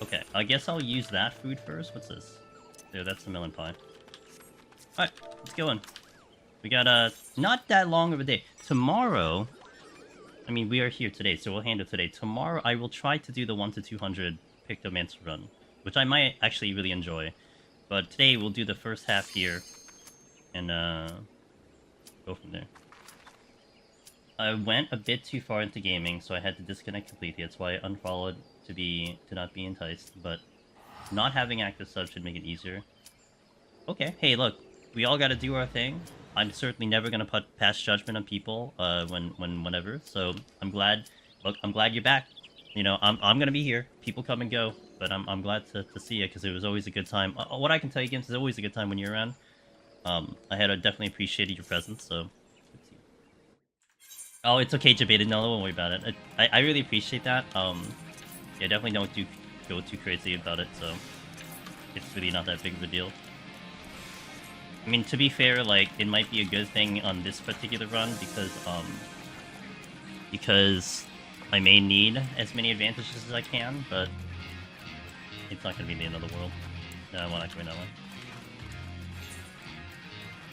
Okay, I guess I'll use that food first. What's this? Dude, that's the melon pie. Alright, let's go in. We got, not that long of a day. Tomorrow... I mean, we are here today, so we'll handle today. Tomorrow, I will try to do the 1-200 Pictomancer run, which I might actually really enjoy. But today, we'll do the first half here, and, go from there. I went a bit too far into gaming, so I had to disconnect completely. That's why I unfollowed to not be enticed, but not having active subs should make it easier. Okay, hey, look, we all gotta do our thing. I'm certainly never gonna pass judgment on people, whenever. So I'm glad. Look, I'm glad you're back. You know, I'm gonna be here. People come and go, but I'm glad to see you because it was always a good time. What I can tell you, Gims, it's always a good time when you're around. I had definitely appreciated your presence. So. Oh, it's okay, Jabaited. No, don't worry about it. I really appreciate that. Yeah, definitely don't go too crazy about it. So it's really not that big of a deal. I mean, to be fair, like, it might be a good thing on this particular run because I may need as many advantages as I can, but it's not going to be the end of the world. No, I'm not going that way.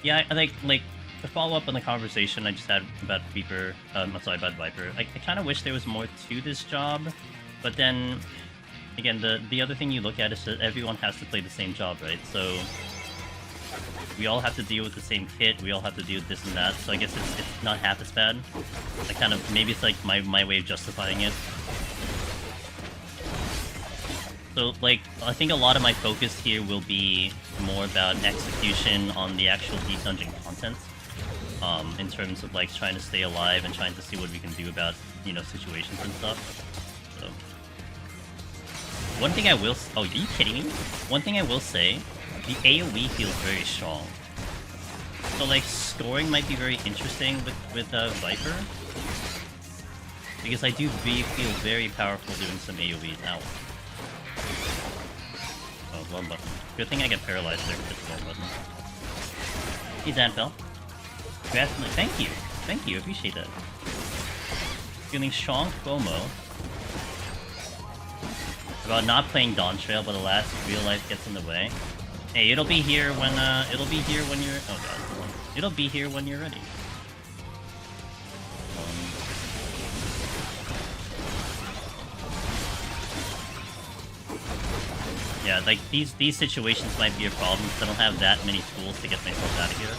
Yeah, I think, like, to follow up on the conversation I just had about Viper, about Viper, I kind of wish there was more to this job, but then, again, the other thing you look at is that everyone has to play the same job, right? So we all have to deal with the same kit, we all have to deal with this and that, so I guess it's not half as bad. I kind of, maybe it's like my way of justifying it. So, like, I think a lot of my focus here will be more about execution on the actual deep dungeon content. In terms of, like, trying to stay alive and trying to see what we can do about, you know, situations and stuff. So, one thing I will... Oh, are you kidding me? One thing I will say, the AoE feels very strong. So, like, scoring might be very interesting with Viper. Because I do feel very powerful doing some AoE now. Oh, wrong button. Good thing I get paralyzed there with the wrong button. Hey, Danfell. Thank you. Thank you, appreciate that. Feeling strong FOMO about not playing Dawntrail, but alas, real life gets in the way. Hey, it'll be here when you're... Oh god. It'll be here when you're ready. Yeah, like, these situations might be a problem, because I don't have that many tools to get myself out of here.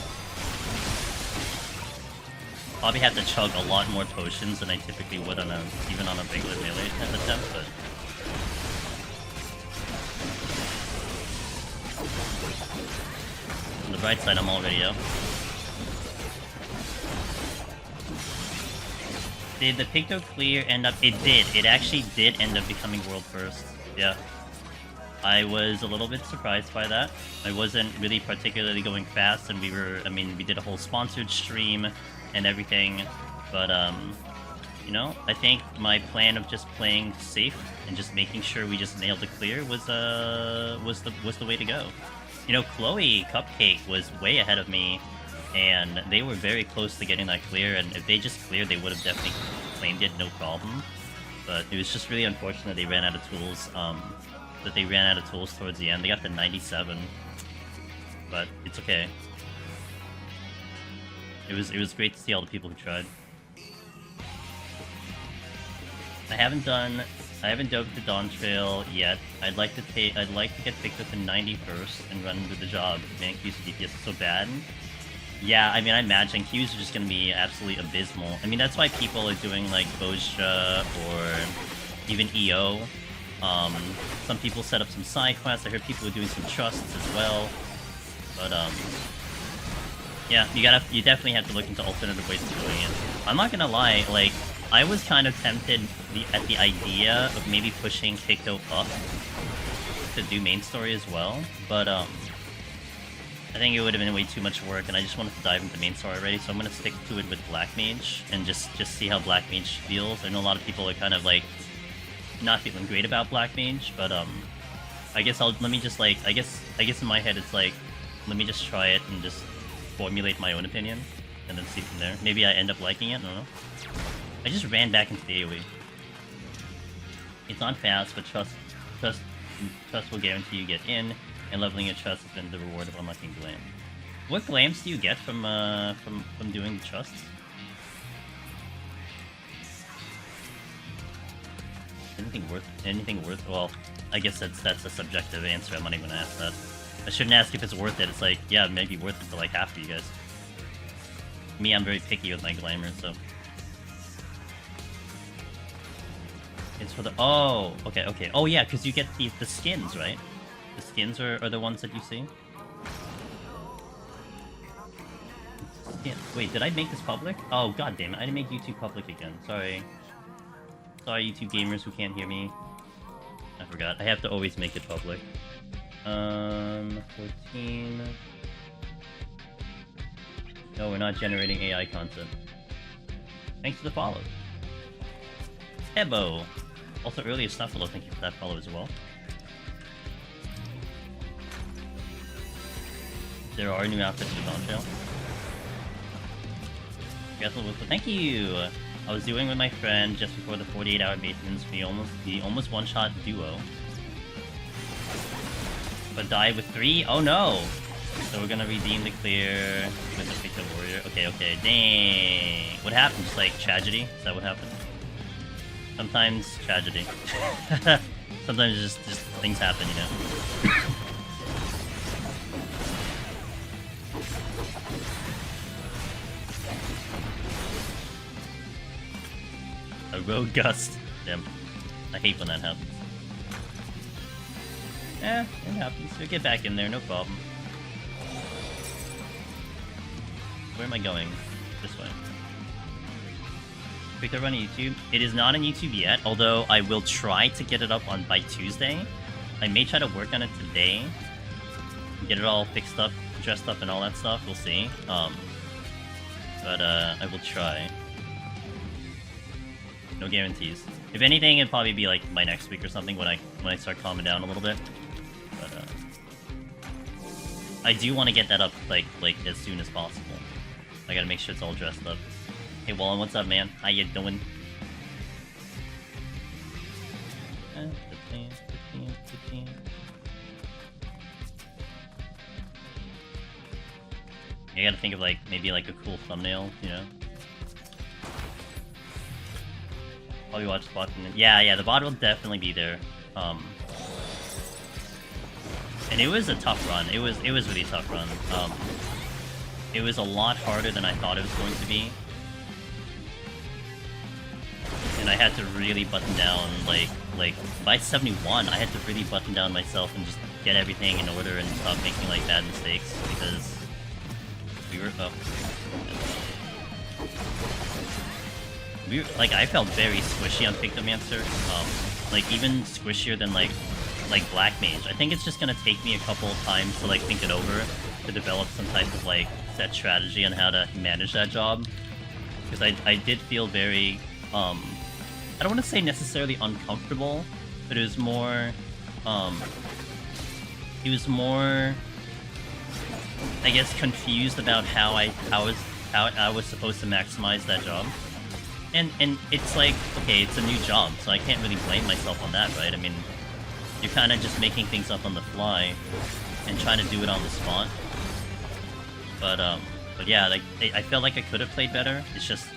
Probably have to chug a lot more potions than I typically would on even on a regular melee attempt, but... On the bright side, I'm already out. Did the Picto clear end up... It did. It actually did end up becoming world first. Yeah. I was a little bit surprised by that. I wasn't really particularly going fast, and we did a whole sponsored stream and everything, but you know, I think my plan of just playing safe and just making sure we just nailed the clear was the way to go. You know, Chloe Cupcake was way ahead of me, and they were very close to getting that clear, and if they just cleared, they would have definitely claimed it, no problem. But it was just really unfortunate they ran out of tools, towards the end. They got to 97, but it's okay. It was great to see all the people who tried. I haven't dove the Dawntrail yet. I'd like to get picked up in 90 first and run into the job. Man, Q's DPS is so bad. Yeah, I mean, I imagine Q's are just gonna be absolutely abysmal. I mean, that's why people are doing like Bojra or even EO. Some people set up some side quests. I heard people are doing some trusts as well. But yeah, you definitely have to look into alternative ways of doing it. I'm not gonna lie, like, I was kind of tempted at the idea of maybe pushing Picto up to do main story as well, but I think it would have been way too much work, and I just wanted to dive into main story already, so I'm gonna stick to it with Black Mage and just see how Black Mage feels. I know a lot of people are kind of like not feeling great about Black Mage, but I guess let me just like I guess in my head it's like, let me just try it and just formulate my own opinion, and then see from there. Maybe I end up liking it, I don't know. I just ran back into the AoE. It's not fast, but trust Trust will guarantee you get in, and leveling your trust has been the reward of unlocking glam. What glams do you get from doing the trusts? Anything worth? Well, I guess that's a subjective answer. I'm not even gonna ask that. I shouldn't ask if it's worth it. It's like, yeah, it may be worth it for like half of you guys. Me, I'm very picky with my glamour, so. It's for the... Oh, okay. Oh, yeah, because you get the skins, right? The skins are the ones that you see? Yeah. Wait, did I make this public? Oh, god damn it. I didn't make YouTube public again. Sorry. Sorry, YouTube gamers who can't hear me. I forgot. I have to always make it public. 14... No, we're not generating AI content. Thanks for the follow. Ebo. Also, earlier Snuffalo, thank you for that follow as well. There are new outfits for Dawntrail. Thank you! I was doing with my friend just before the 48-hour maintenance. We almost one-shot duo. But died with 3? Oh no! So we're gonna redeem the clear with the Victor Warrior. Okay, dang! What happened? Just like tragedy? Is that what happened? Sometimes tragedy. Sometimes just things happen, you know? A road gust. Damn. I hate when that happens. Eh, it happens. We'll get back in there, no problem. Where am I going? This way. Quick run on YouTube. It is not on YouTube yet, although I will try to get it up by Tuesday. I may try to work on it today. Get it all fixed up, dressed up, and all that stuff. We'll see. But I will try. No guarantees. If anything, it'd probably be like by next week or something when I start calming down a little bit. But I do want to get that up like as soon as possible. I gotta make sure it's all dressed up. Hey Wallen, what's up, man? How you doing? 15. You gotta think of like maybe like a cool thumbnail, you know? Probably watch the bot. Yeah, the bot will definitely be there. And it was a tough run. It was really tough run. It was a lot harder than I thought it was going to be. And I had to really button down, like by 71, I had to really button down myself and just get everything in order and stop making like bad mistakes because we were like I felt very squishy on Pictomancer, like even squishier than like Black Mage. I think it's just gonna take me a couple of times to like think it over to develop some type of like set strategy on how to manage that job, because I did feel very I don't want to say necessarily uncomfortable, but it was more I guess confused about how I was supposed to maximize that job. And it's like, okay, it's a new job, so I can't really blame myself on that, right? I mean, you're kind of just making things up on the fly and trying to do it on the spot. But yeah, like I felt like I could have played better. It's just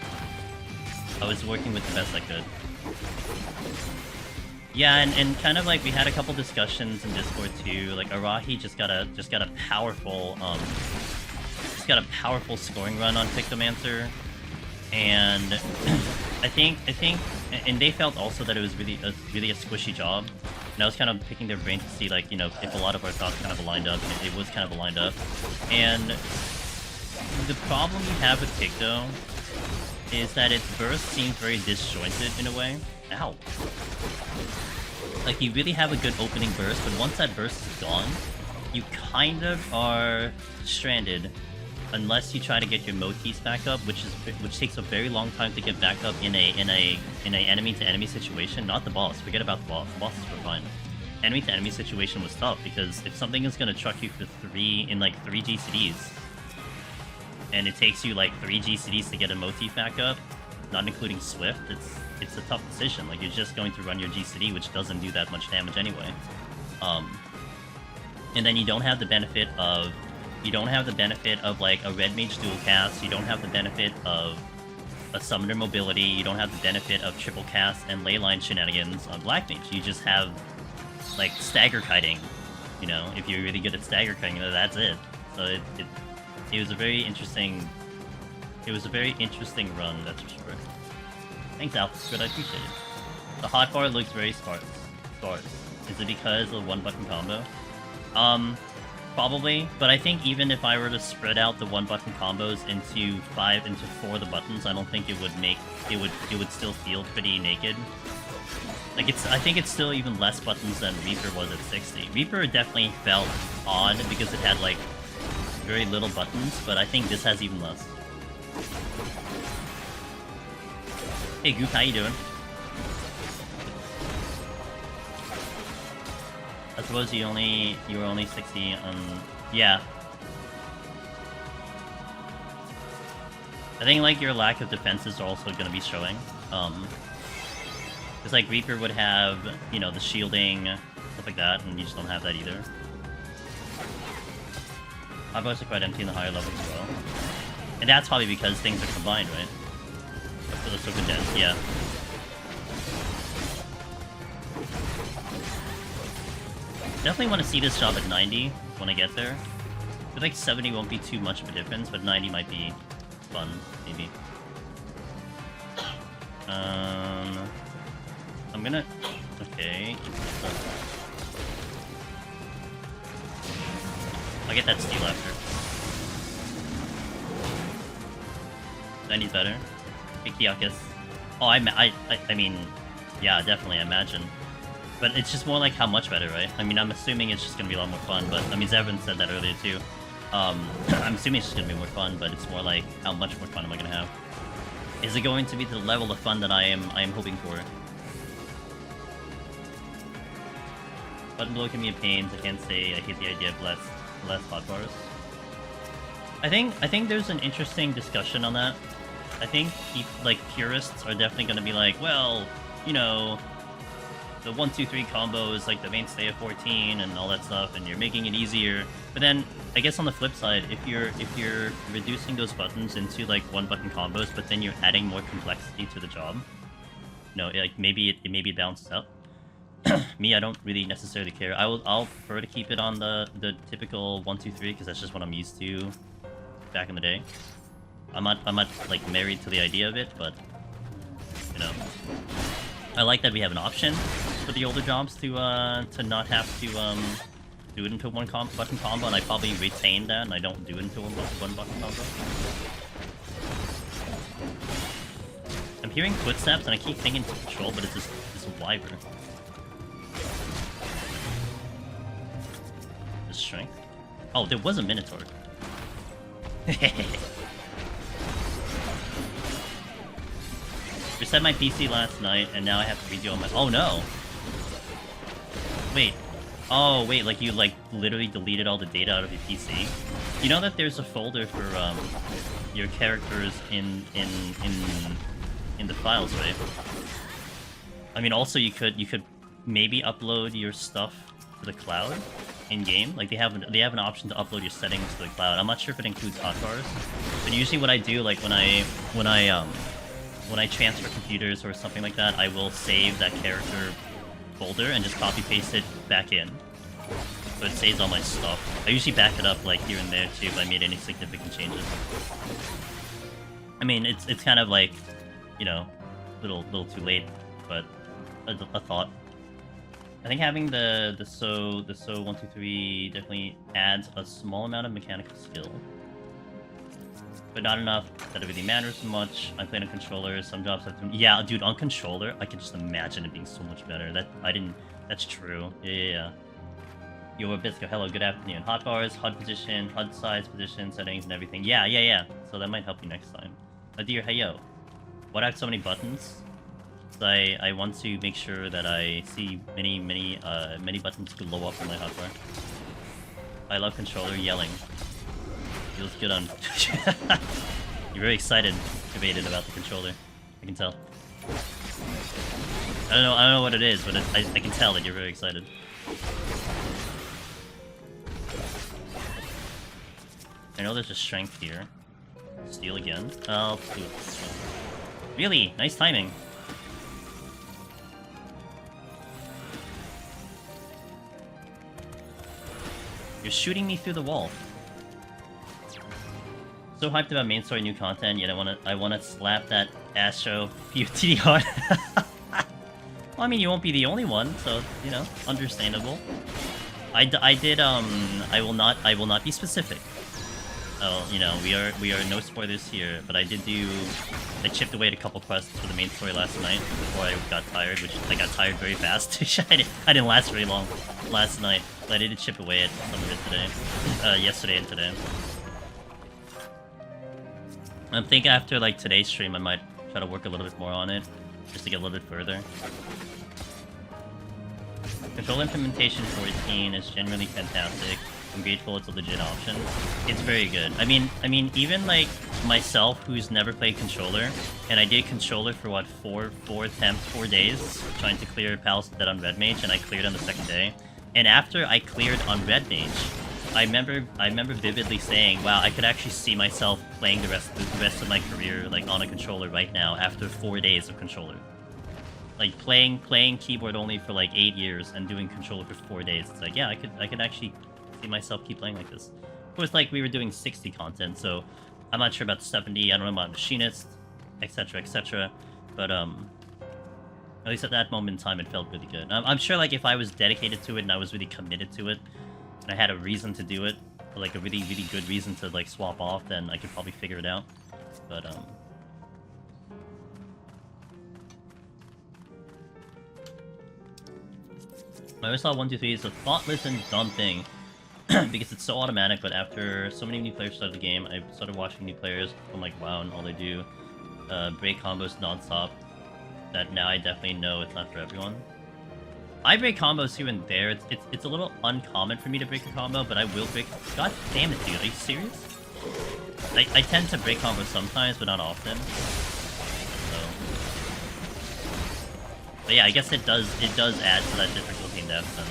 I was working with the best I could. Yeah, and kind of like we had a couple discussions in Discord too. Like Arahi just got a powerful scoring run on Pictomancer. And I think, and they felt also that it was really a squishy job. And I was kind of picking their brain to see, like, you know, if a lot of our thoughts kind of aligned up. It was kind of aligned up. And the problem you have with Picto is that its burst seems very disjointed in a way. Ow. Like, you really have a good opening burst, but once that burst is gone, you kind of are stranded. Unless you try to get your motifs back up, which takes a very long time to get back up in a enemy to enemy situation. Not the boss. Forget about the boss. The bosses were fine. Enemy to enemy situation was tough because if something is gonna truck you for 3 GCDs, and it takes you like 3 GCDs to get a motif back up, not including Swift, it's a tough decision. Like you're just going to run your GCD, which doesn't do that much damage anyway. And then you don't have the benefit of like a red mage dual cast. You don't have the benefit of a summoner mobility. You don't have the benefit of triple cast and leyline shenanigans on black mage. You just have like stagger kiting. You know, if you're really good at stagger kiting, that's it. So it was a very interesting. It was a very interesting run, that's for sure. Thanks, Alfard. I appreciate it. The hotbar looks very sparse. Is it because of one button combo? Probably, but I think even if I were to spread out the one button combos into 4 of the buttons, I don't think it would make it would still feel pretty naked. Like I think it's still even less buttons than Reaper was at 60. Reaper definitely felt odd because it had like very little buttons, but I think this has even less. Hey Goop, how you doing? I suppose you were only 60 on... Yeah. I think, like, your lack of defenses are also gonna be showing. Because, like, Reaper would have, you know, the shielding, stuff like that, and you just don't have that either. Hotbars are quite empty in the higher levels as well. And that's probably because things are combined, right? So they're so condensed, yeah. Definitely want to see this job at 90 when I get there. I feel like 70 won't be too much of a difference, but 90 might be fun, maybe. I'm gonna... Okay. I'll get that steal after. 90's better. Icky. Oh, I mean... Yeah, definitely, I imagine. But it's just more like how much better, right? I mean, I'm assuming it's just gonna be a lot more fun, but I mean, Zevin said that earlier too. I'm assuming it's just gonna be more fun, but it's more like how much more fun am I gonna have? Is it going to be to the level of fun that I am hoping for? Button blow can be a pain, so I can't say I hate the idea of less hotbars. I think there's an interesting discussion on that. I think like purists are definitely gonna be like, well, you know, the 1-2-3 combo is like the mainstay of 14 and all that stuff, and you're making it easier. But then, I guess on the flip side, if you're reducing those buttons into like one button combos, but then you're adding more complexity to the job, you know, like maybe it balances out. Me, I don't really necessarily care. I'll prefer to keep it on the typical 1-2-3 because that's just what I'm used to back in the day. I'm not like married to the idea of it, but you know, I like that we have an option for the older jobs to not have to do it into one button combo, and I probably retain that, and I don't do it into one button combo. I'm hearing footsteps, and I keep thinking it's Control, but it's this Wyvern. The Strength? Oh, there was a Minotaur. Reset my PC last night, and now I have to redo all my... Oh no! Wait. Oh, wait, like you, like, literally deleted all the data out of your PC? You know that there's a folder for, your characters in the files, right? I mean, also you could maybe upload your stuff to the cloud in-game. Like, they have an option to upload your settings to the cloud. I'm not sure if it includes hotbars, but usually what I do, like, when I transfer computers or something like that, I will save that character folder and just copy-paste it back in. So it saves all my stuff. I usually back it up, like, here and there, too, if I made any significant changes. I mean, it's kind of like, you know, a little too late, but a thought. I think having the so 1-2-3 definitely adds a small amount of mechanical skill, but not enough that it really matters so much. I play on a controller, some jobs have to... Yeah, dude, on controller, I can just imagine it being so much better. That's true. Yeah. Yo, Bisco, hello, good afternoon. Hotbars, HUD position, HUD size, position, settings, and everything. Yeah. So that might help you next time. Dear, hey, yo. Why do I have so many buttons? I want to make sure that I see many buttons glow up on my hotbar. I love controller yelling. Feels good on... You're very excited, debated about the controller. I can tell. I don't know what it is, but I can tell that you're very excited. I know there's a strength here. Steal again. Oh, really? Nice timing. You're shooting me through the wall. So hyped about main story new content, yet I wanna slap that Astro PoTD hard. Well, I mean, you won't be the only one, so you know, understandable. I will not be specific. Oh, you know, we are no spoilers here, but I chipped away at a couple quests for the main story last night before I got tired, which I got tired very fast. I didn't last very long last night, but I did chip away at some of it today, yesterday and today. I think after like today's stream, I might try to work a little bit more on it, just to get a little bit further. Control implementation 14 is generally fantastic. I'm grateful it's a legit option. It's very good. I mean, even like myself, who's never played controller, and I did controller for what, 4 days, trying to clear Palace Dead on Red Mage, and I cleared on the second day. And after I cleared on Red Mage, I remember vividly saying, "Wow, I could actually see myself playing the rest of my career like on a controller right now after 4 days of controller." Like playing keyboard only for like 8 years and doing controller for 4 days. It's like, yeah, I could actually see myself keep playing like this. Of course, like we were doing 60 content, so I'm not sure about 70. I don't know about machinist, etc., etc. But at least at that moment in time, it felt really good. I'm sure like if I was dedicated to it and I was really committed to it, and I had a reason to do it, or like a really good reason to like swap off, then I could probably figure it out. But I always thought 1, 2, 3 is a thoughtless and dumb thing because it's so automatic. But after so many new players started the game, I started watching new players. I'm like, wow, and all they do break combos non-stop. That now I definitely know it's not for everyone. I break combos here and there. It's a little uncommon for me to break a combo, but I will break. God damn it, dude! Are you serious? I tend to break combos sometimes, but not often. So, but yeah, I guess it does add to that difficulty in that sense.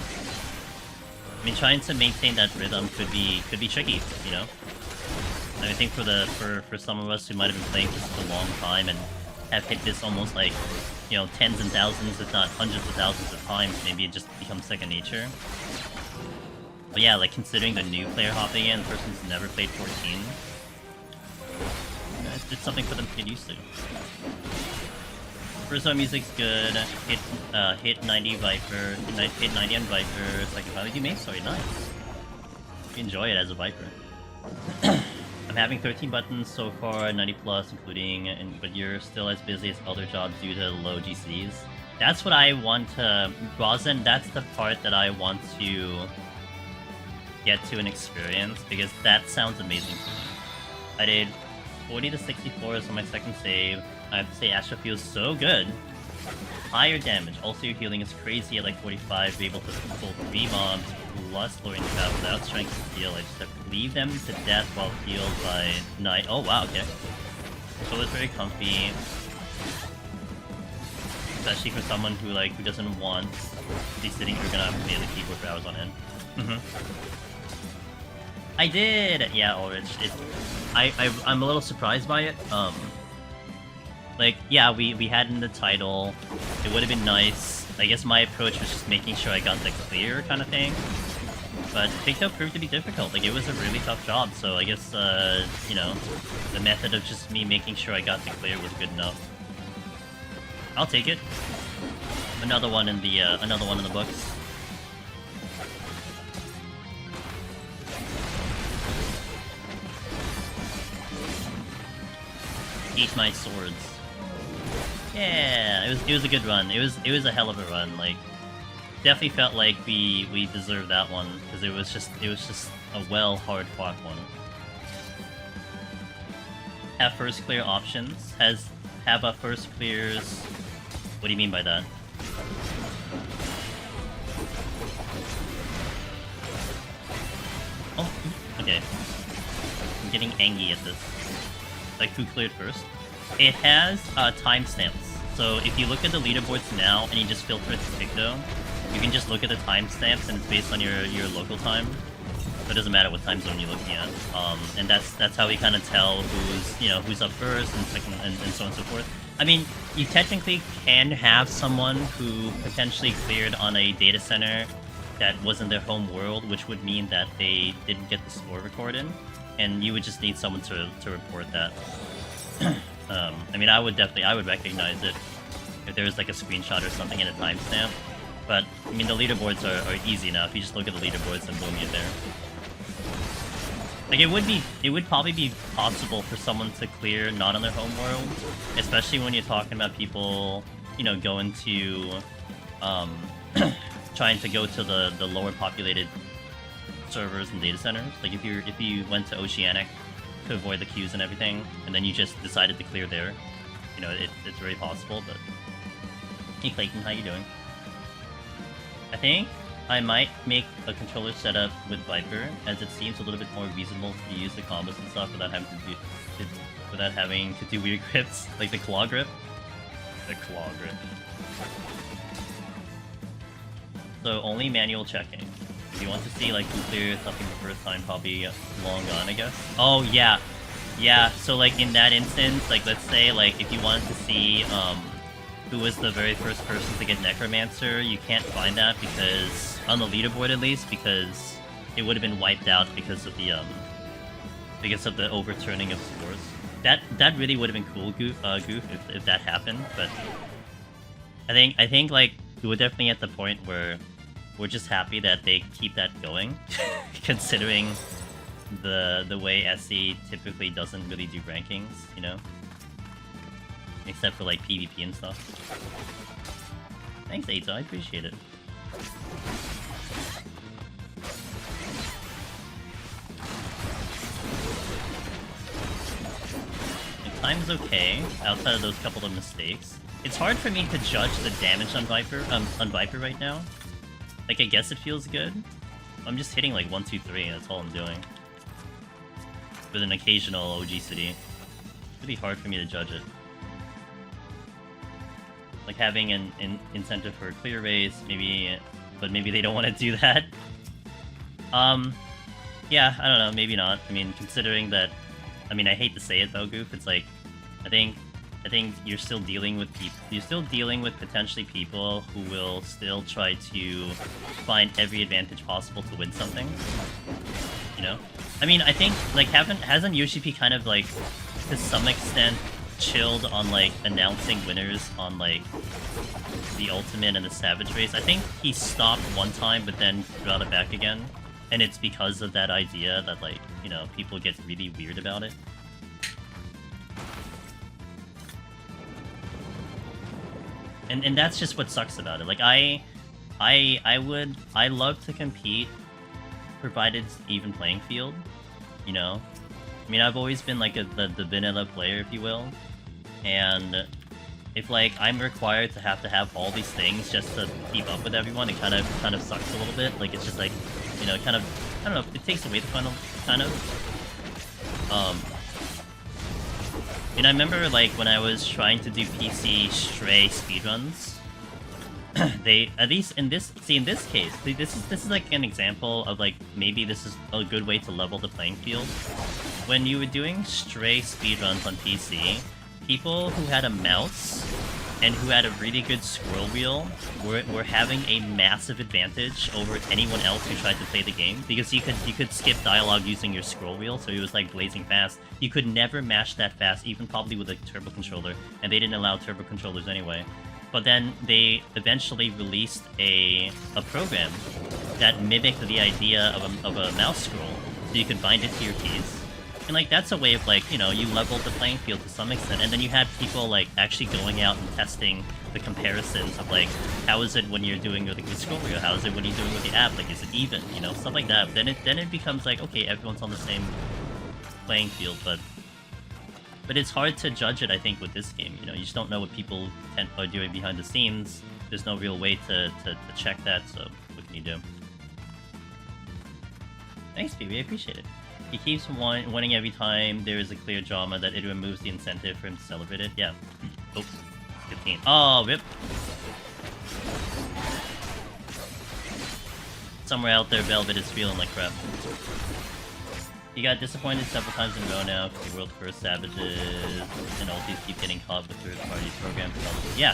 I mean, trying to maintain that rhythm could be tricky, you know. And I think for some of us who might have been playing this for a long time and have hit this almost like, you know, tens and thousands, if not hundreds of thousands of times, maybe it just becomes second nature. But yeah, like considering the new player hopping in, the person who's never played 14, it's something for them to get used to. First one music's good. Hit 90 Viper, hit 90 on Viper. So I can finally do main story. Nice. You enjoy it as a Viper. I'm having 13 buttons so far, 90 plus, including, but you're still as busy as other jobs due to low GCs. That's what I want to, Rosin, that's the part that I want to get to and experience, because that sounds amazing to me. I did 40 to 64s on my second save. I have to say, Astra feels so good. Higher damage. Also, your healing is crazy at like 45. Be able to pull 3 mobs plus lowering the battle without strength to heal. I just have to leave them to death while healed by night. Oh wow, okay. So it's very comfy, especially for someone who doesn't want to be sitting here gonna have to be on the keyboard for hours on end. I did. Yeah, Ulrich. I'm a little surprised by it. Like, yeah, we had in the title. It would have been nice. I guess my approach was just making sure I got the clear kind of thing. But Picto proved to be difficult. Like, it was a really tough job. So I guess, you know, the method of just me making sure I got the clear was good enough. I'll take it. Another one in the books. Eat my swords. Yeah, it was a good run. It was a hell of a run. Like, definitely felt like we deserved that one because it was just a well hard fought one. Have first clear options. Have a first clears. What do you mean by that? Oh, okay. I'm getting angry at this. Like, who cleared first? It has timestamps. So if you look at the leaderboards now and you just filter it to Picto, you can just look at the timestamps and it's based on your local time. So it doesn't matter what time zone you're looking at. And that's how we kind of tell who's up first and second and so on and so forth. I mean, you technically can have someone who potentially cleared on a data center that wasn't their home world, which would mean that they didn't get the score recorded, and you would just need someone to report that. I mean, I would recognize it if there was like a screenshot or something and a timestamp. But I mean, the leaderboards are easy enough. You just look at the leaderboards and boom, you're there. Like it would probably be possible for someone to clear not on their home world, especially when you're talking about people, going to, trying to go to the lower populated servers and data centers. Like if you went to Oceanic to avoid the queues and everything, and then you just decided to clear there, it's very possible. But hey Clayton, how you doing? I think I might make a controller setup with Viper, as it seems a little bit more reasonable to use the combos and stuff without having to do weird grips, like the claw grip. The claw grip. So only manual checking. If you want to see like who cleared something the first time, probably long gone, I guess. Oh yeah, yeah. So like in that instance, like let's say like if you wanted to see who was the very first person to get Necromancer, you can't find that because on the leaderboard at least, because it would have been wiped out because of the overturning of scores. That really would have been cool, Goof, if that happened. But I think like we're definitely at the point where we're just happy that they keep that going, considering the way SE typically doesn't really do rankings, except for like PvP and stuff. Thanks, Aita, I appreciate it. The time is okay, outside of those couple of mistakes. It's hard for me to judge the damage on Viper right now. Like, I guess it feels good. I'm just hitting like 1, 2, 3, that's all I'm doing. With an occasional OG city. It's really hard for me to judge it. Like having an incentive for a clear race, but maybe they don't want to do that. Yeah, I don't know, maybe not. I mean, considering that, I hate to say it though, Goof, it's like, I think you're still dealing with potentially people who will still try to find every advantage possible to win something. I think, like, hasn't Yoshi kind of, like, to some extent, chilled on, like, announcing winners on, like, the Ultimate and the Savage race? I think he stopped one time, but then brought it back again. And it's because of that idea that, like, people get really weird about it. And that's just what sucks about it. Like, I love to compete, provided it's even playing field, I've always been like the vanilla player, if you will, and if like I'm required to have all these things just to keep up with everyone, it kind of sucks a little bit. Like it's just like, kind of, I don't know, it takes away the fun, kind of. I remember like when I was trying to do PC Stray speedruns, they, at least in this case, this is like an example of like maybe this is a good way to level the playing field. When you were doing Stray speedruns on PC, people who had a mouse and who had a really good scroll wheel were having a massive advantage over anyone else who tried to play the game, because you could skip dialogue using your scroll wheel, so it was like blazing fast. You could never mash that fast, even probably with a turbo controller, and they didn't allow turbo controllers anyway. But then they eventually released a program that mimicked the idea of a mouse scroll, so you could bind it to your keys. And like that's a way of like, you leveled the playing field to some extent, and then you had people like actually going out and testing the comparisons of like, how is it when you're doing with the scroll wheel, how is it when you're doing with the app, like is it even, stuff like that. Then it becomes like, okay, everyone's on the same playing field, but it's hard to judge it, I think, with this game. You just don't know what people are doing behind the scenes. There's no real way to check that, so what can you do? Thanks, PB, I appreciate it. He keeps winning every time there is a clear drama that it removes the incentive for him to celebrate it. Yeah. Oops. 15. Oh, rip. somewhere out there, Velvet is feeling like crap. You got disappointed several times in a row now because your world first savages and ultis keep getting caught with third-party programs. Yeah,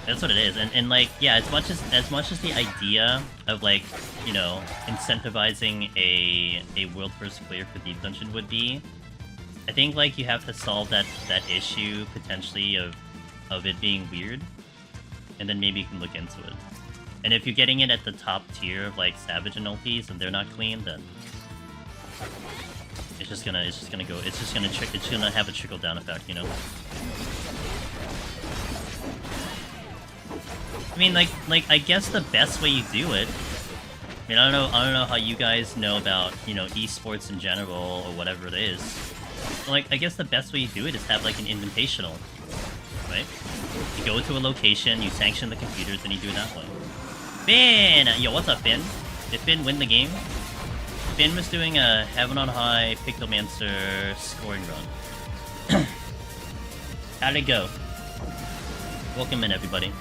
that's what it is. And like, yeah, as much as the idea of like, you know, incentivizing a world first player for Deep Dungeon would be, I think like you have to solve that issue potentially of it being weird, and then maybe you can look into it. And if you're getting it at the top tier of like Savage and ultis and they're not clean, then it's just gonna have a trickle down effect, you know. I mean, like I guess the best way you do it. I mean, I don't know how you guys know about, you know, esports in general or whatever it is. But, like, I guess the best way you do it is have like an invitational, right? You go to a location, you sanction the computers, and you do it that way. Finn! Yo, what's up, Finn? Did Finn win the game? Finn was doing a Heaven on High Pictomancer scoring run. How'd it go? Welcome in, everybody.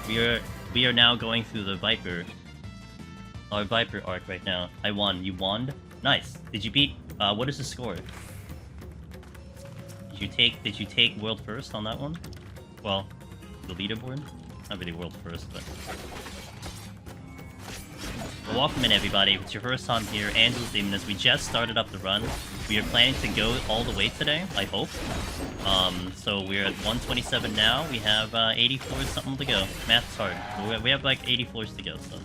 We are now going through the our Viper arc right now. I won. You won? Nice. Did you beat? What is the score? Did you take world first on that one? Well, the leaderboard? Not really world first, but. Well, welcome in, everybody. If it's your first time here, Angel's Demoness. We just started up the run. We are planning to go all the way today, I hope. So we're at 127 now. We have 84 something to go. Math's hard. We have like 80 floors to go, so.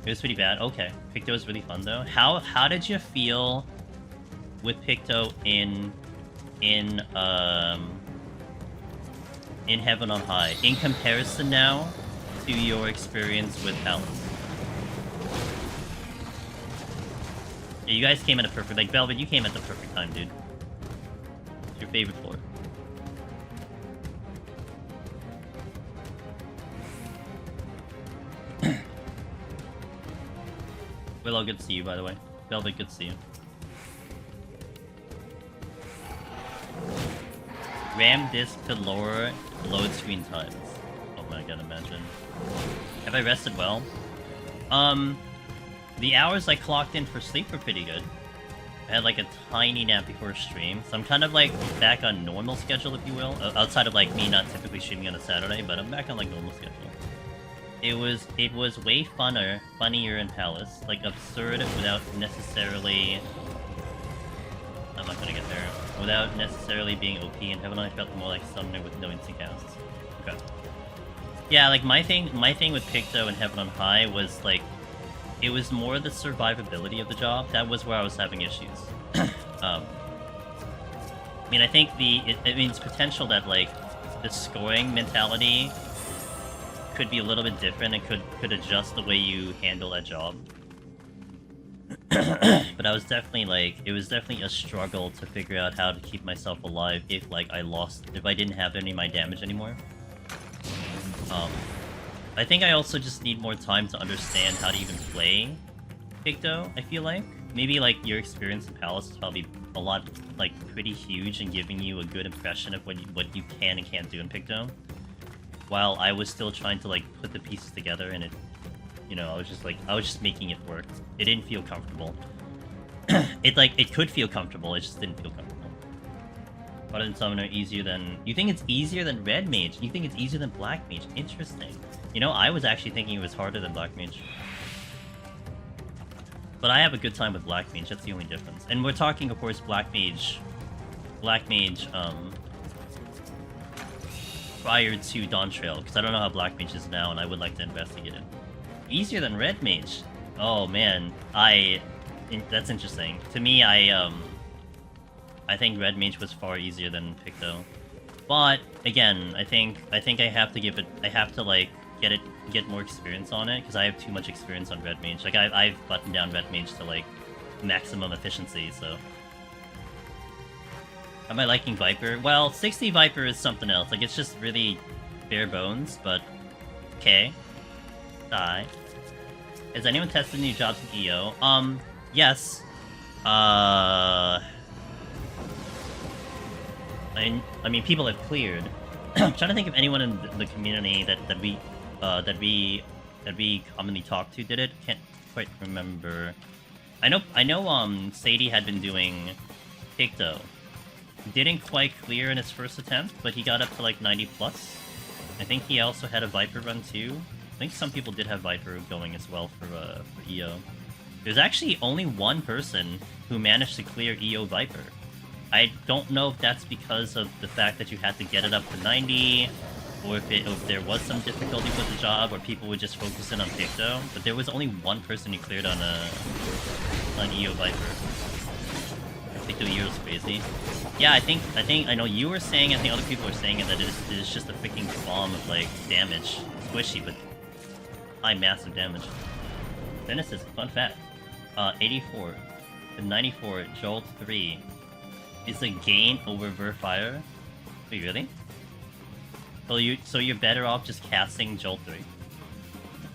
It was pretty bad. Okay. Picto was really fun though. How did you feel with Picto in Heaven on High in comparison now to your experience with Palace? Yeah, you guys came at a perfect, like Velvet, you came at the perfect time, dude. What's your favorite floor? Willow, good to see you, by the way. Velvet, good to see you. RAM disk to lower load screen times. Oh my god, imagine. Have I rested well? The hours I clocked in for sleep were pretty good. I had like a tiny nap before stream, so I'm kind of like back on normal schedule, if you will. Outside of like me not typically streaming on a Saturday, but I'm back on like normal schedule. It was way funnier in Palace, like absurd without necessarily. I'm not gonna get there. Without necessarily being OP, and Heaven I felt more like Summoner with no instant casts. Okay. Yeah, like my thing with Picto and Heaven on High was like, it was more the survivability of the job. That was where I was having issues. I mean, I think it means potential that like the scoring mentality could be a little bit different and could adjust the way you handle that job. But I was definitely like, it was definitely a struggle to figure out how to keep myself alive if like if I didn't have any of my damage anymore. I think I also just need more time to understand how to even play Picto, I feel like. Maybe like your experience in Palace is probably a lot, like pretty huge in giving you a good impression of what you can and can't do in Picto. While I was still trying to like put the pieces together, and it, you know, I was just making it work. It didn't feel comfortable. It could feel comfortable, it just didn't feel comfortable. Paladin Summoner easier than... You think it's easier than Red Mage? You think it's easier than Black Mage? Interesting. You know, I was actually thinking it was harder than Black Mage. But I have a good time with Black Mage, that's the only difference. And we're talking, of course, Black Mage, prior to Dawntrail, because I don't know how Black Mage is now, and I would like to investigate it. Easier than Red Mage? Oh, man. That's interesting. To me, I think Red Mage was far easier than Picto. But, again, I think I have to give it... I have to, like, get more experience on it, because I have too much experience on Red Mage. Like, I've buttoned down Red Mage to, like, maximum efficiency, so... Am I liking Viper? Well, 60 Viper is something else. Like, it's just really bare bones, but... Okay. Die. Has anyone tested new jobs in EO? Yes. I mean, people have cleared. I'm trying to think of anyone in the community that that we commonly talk to did it. Can't quite remember. I know Sadie had been doing Picto. Didn't quite clear in his first attempt, but he got up to like 90 plus. I think he also had a Viper run too. I think some people did have Viper going as well for EO. There's actually only one person who managed to clear EO Viper. I don't know if that's because of the fact that you had to get it up to 90, or if there was some difficulty with the job, or people would just focus in on Picto. But there was only one person who cleared on EO Viper. Picto EO is crazy. Yeah, I know you were saying, I think other people are saying that it is just a freaking bomb of like damage. Squishy, but high massive damage. Genesis, fun fact. 84 to 94, Jolt 3 is a gain over Verfire. Wait, really? So you're better off just casting Jolt 3.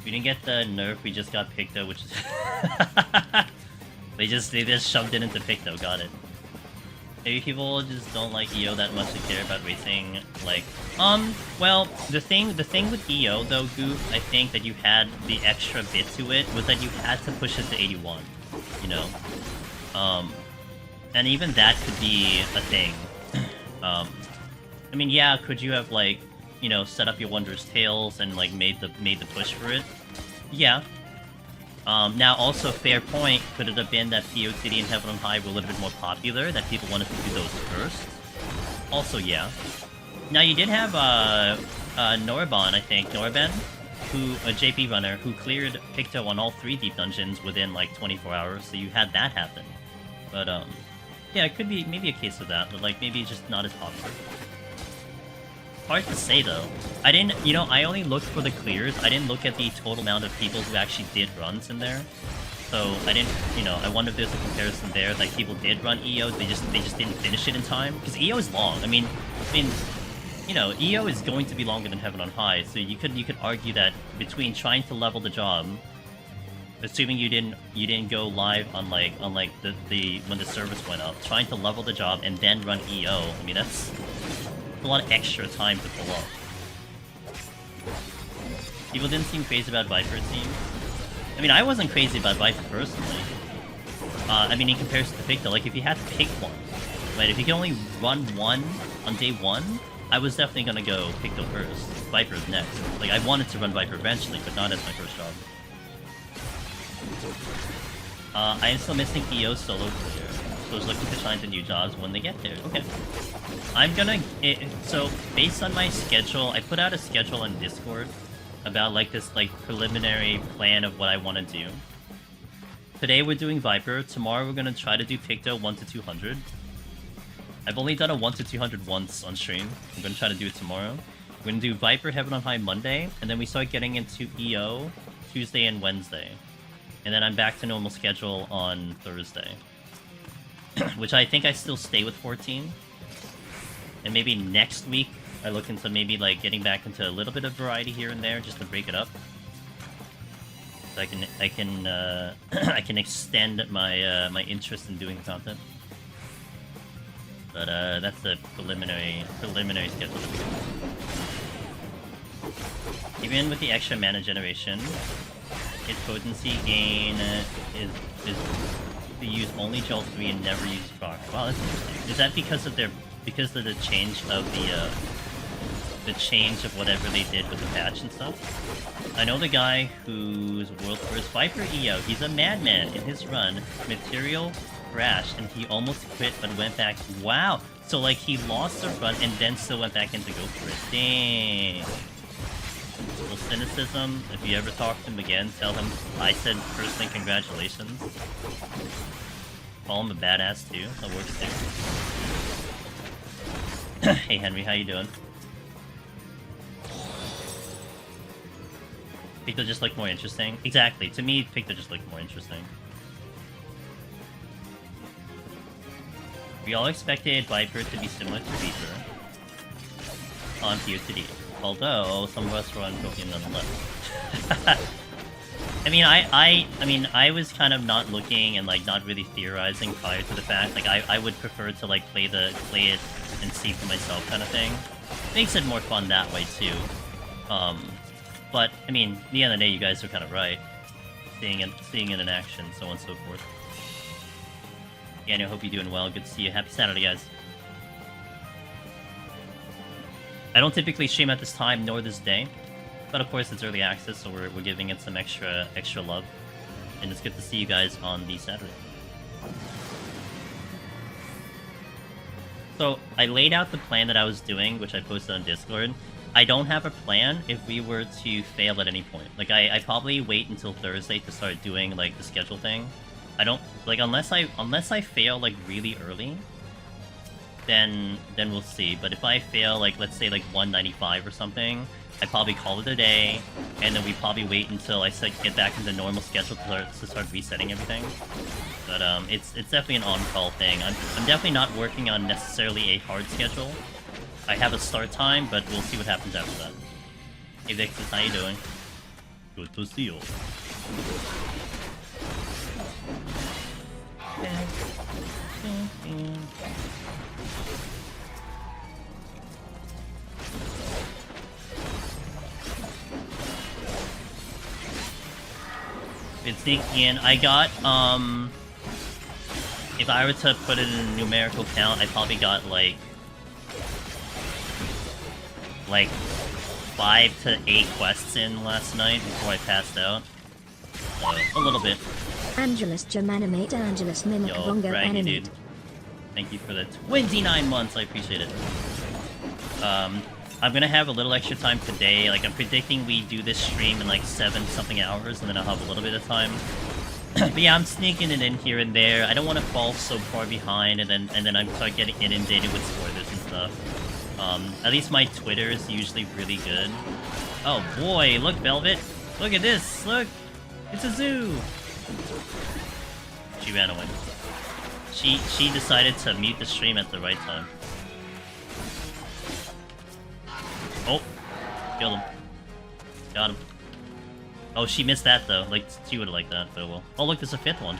We didn't get the nerf, we just got Picto, which is they just shoved it into Picto, got it. Maybe people just don't like EO that much to care about racing, like... well, the thing with EO, though, Goof, I think that you had the extra bit to it, was that you had to push it to 81, you know? And even that could be a thing. I mean, yeah, could you have, like, you know, set up your Wondrous Tails and, like, made the push for it? Yeah. Now, also, fair point, could it have been that PoTD and Heaven on High were a little bit more popular, that people wanted to do those first? Also, yeah. Now, you did have, Norban, I think, Norban, who, a JP runner, who cleared Picto on all 3 deep dungeons within, like, 24 hours, so you had that happen. But, yeah, it could be maybe a case of that, but, like, maybe just not as popular. Hard to say, though. I didn't, you know, I only looked for the clears. I didn't look at the total amount of people who actually did runs in there. So, I didn't, you know, I wonder if there's a comparison there, like, people did run EO, they just didn't finish it in time. Because EO is long. I mean, you know, EO is going to be longer than Heaven on High, so you could argue that between trying to level the job, assuming you didn't go live on the when the service went up, trying to level the job and then run EO, I mean, that's a lot of extra time to pull off. People didn't seem crazy about Viper, it seems. I mean, I wasn't crazy about Viper personally. I mean, in comparison to Picto, like, if you had to pick one, right, if you can only run one on day 1, I was definitely gonna go Picto first. Viper is next. Like, I wanted to run Viper eventually, but not as my first job. I am still missing EO solo clear, so I was looking to try into new jobs when they get there. Okay. I'm gonna... so, based on my schedule, I put out a schedule on Discord about, like, this, like, preliminary plan of what I want to do. Today we're doing Viper, tomorrow we're gonna try to do Picto 1 to 200. I've only done a 1 to 200 once on stream. I'm gonna try to do it tomorrow. We're gonna do Viper Heaven on High Monday, and then we start getting into EO Tuesday and Wednesday. And then I'm back to normal schedule on Thursday. Which I think I still stay with 14. And maybe next week, I look into maybe, like, getting back into a little bit of variety here and there, just to break it up. So I can extend my my interest in doing content. But that's the preliminary schedule. Even with the extra mana generation, its potency gain is to use only Jolt 3 and never use Rock. Wow, that's interesting. Is that because of the change of the change of whatever they did with the patch and stuff? I know the guy whose world first Viper EO, he's a madman in his run. Material crashed and he almost quit but went back. Wow! So, like, he lost the run and then still went back in to go for it. Dang. Well, Cynicism, if you ever talk to him again, tell him I said personally congratulations. Call him a badass too, that works too. Hey Henry, how you doing? Picto just looked more interesting. Exactly, to me, Picto just looked more interesting. We all expected Viper to be similar to Reaper on PoTD, although some of us were on Pokemon nonetheless. I mean, I was kind of not looking and, like, not really theorizing prior to the fact. Like, I would prefer to, like, play it and see for myself kind of thing. Makes it more fun that way too. But, I mean, at the end of the day, you guys are kind of right. Seeing it in action, so on and so forth. Yeah, I hope you're doing well. Good to see you. Happy Saturday, guys. I don't typically stream at this time, nor this day. But of course, it's early access, so we're giving it some extra love. And it's good to see you guys on the Saturday. So, I laid out the plan that I was doing, which I posted on Discord. I don't have a plan if we were to fail at any point. Like, I probably wait until Thursday to start doing, like, the schedule thing. I don't... Like, unless I fail, like, really early, then we'll see. But if I fail, like, let's say, like, 195 or something, I'd probably call it a day, and then we probably wait until I get back into normal schedule to start resetting everything. But, it's definitely an on-call thing. I'm definitely not working on necessarily a hard schedule. I have a start time, but we'll see what happens after that. Hey Vixus, how you doing? Good to see you. Been sneaking in. I got, if I were to put it in a numerical count, I probably got, like 5 to 8 quests in last night before I passed out. So, a little bit. Angelus Germanimate Angelus Mimic Vongo Frankie, dude. Thank you for the 29 months, I appreciate it. I'm gonna have a little extra time today. Like, I'm predicting we do this stream in like 7-something hours, and then I'll have a little bit of time. But yeah, I'm sneaking it in here and there. I don't want to fall so far behind, and then I start getting inundated with spoilers and stuff. At least my Twitter is usually really good. Oh boy, look, Velvet! Look at this! Look! It's a zoo! She ran away. She decided to mute the stream at the right time. Oh! Killed him. Got him. Oh, she missed that though. Like, she would've liked that, but well. Oh look, there's a 5th one.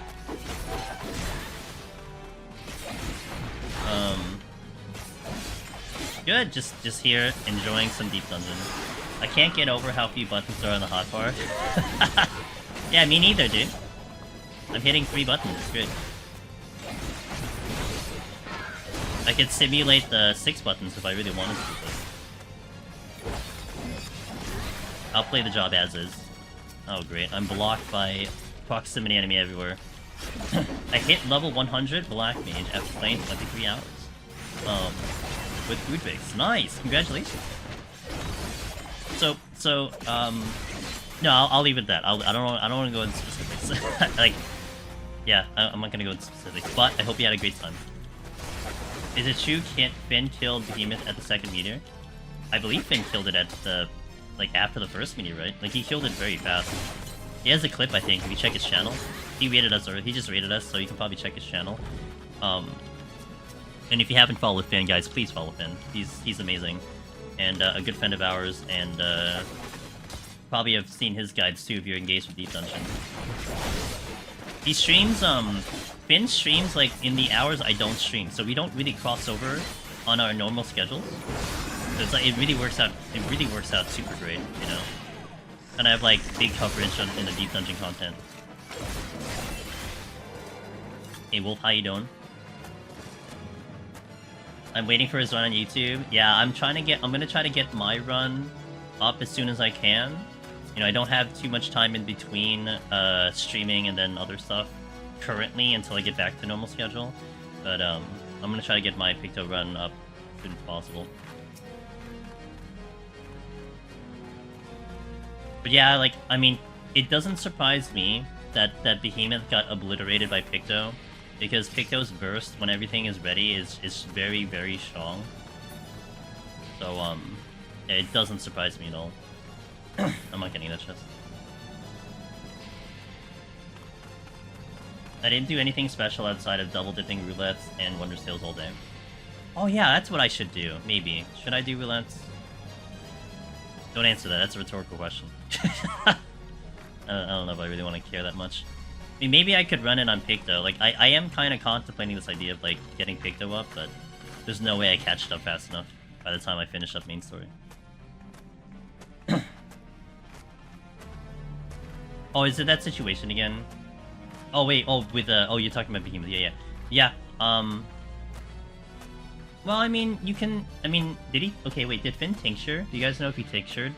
Good, just here, enjoying some Deep Dungeon. I can't get over how few buttons there are on the hotbar. Yeah, me neither, dude. I'm hitting 3 buttons, it's great. I could simulate the 6 buttons if I really wanted to, but... I'll play the job as is. Oh great, I'm blocked by proximity enemy everywhere. I hit level 100 Black Mage after playing 23 hours. With food fix. Nice! Congratulations! So, no, I'll leave it at that. I don't want to go into specifics. Like, yeah, I'm not gonna go into specifics, but I hope you had a great time. Is it true Finn killed Behemoth at the 2nd meteor? I believe Finn killed it at the, like, after the 1st meteor, right? Like, he killed it very fast. He has a clip, I think, if you check his channel. He rated us, or he just rated us, so you can probably check his channel. And if you haven't followed Finn, guys, please follow Finn. He's amazing. And a good friend of ours, and probably have seen his guides too if you're engaged with Deep Dungeon. He streams, Finn streams, like, in the hours I don't stream, so we don't really cross over on our normal schedules. So it's like, it really works out super great, you know? And I have, like, big coverage in the Deep Dungeon content. Hey Wolf, how you doing? I'm waiting for his run on YouTube. Yeah, I'm gonna try to get my run up as soon as I can. You know, I don't have too much time in between streaming and then other stuff currently until I get back to normal schedule. But I'm gonna try to get my Picto run up as soon as possible. But yeah, like, I mean, it doesn't surprise me that Behemoth got obliterated by Picto, because Picto's burst, when everything is ready, is very, very strong. So, yeah, it doesn't surprise me at all. I'm not getting that chest. I didn't do anything special outside of double-dipping roulettes and Wonder Tales all day. Oh yeah, that's what I should do, maybe. Should I do roulettes? Don't answer that, that's a rhetorical question. I don't know if I really want to care that much. I mean, maybe I could run it on Picto. Like, I am kind of contemplating this idea of, like, getting Picto up, but there's no way I catch it up fast enough by the time I finish up main story. Oh, is it that situation again? Oh wait, oh with oh you're talking about Behemoth, yeah. Well, I mean, you can. I mean, did he? Okay, wait. Did Finn tincture? Do you guys know if he tinctured?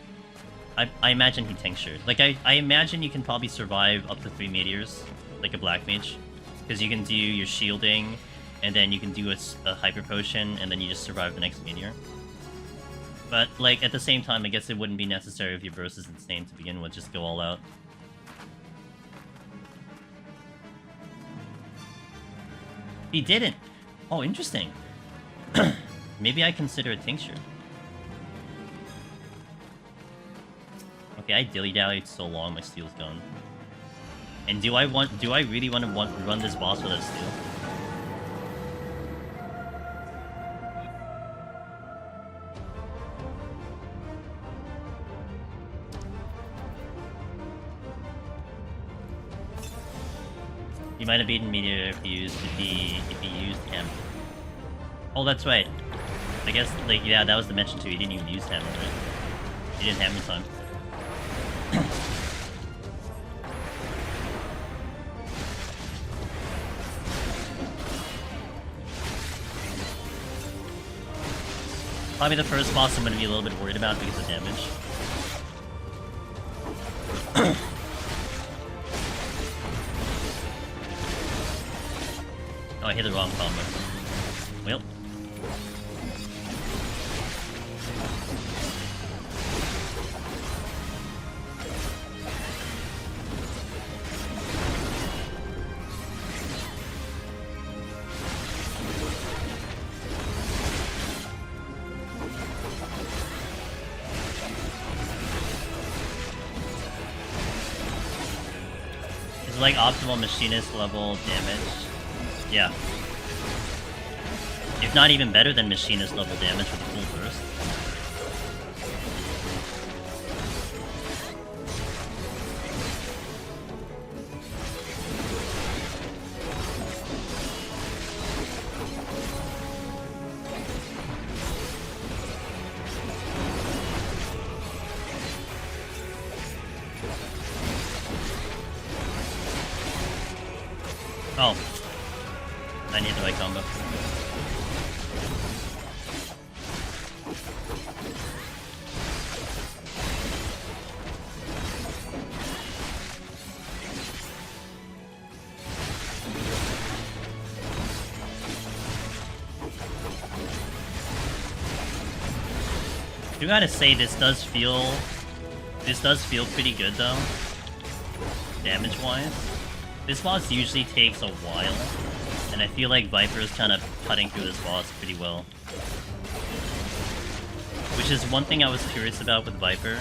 I imagine he tinctured. Like, I imagine you can probably survive up to 3 meteors, like a black mage, because you can do your shielding, and then you can do a hyper potion, and then you just survive the next meteor. But like at the same time, I guess it wouldn't be necessary if your burst is insane to begin with. Just go all out. He didn't. Oh, interesting. Maybe I consider a tincture. Okay, I dilly-dallied so long, my steel's gone. And do I really want to run this boss with a steel? He might have beaten Meteor if he used him. Oh, that's right. I guess, like, yeah, that was the mention too. He didn't even use hammer, right? He didn't hammer time. Probably the first boss I'm going to be a little bit worried about because of damage. Oh, I hit the wrong combo. Well. It's like optimal machinist level damage. Yeah. If not even better than machinist level damage with a full burst. Oh. I need the right combo. You gotta say this does feel pretty good though, damage wise. This boss usually takes a while, and I feel like Viper is kind of cutting through this boss pretty well. Which is one thing I was curious about with Viper.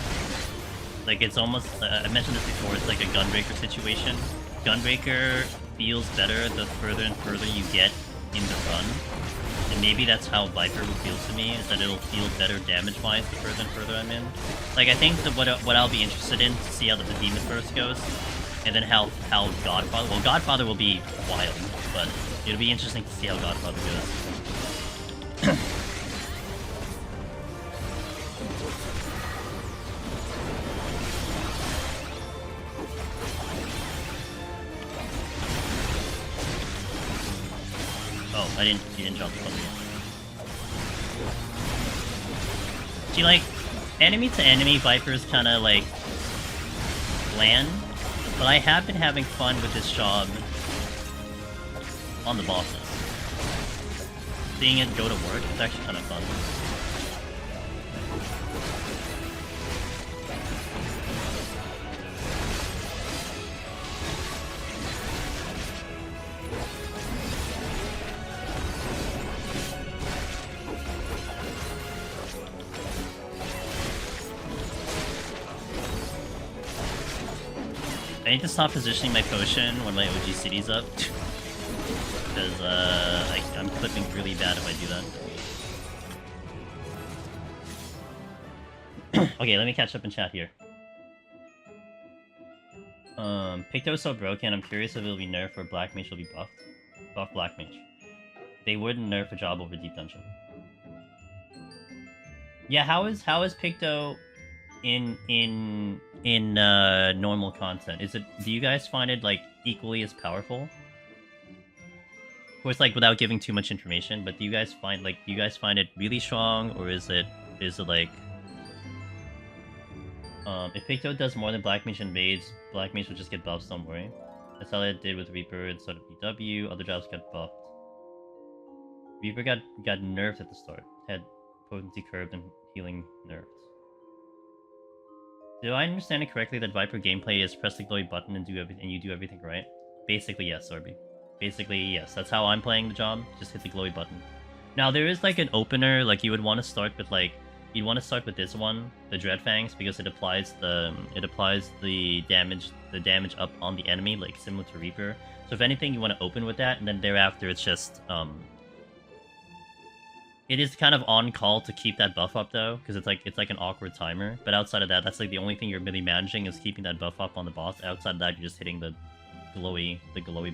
Like, it's almost, I mentioned this before, it's like a Gunbreaker situation. Gunbreaker feels better the further and further you get in the run. And maybe that's how Viper will feel to me, is that it'll feel better damage-wise the further and further I'm in. Like, I think that what I'll be interested in to see how the Behemoth burst goes, and then how Godfather... Well, Godfather will be wild, but it'll be interesting to see how Godfather goes. Oh, you didn't drop the button yet. See, like, enemy to enemy, Viper's kinda, like, bland. But I have been having fun with this job on the bosses. Seeing it go to work, it's actually kind of fun. I need to stop positioning my potion when my OG city's up. Because, I'm clipping really bad if I do that. Okay, let me catch up in chat here. Picto's so broken, I'm curious if it'll be nerfed or Black Mage will be buffed. Buff Black Mage. They wouldn't nerf a job over Deep Dungeon. Yeah, how is Picto in in normal content? Do you guys find it like equally as powerful? Of course, like without giving too much information, but do you guys find it really strong, or is it like if Picto does more than Black Mage invades, Black Mage will just get buffs, don't worry. That's how it did with Reaper instead of BW, other jobs got buffed. Reaper got nerfed at the start. Had potency curbed and healing nerfed. Do I understand it correctly that Viper gameplay is press the glowy button and you do everything right? Basically yes, Sorby. Basically yes, that's how I'm playing the job. Just hit the glowy button. Now there is like an opener, like you would want to start with like you'd want to start with this one, the Dreadfangs, because it applies the damage up on the enemy, like similar to Reaper. So if anything, you want to open with that, and then thereafter it's just it is kind of on call to keep that buff up though, because it's like an awkward timer. But outside of that, that's like the only thing you're really managing is keeping that buff up on the boss. Outside of that, you're just hitting the glowy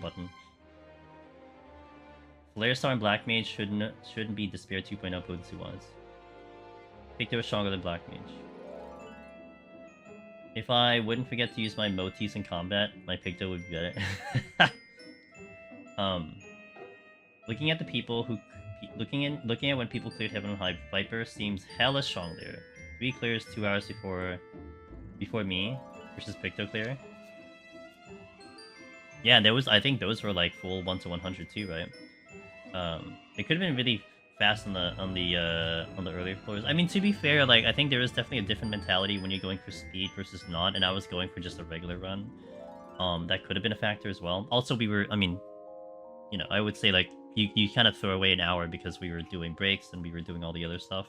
button. Flare Star and Black Mage shouldn't be Despair 2.0 potency wise. Picto is stronger than Black Mage. If I wouldn't forget to use my motis in combat, my Picto would be better. Looking at the people who looking at when people cleared Heaven on High, Viper seems hella strong there. 3 clears 2 hours before me versus Picto clear. Yeah, I think those were like full 1 to 100 too, right? It could have been really fast on the earlier floors. I mean, to be fair, like I think there is definitely a different mentality when you're going for speed versus not, and I was going for just a regular run. That could have been a factor as well. Also, I mean, you know, I would say like you kind of throw away an hour because we were doing breaks and we were doing all the other stuff.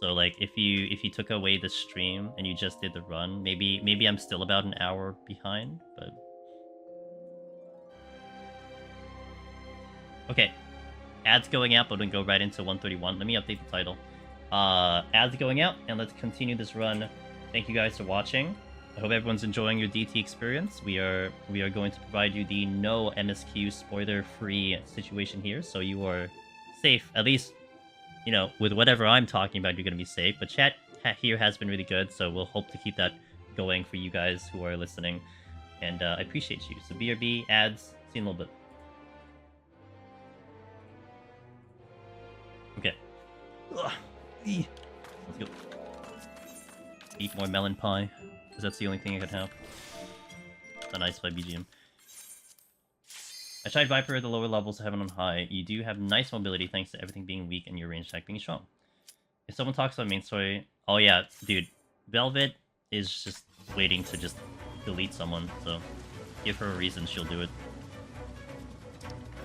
So like if you took away the stream and you just did the run, maybe I'm still about an hour behind, but okay. Ads going out, but we'll go right into 131. Let me update the title. Ads going out, and let's continue this run. Thank you guys for watching. I hope everyone's enjoying your DT experience. We are going to provide you the no MSQ spoiler-free situation here, so you are safe. At least, you know, with whatever I'm talking about, you're going to be safe. But chat here has been really good, so we'll hope to keep that going for you guys who are listening. And I appreciate you. So BRB, ads, see you in a little bit. Okay. Ugh. Let's go. Eat more melon pie, because that's the only thing I could have. A nice by BGM. I tried Viper at the lower levels of Heaven on High. You do have nice mobility thanks to everything being weak and your range attack being strong. If someone talks about main story... Oh yeah, dude. Velvet is just waiting to just delete someone, so... Give her a reason, she'll do it.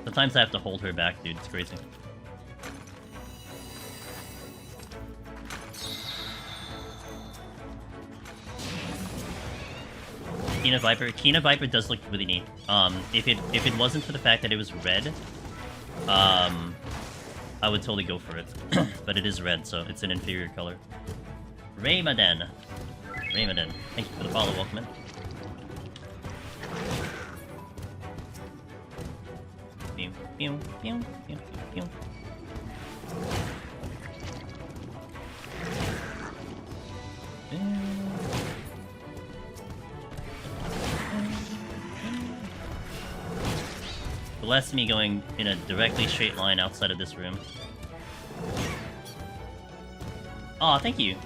Sometimes I have to hold her back, dude. It's crazy. Kina Viper does look really neat. If it wasn't for the fact that it was red, I would totally go for it. But it is red, so it's an inferior color. Raymaden, thank you for the follow, welcome in. Pew, pew, pew, pew, pew. Bless me going in a directly straight line outside of this room. Aw, thank you.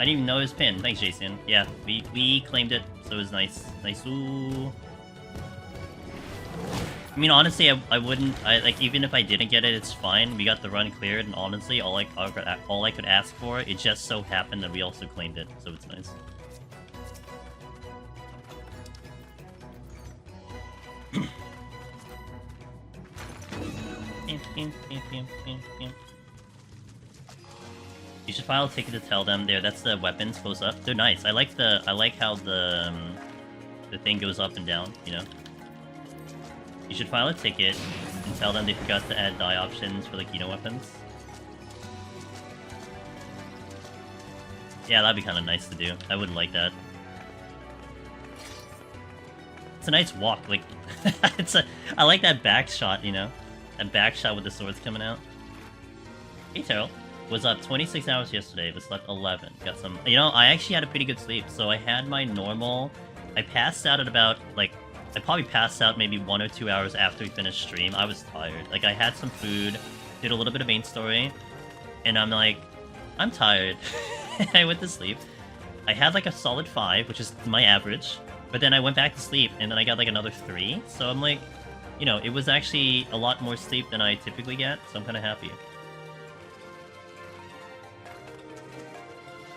I didn't even know it was pinned. Thanks, Jason. Yeah, we claimed it, so it was nice. Nice, ooh. I mean, honestly, I wouldn't... like, even if I didn't get it, it's fine. We got the run cleared, and honestly, all I could ask for, it just so happened that we also claimed it, so it's nice. You should file a ticket to tell them there. That's the weapons close up. They're nice. I like how the thing goes up and down. You know. You should file a ticket and tell them they forgot to add die options for the Kino weapons. Yeah, that'd be kind of nice to do. I would like that. It's a nice walk. Like, I like that back shot. You know. That back shot with the swords coming out. Hey, Terrell. Was up 26 hours yesterday, but slept 11. Got some... You know, I actually had a pretty good sleep. So I had my normal... I passed out at about, like... I probably passed out maybe 1 or 2 hours after we finished stream. I was tired. Like, I had some food, did a little bit of main story, and I'm like, I'm tired. I went to sleep. I had like a solid 5, which is my average, but then I went back to sleep, and then I got like another 3. So I'm like, you know, it was actually a lot more sleep than I typically get, so I'm kind of happy.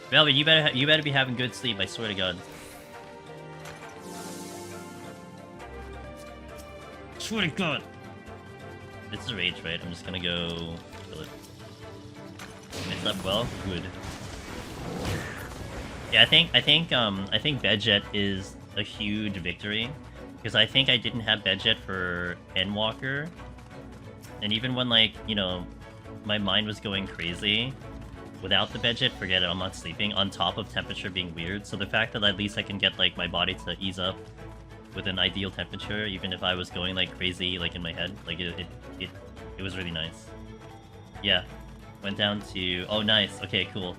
Velvet, you better be having good sleep, I swear to God. Swear to God. This is rage, right? I'm just gonna go kill it. I slept well? Good. Yeah, I think Bedjet is a huge victory. Because I think I didn't have Bedjet for Endwalker. And even when, like, you know, my mind was going crazy, without the Bedjet, forget it, I'm not sleeping, on top of temperature being weird. So the fact that at least I can get, like, my body to ease up with an ideal temperature, even if I was going, like, crazy, like, in my head, like, it was really nice. Yeah. Went down to... Oh, nice. Okay, cool.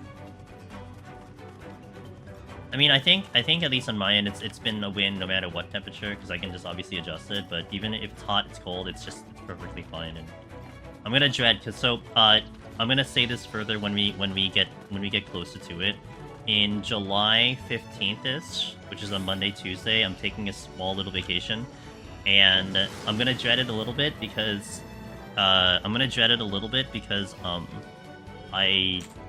I mean, I think at least on my end, it's been a win no matter what temperature, because I can just obviously adjust it, but even if it's hot, it's cold, it's perfectly fine, and... I'm gonna dread, because so, I'm gonna say this further when we get closer to it. In July 15th-ish, which is on Monday, Tuesday, I'm taking a small little vacation, and I'm gonna dread it a little bit because I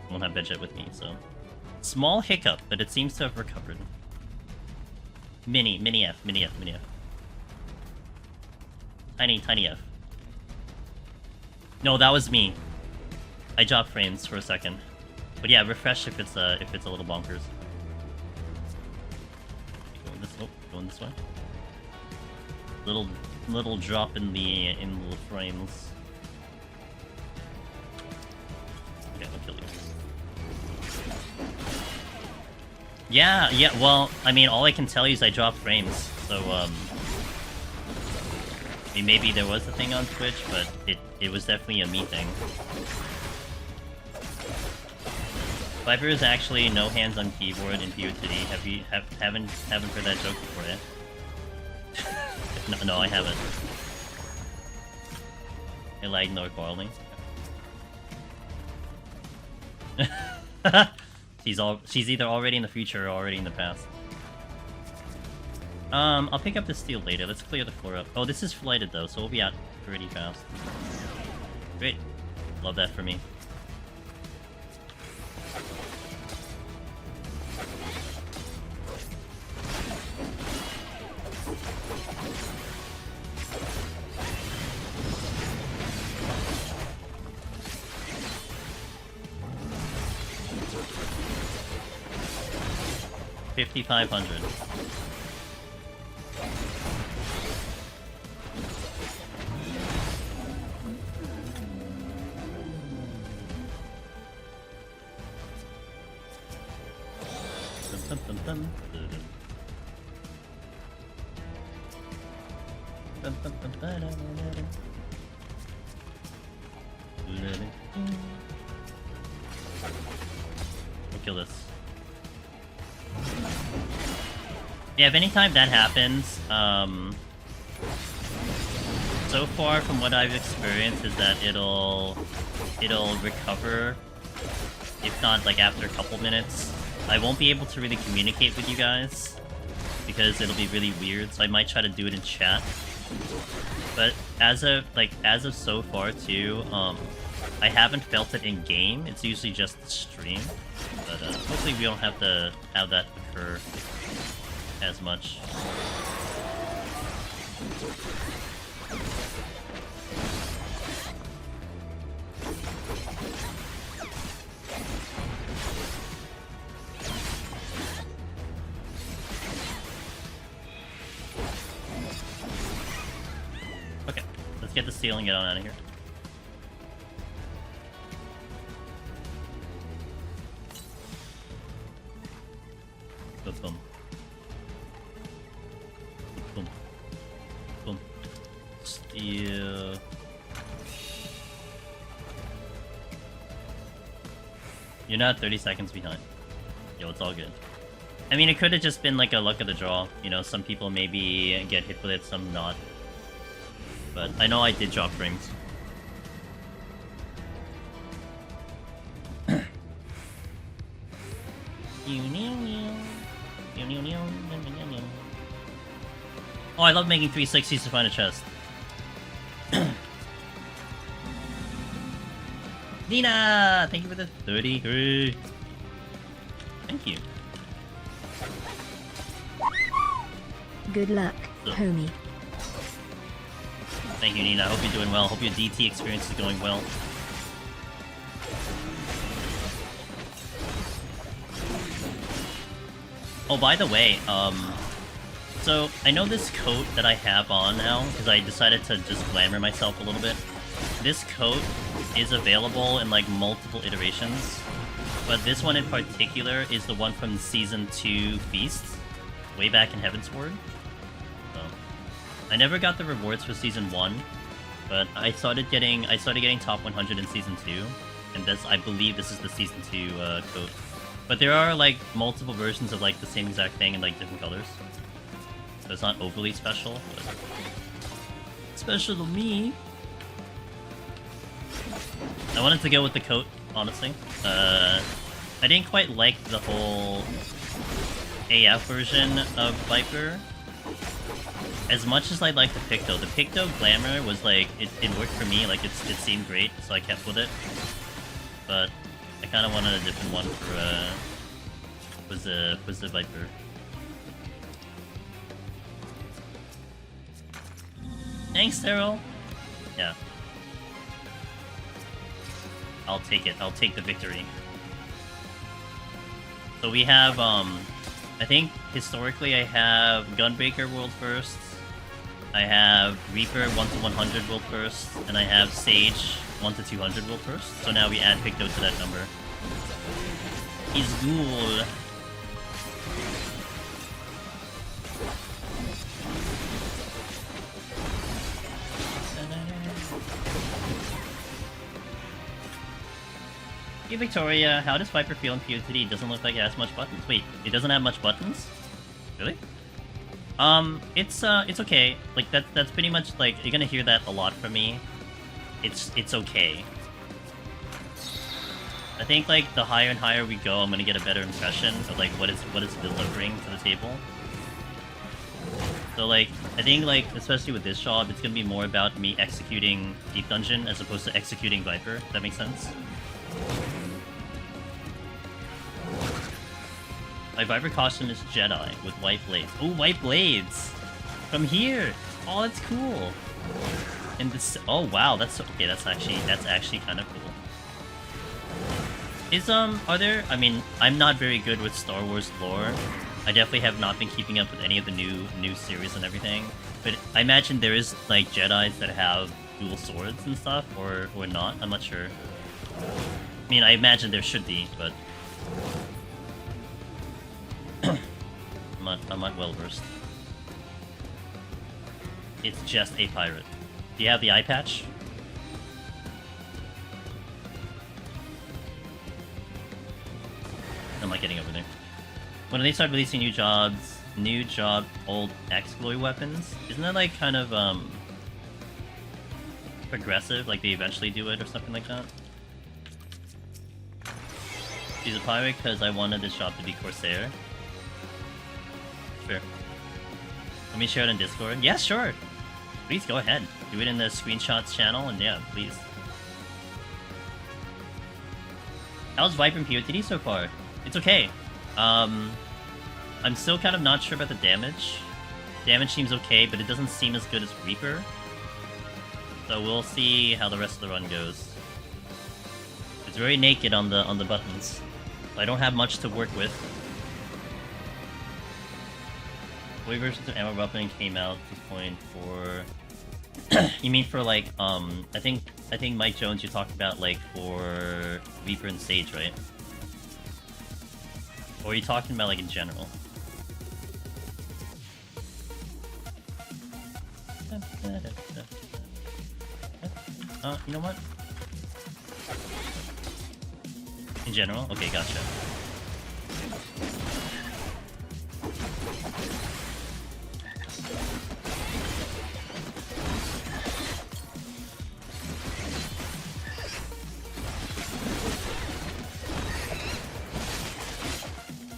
won't have Bedjet with me. So small hiccup, but it seems to have recovered. Mini F. Tiny F. No, that was me. I dropped frames for a second. But yeah, refresh if it's a little bonkers. Going this way. Little drop in the little frames. Okay, I'll kill you. Yeah, well, I mean, all I can tell you is I dropped frames, so, I mean, maybe there was a thing on Twitch, but it was definitely a me thing. Viper is actually no hands on keyboard in PoTD. Haven't heard that joke before yet? No, I haven't. I lag no quarreling. She's either already in the future or already in the past. I'll pick up the steel later. Let's clear the floor up. Oh, this is flighted though, so we'll be out pretty fast. Great. Love that for me. $5,500. We'll kill this. Yeah, if anytime that happens, so far from what I've experienced is that it'll recover, if not like after a couple minutes. I won't be able to really communicate with you guys because it'll be really weird, so I might try to do it in chat. But as of so far too, I haven't felt it in game. It's usually just the stream, but hopefully we don't have to have that occur as much. Okay, let's get the steel and get on out of here. Boom. Boom. Boom. Steel. You're not 30 seconds behind. Yo, it's all good. I mean, it could have just been like a luck of the draw. You know, some people maybe get hit with it, some not. But I know I did drop frames. Oh, I love making 360s to find a chest. Nina! Thank you for the 33. Thank you. Good luck, homie. Thank you, Nina. I hope you're doing well. Hope your DT experience is going well. Oh, by the way, so I know this coat that I have on now, because I decided to just glamour myself a little bit. This coat is available in like multiple iterations, but this one in particular is the one from Season 2 Feast, way back in Heavensward. So, I never got the rewards for Season 1, but I started getting top 100 in Season 2, and I believe this is the Season 2 coat. But there are like multiple versions of like the same exact thing in like different colors. So it's not overly special, but special to me. I wanted to go with the coat, honestly. I didn't quite like the whole AF version of Viper as much as I liked the Picto. The Picto Glamour was like, it worked for me, like it seemed great, so I kept with it. But I kind of wanted a different one for, was the Viper. Thanks, Daryl! Yeah. I'll take it. I'll take the victory. So we have, I think historically I have Gunbreaker World First, I have Reaper 1-100 World First, and I have Sage 1-200 World First. So now we add Picto to that number. He's cool. Hey Victoria, how does Viper feel in PoTD? It doesn't look like it has much buttons. Wait, it doesn't have much buttons? Really? It's okay. Like that's pretty much like you're gonna hear that a lot from me. It's okay. I think like the higher and higher we go, I'm gonna get a better impression of like what it's delivering to the table. So like I think like especially with this job, it's gonna be more about me executing Deep Dungeon as opposed to executing Viper. If that makes sense. My Viper costume is Jedi with white blades. Oh, white blades! From here! Oh, that's cool! And this... Oh, wow, that's... Okay, that's actually kind of cool. Is, are there... I mean, I'm not very good with Star Wars lore. I definitely have not been keeping up with any of the new series and everything. But I imagine there is, like, Jedis that have dual swords and stuff, or not. I'm not sure. I mean, I imagine there should be, but... I'm not well versed. It's just a pirate. Do you have the eye patch? I'm not getting over there. When they start releasing new jobs, old exploit weapons, isn't that like kind of progressive? Like they eventually do it or something like that? She's a pirate because I wanted this shop to be Corsair. Sure. Let me share it in Discord. Yeah, sure. Please go ahead. Do it in the screenshots channel, and yeah, please. How's Viper and PoTD so far? It's okay. I'm still kind of not sure about the damage. Damage seems okay, but it doesn't seem as good as Reaper. So we'll see how the rest of the run goes. It's very naked on the buttons. So I don't have much to work with. What versions of ammo weapon came out 2.4? You mean for like I think Mike Jones you talked about like for Reaper and Sage, right? Or are you talking about like in general? You know what? In general? Okay, gotcha.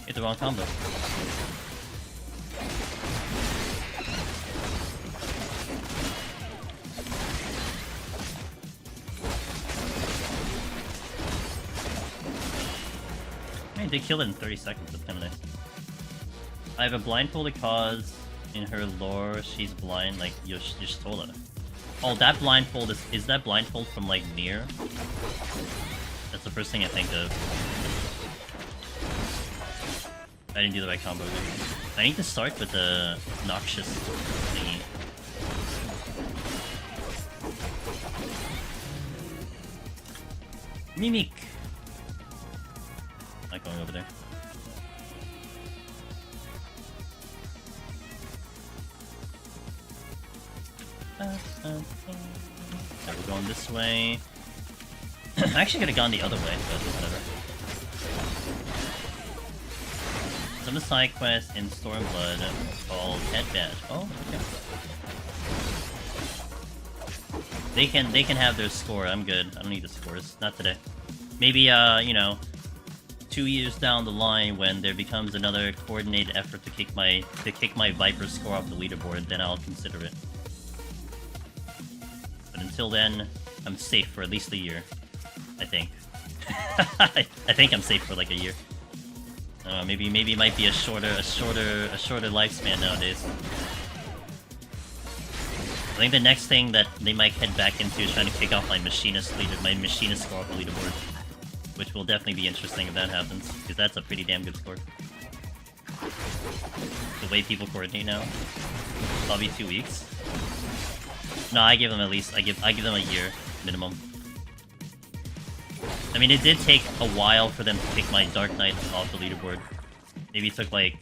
Hit the wrong combo. They killed it in 30 seconds, that's kinda nice. I have a blindfolded cause in her lore, she's blind like Yashtola. Oh, that blindfold is that blindfold from like Nier? That's the first thing I think of. I didn't do the right combo. I need to start with the noxious thingy. Mimic! Not going over there. Yeah, we're going this way. I actually could have gone the other way, but whatever. Some of the side quest in Stormblood called Head Badge. Oh, okay. They can have their score. I'm good. I don't need the scores. Not today. Maybe you know, 2 years down the line when there becomes another coordinated effort to kick my Viper score off the leaderboard, then I'll consider it. But until then, I'm safe for at least a year. I think. I think I'm safe for like a year. Maybe it might be a shorter lifespan nowadays. I think the next thing that they might head back into is trying to kick off my machinist score off the leaderboard, which will definitely be interesting if that happens, because that's a pretty damn good score. The way people coordinate now, probably 2 weeks. No, I give them at least I give them a year minimum. I mean, it did take a while for them to kick my Dark Knight off the leaderboard. Maybe it took like,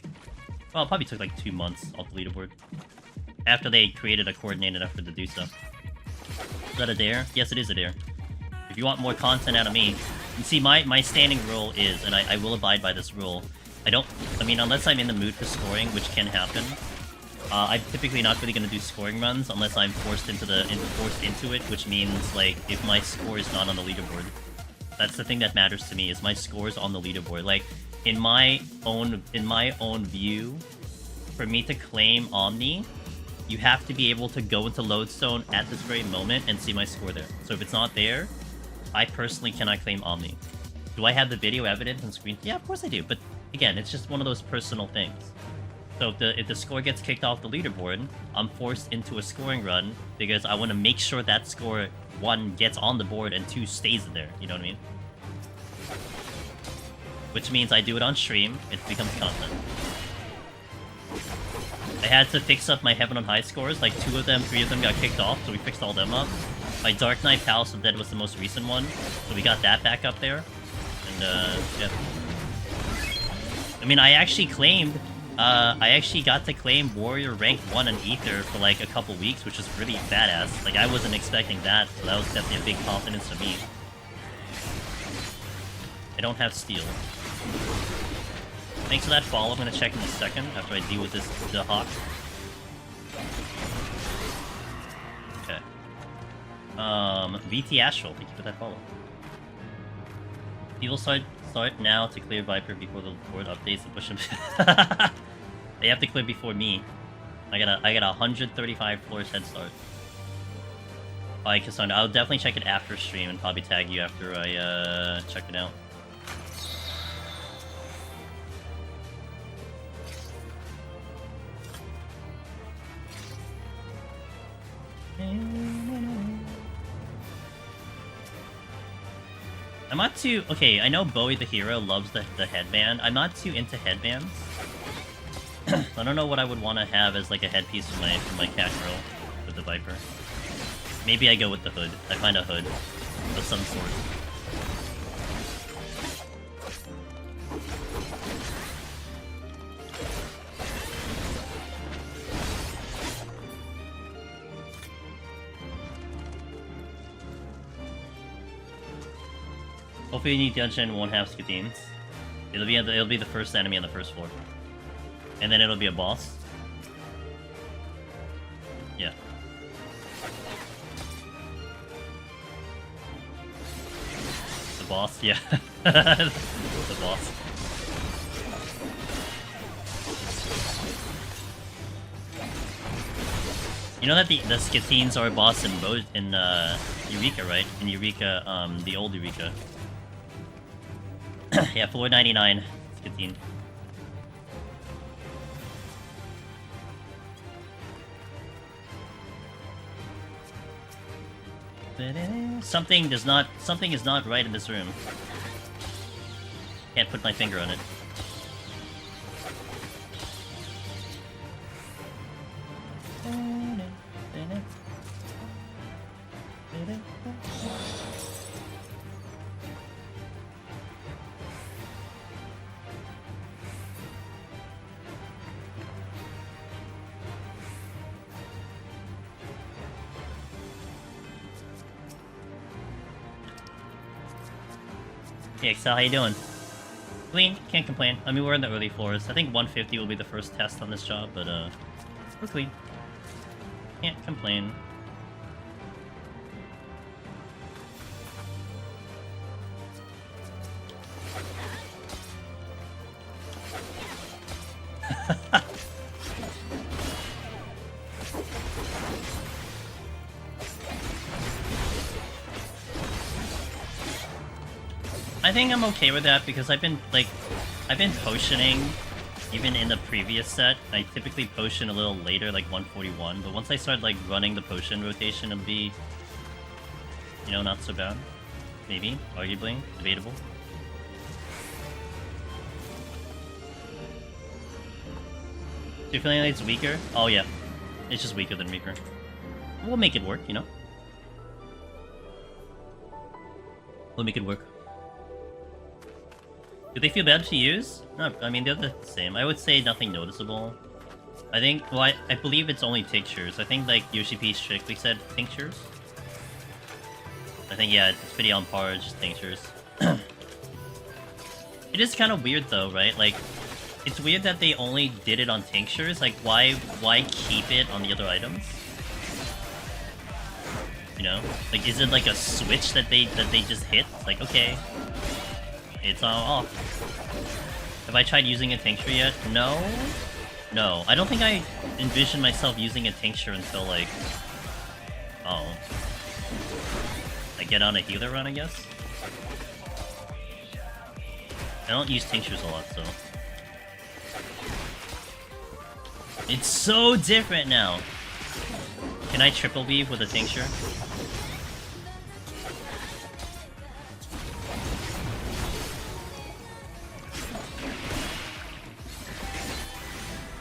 well, it probably took like 2 months off the leaderboard. After they created a coordinated effort to do so. Is that a dare? Yes, it is a dare. If you want more content out of me, you see, my standing rule is, and I will abide by this rule, I mean, unless I'm in the mood for scoring, which can happen, I'm typically not really going to do scoring runs unless I'm forced into it, which means, like, if my score is not on the leaderboard. That's the thing that matters to me, is my score's on the leaderboard. Like, in my own view, for me to claim Omni, you have to be able to go into Lodestone at this very moment and see my score there. So if it's not there, I personally cannot claim Omni. Do I have the video evidence and screen? Yeah, of course I do. But again, it's just one of those personal things. So if the score gets kicked off the leaderboard, I'm forced into a scoring run because I want to make sure that score, 1, gets on the board and 2, stays there. You know what I mean? Which means I do it on stream, it becomes content. I had to fix up my Heaven on High scores, like 3 of them got kicked off, so we fixed all them up. My Dark Knight Palace of Dead was the most recent one, so we got that back up there. And, yeah. I mean, I actually got to claim Warrior Rank 1 and Ether for like a couple weeks, which is really badass. Like, I wasn't expecting that, so that was definitely a big confidence for me. I don't have Steel. Thanks for that follow. I'm gonna check in a second after I deal with the Hawk. Okay. VT Astral, thank you for that follow. People start now to clear Viper before the board updates and push him. They have to clear before me. I got a 135 floors head start. Alright, Cassandra, I'll definitely check it after stream and probably tag you after I check it out. I'm not too... Okay, I know Bowie the Hero loves the headband. I'm not too into headbands. I don't know what I would want to have as like a headpiece for my cat girl with the Viper. Maybe I go with the hood. I find a hood of some sort. Hopefully New Dungeon won't have Skatines. It'll be the first enemy on the first floor. And then it'll be a boss. Yeah. The boss, yeah. The boss. You know that the Skatines are a boss in Eureka, right? In Eureka, the old Eureka. Yeah, floor 99, Skatine. Something is not right in this room. Can't put my finger on it. Hey Excel, how you doing? Clean, can't complain. I mean, we're in the early floors. I think 150 will be the first test on this job, but we're clean. Can't complain. I think I'm okay with that because I've been potioning even in the previous set. I typically potion a little later, like 141, but once I start like running the potion rotation, it'll be, you know, not so bad. Maybe, arguably, debatable. So you're feeling like it's weaker? Oh yeah, it's just weaker than weaker. We'll make it work, you know? We'll make it work. Do they feel bad to use? No, I mean, they're the same. I would say nothing noticeable. I think, well, I believe it's only tinctures. I think, like, Yoshi P strictly said tinctures. I think, yeah, it's pretty on par, it's just tinctures. It is kind of weird, though, right? Like, it's weird that they only did it on tinctures. Like, why keep it on the other items? You know? Like, is it like a switch that they just hit? Like, okay. It's all off. Have I tried using a tincture yet? No? No. I don't think I envisioned myself using a tincture until, like... Oh. I get on a healer run, I guess? I don't use tinctures a lot, so... It's so different now! Can I triple weave with a tincture?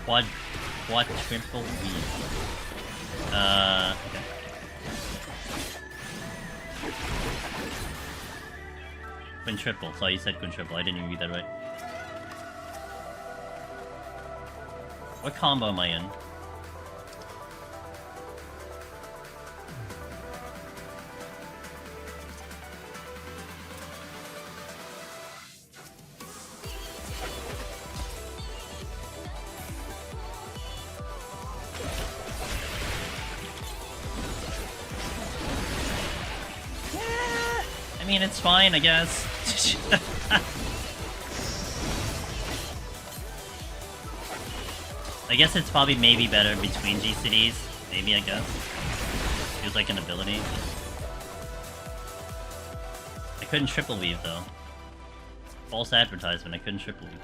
Quad triple weave. Okay. Quintuple. So you said quintuple. I didn't even read that right. What combo am I in? I mean, it's fine, I guess. I guess it's probably maybe better between GCDs. Maybe, I guess. Feels like an ability. I couldn't triple weave, though. False advertisement, I couldn't triple weave.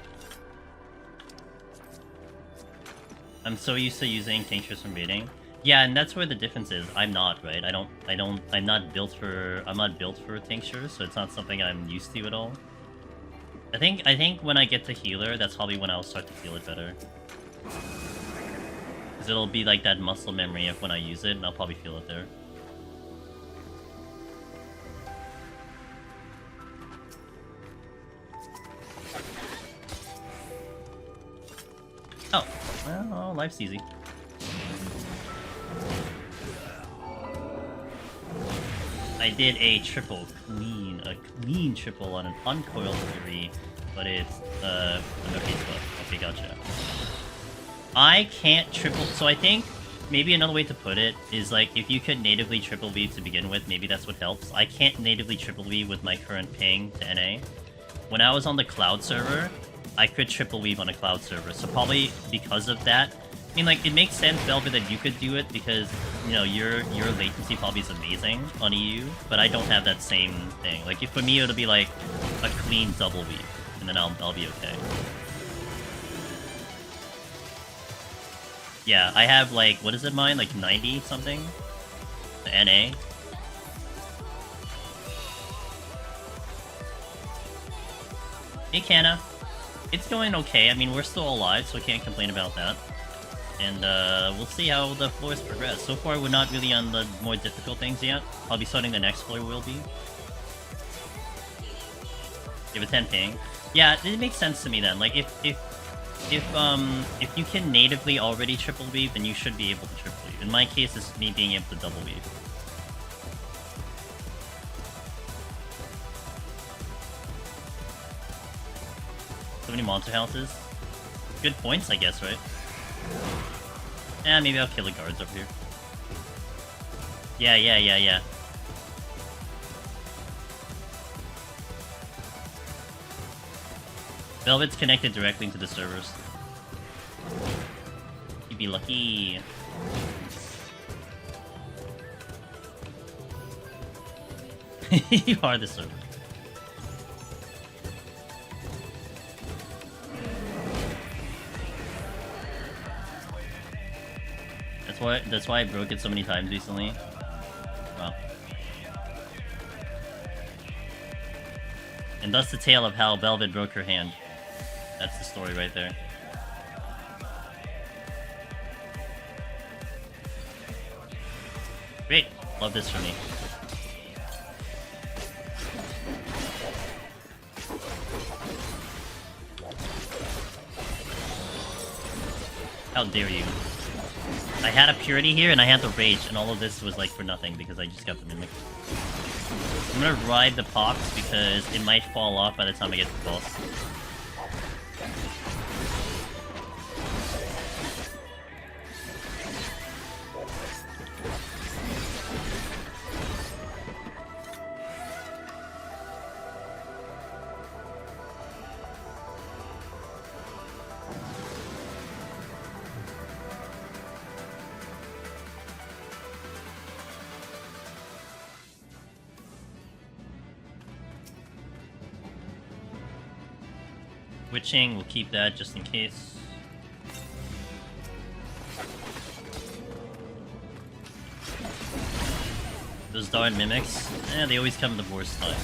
I'm so used to using tinctures from raiding. Yeah, and that's where the difference is. I'm not, right? I'm not built for tinctures, so it's not something I'm used to at all. I think when I get to healer, that's probably when I'll start to feel it better. Because it'll be like that muscle memory of when I use it, and I'll probably feel it there. Oh, well, life's easy. I did a clean triple on an uncoiled Fury, but it's no case buff. Okay, gotcha. I can't triple, so I think maybe another way to put it is like if you could natively triple weave to begin with, maybe that's what helps. I can't natively triple weave with my current ping to NA. When I was on the cloud server, I could triple weave on a cloud server, so probably because of that. I mean, like, it makes sense, Velvet, that you could do it because, you know, your latency probably is amazing on EU, but I don't have that same thing. Like, if for me, it'll be like a clean double weave, and then I'll be okay. Yeah, I have, like, what is it mine? Like 90 something? The NA. Hey, Canna. It's going okay. I mean, we're still alive, so I can't complain about that. And we'll see how the floors progress. So far, we're not really on the more difficult things yet. I'll be starting the next floor will be. Give a 10 ping. Yeah, it makes sense to me then. Like, if you can natively already triple weave, then you should be able to triple weave. In my case, it's me being able to double weave. So many monster houses. Good points, I guess, right? Yeah, maybe I'll kill the guards over here. Yeah. Velvet's connected directly to the servers. You'd be lucky. You are the server. That's why I broke it so many times recently. Wow. And that's the tale of how Velvet broke her hand. That's the story right there. Great. Love this for me. How dare you. I had a Purity here, and I had the Rage, and all of this was, like, for nothing, because I just got the Mimic. I'm gonna ride the Pox, because it might fall off by the time I get to the boss. Witching, we'll keep that just in case. Those darn mimics, they always come the worst time.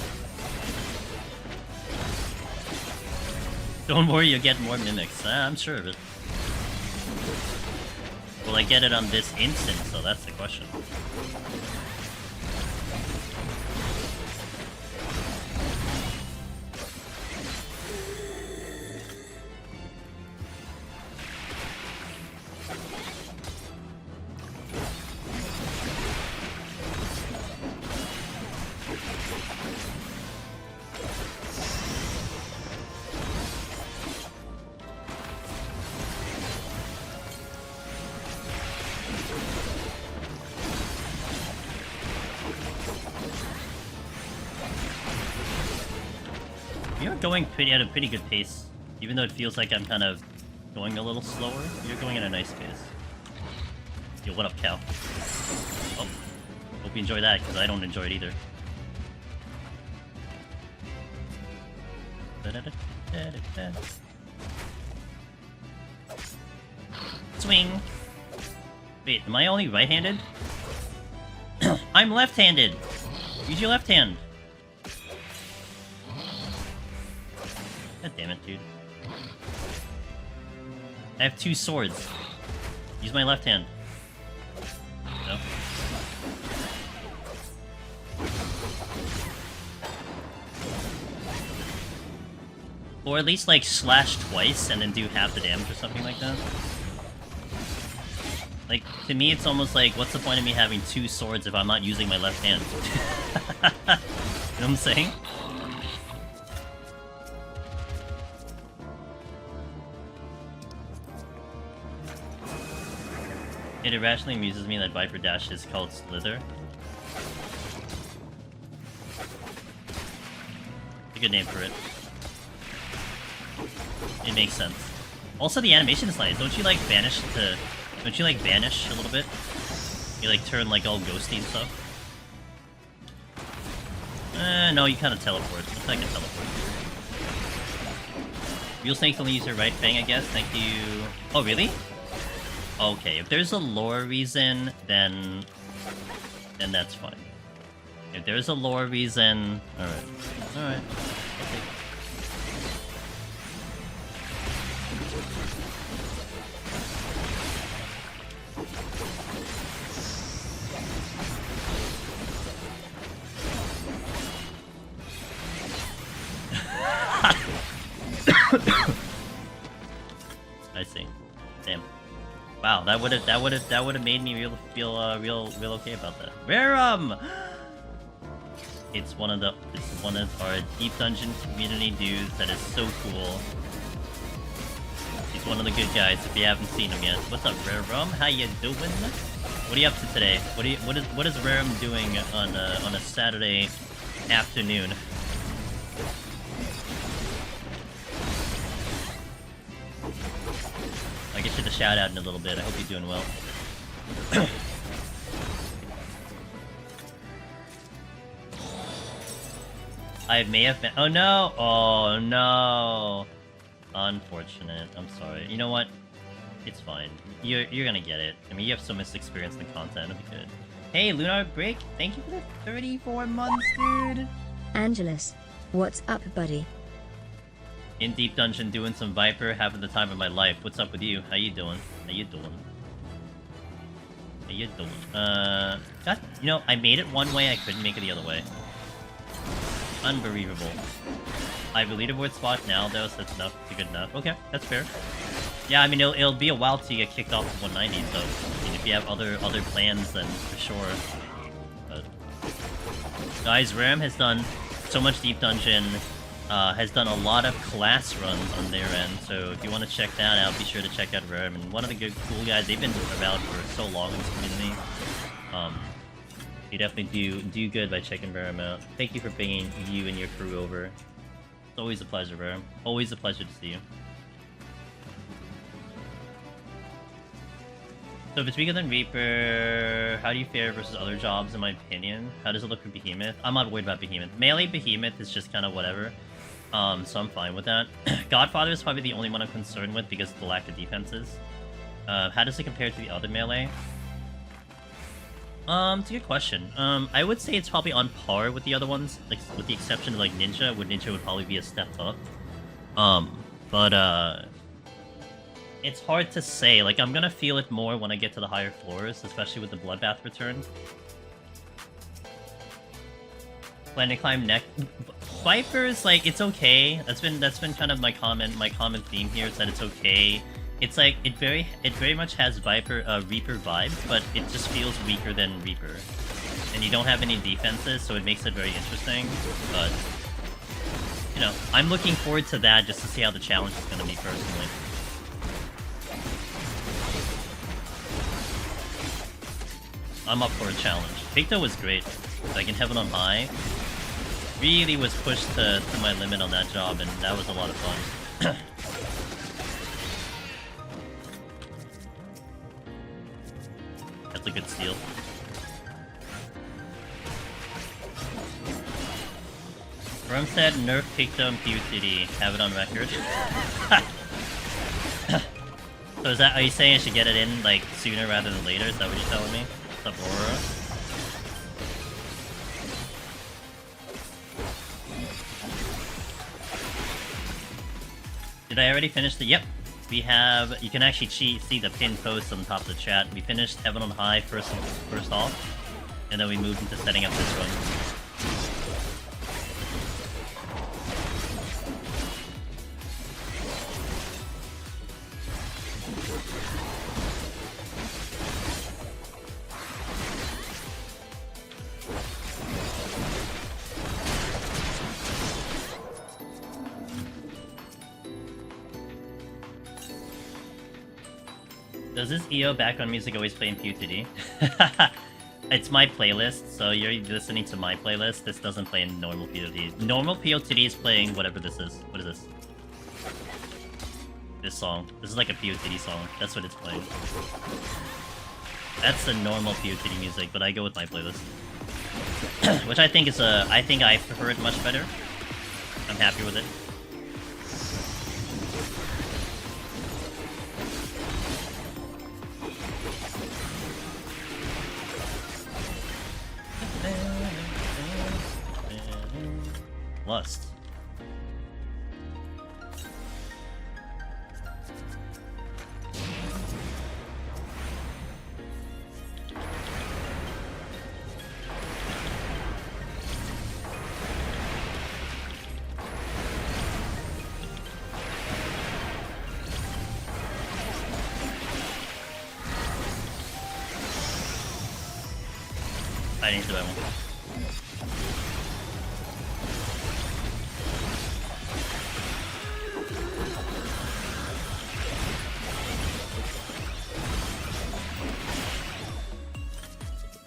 Don't worry, you'll get more mimics. I'm sure of it. Will I get it on this instance, though? That's the question. Going at a pretty good pace, even though it feels like I'm kind of going a little slower. You're going at a nice pace. Yo, what up, cow? Oh, hope you enjoy that, because I don't enjoy it either. Swing! Wait, am I only right-handed? I'm left-handed! Use your left hand! God damn it, dude. I have two swords. Use my left hand. No? Or at least, like, slash twice and then do half the damage or something like that. Like, to me, it's almost like, what's the point of me having 2 swords if I'm not using my left hand? You know what I'm saying? It irrationally amuses me that Viper Dash is called Slither. It's a good name for it. It makes sense. Also, the animation is nice. Don't you like vanish a little bit? You like turn like all ghosty and stuff? No, you kind of teleport. It's like a teleport. Real Snakes only use her right fang, I guess. Thank you. Oh, really? Okay, if there's a lore reason, then that's fine. If there's a lore reason, alright. Alright. I see. Damn. Wow, that would have made me feel real okay about that. Rerum! It's one of our Deep Dungeon community dudes that is so cool. He's one of the good guys if you haven't seen him yet. What's up, Rerum? How you doing? What are you up to today? What is Rerum doing on a Saturday afternoon? I'll get you the shout out in a little bit. I hope you're doing well. I may have been. Oh no! Oh no! Unfortunate. I'm sorry. You know what? It's fine. You're gonna get it. I mean, you have so much experience in the content. It'll be good. Hey, Lunar Break. Thank you for the 34 months, dude. Angelus, what's up, buddy? In Deep Dungeon, doing some Viper, having the time of my life. What's up with you? How you doing? How you doing? How you doing? God, you know, I made it one way, I couldn't make it the other way. Unbelievable. I have a leaderboard spot now, though, so that's enough. Good enough. Okay, that's fair. Yeah, I mean, it'll be a while till you get kicked off to 190, so I mean, if you have other plans, then for sure. But guys, Ram has done so much Deep Dungeon. Has done a lot of class runs on their end, so if you want to check that out, be sure to check out Rare. And one of the good, cool guys, they've been around for so long in this community. You definitely do good by checking Rare out. Thank you for bringing you and your crew over. It's always a pleasure, Rare. Always a pleasure to see you. So if it's weaker than Reaper, how do you fare versus other jobs, in my opinion? How does it look for Behemoth? I'm not worried about Behemoth. Melee Behemoth is just kind of whatever. So I'm fine with that. Godfather is probably the only one I'm concerned with because of the lack of defenses. How does it compare to the other melee? It's a good question. I would say it's probably on par with the other ones, like with the exception of like Ninja, where Ninja would probably be a step up. It's hard to say. Like, I'm gonna feel it more when I get to the higher floors, especially with the Bloodbath return. Planet Climb neck. Vipers, like, it's okay. That's been kind of my common theme here is that it's okay. It's like it very much has Reaper vibes, but it just feels weaker than Reaper. And you don't have any defenses, so it makes it very interesting. But you know, I'm looking forward to that just to see how the challenge is gonna be personally. I'm up for a challenge. Picto was great. Like in Heaven on High, really was pushed to my limit on that job, and that was a lot of fun. That's a good steal. Rum said nerf Picto and PoTD. Have it on record. So is that, are you saying I should get it in like sooner rather than later? Is that what you're telling me? What's up, Aurora? Did I already finish the... Yep. We have... You can actually see the pinned post on the top of the chat. We finished Heaven on High first off. And then we moved into setting up this one. Does this EO background music always play in PoTD? It's my playlist, so you're listening to my playlist. This doesn't play in normal PoTD. Normal PoTD is playing whatever this is. What is this? This song. This is like a PoTD song. That's what it's playing. That's the normal PoTD music, but I go with my playlist. Which I think is I think I prefer it much better. I'm happy with it. Lust. I need to buy one.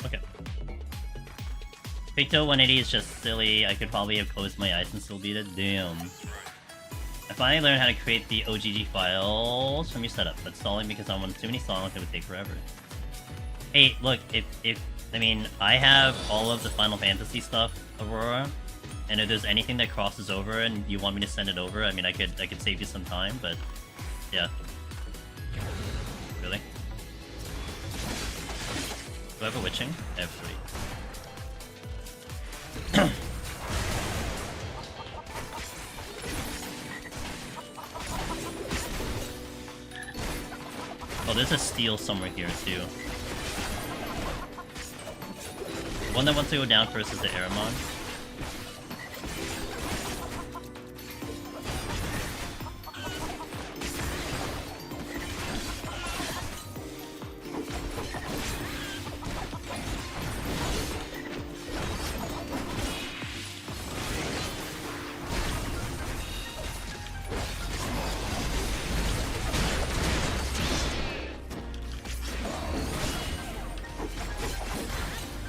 Okay. Picto 180 is just silly. I could probably have closed my eyes and still beat it. Damn. I finally learned how to create the OGG files from your setup, but stalling because I wanted too many songs, it would take forever. Hey, look, if I mean, I have all of the Final Fantasy stuff, Aurora, and if there's anything that crosses over and you want me to send it over, I mean, I could save you some time, but yeah. Really? Do I have a witching? I have 3. Oh, there's a steel somewhere here too. The one that wants to go down first is the Aramon.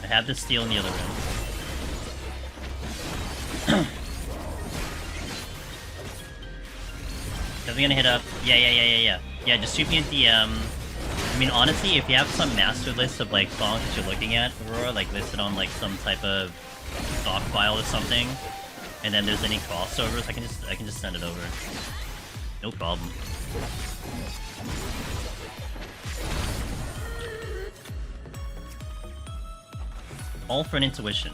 I have this steel in the other room. Because I'm gonna hit up. Yeah, just shoot me a DM. I mean, honestly, if you have some master list of like songs that you're looking at, Aurora, like listed on like some type of stock file or something, and then there's any crossovers, I can just send it over. No problem. All for an intuition.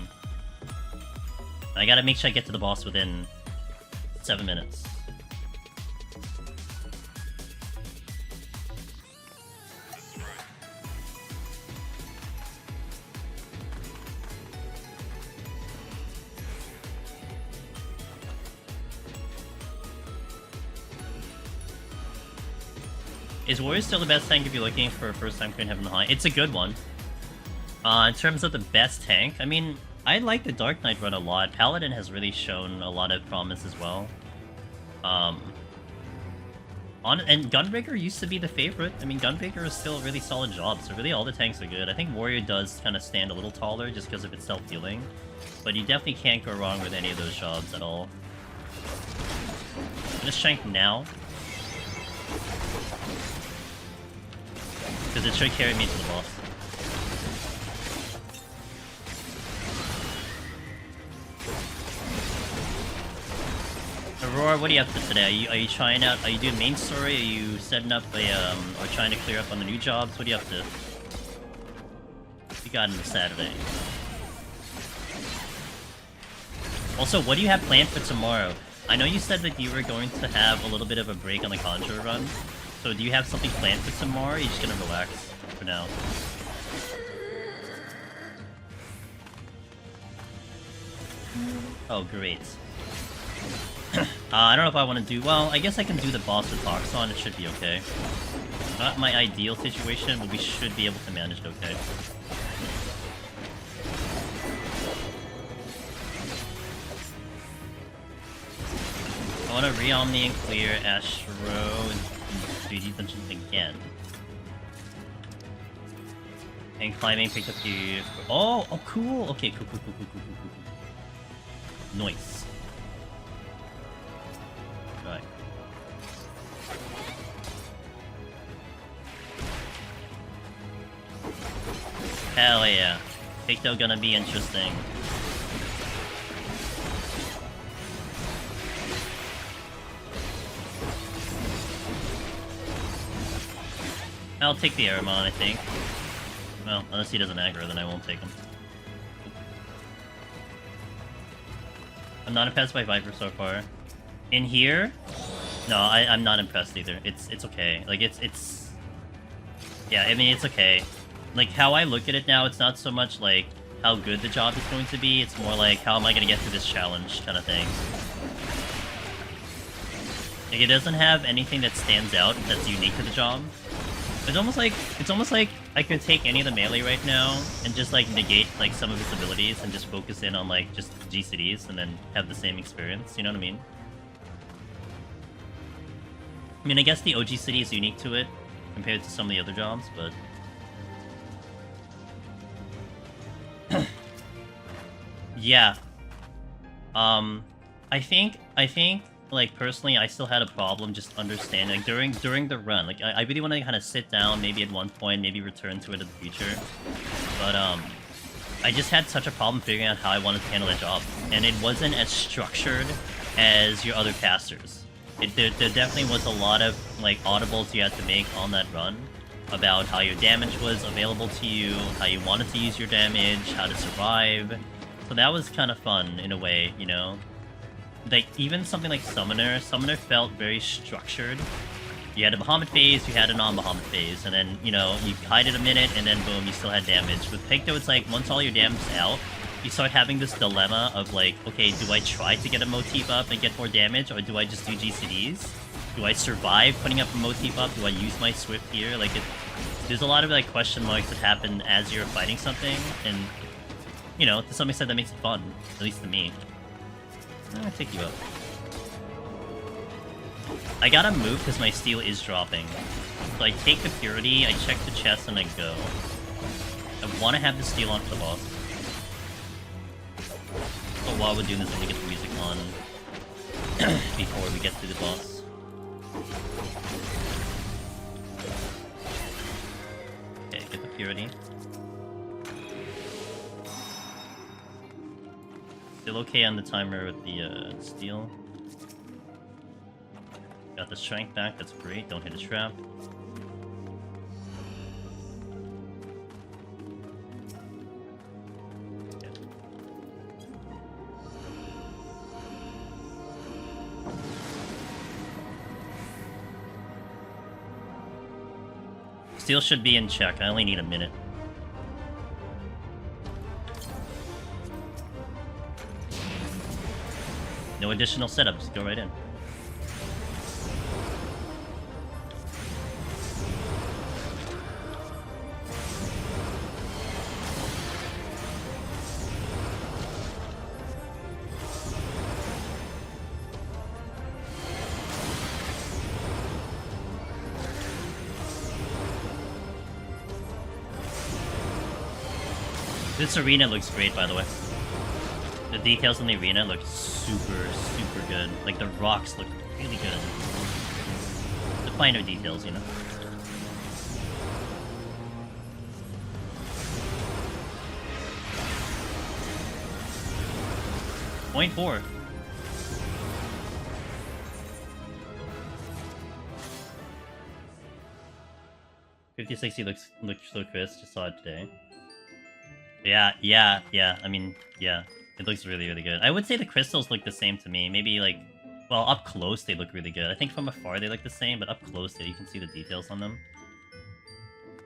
I gotta make sure I get to the boss within 7 minutes. Is Warrior still the best tank if you're looking for a first time clearing Heaven High? It's a good one. In terms of the best tank, I mean, I like the Dark Knight run a lot. Paladin has really shown a lot of promise as well. And Gunbreaker used to be the favorite. I mean, Gunbreaker is still a really solid job, so really all the tanks are good. I think Warrior does kind of stand a little taller just because of its self-healing, but you definitely can't go wrong with any of those jobs at all. I'm gonna shank now, because it should carry me to the boss. Aurora, what are you up to today? Are you trying out? Are you doing main story? Are you setting up a or trying to clear up on the new jobs? What are you up to? What you got on the Saturday? Also, what do you have planned for tomorrow? I know you said that you were going to have a little bit of a break on the Conjure run. So do you have something planned for tomorrow? Or are you just gonna relax for now? Oh, great. I don't know if I want to do... Well, I guess I can do the boss with Toxon. It should be okay. Not my ideal situation, but we should be able to manage it okay. I want to re-Omni and clear Ashro and 3D Dungeons again. And climbing picked up here. Oh, cool. Okay, cool. Nice. Right. Hell yeah. Picto gonna be interesting. I'll take the Aramon, I think. Well, unless he doesn't aggro, then I won't take him. I'm not impressed by Viper so far. In here, no, I'm not impressed either. It's okay. Like it's yeah, I mean it's okay. Like how I look at it now, it's not so much like how good the job is going to be, it's more like how am I gonna get through this challenge kind of thing. Like it doesn't have anything that stands out that's unique to the job. It's almost like I could take any of the melee right now and just like negate like some of its abilities and just focus in on like just GCDs and then have the same experience, you know what I mean? I mean, I guess the OG city is unique to it compared to some of the other jobs, but yeah. I think like personally I still had a problem just understanding during the run. Like I really want to kind of sit down maybe at one point, maybe return to it in the future. But I just had such a problem figuring out how I wanted to handle that job. And it wasn't as structured as your other casters. There definitely was a lot of like audibles you had to make on that run about how your damage was available to you, how you wanted to use your damage, how to survive. So that was kind of fun in a way, you know? Like, even something like Summoner felt very structured. You had a Bahamut phase, you had a non-Bahamut phase, and then, you know, you hide it a minute, and then boom, you still had damage. With Picto, it's like, once all your damage is out, you start having this dilemma of like, okay, do I try to get a motif up and get more damage, or do I just do GCDs? Do I survive putting up a motif up? Do I use my Swift here? Like, there's a lot of like question marks that happen as you're fighting something, and, you know, to some extent that makes it fun, at least to me. I'm gonna take you up. I gotta move because my steel is dropping. So I take the purity, I check the chest, and I go. I want to have the steel on for the boss. So while we're doing this, let me get the music on before we get to the boss. Okay, get the purity. Still okay on the timer with the steel. Got the strength back, that's great. Don't hit a trap. Okay. Steel should be in check. I only need a minute. No additional setups, go right in. This arena looks great, by the way. The details in the arena look super good. Like, the rocks look really good. The finer details, you know? Point 4. $50-60 looks so crisp. Just saw it today. Yeah. I mean, yeah. It looks really good. I would say the crystals look the same to me. Maybe, like... Well, up close they look really good. I think from afar they look the same, but up close you can see the details on them.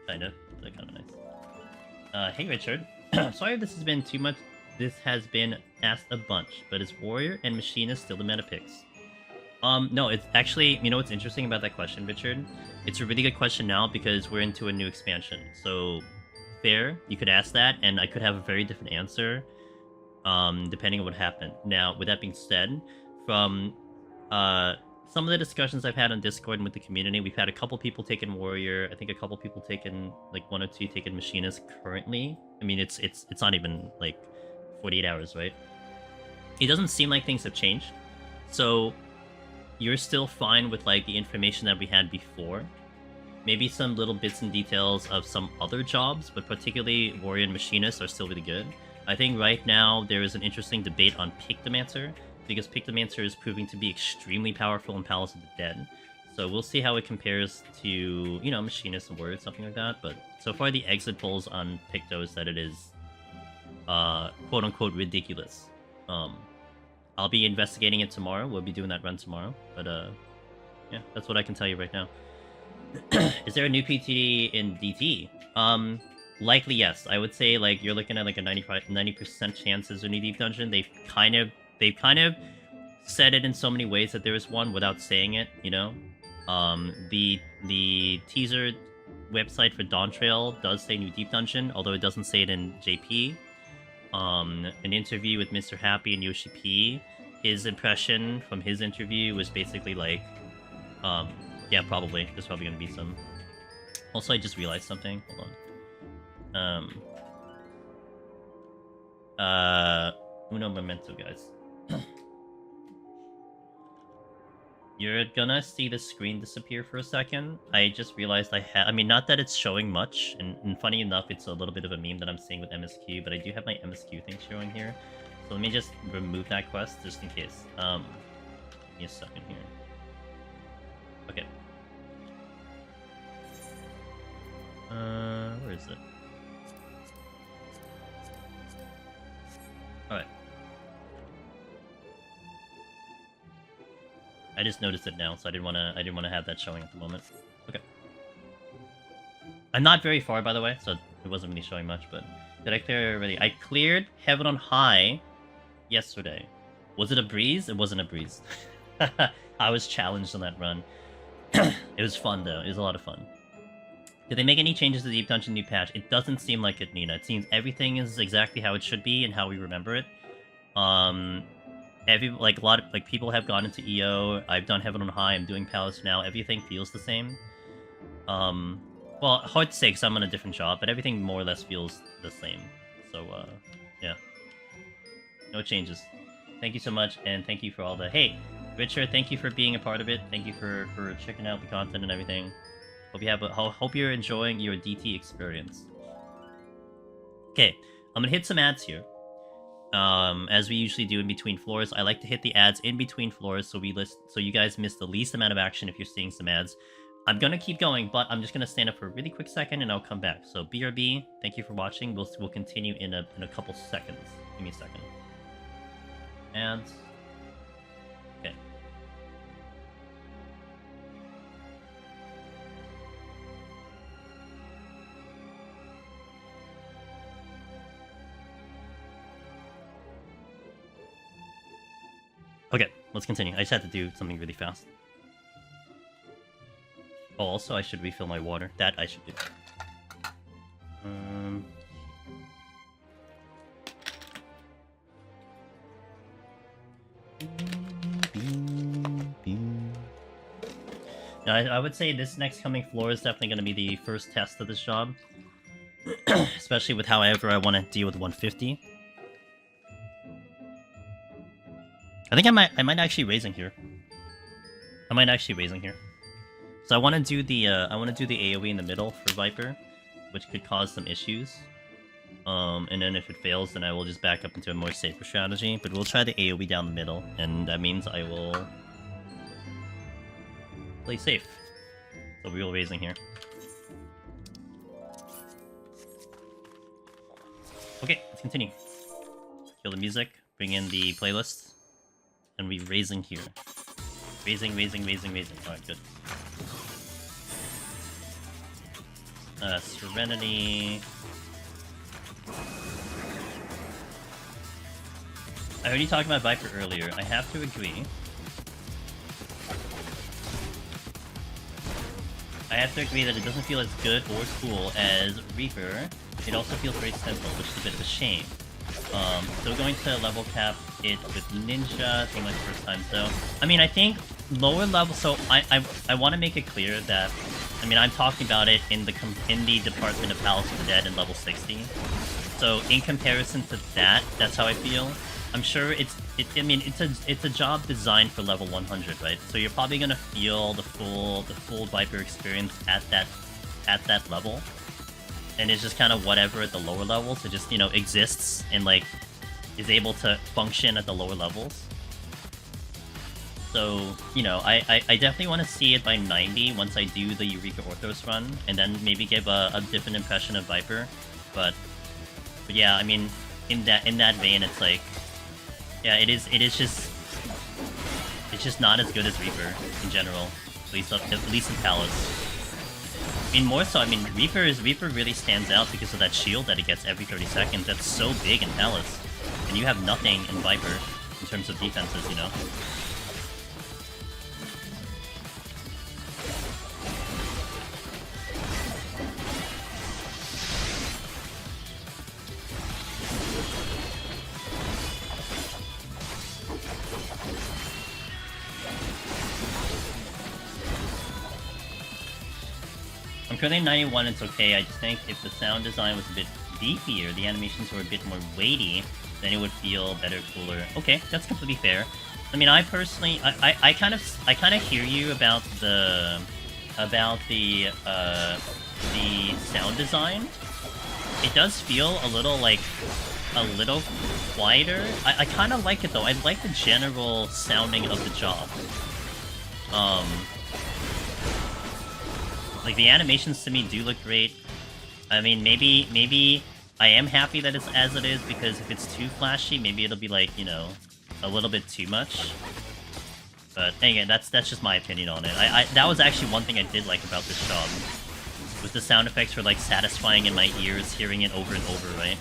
Kind of. They're kind of nice. Hey, Richard. Sorry if this has been too much. This has been asked a bunch, but is Warrior and Machinist still the meta picks? No, it's actually... You know what's interesting about that question, Richard? It's a really good question now because we're into a new expansion. So... Fair, you could ask that, and I could have a very different answer, depending on what happened. Now, with that being said, from some of the discussions I've had on Discord and with the community, we've had a couple people taking Warrior. I think a couple people taking, like, 1 or 2 taking Machinist currently. I mean, it's not even, like, 48 hours, right? It doesn't seem like things have changed. So, you're still fine with, like, the information that we had before. Maybe some little bits and details of some other jobs, but particularly Warrior and Machinist are still really good. I think right now there is an interesting debate on Pictomancer, because Pictomancer is proving to be extremely powerful in Palace of the Dead. So we'll see how it compares to, you know, Machinist and Warrior, something like that. But so far the exit polls on Picto is that it is, quote-unquote, ridiculous. I'll be investigating it tomorrow. We'll be doing that run tomorrow. But, yeah, that's what I can tell you right now. Is there a new PTD in DT? Likely yes. I would say, like, you're looking at like a 90% chance there's a new Deep Dungeon. They've kind of said it in so many ways that there is one without saying it, you know? The teaser website for Dawntrail does say new Deep Dungeon, although it doesn't say it in JP. An interview with Mr. Happy and Yoshi P, his impression from his interview was basically like, yeah, probably. There's probably gonna be some. Also, I just realized something. Hold on. Uno momento, guys. You're gonna see the screen disappear for a second. I just realized I mean, not that it's showing much, and funny enough, it's a little bit of a meme that I'm seeing with MSQ, but I do have my MSQ thing showing here. So let me just remove that quest, just in case. Give me a second here. Okay. Where is it? Alright. I just noticed it now, so I didn't wanna have that showing at the moment. Okay. I'm not very far, by the way, so it wasn't really showing much, but did I clear already? I cleared Heaven on High yesterday. Was it a breeze? It wasn't a breeze. I was challenged on that run. It was fun though. It was a lot of fun. Did they make any changes to the Deep Dungeon new patch? It doesn't seem like it, Nina. It seems everything is exactly how it should be and how we remember it. A lot of people have gone into EO. I've done Heaven on High. I'm doing Palace now. Everything feels the same. Well, hard to say because I'm on a different job, but everything more or less feels the same. So, yeah. No changes. Thank you so much, and thank you for all the... Hey, Richard, thank you for being a part of it. Thank you for checking out the content and everything. Hope you're enjoying your DT experience. Okay, I'm gonna hit some ads here. As we usually do in between floors, I like to hit the ads in between floors so you guys miss the least amount of action if you're seeing some ads. I'm gonna keep going, but I'm just gonna stand up for a really quick second and I'll come back. So BRB, thank you for watching. We'll continue in a couple seconds. Give me a second. Ads. Okay. Okay, let's continue. I just had to do something really fast. Oh, also, I should refill my water. That I should do. Now, I would say this next coming floor is definitely going to be the first test of this job. Especially with however I want to deal with 150. I think I might actually raising here. So I want to do the AoE in the middle for Viper, which could cause some issues. And then if it fails, then I will just back up into a more safer strategy. But we'll try the AoE down the middle, and that means I will play safe. So we will raising here. Okay, let's continue. Kill the music, bring in the playlist, and we raising here. Raising. Alright, good. Serenity. I heard you talking about Viper earlier. I have to agree. That it doesn't feel as good or cool as Reaper. It also feels very simple, which is a bit of a shame. So we're going to level cap it with Ninja. I think my first time, so... I mean, I think lower level. So I want to make it clear that, I mean, I'm talking about it in the Department of Palace of the Dead in level 60. So in comparison to that, that's how I feel. I'm sure I mean, it's a job designed for level 100, right? So you're probably gonna feel the full Viper experience at that level, and it's just kind of whatever at the lower levels. It just, you know, exists and like is able to function at the lower levels. So, you know, I definitely want to see it by 90 once I do the Eureka Orthos run, and then maybe give a different impression of Viper. But yeah, I mean, in that vein, it's like, yeah, it's just not as good as Reaper in general, at least in Palace. I mean, more so, I mean, Reaper really stands out because of that shield that it gets every 30 seconds. That's so big in Palace, and you have nothing in Viper in terms of defenses, you know. I'm currently 91, it's okay. I just think if the sound design was a bit beefier, the animations were a bit more weighty, then it would feel better, cooler. Okay, that's completely fair. I mean, I personally, I kind of hear you about the sound design. It does feel a little quieter. I kind of like it though. I like the general sounding of the job. Like, the animations to me do look great. I mean, maybe I am happy that it's as it is, because if it's too flashy, maybe it'll be like, you know, a little bit too much. But again, that's just my opinion on it. That was actually one thing I did like about this job. Was the sound effects were like satisfying in my ears, hearing it over and over, right?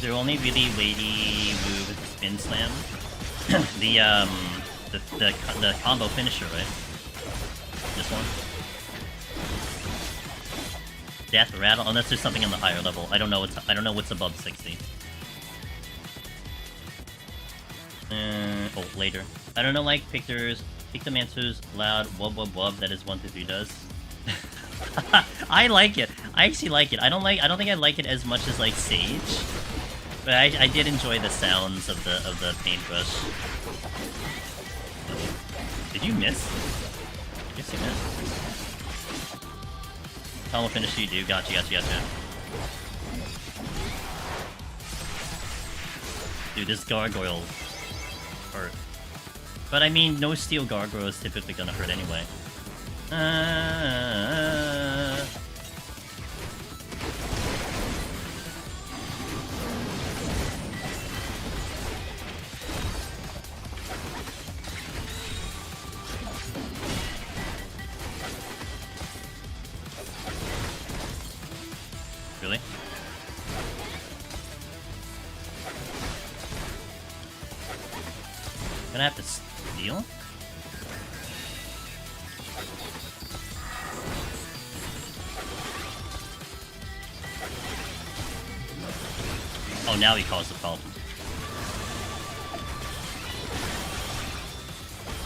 Their only really weighty move is the spin slam. the combo finisher, right? This one. Death rattle, unless there's something on the higher level. I don't know what's above 60. Oh, later. I don't know, like pictures. Pick the answers loud. Wub wub wub. That is 1 to 3 does. I like it. I actually like it. I don't think I like it as much as like Sage. But I did enjoy the sounds of the paintbrush. Did you miss? I guess you missed. Tom will finish you, dude. Gotcha. Dude, this gargoyle hurt. But I mean, no steel gargoyle is typically gonna hurt anyway. Really? Gonna have to steal? Oh, now he caused the problem.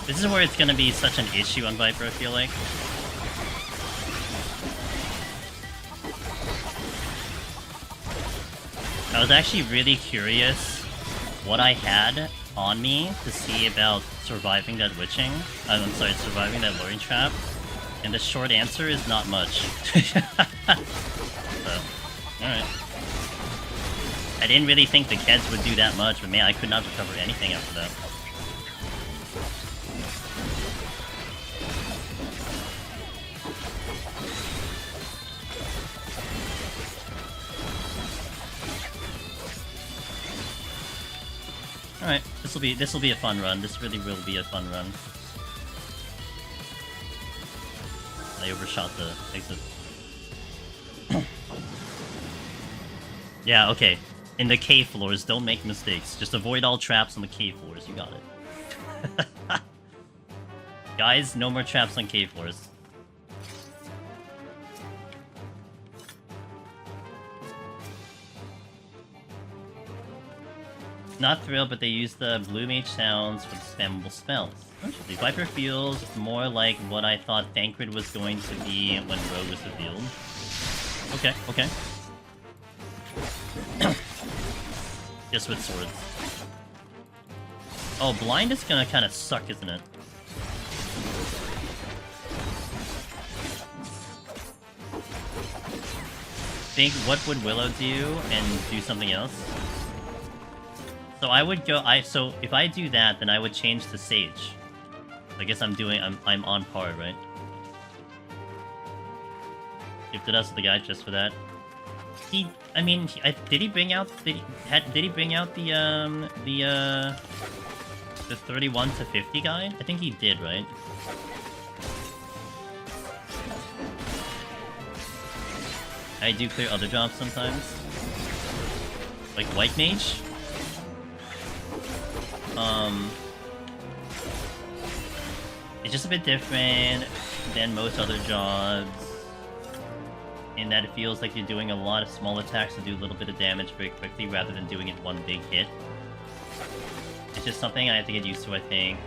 This is where it's gonna be such an issue on Viper, I feel like. I was actually really curious what I had on me to see about surviving that witching. I'm sorry, surviving that luring trap. And the short answer is not much. So, alright. I didn't really think the Keds would do that much, but man, I could not recover anything after that. Alright, this will be a fun run. This really will be a fun run. I overshot the exit. Yeah, okay. In the cave floors, don't make mistakes. Just avoid all traps on the cave floors. You got it. Guys, no more traps on cave floors. Not thrilled, but they use the blue mage sounds for the spammable spells. The Viper feels more like what I thought Thancred was going to be when Rogue was revealed. Okay, okay. Just with swords. Oh, blind is gonna kind of suck, isn't it? Think what would Willow do and do something else? So I would go. So if I do that, then I would change to Sage. I guess I'm on par, right? Gifted us the guy just for that. I mean, did he bring out the 31 to 50 guide? I think he did, right? I do clear other jobs sometimes. Like White Mage. It's just a bit different than most other jobs, in that it feels like you're doing a lot of small attacks to do a little bit of damage very quickly rather than doing it one big hit. It's just something I have to get used to, I think,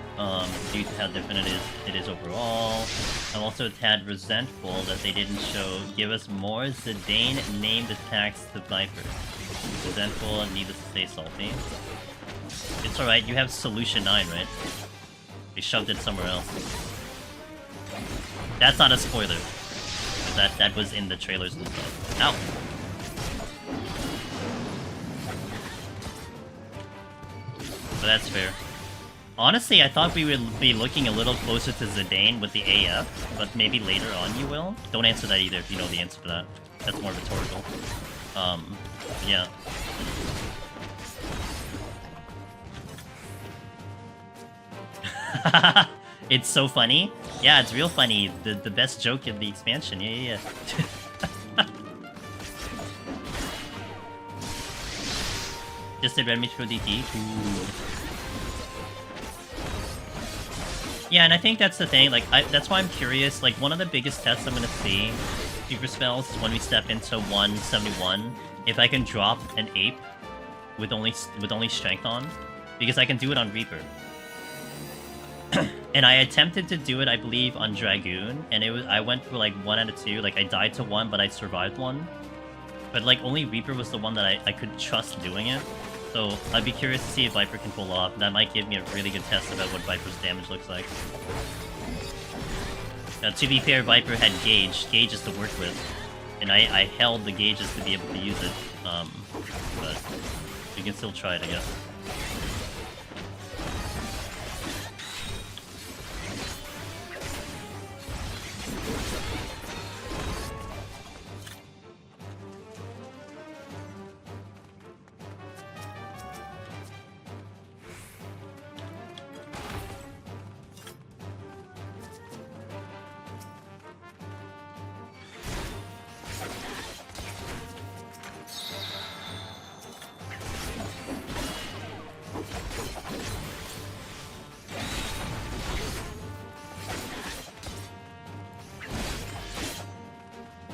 due to how different it is overall. I'm also a tad resentful that they didn't give us more Zidane named attacks to Viper. Resentful and needless to say salty. It's alright, you have Solution 9, right? They shoved it somewhere else. That's not a spoiler. That was in the trailers and stuff. Ow! So that's fair. Honestly, I thought we would be looking a little closer to Zidane with the AF, but maybe later on you will. Don't answer that either if you know the answer to that. That's more rhetorical. Yeah. It's so funny. Yeah, it's real funny. The best joke in the expansion. Yeah. Just did red mage for DT. Ooh. Yeah, and I think that's the thing. Like, that's why I'm curious. Like, one of the biggest tests I'm gonna see Super Spells is when we step into 171. If I can drop an Ape with only strength on, because I can do it on Reaper. And I attempted to do it, I believe, on Dragoon, and I went for like 1 out of 2. Like, I died to 1, but I survived 1. But like, only Reaper was the one that I could trust doing it. So I'd be curious to see if Viper can pull off. That might give me a really good test about what Viper's damage looks like. Now, to be fair, Viper had gauges to work with, and I held the gauges to be able to use it. But we can still try it, I guess.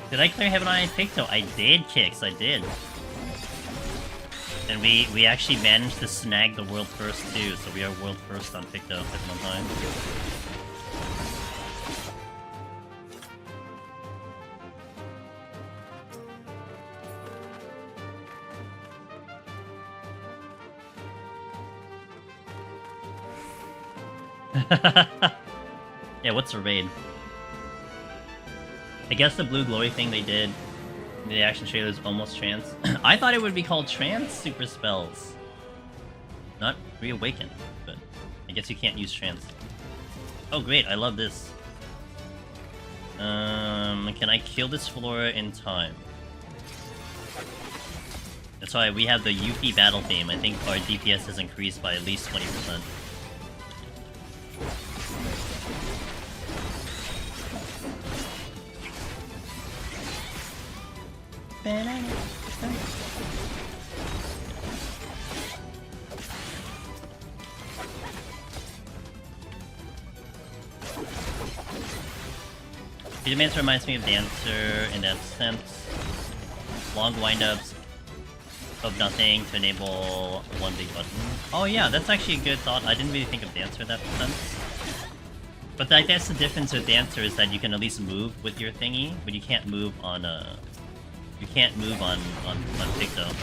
Did I clear Heaven Eye and Picto? I did, Kix, I did. And we actually managed to snag the world first too, so we are world first on Picto at one time. Yeah, what's a raid? I guess the blue glory thing they did in the action trailer is almost trans. I thought it would be called trans super spells. Not reawaken, but I guess you can't use trans. Oh great, I love this. Can I kill this floor in time? That's why we have the Yuffie battle theme. I think our DPS has increased by at least 20%. Dancer reminds me of Dancer in that sense. Long windups of nothing to enable one big button. Oh yeah, that's actually a good thought. I didn't really think of Dancer in that sense. But I guess the difference with Dancer is that you can at least move with your thingy, but you can't move on you can't move on Picto.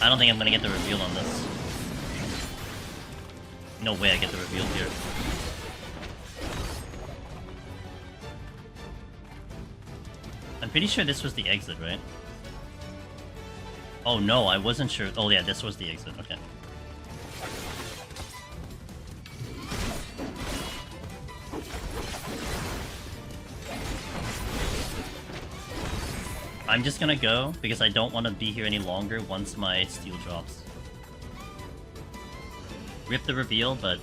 I don't think I'm gonna get the reveal on this. No way I get the reveal here. I'm pretty sure this was the exit, right? Oh no, I wasn't sure. Oh yeah, this was the exit, okay. I'm just gonna go, because I don't want to be here any longer once my steel drops. Rip the reveal, but...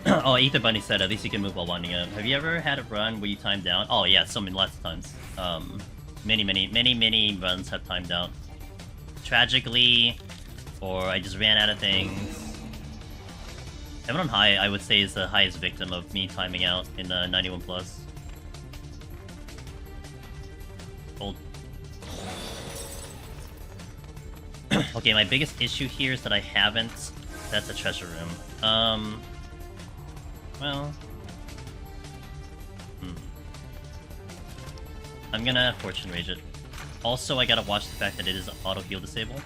Oh, Ether Bunny said at least you can move while winding up. Have you ever had a run where you timed out? Oh yeah, so many, lots of times. Many runs have timed out. Tragically, or I just ran out of things. Heaven on High, I would say, is the highest victim of me timing out in 91 plus. Old. Okay, my biggest issue here is that I haven't... That's a treasure room. Well... I'm gonna Fortune Rage it. Also, I gotta watch the fact that it is auto-heal disable.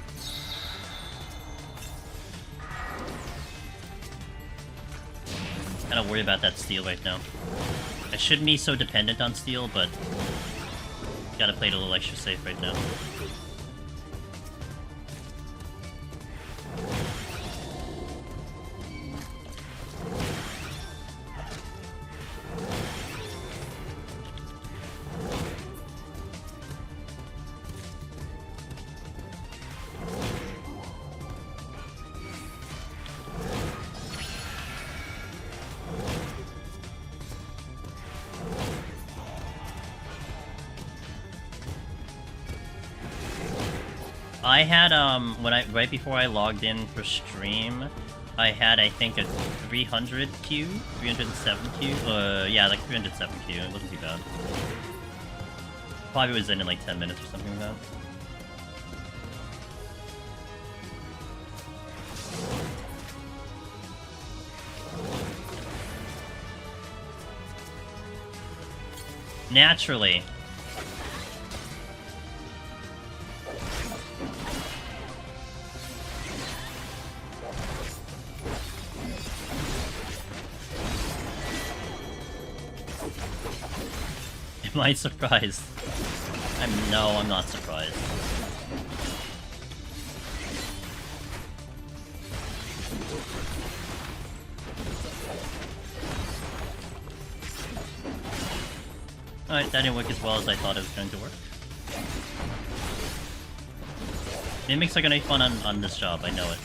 Kinda worry about that steal right now. I shouldn't be so dependent on steal, but... Gotta play it a little extra safe right now. I had, right before I logged in for stream, I had, I think, a 300 Q? 307 Q? Yeah, like 307 Q. It wasn't too bad. Probably was in like 10 minutes or something like that. Naturally. Am I surprised? No, I'm not surprised. Alright, that didn't work as well as I thought it was going to work. Mimics are gonna be fun on this job, I know it.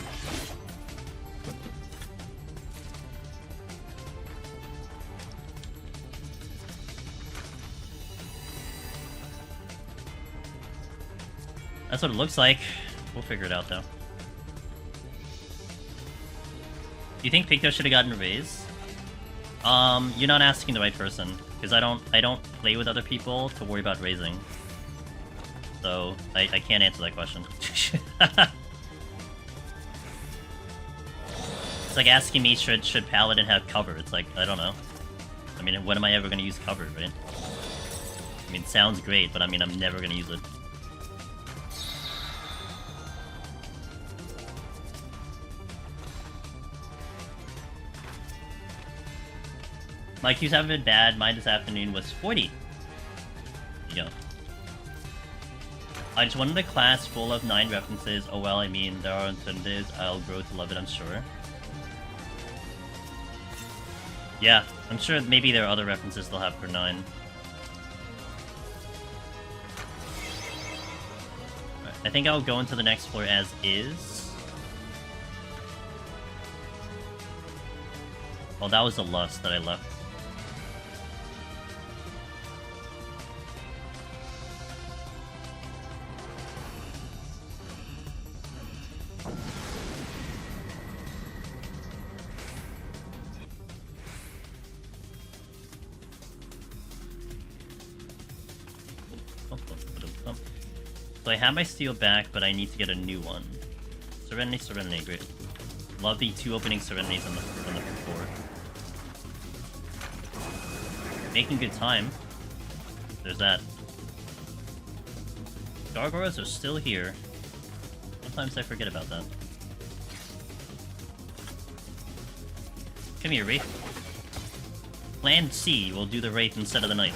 That's what it looks like. We'll figure it out though. Do you think Picto should have gotten a raise? You're not asking the right person, because I don't play with other people to worry about raising. So I can't answer that question. It's like asking me should Paladin have cover. It's like, I don't know. I mean, when am I ever gonna use cover, right? I mean, it sounds great, but I mean, I'm never gonna use it. My Q's haven't been bad. Mine this afternoon was 40. There you go. I just wanted a class full of 9 references. Oh well, I mean, there are alternatives. I'll grow to love it, I'm sure. Yeah, I'm sure maybe there are other references they'll have for 9. Right. I think I'll go into the next floor as is. Oh, that was the lust that I left. So I have my steel back, but I need to get a new one. Serenity, Serenity, great. Love the 2 opening Serenities on the floor. Making good time. There's that. Gargoyles are still here. Sometimes I forget about that. Come here, Wraith. Plan C will do the Wraith instead of the Knight.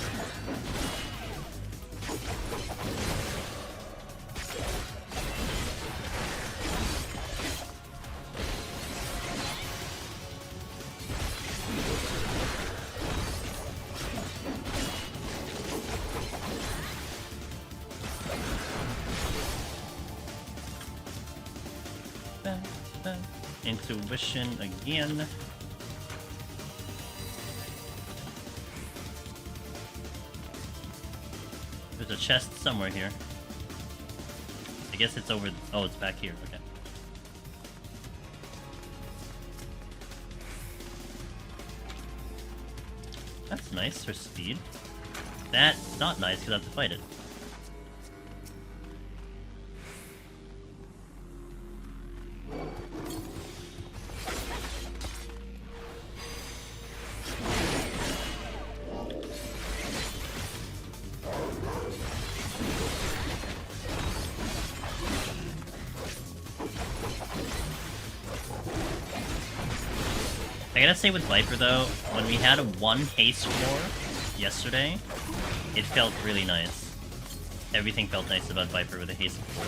Intuition again. There's a chest somewhere here. I guess it's over. Oh, it's back here. Okay. That's nice for speed. That's not nice because I have to fight it. I gotta say with Viper though, when we had a 1 haste floor yesterday, it felt really nice. Everything felt nice about Viper with a haste floor.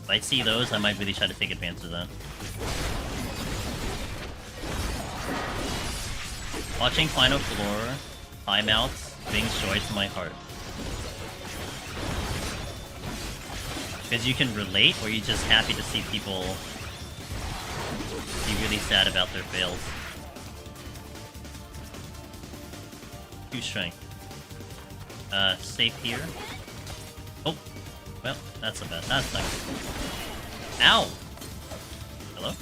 If I see those, I might really try to take advantage of that. Watching Final Floor timeouts brings joy to my heart. Because you can relate, or you're just happy to see people be really sad about their fails. 2 strength. Safe here. Oh, well, that's a bad. That's not good. Ow! Hello?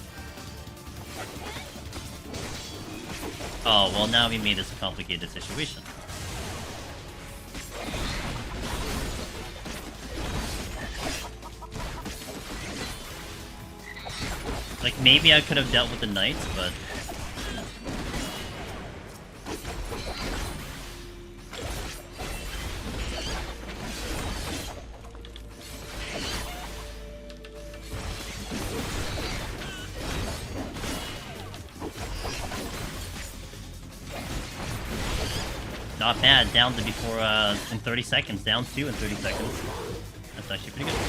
Oh, well, now we made this a complicated situation. Like, maybe I could have dealt with the knights, but... Not bad, down to before, in 30 seconds, down 2 in 30 seconds. That's actually pretty good.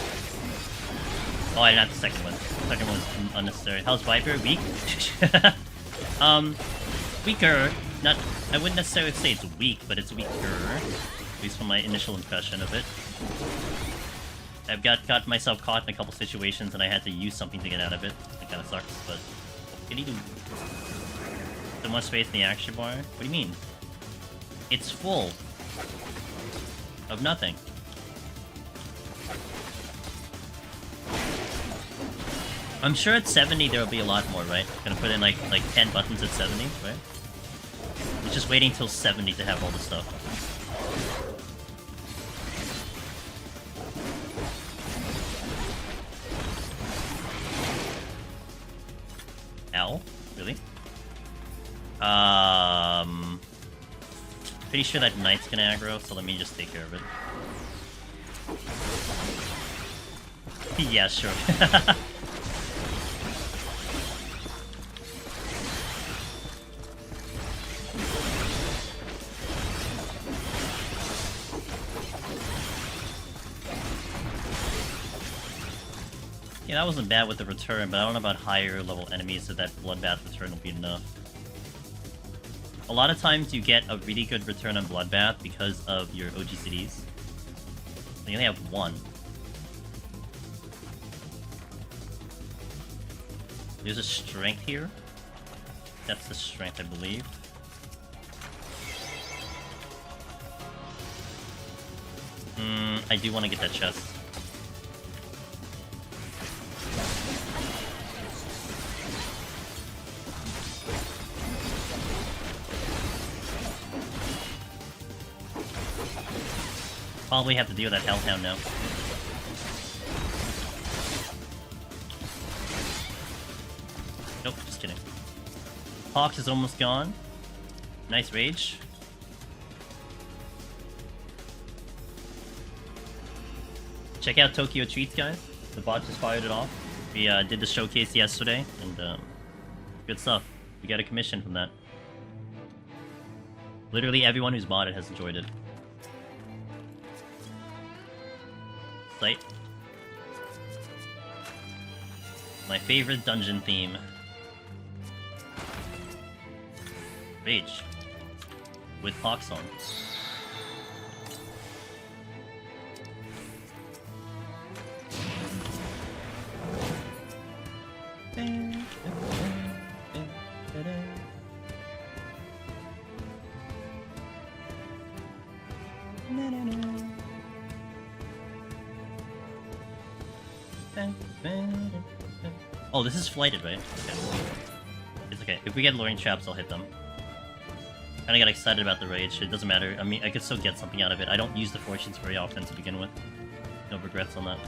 Oh, I didn't have the second one. The second one was unnecessary. How's Viper? Weak? Weaker. Not. I wouldn't necessarily say it's weak, but it's weaker. At least from my initial impression of it. I've got myself caught in a couple situations and I had to use something to get out of it. It kind of sucks, but what can you do? So much space in the action bar? What do you mean? It's full of nothing. I'm sure at 70 there'll be a lot more, right? Gonna put in like 10 buttons at 70, right? I'm just waiting till 70 to have all the stuff. Ow? Really? Pretty sure that knight's gonna aggro, so let me just take care of it. Yeah, sure. Yeah, that wasn't bad with the return, but I don't know about higher level enemies, so that Bloodbath return will be enough. A lot of times you get a really good return on Bloodbath because of your OGCDs. You only have 1. There's a strength here. That's the strength, I believe. I do want to get that chest. Probably have to deal with that Hellhound now. Nope, just kidding. Hawks is almost gone. Nice rage. Check out Tokyo Treats, guys. The bot just fired it off. We did the showcase yesterday, and good stuff. We got a commission from that. Literally everyone who's bought it has enjoyed it. Sight. My favorite dungeon theme. Rage. With Hawks on. Oh, this is flighted, right? Okay. It's okay. If we get luring traps, I'll hit them. Kinda got excited about the rage. It doesn't matter. I mean, I could still get something out of it. I don't use the fortunes very often to begin with. No regrets on that.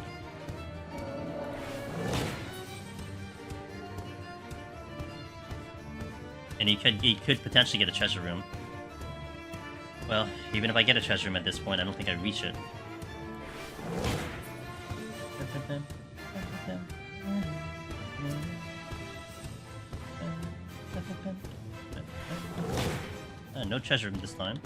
And you could potentially get a treasure room. Well, even if I get a treasure room at this point, I don't think I'd reach it. No treasure room this time.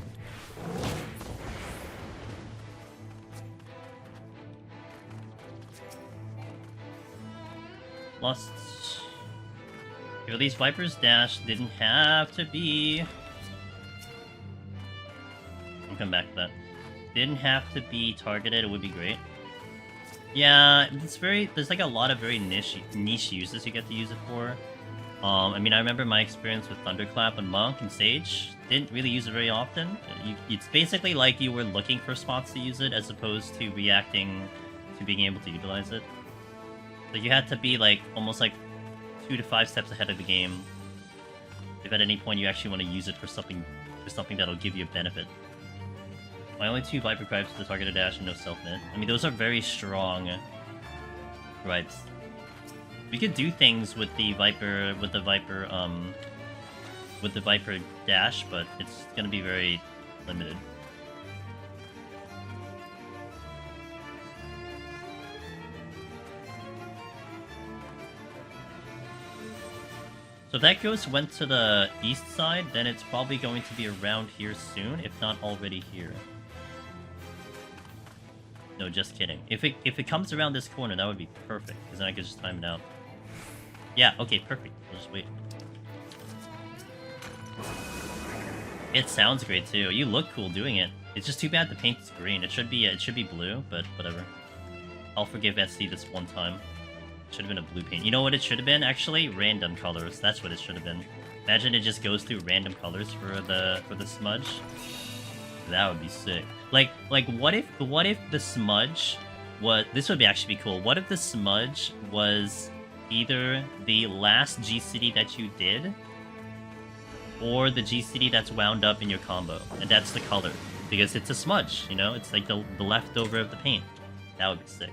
Lost. You know, these Vipers dash didn't have to be. I'll come back to that. Didn't have to be targeted. It would be great. Yeah, it's very. There's like a lot of very niche uses you get to use it for. I mean, I remember my experience with Thunderclap and Monk and Sage. Didn't really use it very often. It's basically like you were looking for spots to use it as opposed to reacting to being able to utilize it. So you had to be like almost like 2 to 5 steps ahead of the game if at any point you actually want to use it for something that'll give you a benefit. My only 2 Viper gripes are the targeted dash and no self-net. I mean, those are very strong gripes. We could do things with the Viper dash, but it's gonna be very limited. So if that ghost went to the east side, then it's probably going to be around here soon, if not already here. No, just kidding. If it comes around this corner, that would be perfect, because then I could just time it out. Yeah, okay, perfect. I'll just wait. It sounds great too. You look cool doing it. It's just too bad the paint is green. It should be blue, but whatever. I'll forgive SC this one time. Should have been a blue paint. You know what it should have been, actually? Random colors. That's what it should have been. Imagine it just goes through random colors for the smudge. That would be sick. Like what if the smudge was... This would actually be cool. What if the smudge was either the last G-City that you did, or the G-City that's wound up in your combo, and that's the color. Because it's a smudge, you know? It's like the leftover of the paint. That would be sick.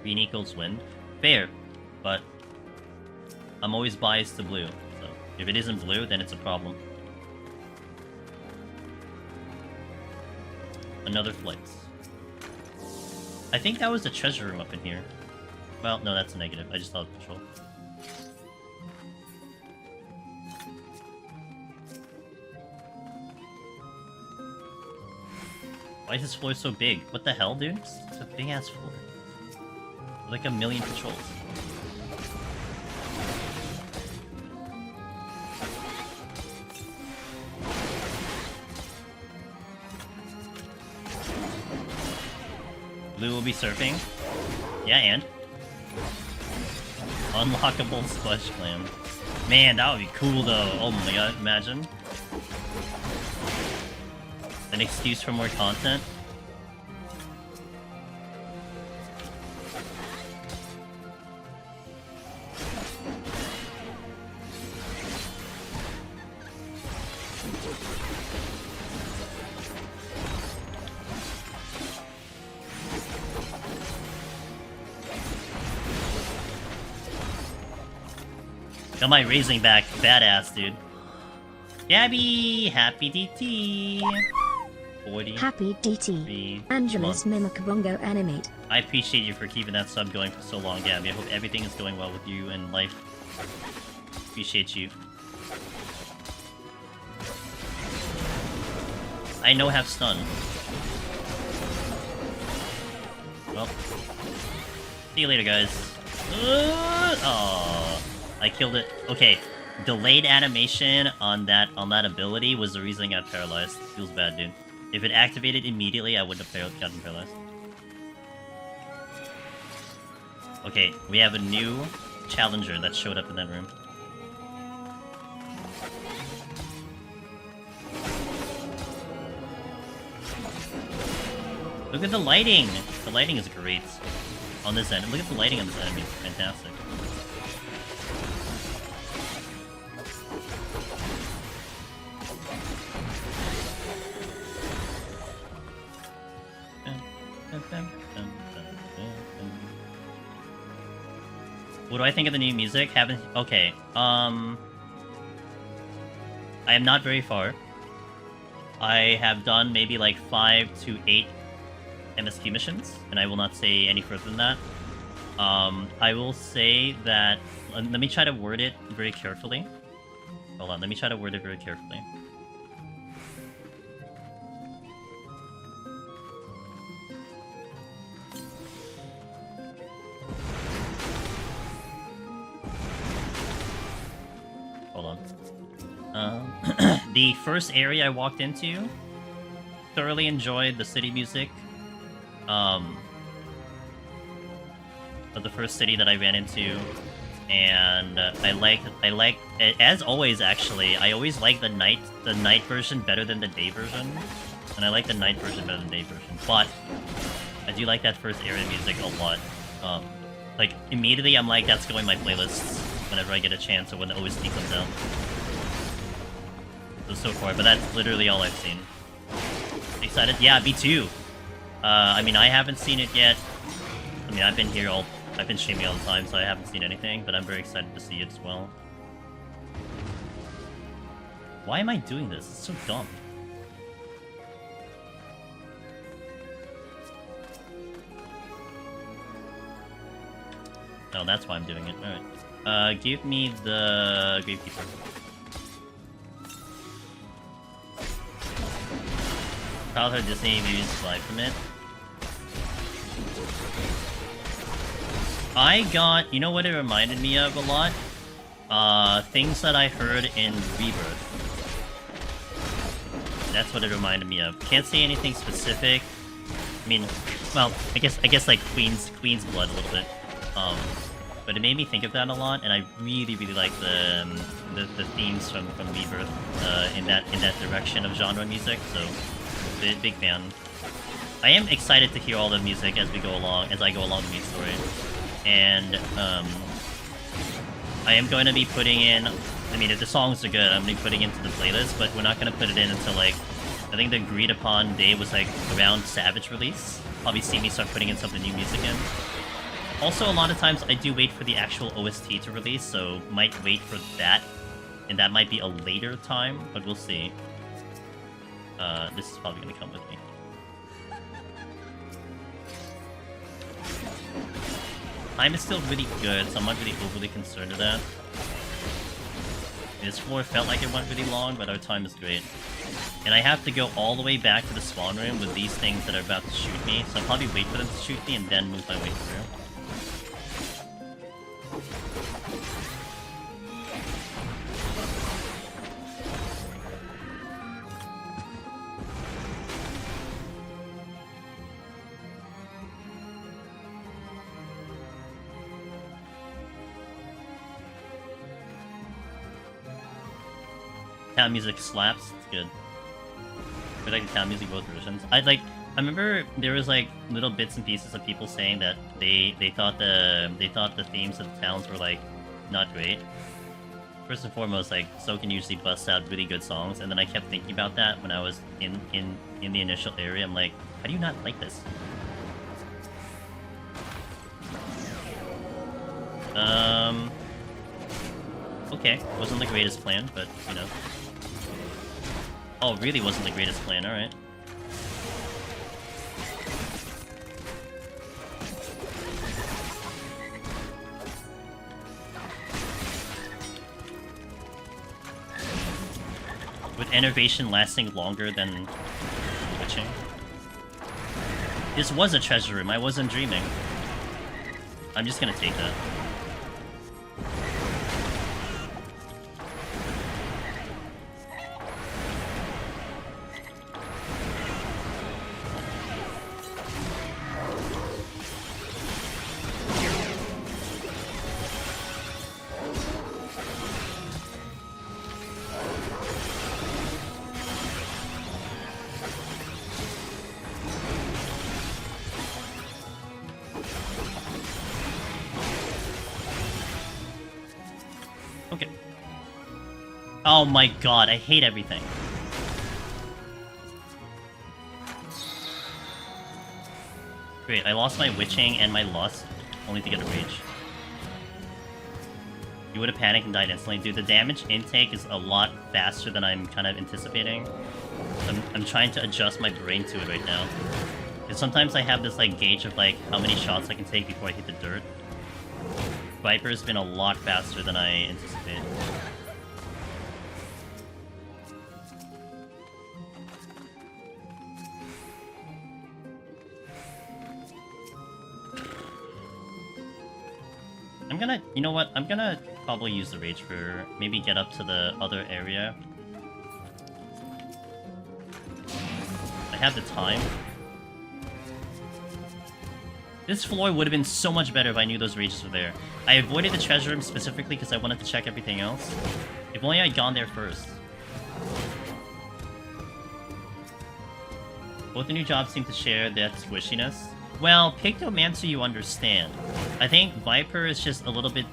Green equals wind. Fair, but I'm always biased to blue. So if it isn't blue, then it's a problem. Another flight. I think that was a treasure room up in here. Well, no, that's a negative. I just thought it was patrol. Why is this floor so big? What the hell, dude? It's a big-ass floor. Like a million patrols. Blue will be surfing. Yeah, and? Unlockable splash clam. Man, that would be cool though. Oh my god, imagine. An excuse for more content. Got my raising back, badass, dude. Gabby, happy DT. 40. Happy DT. Angelus Mimicabongo animate. I appreciate you for keeping that sub going for so long, Gabby. I hope everything is going well with you and life. Appreciate you. I know have stun. Well, see you later, guys. Oh, I killed it. Okay, delayed animation on that ability was the reason I got paralyzed. Feels bad, dude. If it activated immediately, I wouldn't have gotten paralyzed. Okay, we have a new challenger that showed up in that room. Look at the lighting! The lighting is great on this end. Look at the lighting on this enemy. Fantastic. What do I think of the new music? Haven't... Okay, I am not very far. I have done maybe like 5 to 8 MSQ missions, and I will not say any further than that. I will say that... let me try to word it very carefully. Hold on, let me try to word it very carefully. Hold on. The first area I walked into, thoroughly enjoyed the city music. Of the first city that I ran into, and I like, as always actually, I always like the night version better than the day version, and I like the night version better than the day version, but I do like that first area music a lot. Like, immediately I'm like, that's going in my playlists whenever I get a chance or when the OST comes out. So far, but that's literally all I've seen. Excited? Yeah, me too. I mean, I haven't seen it yet. I mean, I've been streaming all the time, so I haven't seen anything, but I'm very excited to see it as well. Why am I doing this? It's so dumb. Oh, that's why I'm doing it. Alright. Give me the Gravekeeper. Childhood Disney movies fly from it. I got, you know what it reminded me of a lot? Things that I heard in Rebirth. That's what it reminded me of. Can't say anything specific. I mean, well, I guess like Queen's Blood a little bit. But it made me think of that a lot, and I really like the themes from Rebirth in that direction of genre music. So, big fan. I am excited to hear all the music as I go along the main story. And, I am going to be putting in... I mean, if the songs are good, I'm going to be putting into the playlist, but we're not going to put it in until, like... I think the agreed upon day was, like, around Savage release. Probably see me start putting in some of the new music in. Also, a lot of times I do wait for the actual OST to release, so might wait for that. And that might be a later time, but we'll see. This is probably going to come with me. Time is still really good, so I'm not really overly concerned with that. This floor felt like it went really long, but our time is great. And I have to go all the way back to the spawn room with these things that are about to shoot me, so I'll probably wait for them to shoot me and then move my way through. Town music slaps. It's good. I like the town music both versions. I remember there was like little bits and pieces of people saying that they thought the themes of the towns were like not great. First and foremost, like Soken usually busts out really good songs, and then I kept thinking about that when I was in the initial area. I'm like, how do you not like this? Okay, wasn't the greatest plan, but you know. Oh, really wasn't the greatest plan. All right. With enervation lasting longer than switching. This was a treasure room, I wasn't dreaming. I'm just gonna take that. Oh my god, I hate everything. Great, I lost my witching and my lust, only to get a rage. You would have panicked and died instantly. Dude, the damage intake is a lot faster than I'm kind of anticipating. I'm trying to adjust my brain to it right now. Because sometimes I have this like gauge of like how many shots I can take before I hit the dirt. Viper's been a lot faster than I anticipated. I'm gonna, you know what, I'm gonna probably use the rage for maybe get up to the other area. I have the time. This floor would have been so much better if I knew those rages were there. I avoided the treasure room specifically because I wanted to check everything else. If only I'd gone there first. Both the new jobs seem to share that squishiness. Well, Pictomancer you understand. I think Viper is just a little bit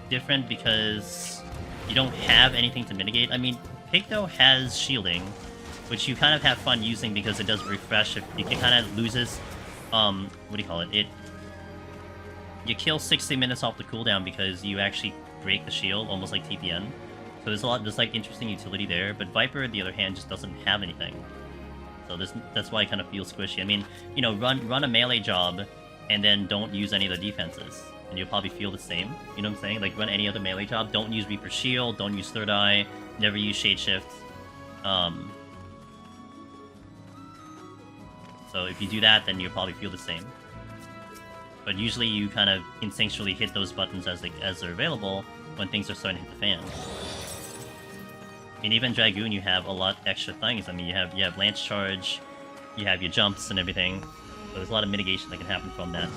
different because you don't have anything to mitigate. I mean, Picto has shielding, which you kind of have fun using because it does refresh. It kind of loses, what do you call it? You kill 60 minutes off the cooldown because you actually break the shield, almost like TPN. So there's like interesting utility there, but Viper, on the other hand, just doesn't have anything. So that's why it kind of feels squishy. I mean, you know, run a melee job, and then don't use any of the defenses, and you'll probably feel the same. You know what I'm saying? Like, run any other melee job, don't use Reaper Shield, don't use Third Eye, never use Shade Shift. So if you do that, then you'll probably feel the same. But usually you kind of instinctually hit those buttons as they're available when things are starting to hit the fan. And even Dragoon, you have a lot extra things. I mean, you have Lance Charge, you have your jumps and everything. So there's a lot of mitigation that can happen from that.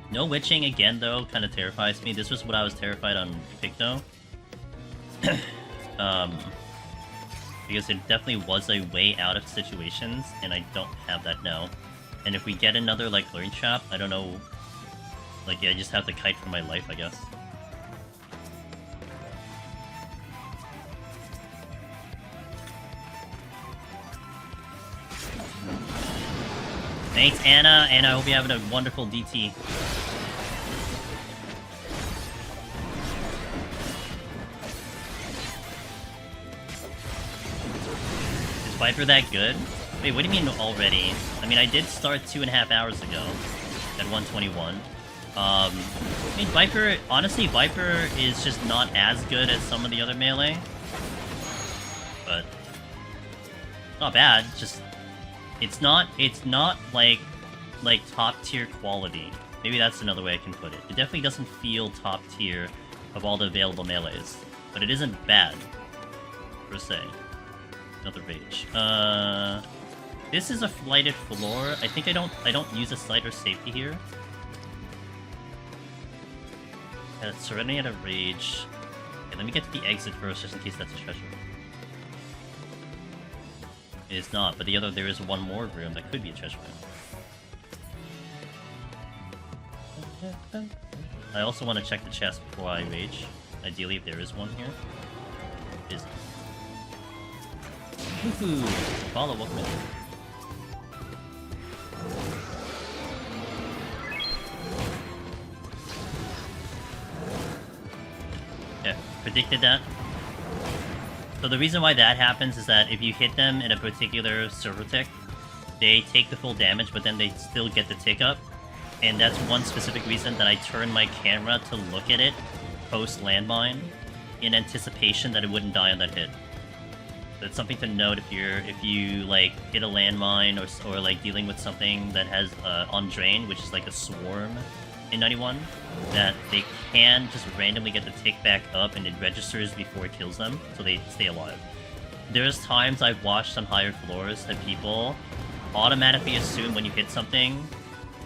No witching again, though, kind of terrifies me. This was what I was terrified on Picto. Because it definitely was a way out of situations, and I don't have that now. And if we get another, like, Learn Trap, I don't know. Like, yeah, I just have to kite for my life, I guess. Thanks, Anna. Anna, I hope you're having a wonderful DT. Is Viper that good? Wait, what do you mean already? I mean, I did start 2.5 hours ago at 121. I mean, Viper, honestly, Viper is just not as good as some of the other melee. But not bad, just it's not like top tier quality. Maybe that's another way I can put it. It definitely doesn't feel top tier of all the available melees, but it isn't bad per se. Another rage. This is a flighted floor. I think I don't use a slider safety here. Serenity out of Rage. Okay, let me get to the exit first, just in case that's a treasure. It is not, but there is one more room that could be a treasure room. I also want to check the chest before I rage. Ideally, if there is one here. Is woohoo! Follow, welcome in. Yeah, predicted that. So the reason why that happens is that if you hit them in a particular server tick, they take the full damage, but then they still get the tick up. And that's one specific reason that I turn my camera to look at it post landmine in anticipation that it wouldn't die on that hit. So it's something to note if you like hit a landmine or like dealing with something that has on drain, which is like a swarm in 91, that they can just randomly get the tick back up and it registers before it kills them, so they stay alive. There's times I've watched on higher floors that people automatically assume when you hit something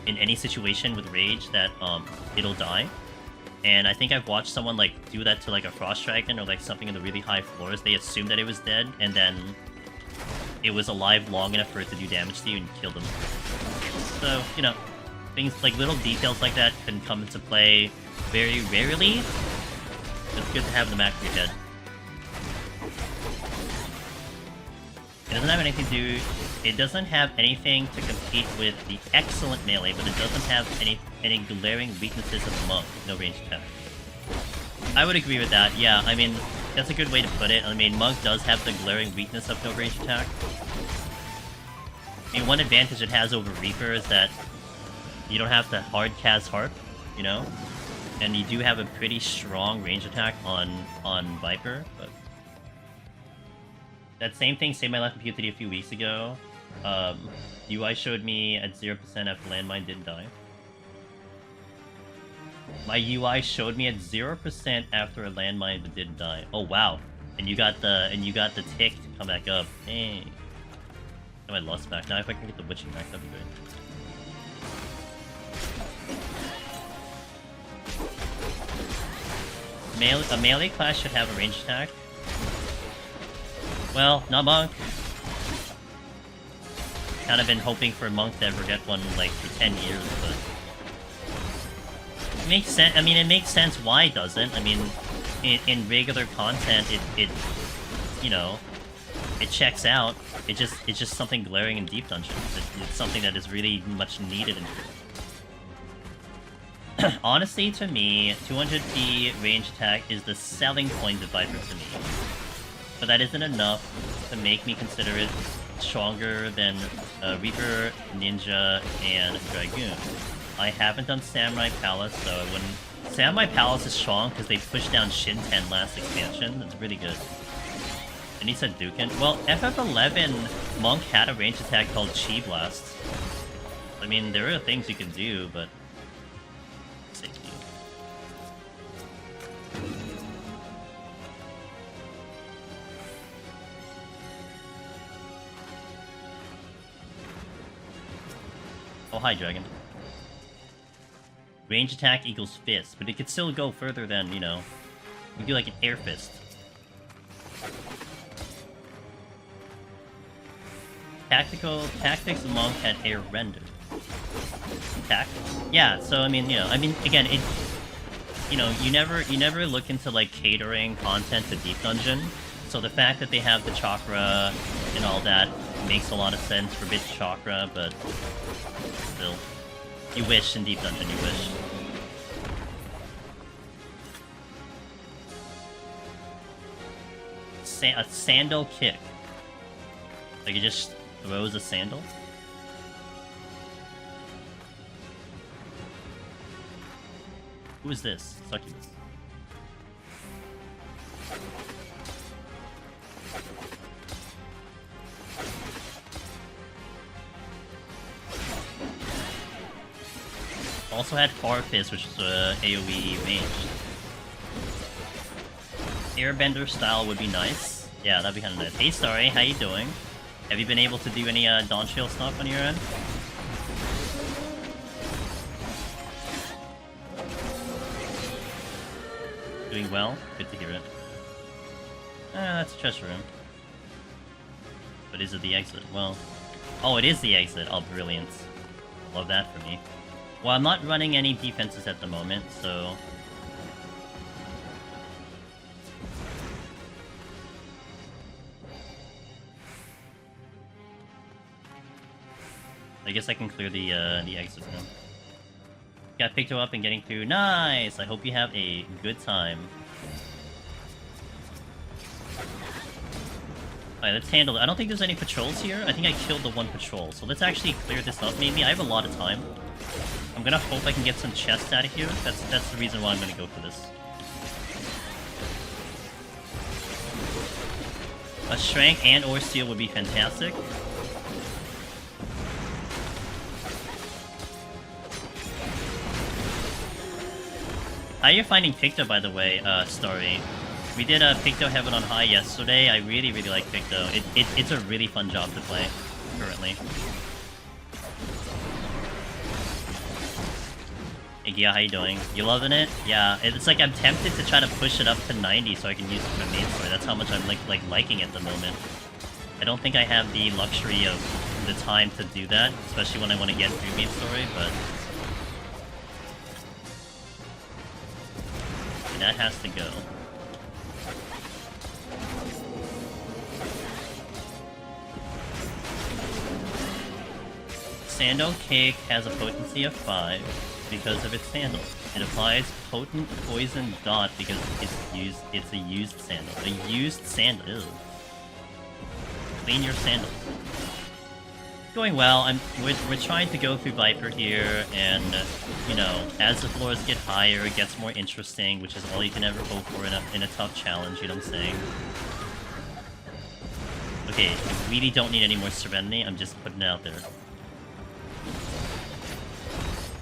in any situation with rage that it'll die. And I think I've watched someone like do that to like a frost dragon or like something in the really high floors. They assumed that it was dead, and then it was alive long enough for it to do damage to you and kill them. So, you know, things like little details like that can come into play very rarely. It's good to have in the back of your head. It doesn't have anything to do. It doesn't have anything to compete with the excellent melee, but it doesn't have any glaring weaknesses of the monk with no range attack. I would agree with that. Yeah, I mean that's a good way to put it. I mean, monk does have the glaring weakness of no range attack. I mean, one advantage it has over Reaper is that you don't have to hard cast Harp, you know, and you do have a pretty strong range attack on Viper, but. That same thing saved my life in PoTD a few weeks ago. UI showed me at 0% after landmine didn't die. My UI showed me at 0% after a landmine that didn't die. Oh wow! And you got the tick to come back up. Dang. Got my lust back now. If I can get the witching back, that'd be great. A melee class should have a range attack. Well, not monk. Kind of been hoping for monk to ever get one like for 10 years, but it makes sense. I mean, it makes sense. Why doesn't? I mean, in regular content, it you know, it checks out. It's just something glaring in deep dungeons. It's something that is really much needed in. Honestly, to me, 200p range attack is the selling point of Viper to me. But that isn't enough to make me consider it stronger than Reaper, Ninja, and Dragoon. I haven't done Samurai Palace, so I wouldn't... Samurai Palace is strong because they pushed down Shinten last expansion. That's really good. And he said Dukin. Well, FF11 Monk had a range attack called Chi Blast. I mean, there are things you can do, but... safety. Oh, hi, Dragon. Range attack equals fist, but it could still go further than, you know... You can do like an air fist. Tactics Monk had air render. Attack? Yeah, so I mean, you know, again, it... You know, you never look into, like, catering content to Deep Dungeon, so the fact that they have the chakra and all that makes a lot of sense for bit chakra, but... Still. You wish in Deep Dungeon, you wish. A sandal kick. Like, it just throws a sandal? Who is this? Succubus. Also had Far Fist, which is AoE ranged. Airbender style would be nice. Yeah, that'd be kind of nice. Hey Starry, how you doing? Have you been able to do any Dawntrail stuff on your end? Doing well. Good to hear it. Ah, that's a treasure room. But is it the exit? Well... Oh, it is the exit. Oh, brilliant. Love that for me. Well, I'm not running any defenses at the moment, so... I guess I can clear the exit now. Got Picto up and getting through. Nice! I hope you have a good time. Alright, let's handle it. I don't think there's any patrols here. I think I killed the one patrol. So let's actually clear this up, maybe. I have a lot of time. I'm gonna hope I can get some chests out of here. That's the reason why I'm gonna go for this. A Shrank and or Steel would be fantastic. How are you finding Picto, by the way, Starry? We did a Picto Heaven on High yesterday. I really like Picto. It's a really fun job to play, currently. Iggy, how you doing? You loving it? Yeah, it's like I'm tempted to try to push it up to 90 so I can use it for main story. That's how much I'm liking it at the moment. I don't think I have the luxury of the time to do that, especially when I want to get through main story, but... that has to go. Sandal Cake has a potency of 5 because of its sandal. It applies potent poison dot because it's a used sandal. A used sandal. Ew. Clean your sandal. Going well. We're trying to go through Viper here, and you know, as the floors get higher, it gets more interesting, which is all you can ever hope for in a tough challenge. You know what I'm saying? Okay, we really don't need any more Serenity. I'm just putting it out there. Is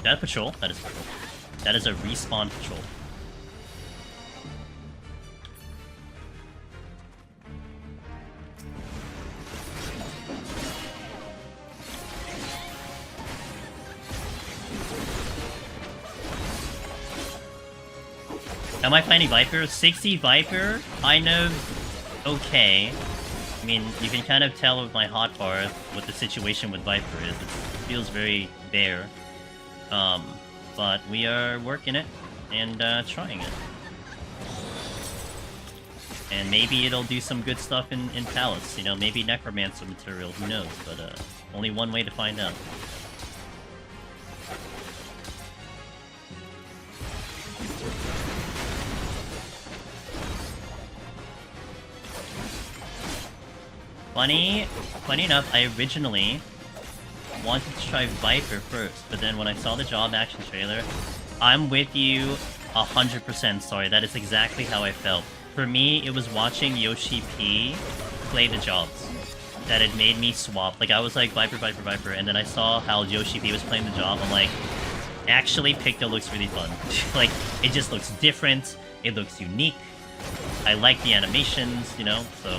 that a patrol? That is a patrol. That is a respawn patrol. Am I finding Viper? 60 Viper? Kind of okay. I mean, you can kind of tell with my hotbar what the situation with Viper is. It feels very bare. But we are working it and trying it. And maybe it'll do some good stuff in Palace. You know, maybe Necromancer material, who knows? But only one way to find out. Funny enough, I originally wanted to try Viper first, but then when I saw the job action trailer, I'm with you 100%, sorry, that is exactly how I felt. For me, it was watching Yoshi P play the jobs that had made me swap. Like, I was like, Viper, Viper, Viper, and then I saw how Yoshi P was playing the job, I'm like, actually, Picto looks really fun. Like, it just looks different, it looks unique, I like the animations, you know, so...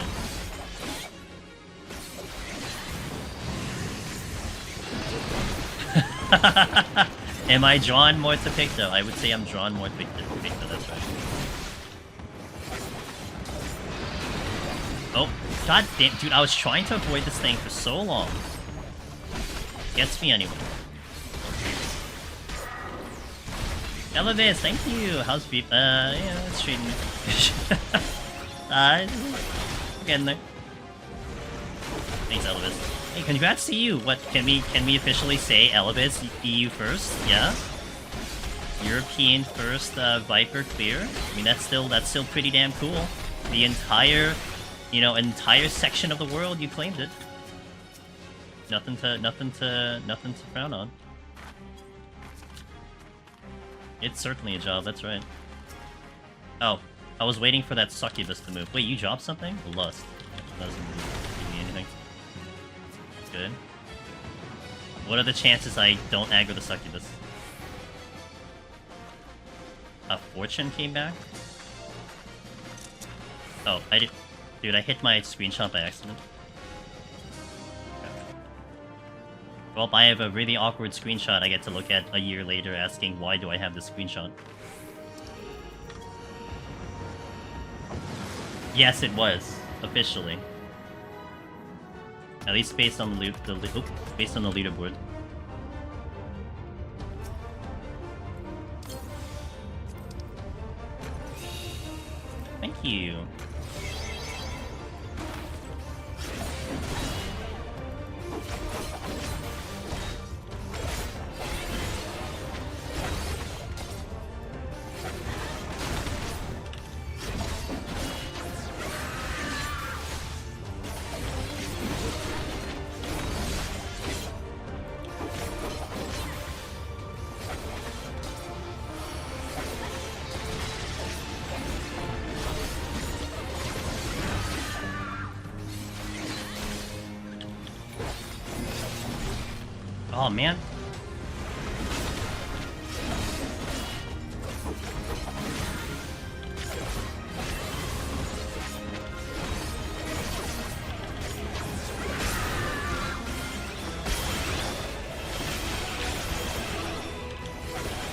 Am I drawn more to Picto? I would say I'm drawn more to Picto, that's right. Oh, god damn, dude, I was trying to avoid this thing for so long. Gets me anyway. Elvis, thank you! How's Veep? Yeah, it's treating me. Getting there. Thanks, Elvis. Hey, congrats to you! What, can we officially say Elvis EU first? Yeah? European first, Viper clear? I mean, that's still pretty damn cool. The entire, you know, entire section of the world, you claimed it. Nothing to frown on. It's certainly a job, that's right. Oh, I was waiting for that succubus to move. Wait, you dropped something? Lust. That doesn't give me anything. Good. What are the chances I don't aggro the succubus? A fortune came back? Oh, I did. Dude, I hit my screenshot by accident. Okay. Well, I have a really awkward screenshot I get to look at a year later asking why do I have this screenshot. Yes, it was officially. At least based on the based on the leaderboard. Thank you. Oh man.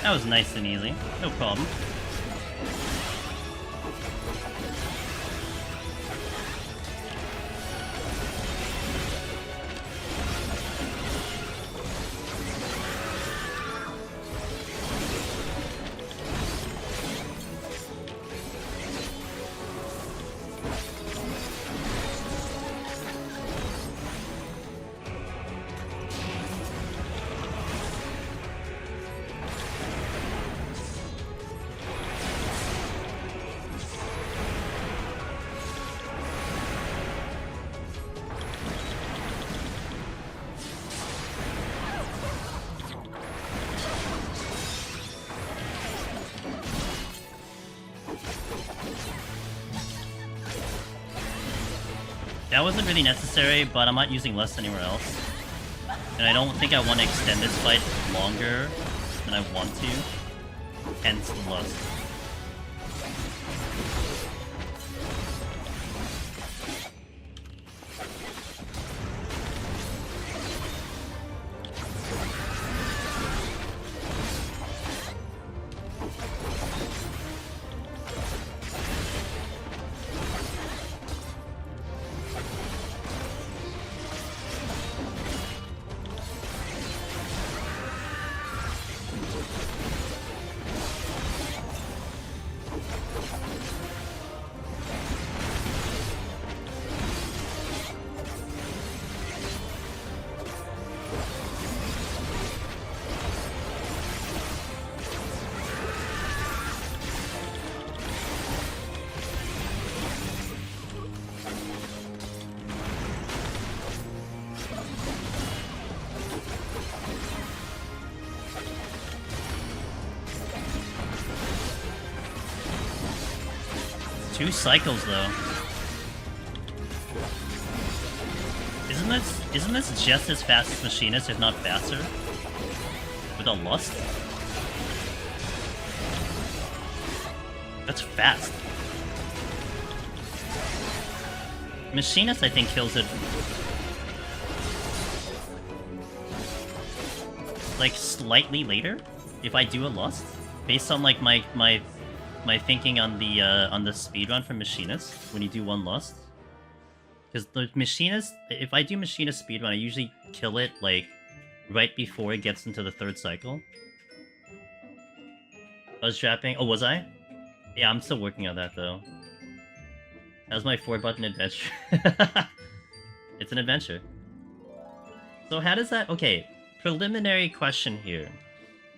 That was nice and easy. No problem. That wasn't really necessary, but I'm not using Lust anywhere else. And I don't think I want to extend this fight longer than I want to. Hence the Lust. Two cycles though. Isn't this just as fast as Machinist, if not faster? With a Lust? That's fast. Machinist I think kills it like slightly later if I do a Lust, based on like my thinking on the speedrun for Machinist when you do one Lust. Because the Machinist, if I do Machinist speedrun, I usually kill it like right before it gets into the third cycle. Buzz trapping. Oh, was I? Yeah, I'm still working on that though. That was my 4-button adventure. It's an adventure. So how does that... Okay, preliminary question here.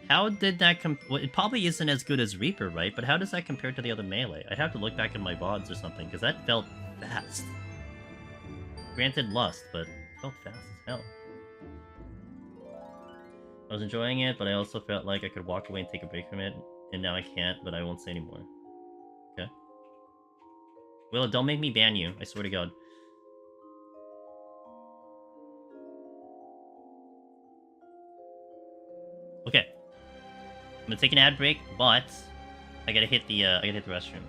How did that well, it probably isn't as good as Reaper, right? But how does that compare to the other melee? I'd have to look back in my VODs or something, because that felt fast. Granted Lust, but it felt fast as hell. I was enjoying it, but I also felt like I could walk away and take a break from it, and now I can't, but I won't say anymore. Okay. Will, don't make me ban you, I swear to God. Okay. I'm gonna take an ad break, but I gotta hit the restroom.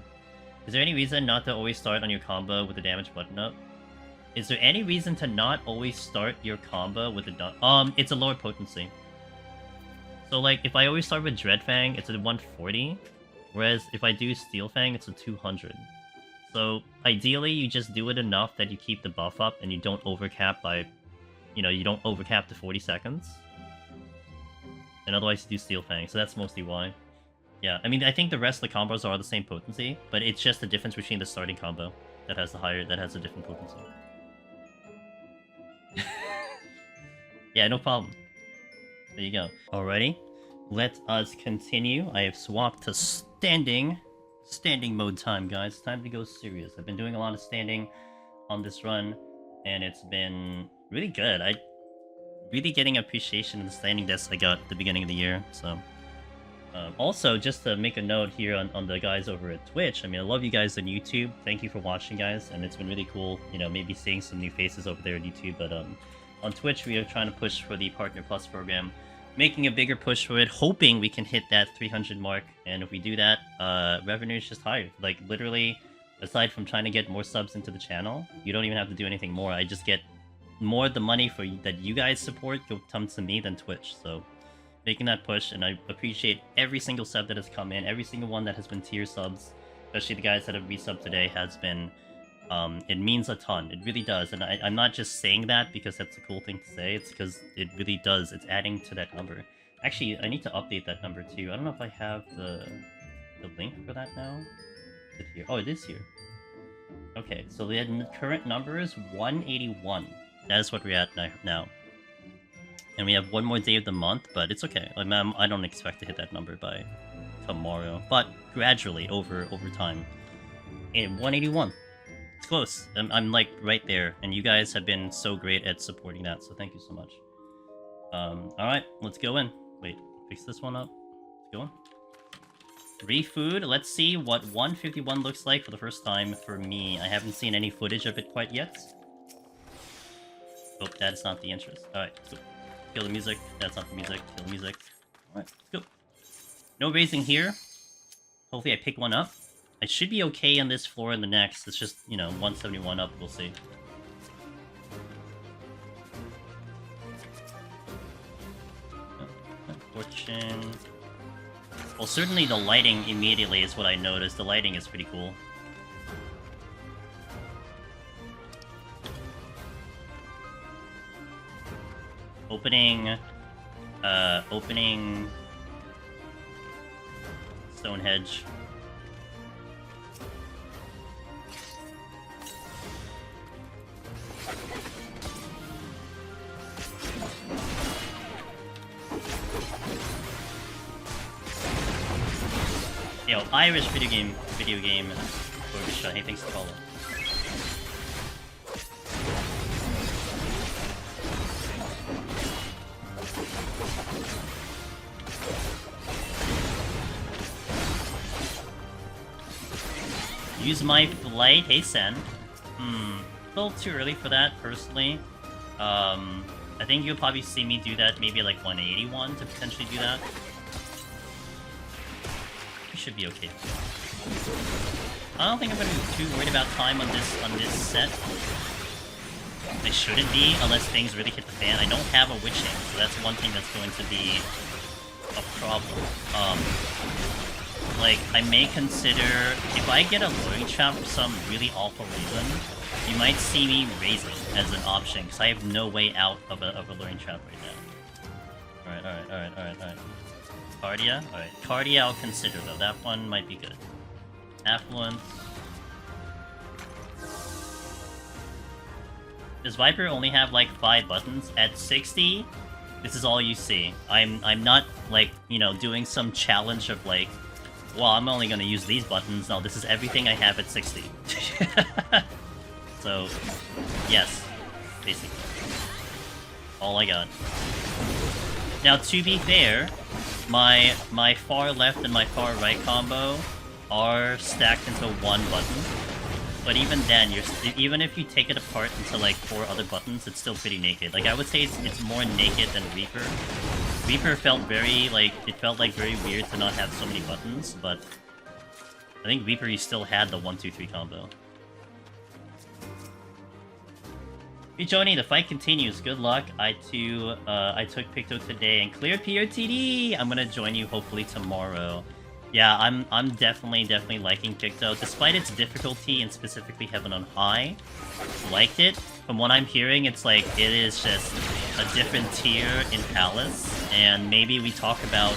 Is there any reason not to always start on your combo with the damage button up? Is there any reason to not always start your combo with the it's a lower potency. So like if I always start with Dreadfang, it's a 140, whereas if I do Steel Fang, it's a 200. So ideally, you just do it enough that you keep the buff up and you don't overcap by, you don't overcap to 40 seconds. And otherwise, you do Steel Fang. So that's mostly why. Yeah, I mean, I think the rest of the combos are the same potency, but it's just the difference between the starting combo that has a different potency. Yeah, no problem. There you go. Alrighty, let us continue. I have swapped to standing mode time, guys. It's time to go serious. I've been doing a lot of standing on this run, and it's been really good. I really getting appreciation of the standing desk I got at the beginning of the year, so... also, just to make a note here on the guys over at Twitch, I mean, I love you guys on YouTube. Thank you for watching, guys, and it's been really cool, maybe seeing some new faces over there on YouTube, but on Twitch, we are trying to push for the Partner Plus program, making a bigger push for it, hoping we can hit that 300 mark, and if we do that, revenue is just higher. Like, literally, aside from trying to get more subs into the channel, you don't even have to do anything more. I just get more of the money that you guys support comes to me than Twitch, so making that push, and I appreciate every single sub that has come in, every single one that has been tier subs, especially the guys that have resubbed today has been, it means a ton, it really does, and I'm not just saying that because that's a cool thing to say, it's because it really does, it's adding to that number. Actually, I need to update that number too. I don't know if I have the link for that now. Is it here? Oh, it is here. Okay, so the current number is 181. That is what we're at now. And we have one more day of the month, but it's okay. I don't expect to hit that number by tomorrow, but gradually over time. And 181. It's close. I'm like right there, and you guys have been so great at supporting that, so thank you so much. Alright, let's go in. Wait, fix this one up. Let's go in. Refood. Let's see what 151 looks like for the first time for me. I haven't seen any footage of it quite yet. Oh, that is not the interest. Alright, so kill the music. That's not the music. Kill the music. Alright, let's go. No raising here. Hopefully I pick one up. I should be okay on this floor and the next. It's just, 171 up. We'll see. Fortune. Well, certainly the lighting immediately is what I noticed. The lighting is pretty cool. Opening Stonehenge. Yo, Irish video game orchestra. Hey, thanks for follow. Use my flight. Hey, Sen. A little too early for that, personally. I think you'll probably see me do that maybe like 181 to potentially do that. We should be okay. I don't think I'm gonna be too worried about time on this set. I shouldn't be unless things really hit the fan. I don't have a witching, so that's one thing that's going to be a problem. Like, I may consider, if I get a loading trap for some really awful reason, you might see me raise it as an option, because I have no way out of a luring trap right now. Alright. Cardia? Alright, Cardia I'll consider, though. That one might be good. Affluence. Does Viper only have, like, 5 buttons? At 60, this is all you see. I'm not, like, doing some challenge of, like, well, I'm only gonna use these buttons. No, this is everything I have at 60. So, yes, basically. All I got. Now, to be fair, my far left and my far right combo are stacked into one button. But even then, even if you take it apart into like 4 other buttons, it's still pretty naked. Like, I would say it's more naked than Reaper. Reaper felt very, it felt very weird to not have so many buttons, but I think Reaper, you still had the 1-2-3 combo. Hey Joni, the fight continues. Good luck. I took Picto today and cleared PoTD. I'm gonna join you hopefully tomorrow. Yeah, I'm definitely liking Picto, despite its difficulty and specifically Heaven on High. Liked it. From what I'm hearing, it's like it is just a different tier in Palace, and maybe we talk about,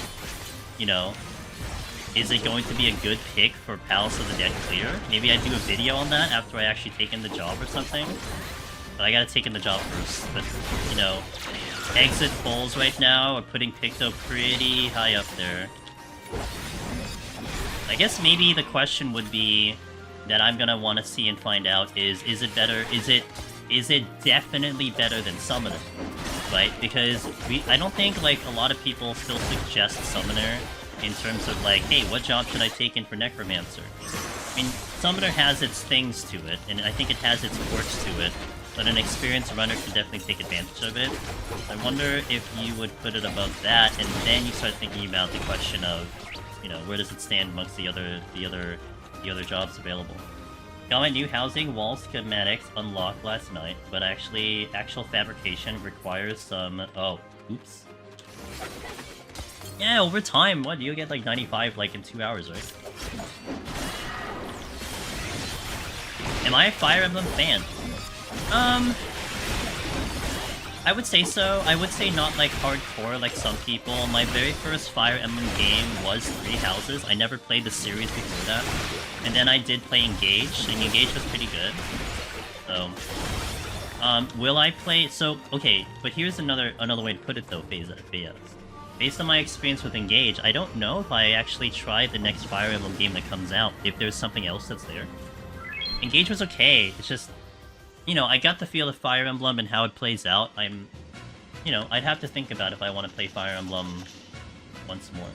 you know, is it going to be a good pick for Palace of the Dead clear? Maybe I do a video on that after I actually take in the job or something. But I gotta take in the job first. But, you know, exit polls right now are putting Picto pretty high up there. I guess maybe the question would be that I'm gonna want to see and find out is it better? Is it definitely better than Summoner? Right? Because I don't think like a lot of people still suggest Summoner in terms of like, hey, what job should I take in for Necromancer? I mean, Summoner has its things to it, and I think it has its quirks to it, but an experienced runner can definitely take advantage of it. I wonder if you would put it above that, and then you start thinking about the question of, you know, where does it stand amongst the other jobs available? Got my new housing wall schematics unlocked last night, but actual fabrication requires some... Oh, oops. Yeah, over time, what? You get like 95 like in 2 hours, right? Am I a Fire Emblem fan? I would say so. I would say not like hardcore like some people. My very first Fire Emblem game was 3 Houses. I never played the series before that. And then I did play Engage, and Engage was pretty good. So, will I play... So, okay, but here's another way to put it though, Phase. Based on my experience with Engage, I don't know if I actually tried the next Fire Emblem game that comes out, if there's something else that's there. Engage was okay, it's just... You know, I got the feel of Fire Emblem and how it plays out. You know, I'd have to think about if I want to play Fire Emblem once more.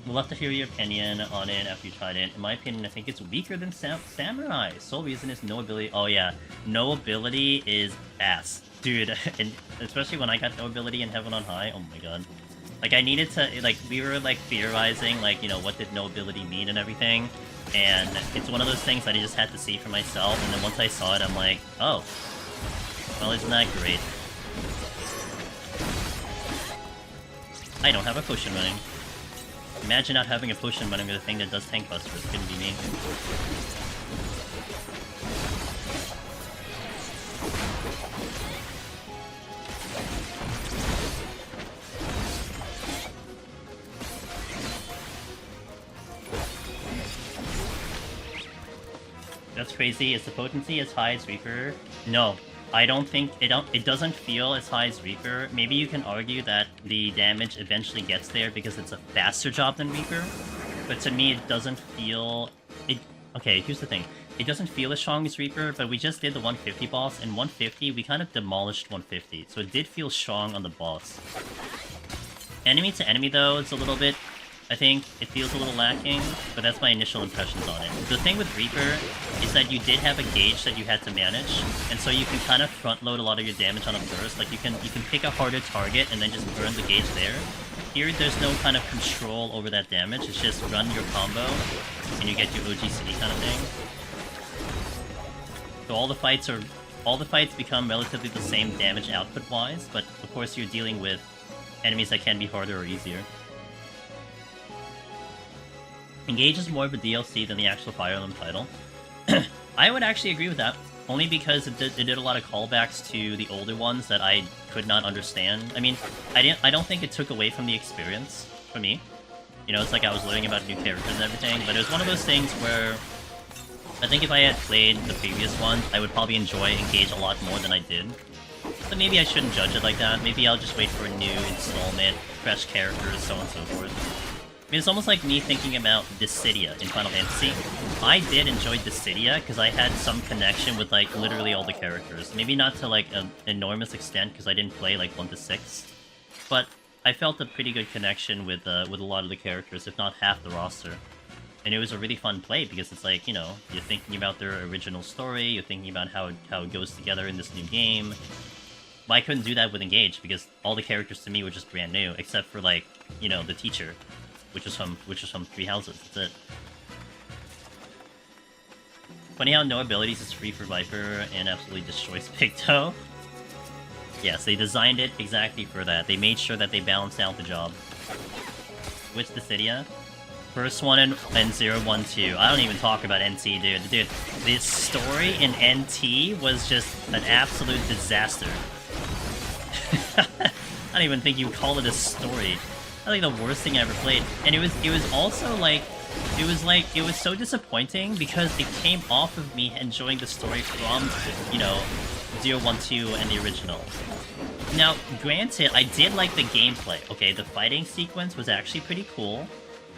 We'll have to hear your opinion on it after you tried it. In my opinion, I think it's weaker than Samurai. Sole reason is no ability. Oh yeah, no ability is ass. Dude, and especially when I got no ability in Heaven on High, oh my god. Like, I needed to, like, we were, like, theorizing, like, you know, what did no ability mean and everything. And it's one of those things that I just had to see for myself, and then once I saw it, I'm like, oh. Well, isn't that great? I don't have a potion running. Imagine not having a potion running with a thing that does tank busters. Couldn't be me. That's crazy. Is the potency as high as Reaper? No. I don't think... It doesn't feel as high as Reaper. Maybe you can argue that the damage eventually gets there because it's a faster job than Reaper. But to me, it doesn't feel... Okay, here's the thing. It doesn't feel as strong as Reaper, but we just did the 150 boss, and 150, we kind of demolished 150. So it did feel strong on the boss. Enemy to enemy, though, it's a little bit... I think it feels a little lacking, but that's my initial impressions on it. The thing with Reaper is that you did have a gauge that you had to manage, and so you can kind of front load a lot of your damage on a burst. Like you can pick a harder target and then just burn the gauge there. Here, there's no kind of control over that damage. It's just run your combo and you get your OGC kind of thing. So all the fights become relatively the same damage output wise, but of course you're dealing with enemies that can be harder or easier. Engage is more of a DLC than the actual Fire Emblem title. I would actually agree with that, only because it did a lot of callbacks to the older ones that I could not understand. I mean, I don't think it took away from the experience for me. You know, it's like I was learning about new characters and everything, but it was one of those things where I think if I had played the previous ones, I would probably enjoy Engage a lot more than I did. So maybe I shouldn't judge it like that. Maybe I'll just wait for a new installment, fresh characters, so on and so forth. I mean, it's almost like me thinking about Dissidia in Final Fantasy. I did enjoy Dissidia because I had some connection with, like, literally all the characters. Maybe not to, like, an enormous extent because I didn't play, like, 1 to 6. But I felt a pretty good connection with a lot of the characters, if not half the roster. And it was a really fun play because it's like, you know, you're thinking about their original story, you're thinking about how it goes together in this new game. But I couldn't do that with Engage because all the characters to me were just brand new, except for, like, you know, the teacher. Which is from 3 Houses. That's it. Funny how no abilities is free for Viper and absolutely destroys Picto. Yes, they designed it exactly for that. They made sure that they balanced out the job. Which Dissidia? First one in 012. I don't even talk about NT, dude. Dude, the story in NT was just an absolute disaster. I don't even think you call it a story. I think the worst thing I ever played. And it was also like it was so disappointing because it came off of me enjoying the story from, you know, 012 and the original. Now, granted, I did like the gameplay. Okay, the fighting sequence was actually pretty cool.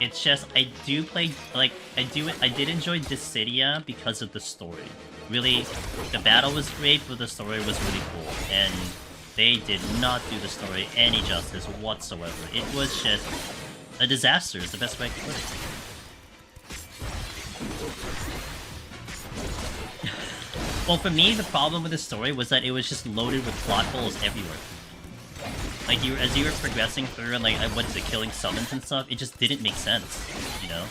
It's just I did enjoy Dissidia because of the story. Really, the battle was great, but the story was really cool, and they did not do the story any justice whatsoever. It was just a disaster, is the best way I could put it. Well, for me, the problem with the story was that it was just loaded with plot holes everywhere. Like, as you were progressing through and, like, what is it, killing summons and stuff, it just didn't make sense, you know?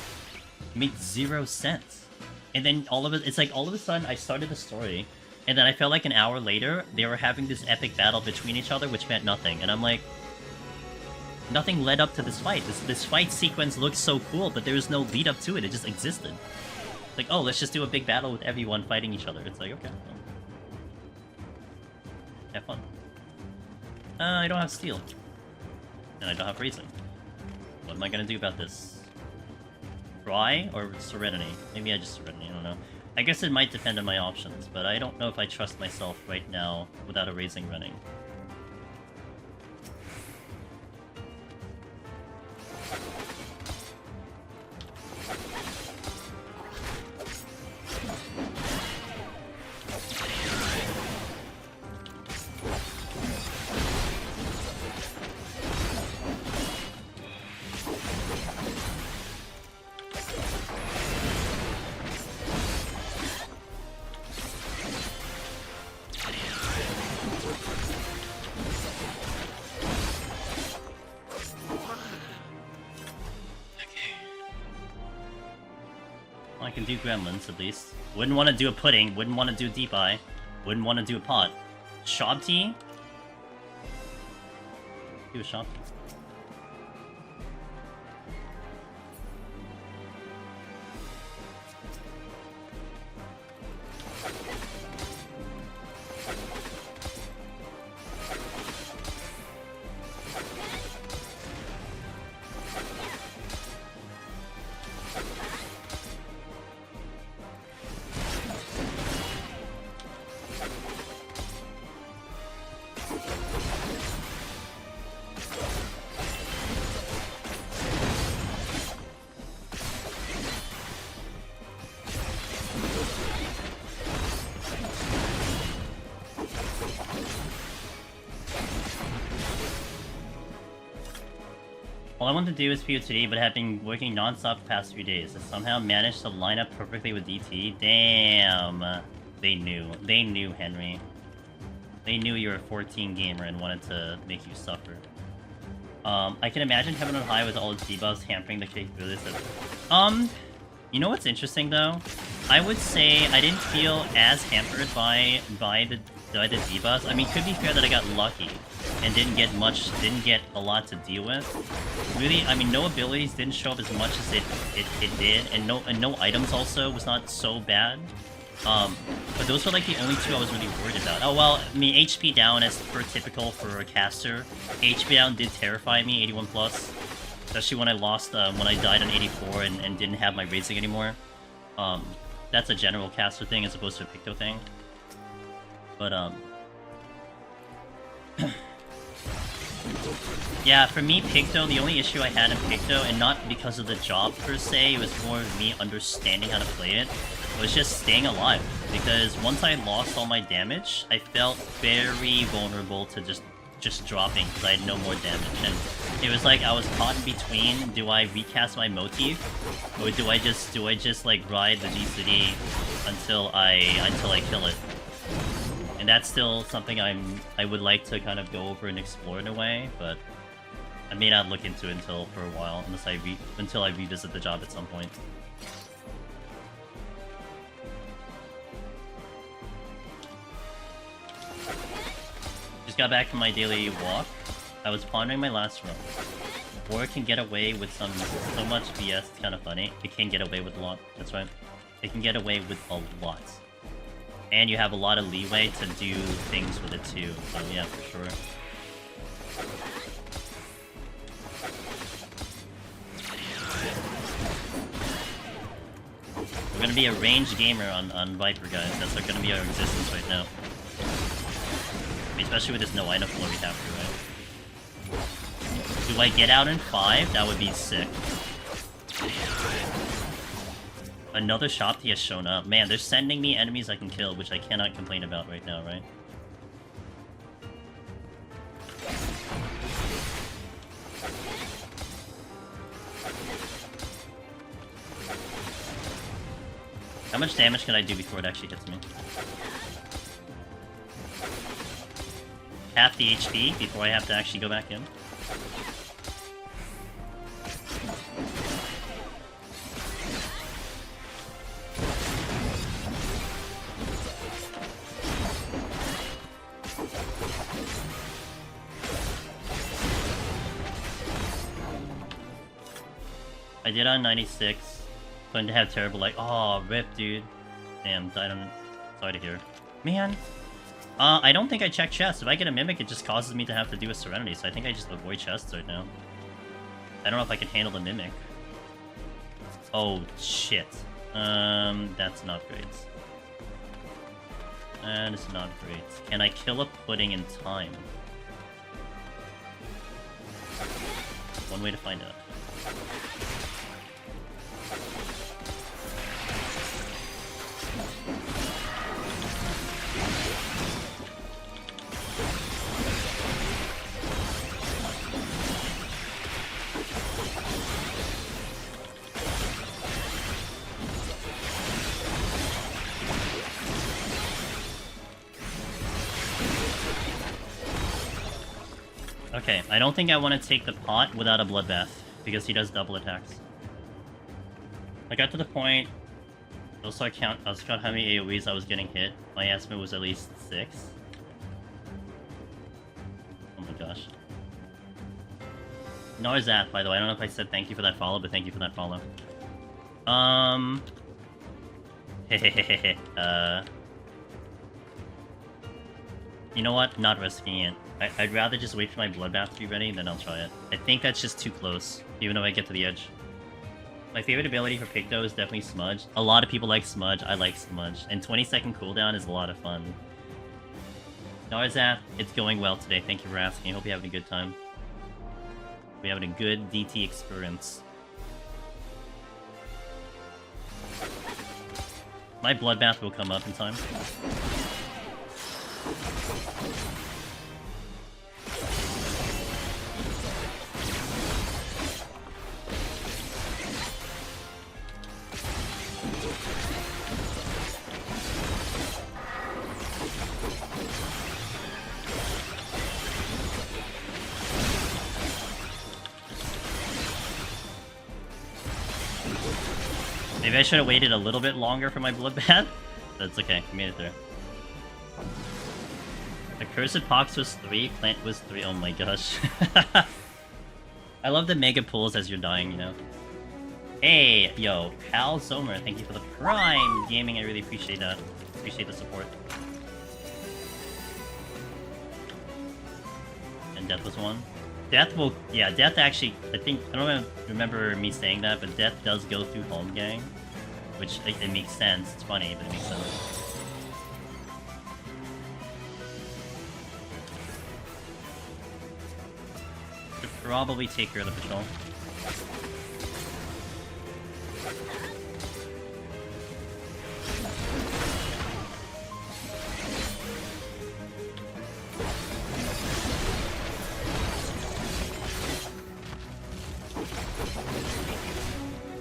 It made zero sense. And then all of a sudden, I started the story, and then I felt like an hour later, they were having this epic battle between each other, which meant nothing. And I'm like, nothing led up to this fight. This fight sequence looked so cool, but there was no lead up to it. It just existed. Like, oh, let's just do a big battle with everyone fighting each other. It's like, okay, well, have fun. I don't have steel. And I don't have freezing. What am I gonna do about this? Try or Serenity? Maybe I just Serenity, I don't know. I guess it might depend on my options, but I don't know if I trust myself right now without a raising running. I can do gremlins, at least. Wouldn't want to do a pudding, wouldn't want to do deep eye, wouldn't want to do a pot. Shabti? Do a Shabti. All I want to do is PoTD, but have been working non-stop the past few days. I somehow managed to line up perfectly with DT. Damn. They knew. They knew, Henry. They knew you were a 14 gamer and wanted to make you suffer. I can imagine Heaven on High with all its debuffs hampering the capabilities of... You know what's interesting, though? I would say I didn't feel as hampered by the debuffs. I mean, could be fair that I got lucky and didn't get a lot to deal with. Really, I mean, no abilities didn't show up as much as it did, and no items also was not so bad. But those were like the only two I was really worried about. Oh well, I mean, HP down as per typical for a caster. HP down did terrify me, 81 plus. Especially when I lost, when I died on 84 and didn't have my raising anymore. That's a general caster thing as opposed to a Picto thing. But, yeah, for me, Picto, the only issue I had in Picto, and not because of the job per se, it was more of me understanding how to play it, was just staying alive. Because once I lost all my damage, I felt very vulnerable to just dropping because I had no more damage. And it was like I was caught in between, do I recast my motif? Or do I just like ride the G-City until I kill it? And that's still something I would like to kind of go over and explore in a way, but I may not look into it for a while until I revisit the job at some point. Just got back from my daily walk. I was pondering my last run. Or it can get away with so much BS, it's kind of funny. It can get away with a lot, that's right. It can get away with a lot. And you have a lot of leeway to do things with it too, so yeah, for sure. We're gonna be a ranged gamer on Viper, guys. That's gonna be our existence right now. I mean, especially with this no item floor we have to, right? Do I get out in 5? That would be sick. Another Shopti has shown up. Man, they're sending me enemies I can kill, which I cannot complain about right now, right? How much damage can I do before it actually hits me? Half the HP before I have to actually go back in? I did on 96. Going to have terrible, like, oh, rip, dude. Damn, I don't... Sorry to hear. Man. I don't think I check chests. If I get a Mimic, it just causes me to have to do a Serenity, so I think I just avoid chests right now. I don't know if I can handle the Mimic. Oh, shit. That's not great. That is not great. Can I kill a pudding in time? One way to find out. Okay, I don't think I want to take the pot without a bloodbath, because he does double attacks. I got to the point, I was count how many AoEs I was getting hit. My estimate was at least 6. Oh my gosh. Narzat, by the way, I don't know if I said thank you for that follow, but thank you for that follow. You know what? Not risking it. I'd rather just wait for my bloodbath to be ready, then I'll try it. I think that's just too close, even though I get to the edge. My favorite ability for Pick, though, is definitely Smudge. A lot of people like Smudge. I like Smudge. And 20-second cooldown is a lot of fun. Narzat, it's going well today. Thank you for asking. I hope you're having a good time. We're having a good DT experience. My bloodbath will come up in time. Maybe I should have waited a little bit longer for my bloodbath. That's okay, I made it through. The Cursed Pox was 3, Plant was 3. Oh my gosh. I love the mega pulls as you're dying, you know? Hey, yo, Pal Zomer, thank you for the Prime Gaming. I really appreciate that. Appreciate the support. And Death was 1. Death will... Yeah, Death actually... I don't remember me saying that, but Death does go through Home Gang. Which, it makes sense. It's funny, but it makes sense. Should probably take care of the patrol.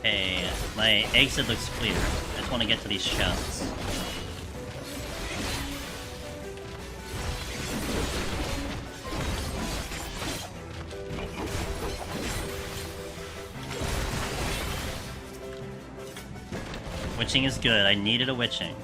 Hey, my exit looks clear. I just want to get to these chests. Witching is good. I needed a witching.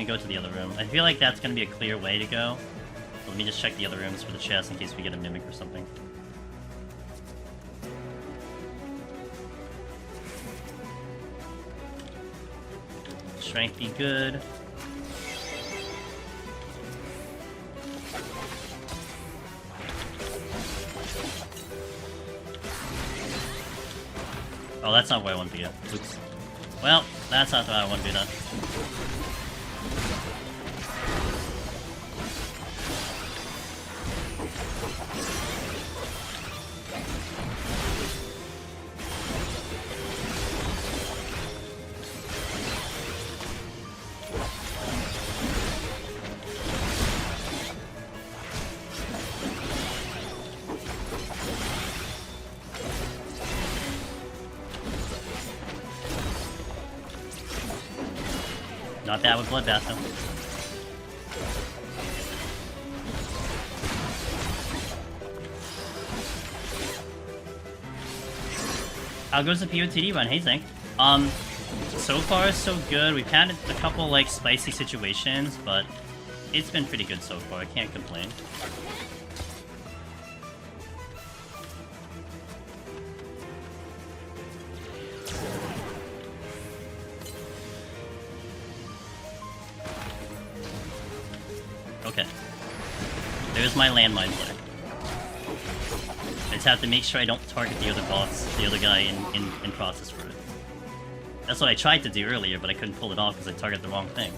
gonna go to the other room. I feel like that's gonna be a clear way to go. But let me just check the other rooms for the chest in case we get a mimic or something. Strength be good. Oh, that's not where I want to be at. Oops. Well, that's not where I want to be then. Not bad with Bloodbath though. How goes the PoTD run? Hey Zank. So far so good. We've had a couple like spicy situations, but it's been pretty good so far. I can't complain. Okay. There's my landmine player. I just have to make sure I don't target the other boss, the other guy in process for it. That's what I tried to do earlier, but I couldn't pull it off because I targeted the wrong thing.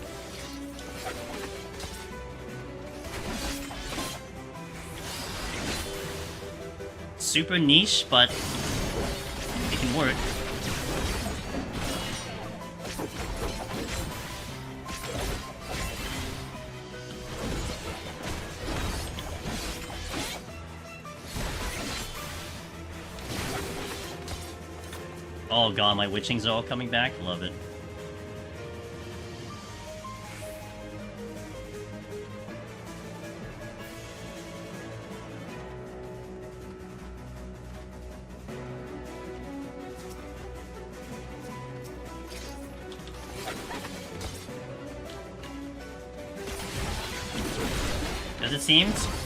Super niche, but it can work. Oh god, my witchings are all coming back. Love it.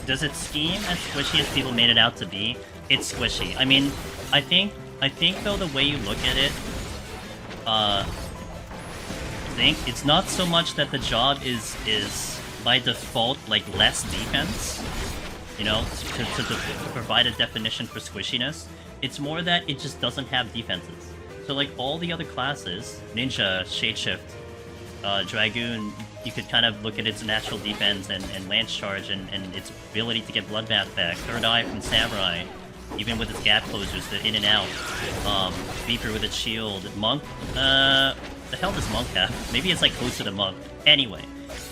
Does it scheme as squishy as people made it out to be? It's squishy. I mean, I think though the way you look at it, it's not so much that the job is by default like less defense, you know, to provide a definition for squishiness. It's more that it just doesn't have defenses. So like all the other classes, Ninja, Shadeshift, Dragoon, you could kind of look at its natural defense and Lance Charge and its ability to get Bloodbath back, Third Eye from Samurai, even with its gap closures, the in and out, Reaper with its shield, Monk, the hell does Monk have? Maybe it's like closer to Monk. Anyway,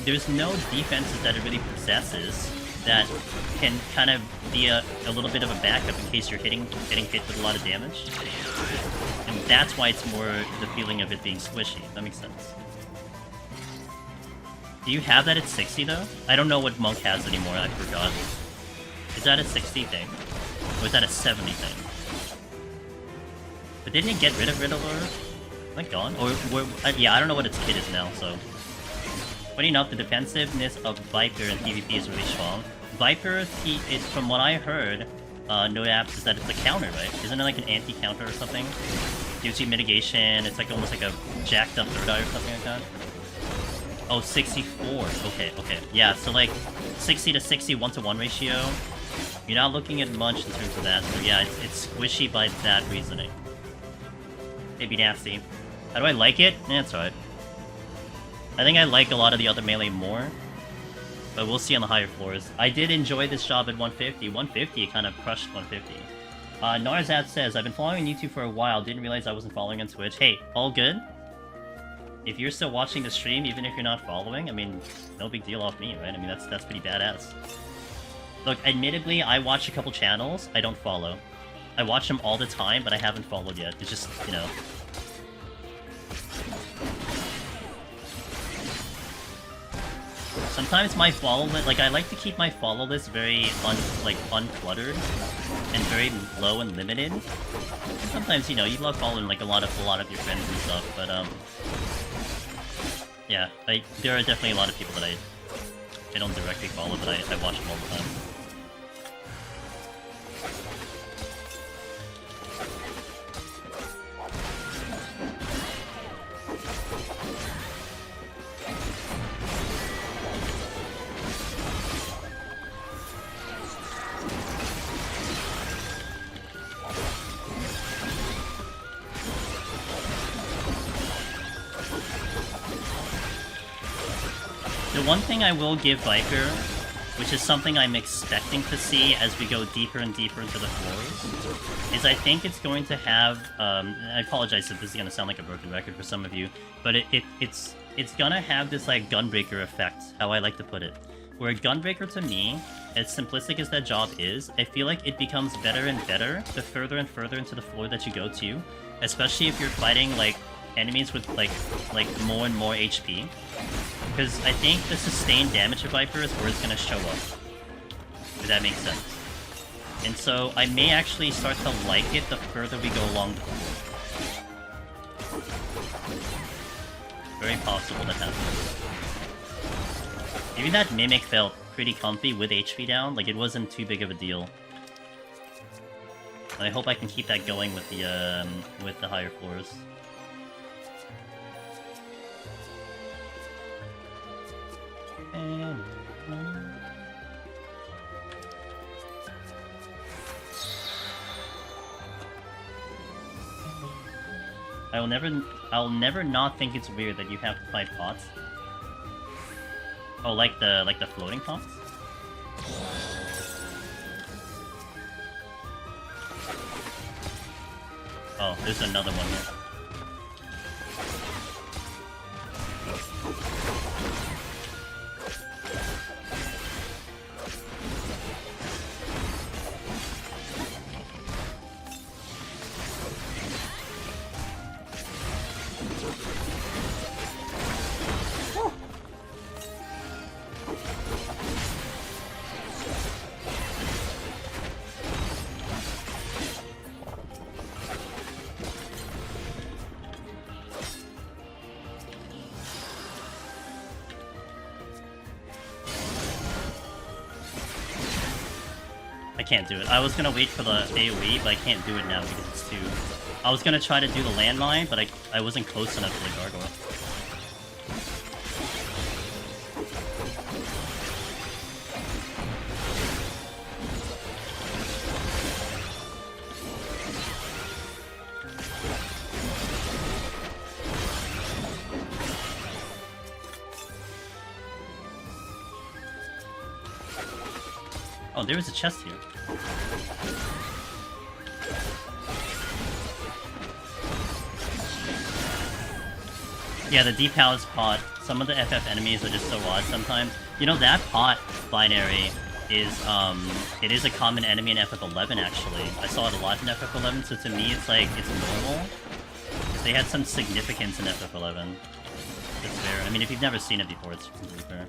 there's no defenses that it really possesses that can kind of be a little bit of a backup in case you're getting hit with a lot of damage. And that's why it's more the feeling of it being squishy. That makes sense. Do you have that at 60 though? I don't know what Monk has anymore, I forgot. Is that a 60 thing? Or is that a 70 thing? But didn't it get rid of Riddler? Am I gone? Or, yeah, I don't know what its kit is now, so... Funny enough, the defensiveness of Viper in PvP is really strong. Viper, from what I heard, no apps, is that it's a counter, right? Isn't it like an anti-counter or something? Gives you mitigation, it's like almost like a jacked up third eye or something like that. Oh, 64. Okay. Yeah, so like 60 to 60 1-to-1 ratio. You're not looking at much in terms of that, so yeah, it's squishy by that reasoning. Maybe nasty. How do I like it? Eh, it's alright. I think I like a lot of the other melee more, but we'll see on the higher floors. I did enjoy this job at 150. 150, it kind of crushed 150. Narzat says, I've been following YouTube for a while, didn't realize I wasn't following on Twitch. Hey, all good? If you're still watching the stream, even if you're not following, I mean, no big deal off me, right? I mean, that's pretty badass. Look, admittedly, I watch a couple channels, I don't follow. I watch them all the time, but I haven't followed yet. It's just, you know... Sometimes my follow list, like I like to keep my follow list very uncluttered and very low and limited. And sometimes, you know, you love following like a lot of your friends and stuff, but Yeah, there are definitely a lot of people that I don't directly follow, but I watch them all the time. The one thing I will give Viper, which is something I'm expecting to see as we go deeper and deeper into the floors, is I think it's going to have, I apologize if this is going to sound like a broken record for some of you, but it's gonna have this like Gunbreaker effect, how I like to put it. Where Gunbreaker to me, as simplistic as that job is, I feel like it becomes better and better the further and further into the floor that you go to, especially if you're fighting like enemies with like more and more HP. Because I think the sustained damage of Viper is where it's going to show up. If that makes sense. And so I may actually start to like it the further we go along the floor. Very possible that happens. Even that Mimic felt pretty comfy with HP down. Like, it wasn't too big of a deal. And I hope I can keep that going with the higher floors. I'll never not think it's weird that you have to fight pots. Oh, like the floating pots? Oh, there's another one here. I can't do it. I was gonna wait for the AoE, but I can't do it now because it's too... I was gonna try to do the landmine, but I wasn't close enough to the gargoyle. Oh, there was a chest here. Yeah, the D-Palace pot. Some of the FF enemies are just so odd sometimes. You know, that pot binary is, it is a common enemy in FF11, actually. I saw it a lot in FF11, so to me it's like, it's normal. They had some significance in FF11. It's fair. I mean, if you've never seen it before, it's completely fair.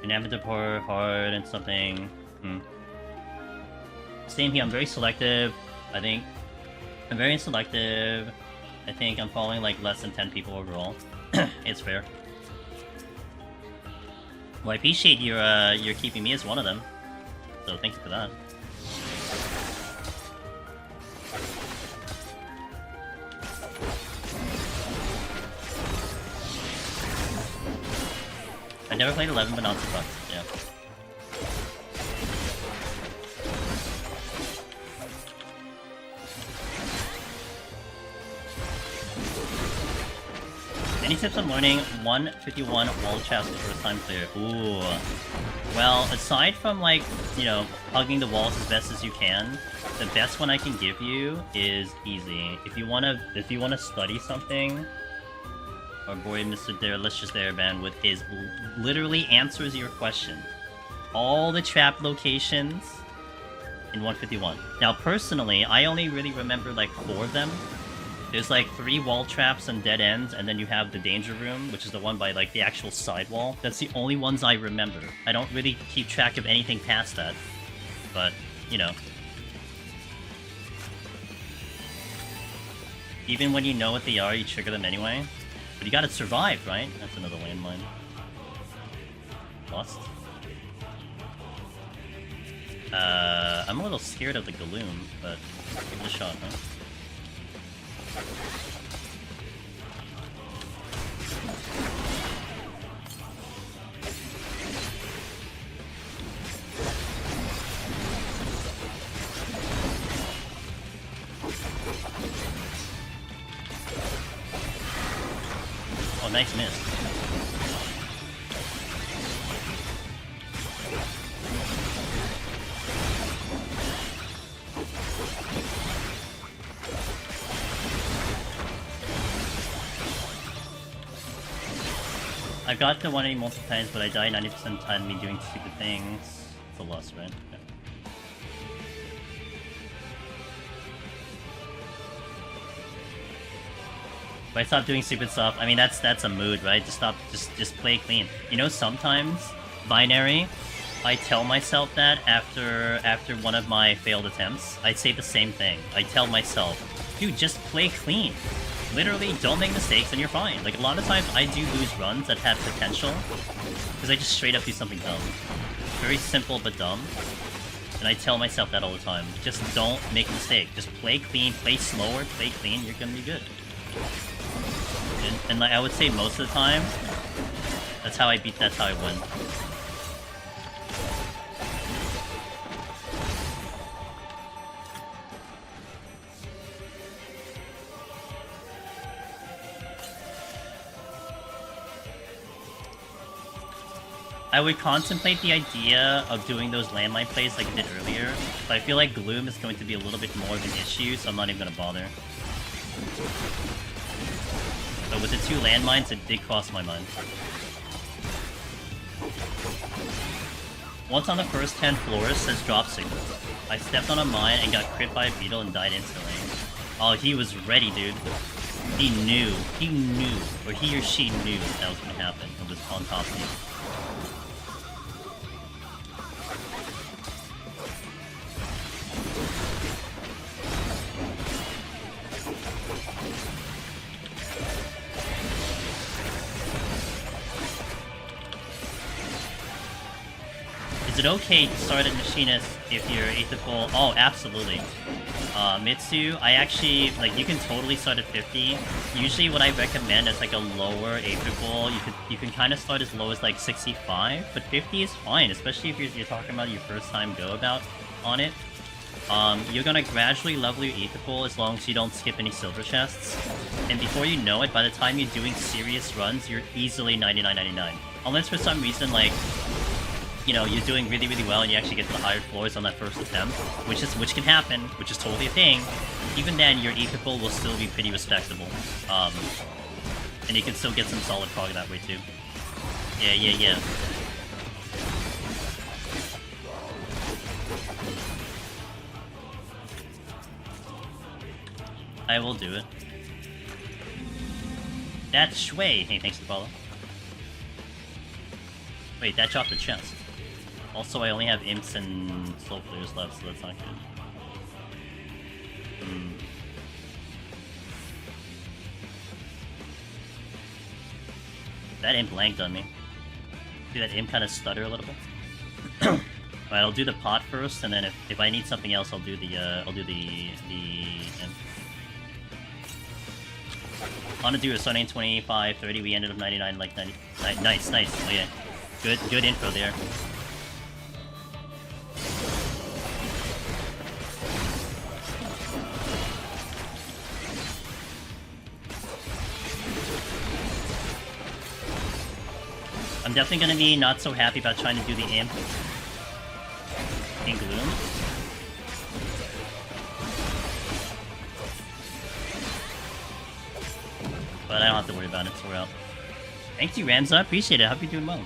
Inevitable pour hard and something. Same here, I'm very selective. I think I'm very selective. I think I'm following like less than 10 people overall. It's fair. Well, I appreciate you're keeping me as one of them. So thank you for that. I never played 11, but not too much. Yeah. Any tips on learning 151 wall traps the first time clear? Ooh. Well, aside from like, you know, hugging the walls as best as you can, the best one I can give you is easy. If you wanna study something, our boy Mr. Delicious Airband with his literally answers your question. All the trap locations in 151. Now, personally, I only really remember like 4 of them. There's like 3 wall traps and dead ends, and then you have the danger room, which is the one by like the actual sidewall. That's the only ones I remember. I don't really keep track of anything past that. But, you know. Even when you know what they are, you trigger them anyway. But you gotta survive, right? That's another landmine. Lost. I'm a little scared of the Gloom, but give it a shot, huh? Oh, nice miss. I've got the 180 multiple times, but I die 90% of the time me doing stupid things. It's a loss, right? Yeah. If I stop doing stupid stuff, I mean that's a mood, right? Just play clean. You know, sometimes binary, I tell myself that after one of my failed attempts, I say the same thing. I tell myself, dude, just play clean. Literally, don't make mistakes and you're fine. Like, a lot of times I do lose runs that have potential because I just straight up do something dumb. Very simple but dumb. And I tell myself that all the time. Just don't make a mistake. Just play clean, play slower, play clean, you're gonna be good. And like I would say most of the time, that's how I win. I would contemplate the idea of doing those landmine plays like I did earlier, but I feel like Gloom is going to be a little bit more of an issue, so I'm not even gonna bother. But with the 2 landmines, it did cross my mind. Once on the first 10 floors says drop signal. I stepped on a mine and got crit by a beetle and died instantly. Oh, he was ready, dude. He knew, or he or she knew that was gonna happen. It was on top of me. Is it okay to start at Machinist if you're atypical? Oh, absolutely. Mitsu, I actually, like, you can totally start at 50. Usually what I recommend is like a lower atypical. You can kind of start as low as like 65, but 50 is fine, especially if you're talking about your first time go about on it. You're gonna gradually level your atypical as long as you don't skip any silver chests. And before you know it, by the time you're doing serious runs, you're easily 99.99. Unless for some reason, like, you know, you're doing really, really well and you actually get to the higher floors on that first attempt, which can happen, which is totally a thing. Even then, your atypical will still be pretty respectable. And you can still get some solid prog that way too. Yeah. I will do it. That's Shui. Hey, thanks for the follow. Wait, that dropped the chest. Also, I only have imps and slow players left, so that's not good. That imp lanked on me. See that imp kind of stutter a little bit? Alright, I'll do the pot first, and then if I need something else, I'll do the imp. I want to do a starting 25, 30, we ended up 99, like 90. Nice. Oh yeah. Good info there. I'm definitely gonna be not so happy about trying to do the imp in Gloom. But I don't have to worry about it, so we're out. Thank you, Ramza. I appreciate it. Hope you're doing well.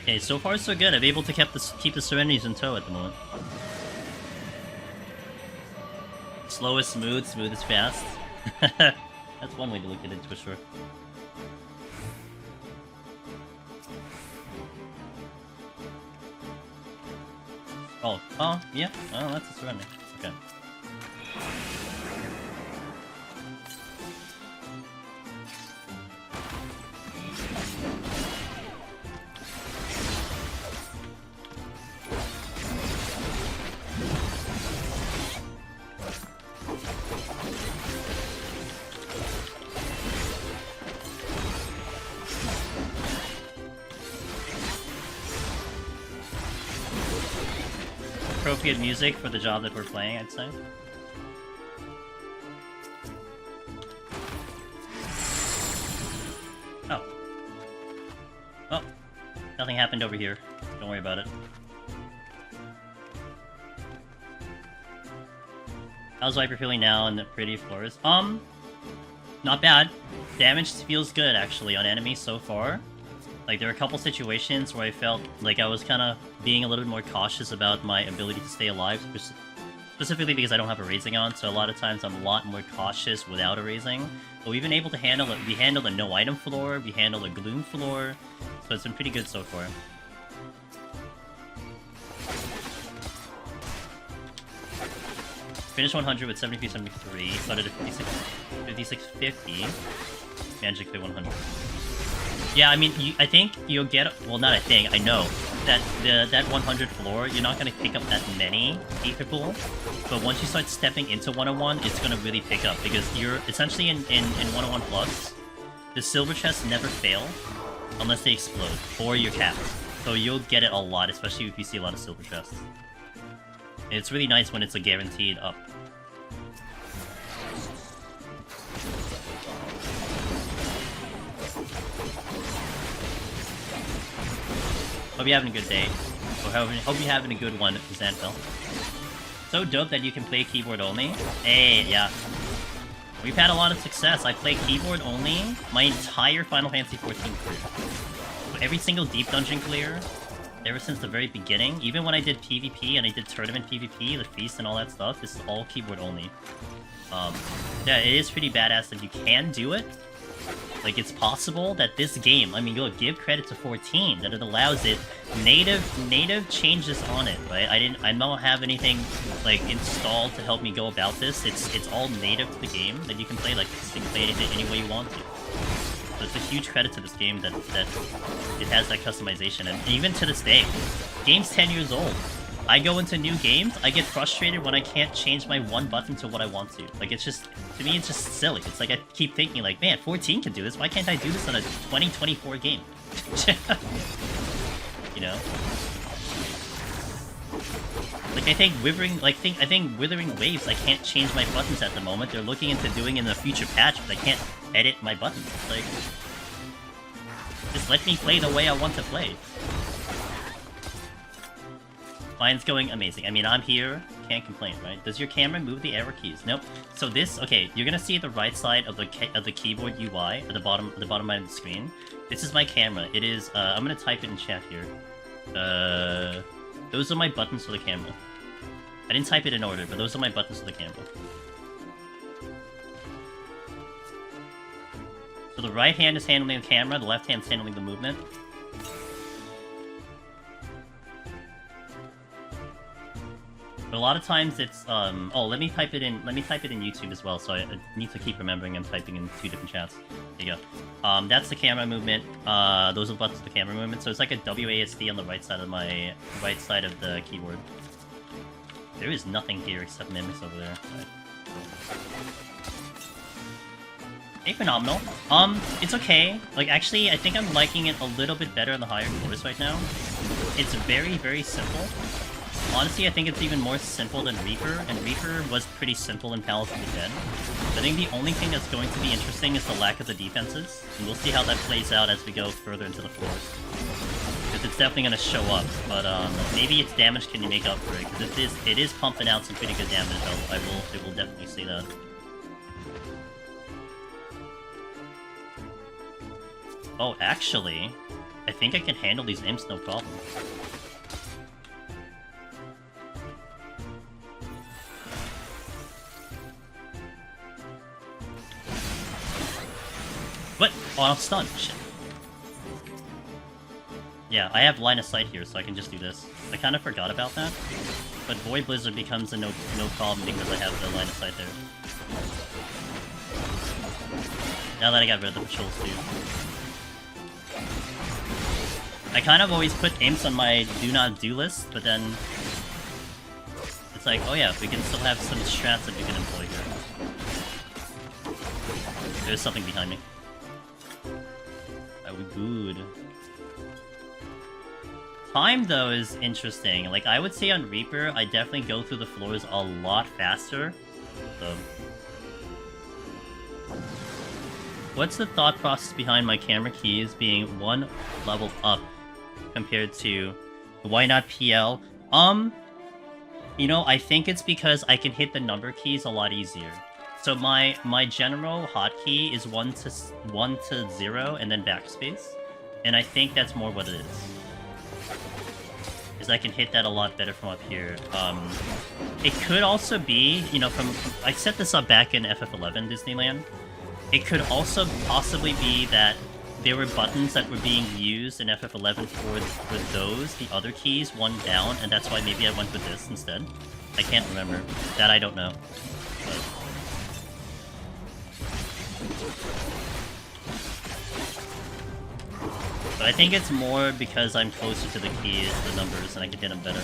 Okay, so far so good. I'm able to keep the Serenities in tow at the moment. Slow is smooth, smooth is fast. That's one way to look at it, for sure. Oh, yeah. Oh, that's a surrender. Okay. Appropriate music for the job that we're playing, I'd say. Oh. Oh. Nothing happened over here. Don't worry about it. How's Viper feeling now in the pretty floors? Not bad. Damage feels good, actually, on enemies so far. Like, there were a couple situations where I felt like I was kind of being a little bit more cautious about my ability to stay alive, specifically because I don't have a raising on, so a lot of times I'm a lot more cautious without a raising. But we've been able to handle it. We handled a no-item floor, we handled a gloom floor, so it's been pretty good so far. Finished 100 with 73, started at 5650, managed to clear 100. Yeah, I mean, I think you'll get... Well, not I think, I know. That that 100 floor, you're not going to pick up that many people. But once you start stepping into 101, it's going to really pick up. Because you're... Essentially, in 101 Plus, the silver chests never fail unless they explode. Or you're capped. So you'll get it a lot, especially if you see a lot of silver chests. It's really nice when it's a guaranteed up. Hope you're having a good day. Or hope you're having a good one, Xanthel. So dope that you can play keyboard only. Hey, yeah. We've had a lot of success. I play keyboard only my entire Final Fantasy XIV career. So every single deep dungeon clear, ever since the very beginning, even when I did PvP and I did tournament PvP, the feast and all that stuff, this is all keyboard only. Yeah, it is pretty badass that you can do it. Like, it's possible that this game, I mean, you'll give credit to 14, that it allows it native changes on it, right? I don't have anything, like, installed to help me go about this. It's all native to the game, that you can play like this, you can play anything any way you want to. So it's a huge credit to this game that it has that customization, and even to this day, game's 10 years old. I go into new games, I get frustrated when I can't change my one button to what I want to. Like, it's just, to me, it's just silly. It's like I keep thinking, like, man, 14 can do this. Why can't I do this on a 2024 game? You know? Like, I think Withering Waves, I can't change my buttons at the moment. They're looking into doing in the future patch, but I can't edit my buttons. Like, just let me play the way I want to play. Mine's going amazing. I mean, I'm here, can't complain, right? Does your camera move the arrow keys? Nope. So this, okay, you're gonna see the right side of the keyboard UI at the bottom right of the screen. This is my camera. It is. I'm gonna type it in chat here. Those are my buttons for the camera. I didn't type it in order, but those are my buttons for the camera. So the right hand is handling the camera, the left hand is handling the movement. But a lot of times it's, oh, let me type it in YouTube as well, so I need to keep remembering I'm typing in two different chats. There you go. That's the camera movement, those are the buttons for the camera movement, so it's like a WASD on the right side of the keyboard. There is nothing here except mimics over there. Right. Hey, phenomenal. It's okay. Like, actually, I think I'm liking it a little bit better in the higher floors right now. It's very, very simple. Honestly, I think it's even more simple than Reaper, and Reaper was pretty simple in Palace of the Dead. I think the only thing that's going to be interesting is the lack of the defenses, and we'll see how that plays out as we go further into the floors. Because it's definitely going to show up, but maybe its damage can make up for it, because it is pumping out some pretty good damage. I will definitely see that. Oh, actually, I think I can handle these imps no problem. Oh, I'm stunned. Shit. Yeah, I have line of sight here, so I can just do this. I kind of forgot about that. But Void Blizzard becomes a no problem because I have the line of sight there. Now that I got rid of the patrols too. I kind of always put imps on my do not do list, but then it's like, oh yeah, we can still have some strats that we can employ here. There's something behind me. Are we good? Time, though, is interesting. Like, I would say on Reaper, I definitely go through the floors a lot faster. So... what's the thought process behind my camera keys being one level up compared to why not PL? You know, I think it's because I can hit the number keys a lot easier. So my general hotkey is 1 to 0 and then backspace. And I think that's more what it is I can hit that a lot better from up here. It could also be, you know, I set this up back in FF11 Disneyland. It could also possibly be that there were buttons that were being used in FF11 for those, the other keys, one down, and that's why maybe I went with this instead. I can't remember. That I don't know. But I think it's more because I'm closer to the keys, the numbers, and I can hit them better.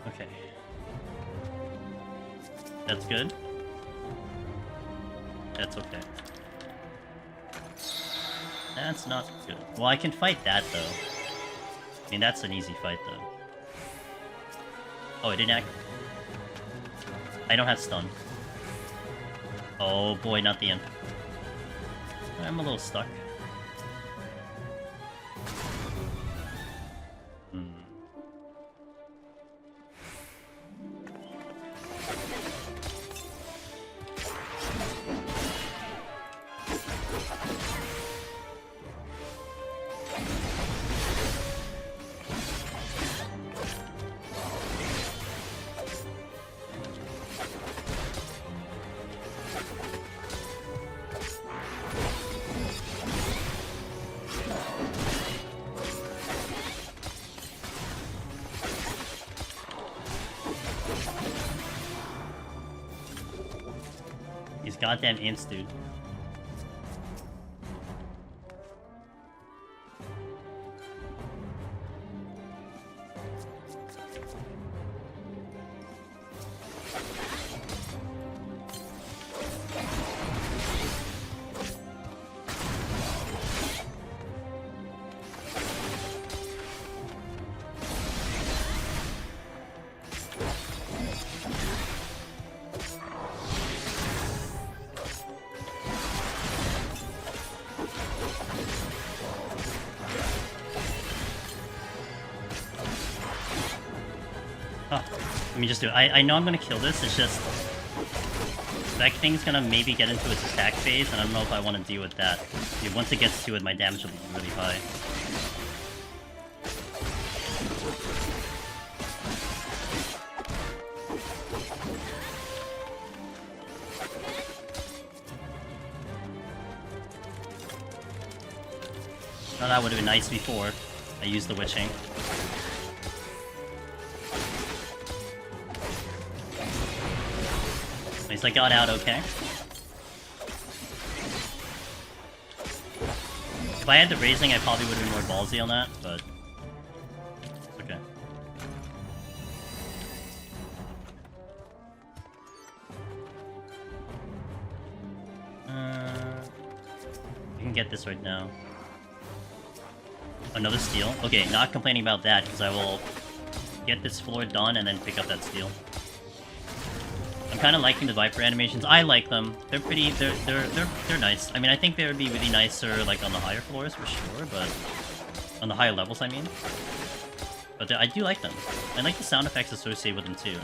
Okay. That's good. That's okay. That's not good. Well, I can fight that, though. I mean, that's an easy fight, though. Oh, it didn't act... I don't have stun. Oh boy, not the end. I'm a little stuck. Goddamn imps, dude. Let me just do it. I know I'm gonna kill this, it's just... that thing's gonna maybe get into its attack phase, and I don't know if I want to deal with that. Once it gets to it, my damage will be really high. Now that would have been nice before I used the witching. At least I got out okay. If I had the raising, I probably would have been more ballsy on that, but it's okay. I can get this right now. Another steal? Okay, not complaining about that, because I will get this floor done and then pick up that steal. I'm kind of liking the Viper animations. I like them. They're pretty. They're nice. I mean, I think they would be really nicer like on the higher floors for sure, but on the higher levels, I mean. But I do like them. I like the sound effects associated with them too.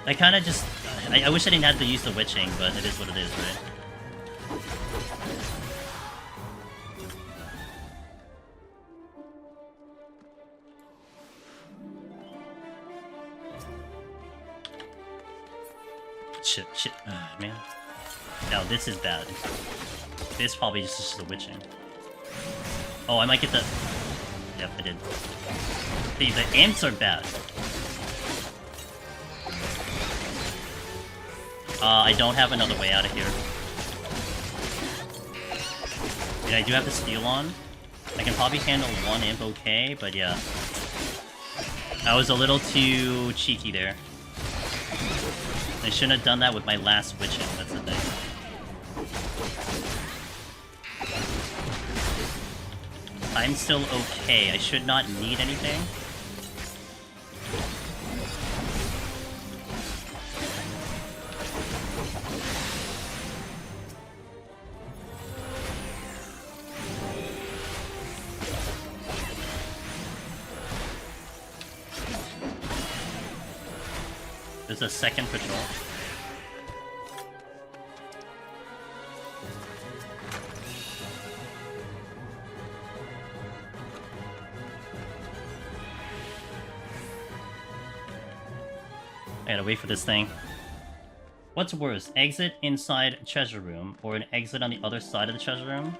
I kind of just. I wish I didn't have to use the witching, but it is what it is, right? Shit. Man. Now this is bad. This probably just the witching. Oh, I might get the... Yep, I did. The imps are bad. I don't have another way out of here. And I do have the steal on. I can probably handle one imp okay, but yeah. I was a little too cheeky there. I shouldn't have done that with my last witching, that's the thing. I'm still okay. I should not need anything. There's a second patrol. I gotta wait for this thing. What's worse, exit inside treasure room or an exit on the other side of the treasure room?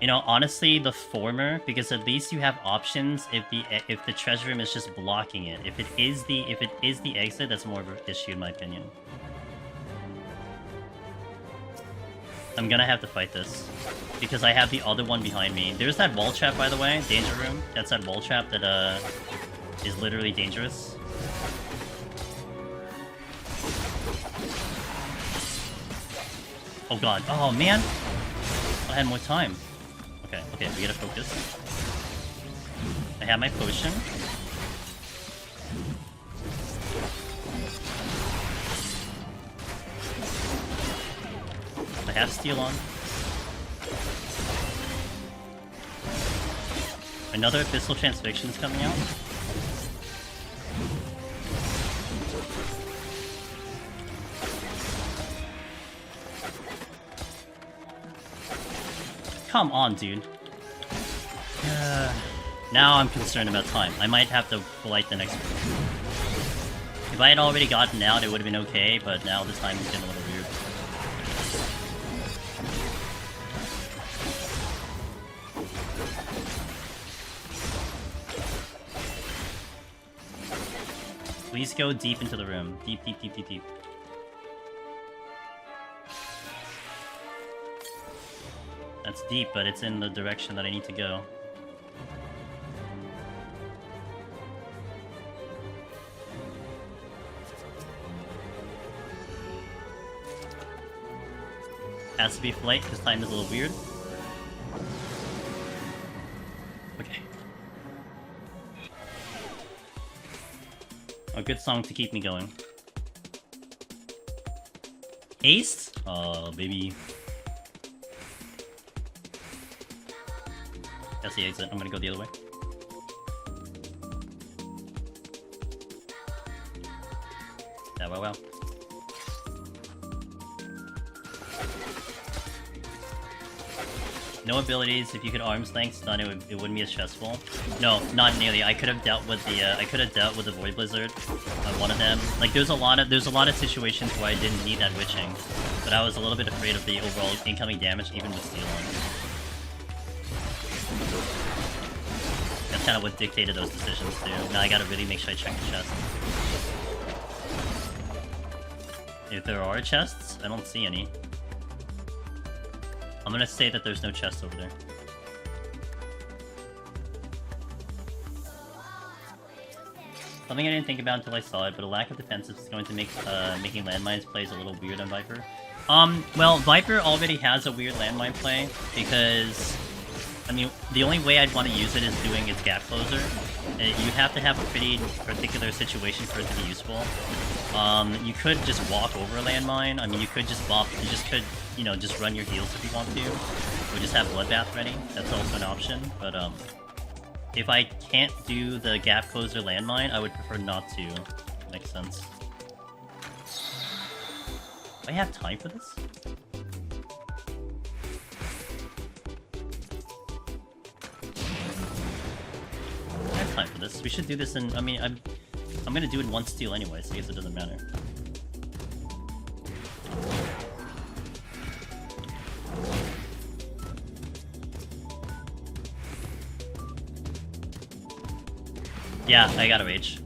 You know, honestly, the former, because at least you have options if the treasure room is just blocking it. If it is the exit, that's more of an issue in my opinion. I'm gonna have to fight this because I have the other one behind me. There's that wall trap, by the way, danger room. That's that wall trap that is literally dangerous. Oh god. Oh man. I had more time. Okay, we gotta focus. I have my potion. I have steal on. Another abyssal transfixion is coming out. Come on, dude. Now I'm concerned about time. I might have to blight the next one. If I had already gotten out, it would have been okay, but now the time is getting a little weird. Please go deep into the room. Deep. That's deep, but it's in the direction that I need to go. Has to be flight, because time is a little weird. Okay. A good song to keep me going. Haste? Oh, baby. That's the exit. I'm gonna go the other way. Yeah, wow. No abilities. If you could arm's length stun, it wouldn't be as stressful. No, not nearly. I could have dealt with the Void Blizzard on one of them. Like there's a lot of situations where I didn't need that witching, but I was a little bit afraid of the overall incoming damage, even with steal on. That's kind of what dictated those decisions too. Now I gotta really make sure I check the chest. If there are chests, I don't see any. I'm gonna say that there's no chest over there. Something I didn't think about until I saw it, but a lack of defensive is going to make making landmines plays a little weird on Viper. Well, Viper already has a weird landmine play, because, I mean, the only way I'd want to use it is doing its gap closer. You have to have a pretty particular situation for it to be useful. You could just walk over a landmine. I mean, you could just bop, you just could, you know, just run your heals if you want to, or just have Bloodbath ready. That's also an option, but if I can't do the gap closer landmine, I would prefer not to. Makes sense. Do I have time for this? I have time for this. We should do this in, I mean, I'm gonna do it in one steal anyway, so I guess it doesn't matter. Yeah, I got a rage.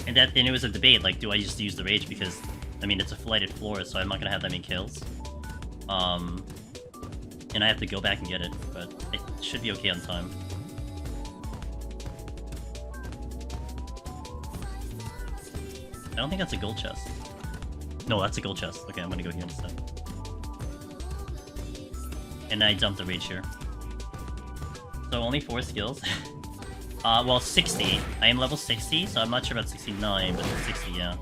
And then it was a debate, like, do I just use the rage because, I mean, it's a flighted floor, so I'm not gonna have that many kills. And I have to go back and get it, but it should be okay on time. I don't think that's a gold chest. No, that's a gold chest. Okay, I'm gonna go here instead. And I dumped the rage here. So only 4 skills. Well, 60. I am level 60, so I'm not sure about 69, but 60, yeah.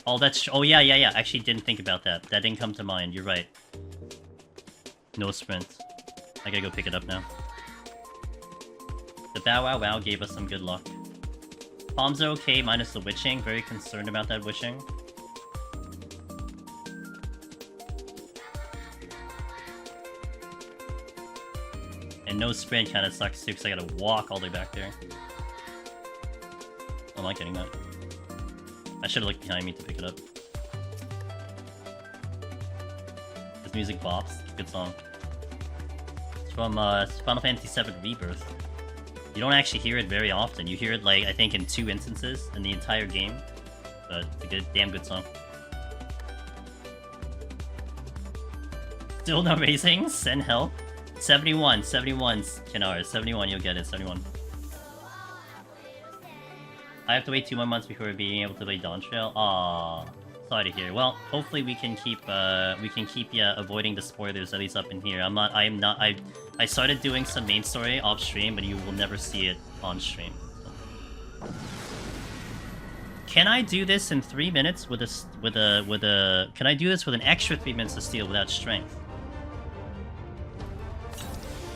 Oh, that's... Oh, yeah. Actually, didn't think about that. That didn't come to mind. You're right. No sprint. I gotta go pick it up now. The Bow Wow Wow gave us some good luck. Palms are okay, minus the witching. Very concerned about that witching. And no sprint kinda sucks too, because I gotta walk all the way back there. I'm not getting that. I should've looked behind me to pick it up. This music bops. Good song. It's from Final Fantasy VII Rebirth. You don't actually hear it very often. You hear it, like, I think in 2 instances in the entire game. But it's a good, damn good song. Still no raising? Send help? 71, 71, Kinar. 71, you'll get it, 71. I have to wait 2 more months before being able to play Dawntrail. Aww, sorry to hear. Well, hopefully we can keep avoiding the spoilers at least up in here. I started doing some main story off stream, but you will never see it on stream. So. Can I do this in 3 minutes can I do this with an extra 3 minutes of steal without strength?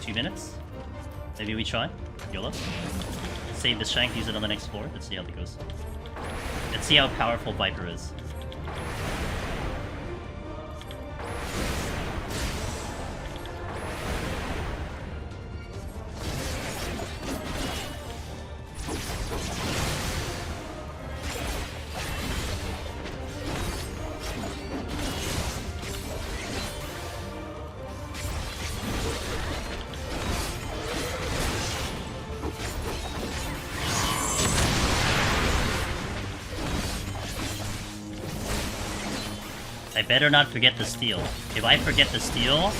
2 minutes? Maybe we try? YOLO? Save the strength, use it on the next floor. Let's see how that goes. Let's see how powerful Viper is. I better not forget the steal. If I forget the steal,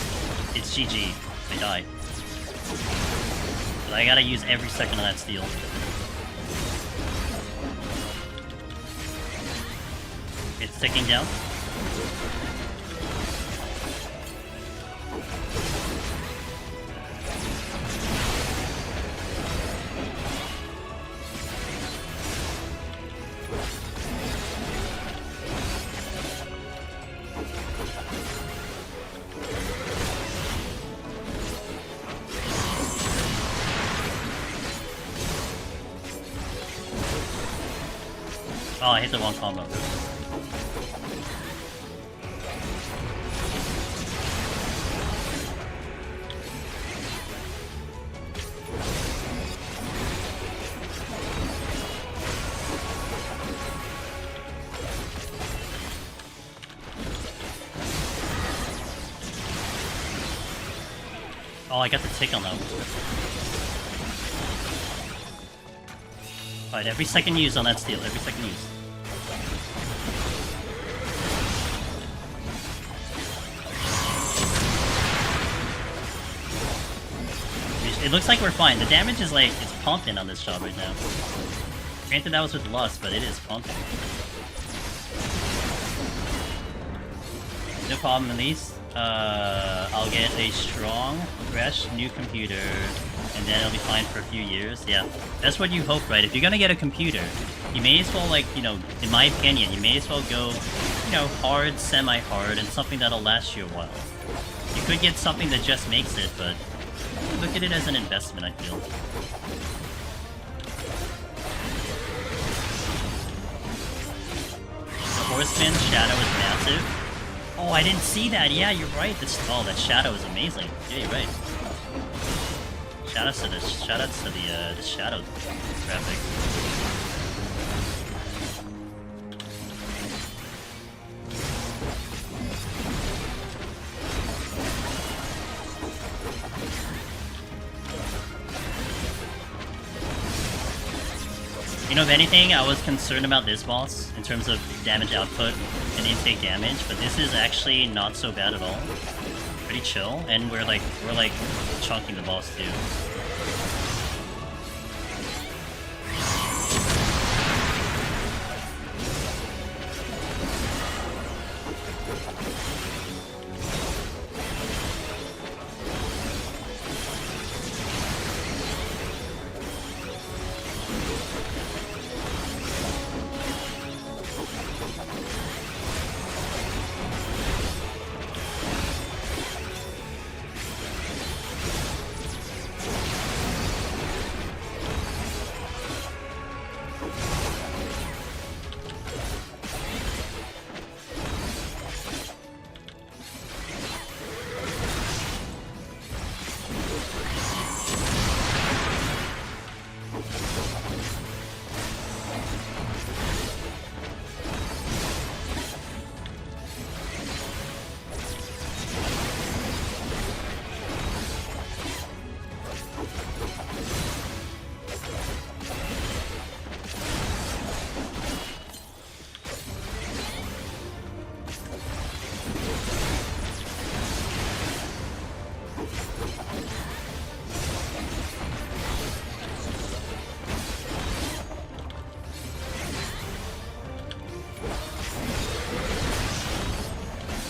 it's GG. I die. But I gotta use every second of that steal. It's ticking down. Oh, I hit the wrong combo. Oh, I got the tick on that one. Alright, every second use on that steal, every second use. It looks like we're fine. The damage is like, it's pumping on this job right now. Granted that was with Lust, but it is pumping. No problem, at least. I'll get a strong, fresh, new computer, and then it'll be fine for a few years. Yeah, that's what you hope, right? If you're gonna get a computer, you may as well, like, you know, in my opinion, you may as well go, you know, hard, semi-hard, and something that'll last you a while. You could get something that just makes it, but look at it as an investment, I feel. The Horseman Shadow is massive. Oh, I didn't see that. Yeah, you're right. Oh, that Shadow is amazing. Yeah, you're right. Shoutouts to the Shadow graphic. You know, if anything, I was concerned about this boss in terms of damage output and intake damage, but this is actually not so bad at all. Pretty chill, and we're like chunking the boss too.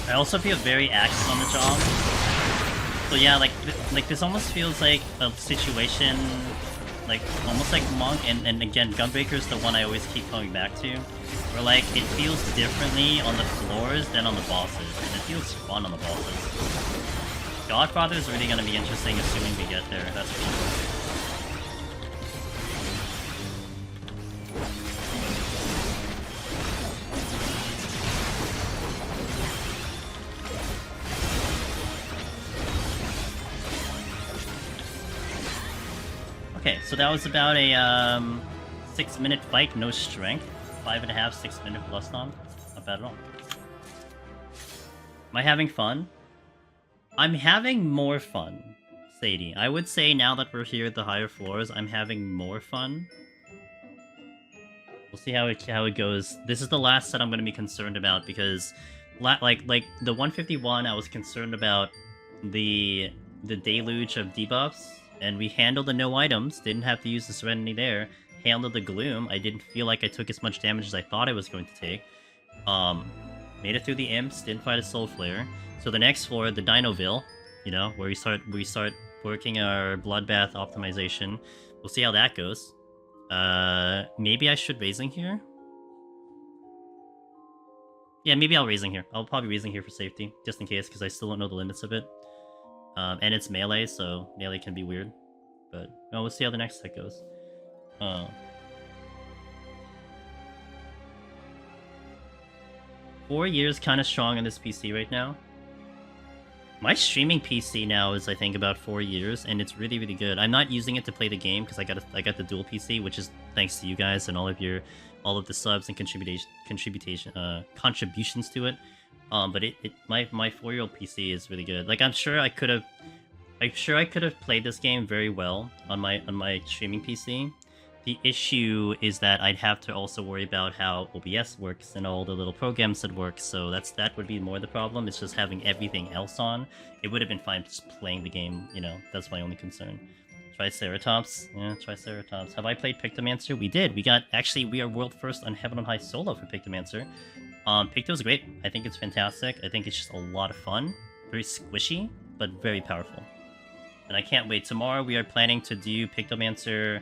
I also feel very active on the job. So yeah, like this almost feels like a situation, like almost like Monk, and again, Gunbreaker is the one I always keep coming back to, where like it feels differently on the floors than on the bosses, and it feels fun on the bosses. Godfather is really gonna be interesting, assuming we get there. That's for sure. Okay, so that was about a 6-minute fight, no strength. 5.5, 6-minute blast on. Not bad at all. Am I having fun? I'm having more fun, Sadie. I would say now that we're here at the higher floors, I'm having more fun. We'll see how it goes. This is the last set I'm going to be concerned about because, like the 151, I was concerned about the deluge of debuffs. And we handled the no items, didn't have to use the Serenity there. Handled the Gloom, I didn't feel like I took as much damage as I thought I was going to take. Made it through the Imps, didn't fight a Soul Flare. So the next floor, the Dinoville, you know, where we start working our Bloodbath optimization. We'll see how that goes. Maybe I should Raising here? Yeah, maybe I'll Raising here. I'll probably Raising here for safety, just in case, because I still don't know the limits of it. And it's melee, so melee can be weird. But, no, we'll see how the next set goes. 4 years kind of strong on this PC right now. My streaming PC now is, I think, about 4 years, and it's really, really good. I'm not using it to play the game, because I got the dual PC, which is thanks to you guys and all of the subs and contributions to it. But my 4-year-old PC is really good. Like I'm sure I could have played this game very well on my streaming PC. The issue is that I'd have to also worry about how OBS works and all the little programs that work. So that would be more the problem. It's just having everything else on. It would have been fine just playing the game. You know, that's my only concern. Triceratops, yeah, Triceratops. Have I played Pictomancer? We did. We are world first on Heaven on High solo for Pictomancer. Picto's great. I think it's fantastic. I think it's just a lot of fun. Very squishy, but very powerful. And I can't wait. Tomorrow we are planning to do Pictomancer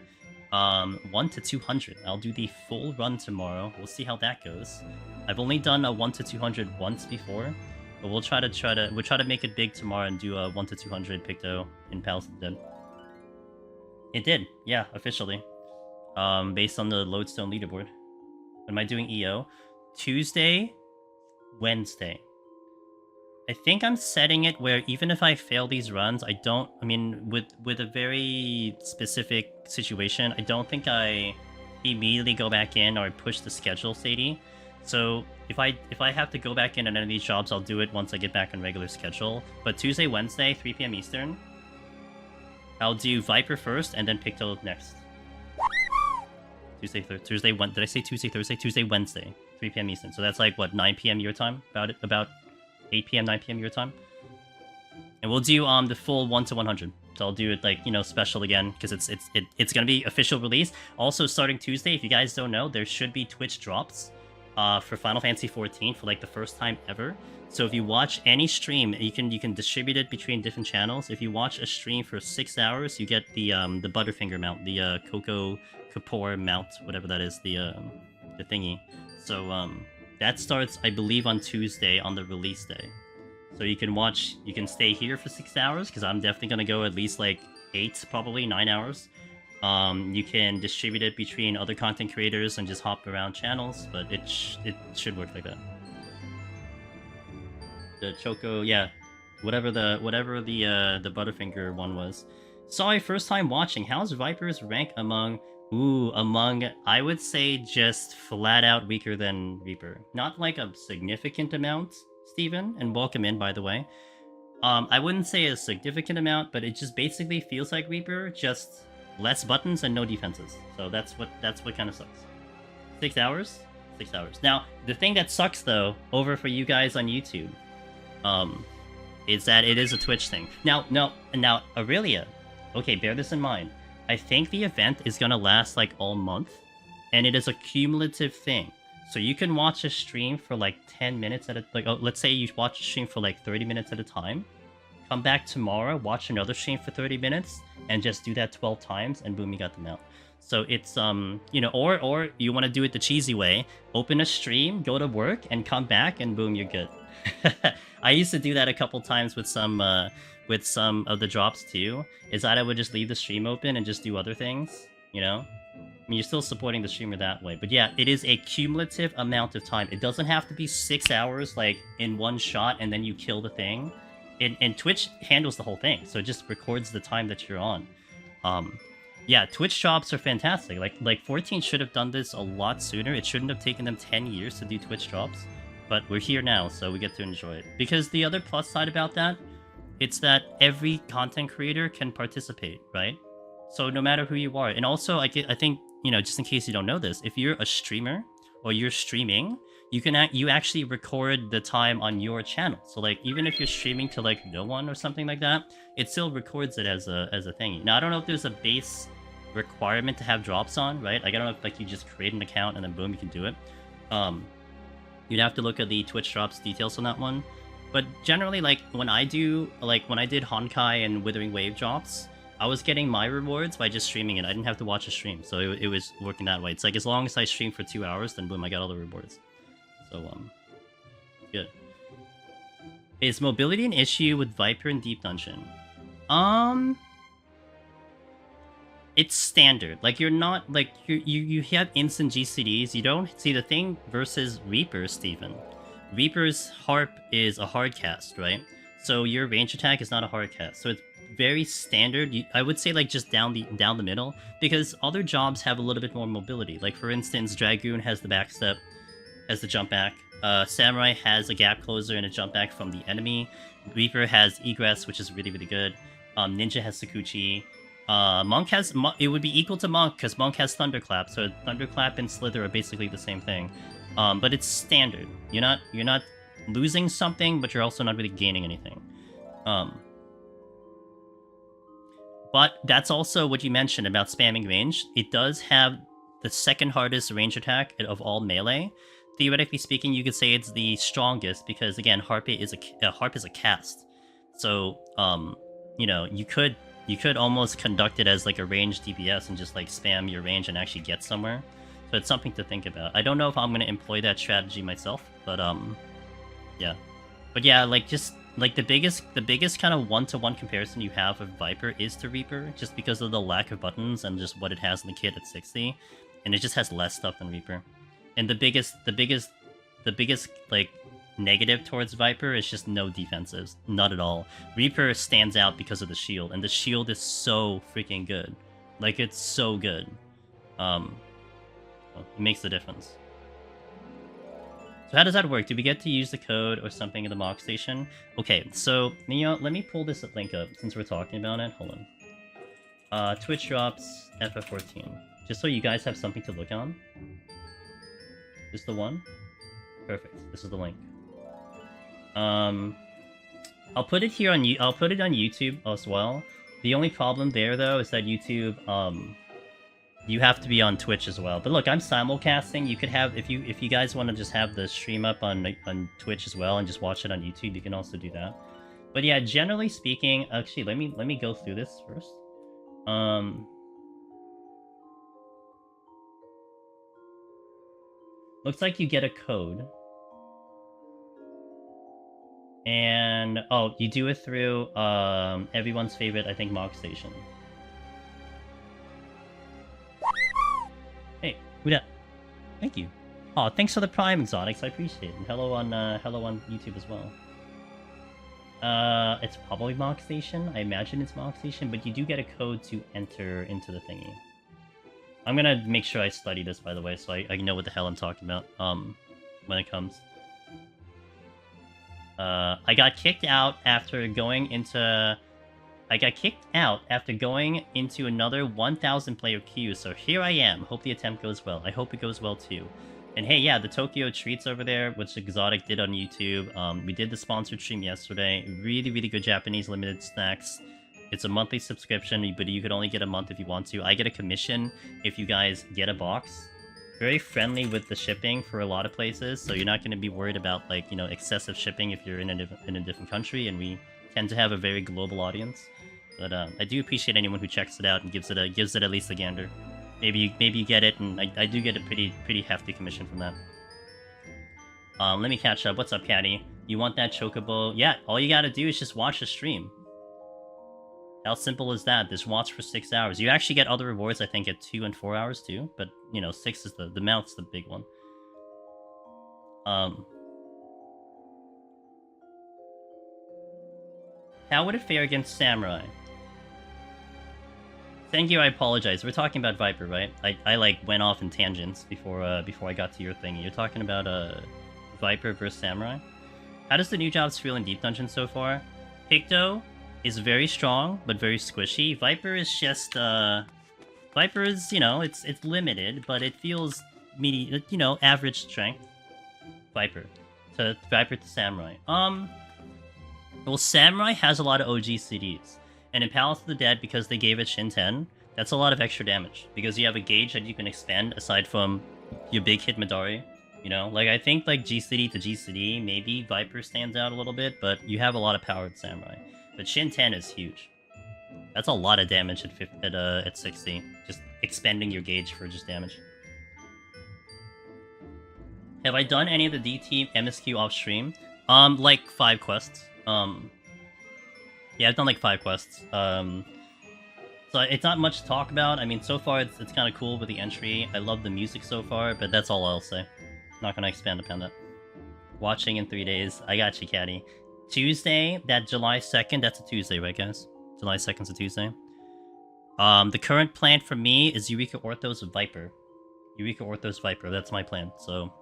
1 to 200. I'll do the full run tomorrow. We'll see how that goes. I've only done a 1 to 200 once before, but we'll try to make it big tomorrow and do a 1 to 200 Picto in Palace of the Dead. It did, yeah, officially. Based on the Lodestone leaderboard. Am I doing EO? Tuesday, Wednesday. I think I'm setting it where even if I fail these runs, with a very specific situation, I don't think I immediately go back in or push the schedule, Sadie. So if I have to go back in on any of these jobs, I'll do it once I get back on regular schedule. But Tuesday, Wednesday, 3 p.m. Eastern, I'll do Viper first and then Picto next. Thursday, when did I say Tuesday, Thursday? Tuesday, Wednesday, 3 p.m. Eastern. So that's like, what, 9 p.m. your time? About 8 p.m., 9 p.m. your time? And we'll do the full 1 to 100. So I'll do it like, you know, special again, because it's gonna be official release. Also, starting Tuesday, if you guys don't know, there should be Twitch drops for Final Fantasy 14 for like the first time ever. So if you watch any stream, you can distribute it between different channels. If you watch a stream for 6 hours, you get the Butterfinger mount, the Coco Kapoor mount, whatever that is, the thingy. So that starts, I believe, on Tuesday on the release day. So you can stay here for 6 hours, because I'm definitely gonna go at least like 8, probably 9 hours. You can distribute it between other content creators and just hop around channels, but it should work like that. The Choco, yeah, whatever the Butterfinger one was. Sorry, first time watching. How's Viper's rank among, I would say just flat out weaker than Reaper. Not like a significant amount, Steven, and welcome in, by the way. I wouldn't say a significant amount, but it just basically feels like Reaper, just less buttons and no defenses. So that's what kind of sucks. 6 hours? 6 hours. Now, the thing that sucks, though, over for you guys on YouTube, is that it is a Twitch thing. Now, Aurelia, okay, bear this in mind. I think the event is gonna last like all month, and it is a cumulative thing. So you can watch a stream for like 10 minutes at a, like, let's say you watch a stream for like 30 minutes at a time, come back tomorrow, watch another stream for 30 minutes, and just do that 12 times, and boom, you got them out. So it's, you know, or you want to do it the cheesy way, open a stream, go to work, and come back, and boom, you're good. I used to do that a couple times with some of the drops too, is that I would just leave the stream open and just do other things, you know? I mean, you're still supporting the streamer that way. But yeah, it is a cumulative amount of time. It doesn't have to be 6 hours, like, in one shot, and then you kill the thing. And Twitch handles the whole thing, so it just records the time that you're on. Yeah, Twitch drops are fantastic. Like 14 should have done this a lot sooner. It shouldn't have taken them 10 years to do Twitch drops. But we're here now, so we get to enjoy it. Because the other plus side about that, it's that every content creator can participate, right? So no matter who you are. And also, I think, you know, just in case you don't know this, if you're a streamer or you're streaming, you actually record the time on your channel. So like, even if you're streaming to like no one or something like that, it still records it as a thing. Now, I don't know if there's a base requirement to have drops on, right? Like, I don't know if like you just create an account and then boom, you can do it. You'd have to look at the Twitch drops details on that one. But generally, like, when I did Honkai and Withering Wave drops, I was getting my rewards by just streaming it. I didn't have to watch a stream, so it was working that way. It's like, as long as I stream for 2 hours, then boom, I got all the rewards. So, good. Is mobility an issue with Viper and Deep Dungeon? It's standard. Like, you're not, like, you have instant GCDs. You don't see the thing versus Reaper, Steven. Reaper's Harp is a hard cast, right? So your range attack is not a hard cast. So it's very standard. I would say, like, just down the middle, because other jobs have a little bit more mobility. Like, for instance, Dragoon has the backstep, has the jump back. Samurai has a gap closer and a jump back from the enemy. Reaper has egress, which is really, really good. Ninja has Sakuchi. Monk has, it would be equal to Monk, because Monk has Thunderclap, so Thunderclap and Slither are basically the same thing. But it's standard. You're not losing something, but you're also not really gaining anything. But that's also what you mentioned about spamming range. It does have the second hardest range attack of all melee. Theoretically speaking, you could say it's the strongest, because again, Harp is a cast. So, you know, you could almost conduct it as like a ranged DPS and just like spam your range and actually get somewhere. So it's something to think about. I don't know if I'm gonna employ that strategy myself, but yeah. But yeah, like, just like the biggest kind of one-to-one comparison you have of Viper is to Reaper, just because of the lack of buttons and just what it has in the kit at 60, and it just has less stuff than Reaper. And the biggest like negative towards Viper is just no defensives, not at all. Reaper stands out because of the shield, and the shield is so freaking good. Like, it's so good. Well, it makes the difference. So how does that work? Do we get to use the code or something in the mock station? Okay, so let me pull this link up since we're talking about it. Hold on. Twitch drops FF14. Just so you guys have something to look on. This the one? Perfect. This is the link. I'll put it here on I'll put it on YouTube as well. The only problem there though is that YouTube you have to be on Twitch as well. But look, I'm simulcasting. You could have if you guys want to just have the stream up on Twitch as well and just watch it on YouTube, you can also do that. But yeah, generally speaking, actually let me go through this first. Looks like you get a code. And oh, you do it through everyone's favorite, I think, Mog Station. Hey, who dat? Thank you. Oh, thanks for the Prime Exotics, I appreciate it. And hello on YouTube as well. It's probably Mog Station. I imagine it's Mog Station, but you do get a code to enter into the thingy. I'm gonna make sure I study this, by the way, so I know what the hell I'm talking about when it comes. I got kicked out after going into... I got kicked out after going into another 1,000 player queue, so here I am. Hope the attempt goes well. I hope it goes well too. And hey, yeah, the Tokyo Treats over there, which Exotic did on YouTube. We did the sponsored stream yesterday. Really, really good Japanese limited snacks. It's a monthly subscription, but you could only get a month if you want to. I get a commission if you guys get a box. Very friendly with the shipping for a lot of places, so you're not going to be worried about, like, you know, excessive shipping if you're in a different country, and we tend to have a very global audience. But I do appreciate anyone who checks it out and gives it at least a gander. Maybe you get it, and I do get a pretty hefty commission from that. Let me catch up. What's up, Caddy? You want that chocobo? Yeah, all you gotta do is just watch the stream. How simple is that? Just watch for 6 hours. You actually get other rewards, I think, at 2 and 4 hours too. But, you know, 6 is the mount's the big one. How would it fare against Samurai? Thank you, I apologize. We're talking about Viper, right? I like, went off in tangents before I got to your thing. You're talking about, Viper versus Samurai? How does the new jobs feel in Deep Dungeon so far? Picto is very strong, but very squishy. Viper is just, Viper is, you know, it's limited, but it feels, you know, average strength. Viper to Samurai. Well, Samurai has a lot of OG CDs. And in Palace of the Dead, because they gave it Shin 10, that's a lot of extra damage. Because you have a gauge that you can expand aside from your big hit Midori. You know, like, I think, like, GCD to GCD, maybe Viper stands out a little bit, but you have a lot of power with Samurai. But Shin 10 is huge. That's a lot of damage at 60. Just expending your gauge for just damage. Have I done any of the DT MSQ off stream? Like 5 quests. Yeah, I've done like 5 quests. So it's not much to talk about. I mean, so far it's kind of cool with the entry. I love the music so far, but that's all I'll say. Not gonna expand upon that. Watching in 3 days. I got you, Caddy. Tuesday, that July 2nd, that's a Tuesday, right, guys? July 2nd's a Tuesday. The current plan for me is Eureka Orthos Viper. Eureka Orthos Viper, that's my plan. So,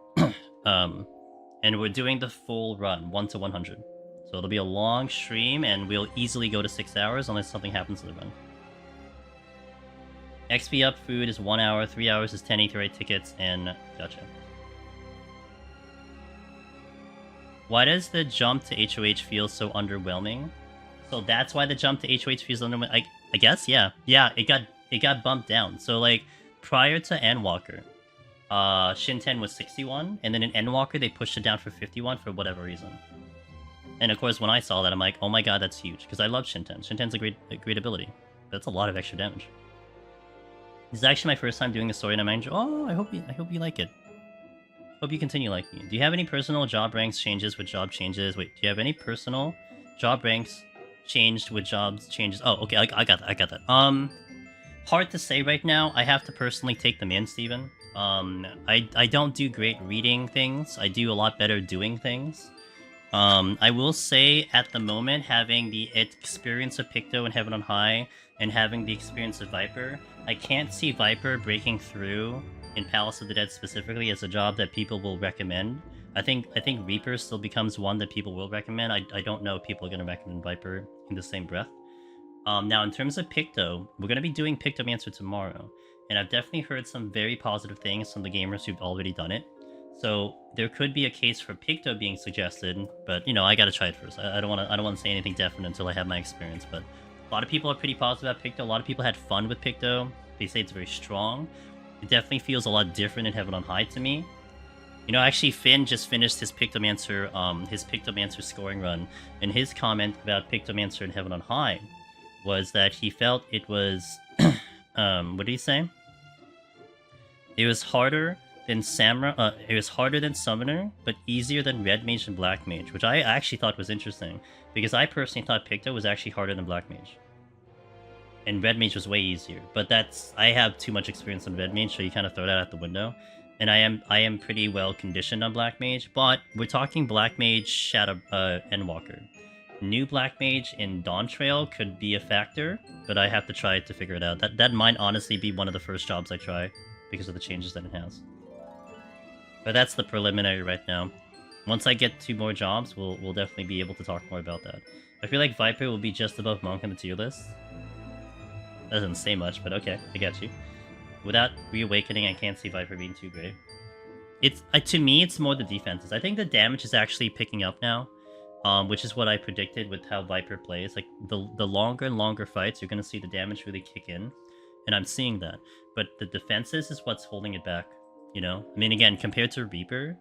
and we're doing the full run, 1 to 100. So it'll be a long stream, and we'll easily go to 6 hours unless something happens to the run. XP up food is 1 hour, 3 hours is 10 Aetheryte tickets, and gotcha. Why does the jump to HOH feel so underwhelming? So that's why the jump to HOH feels underwhelming. I guess, yeah. Yeah, it got bumped down. So, like, prior to Endwalker, Shin 10 was 61, and then in Endwalker they pushed it down for 51 for whatever reason. And of course, when I saw that, I'm like, oh my god, that's huge, because I love Shin 10. Shin 10's a great ability. That's a lot of extra damage. This is actually my first time doing a story, and I'm enjoying. Oh, I hope you like it. Hope you continue liking it. Do you have any personal job ranks changes with job changes? Wait, do you have any personal job ranks changed with jobs changes? Oh, okay, I got that. Hard to say right now. I have to personally take them in, Steven. I don't do great reading things. I do a lot better doing things. I will say, at the moment, having the experience of Picto and Heaven on High, and having the experience of Viper, I can't see Viper breaking through in Palace of the Dead specifically as a job that people will recommend. I think Reaper still becomes one that people will recommend. I don't know if people are going to recommend Viper in the same breath. Now, in terms of Picto, we're going to be doing Pictomancer tomorrow. And I've definitely heard some very positive things from the gamers who've already done it. So there could be a case for Picto being suggested, but you know, I gotta try it first. I don't want to say anything definite until I have my experience. But a lot of people are pretty positive about Picto. A lot of people had fun with Picto. They say it's very strong. It definitely feels a lot different in Heaven on High to me. You know, actually, Finn just finished his Pictomancer scoring run, and his comment about Pictomancer in Heaven on High was that he felt it was, what did he say? It was harder than it was harder than Summoner, but easier than Red Mage and Black Mage, which I actually thought was interesting, because I personally thought Picto was actually harder than Black Mage. And Red Mage was way easier, but I have too much experience on Red Mage, so you kind of throw that out the window. And I am pretty well conditioned on Black Mage, but we're talking Black Mage, Shadow, Endwalker. New Black Mage in Dawntrail could be a factor, but I have to try to figure it out. That might honestly be one of the first jobs I try, because of the changes that it has. But that's the preliminary right now. Once I get 2 more jobs, we'll definitely be able to talk more about that. I feel like Viper will be just above Monk on the tier list. That doesn't say much, but okay, I got you. Without Reawakening, I can't see Viper being too great. It's to me, it's more the defenses. I think the damage is actually picking up now, which is what I predicted with how Viper plays. Like, the longer and longer fights, you're going to see the damage really kick in, and I'm seeing that. But the defenses is what's holding it back, you know? I mean, again, compared to Reaper,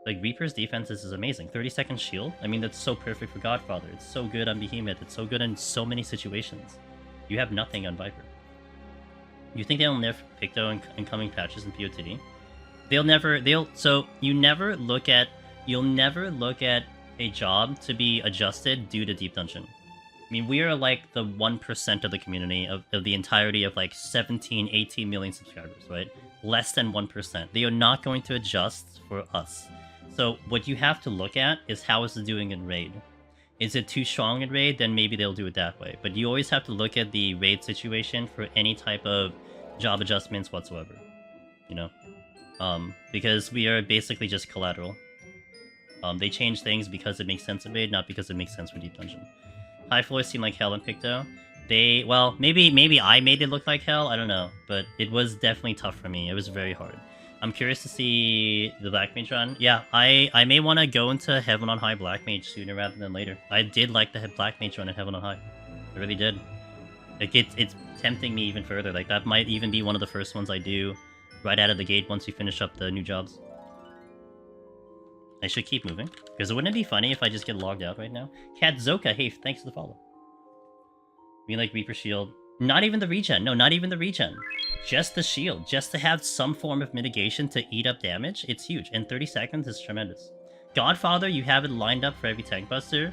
like, Reaper's defenses is amazing. 30-second shield, I mean, that's so perfect for Godfather. It's so good on Behemoth. It's so good in so many situations. You have nothing on Viper. You think they'll nerf Picto in incoming patches in PoTD? So you'll never look at a job to be adjusted due to Deep Dungeon. I mean, we are like the 1% of the community of the entirety of like 17, 18 million subscribers, right? Less than 1%. They are not going to adjust for us. So what you have to look at is how is it doing in Raid. Is it too strong in Raid? Then maybe they'll do it that way. But you always have to look at the Raid situation for any type of job adjustments whatsoever. You know? Because we are basically just collateral. They change things because it makes sense in Raid, not because it makes sense for Deep Dungeon. High floors seem like hell in Picto. Well, maybe I made it look like hell, I don't know. But it was definitely tough for me. It was very hard. I'm curious to see the Black Mage run. Yeah, I may want to go into Heaven on High Black Mage sooner rather than later. I did like the Black Mage run in Heaven on High. I really did. Like, it's tempting me even further. Like, that might even be one of the first ones I do right out of the gate once we finish up the new jobs. I should keep moving. Because wouldn't it be funny if I just get logged out right now? Cat Zoka, hey, thanks for the follow. Me like Reaper Shield. Not even the regen. No, not even the regen. Just the shield. Just to have some form of mitigation to eat up damage. It's huge. And 30 seconds is tremendous. Godfather, you have it lined up for every tank buster.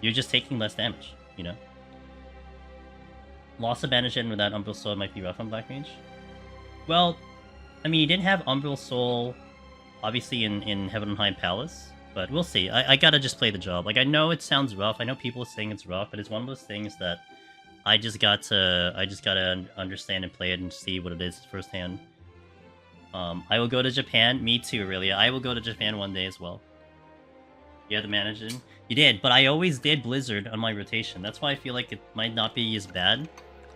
You're just taking less damage, you know? Loss of Banishing without Umbral Soul might be rough on Black Mage. Well, I mean, you didn't have Umbral Soul, obviously, in Heaven on High Palace. But we'll see. I gotta just play the job. Like, I know it sounds rough. I know people are saying it's rough, but it's one of those things that I just gotta understand and play it and see what it is firsthand. I will go to Japan. Me too, Aurelia. I will go to Japan one day as well. Yeah, the manager. You did, but I always did Blizzard on my rotation. That's why I feel like it might not be as bad.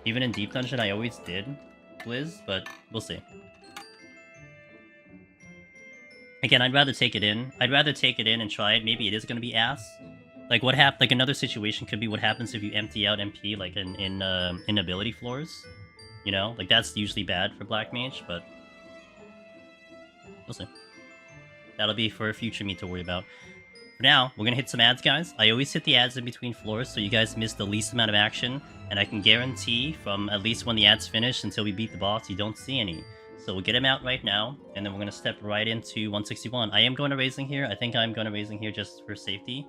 Even in Deep Dungeon, I always did Blizz, but we'll see. Again, I'd rather take it in. I'd rather take it in and try it. Maybe it is going to be ass. Like, like another situation could be what happens if you empty out MP, like, in ability floors. You know? Like, that's usually bad for Black Mage, but we'll see. That'll be for future me to worry about. For now, we're gonna hit some ads, guys. I always hit the ads in between floors, so you guys miss the least amount of action, and I can guarantee from at least when the ads finish until we beat the boss, you don't see any. So we'll get them out right now, and then we're gonna step right into 161. I am going to Raising here. I think I'm going to Raising here just for safety.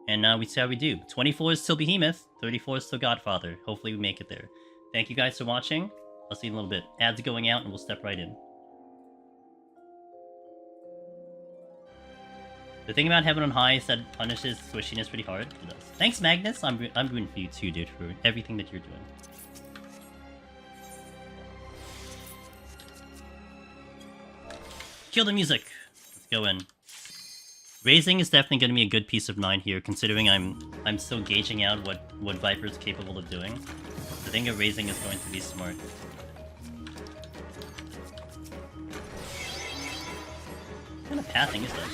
And we see how we do. 24 is still Behemoth, 34 is still Godfather. Hopefully we make it there. Thank you guys for watching. I'll see you in a little bit. Ads going out, and we'll step right in. The thing about Heaven on High is that it punishes squishiness pretty hard. It does. Thanks, Magnus. I'm rooting for you too, dude, for everything that you're doing. Kill the music. Let's go in. Raising is definitely going to be a good piece of 9 here, considering I'm still gauging out what Viper is capable of doing. I think a raising is going to be smart. What kind of pathing is that?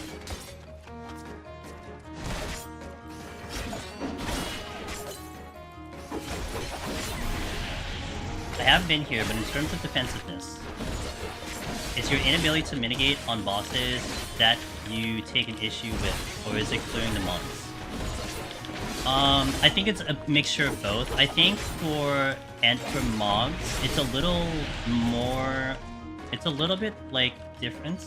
I have been here, but in terms of defensiveness, is your inability to mitigate on bosses that you take an issue with, or is it clearing the mobs? I think it's a mixture of both. I think for mobs, it's a little more... It's a little bit, like, different.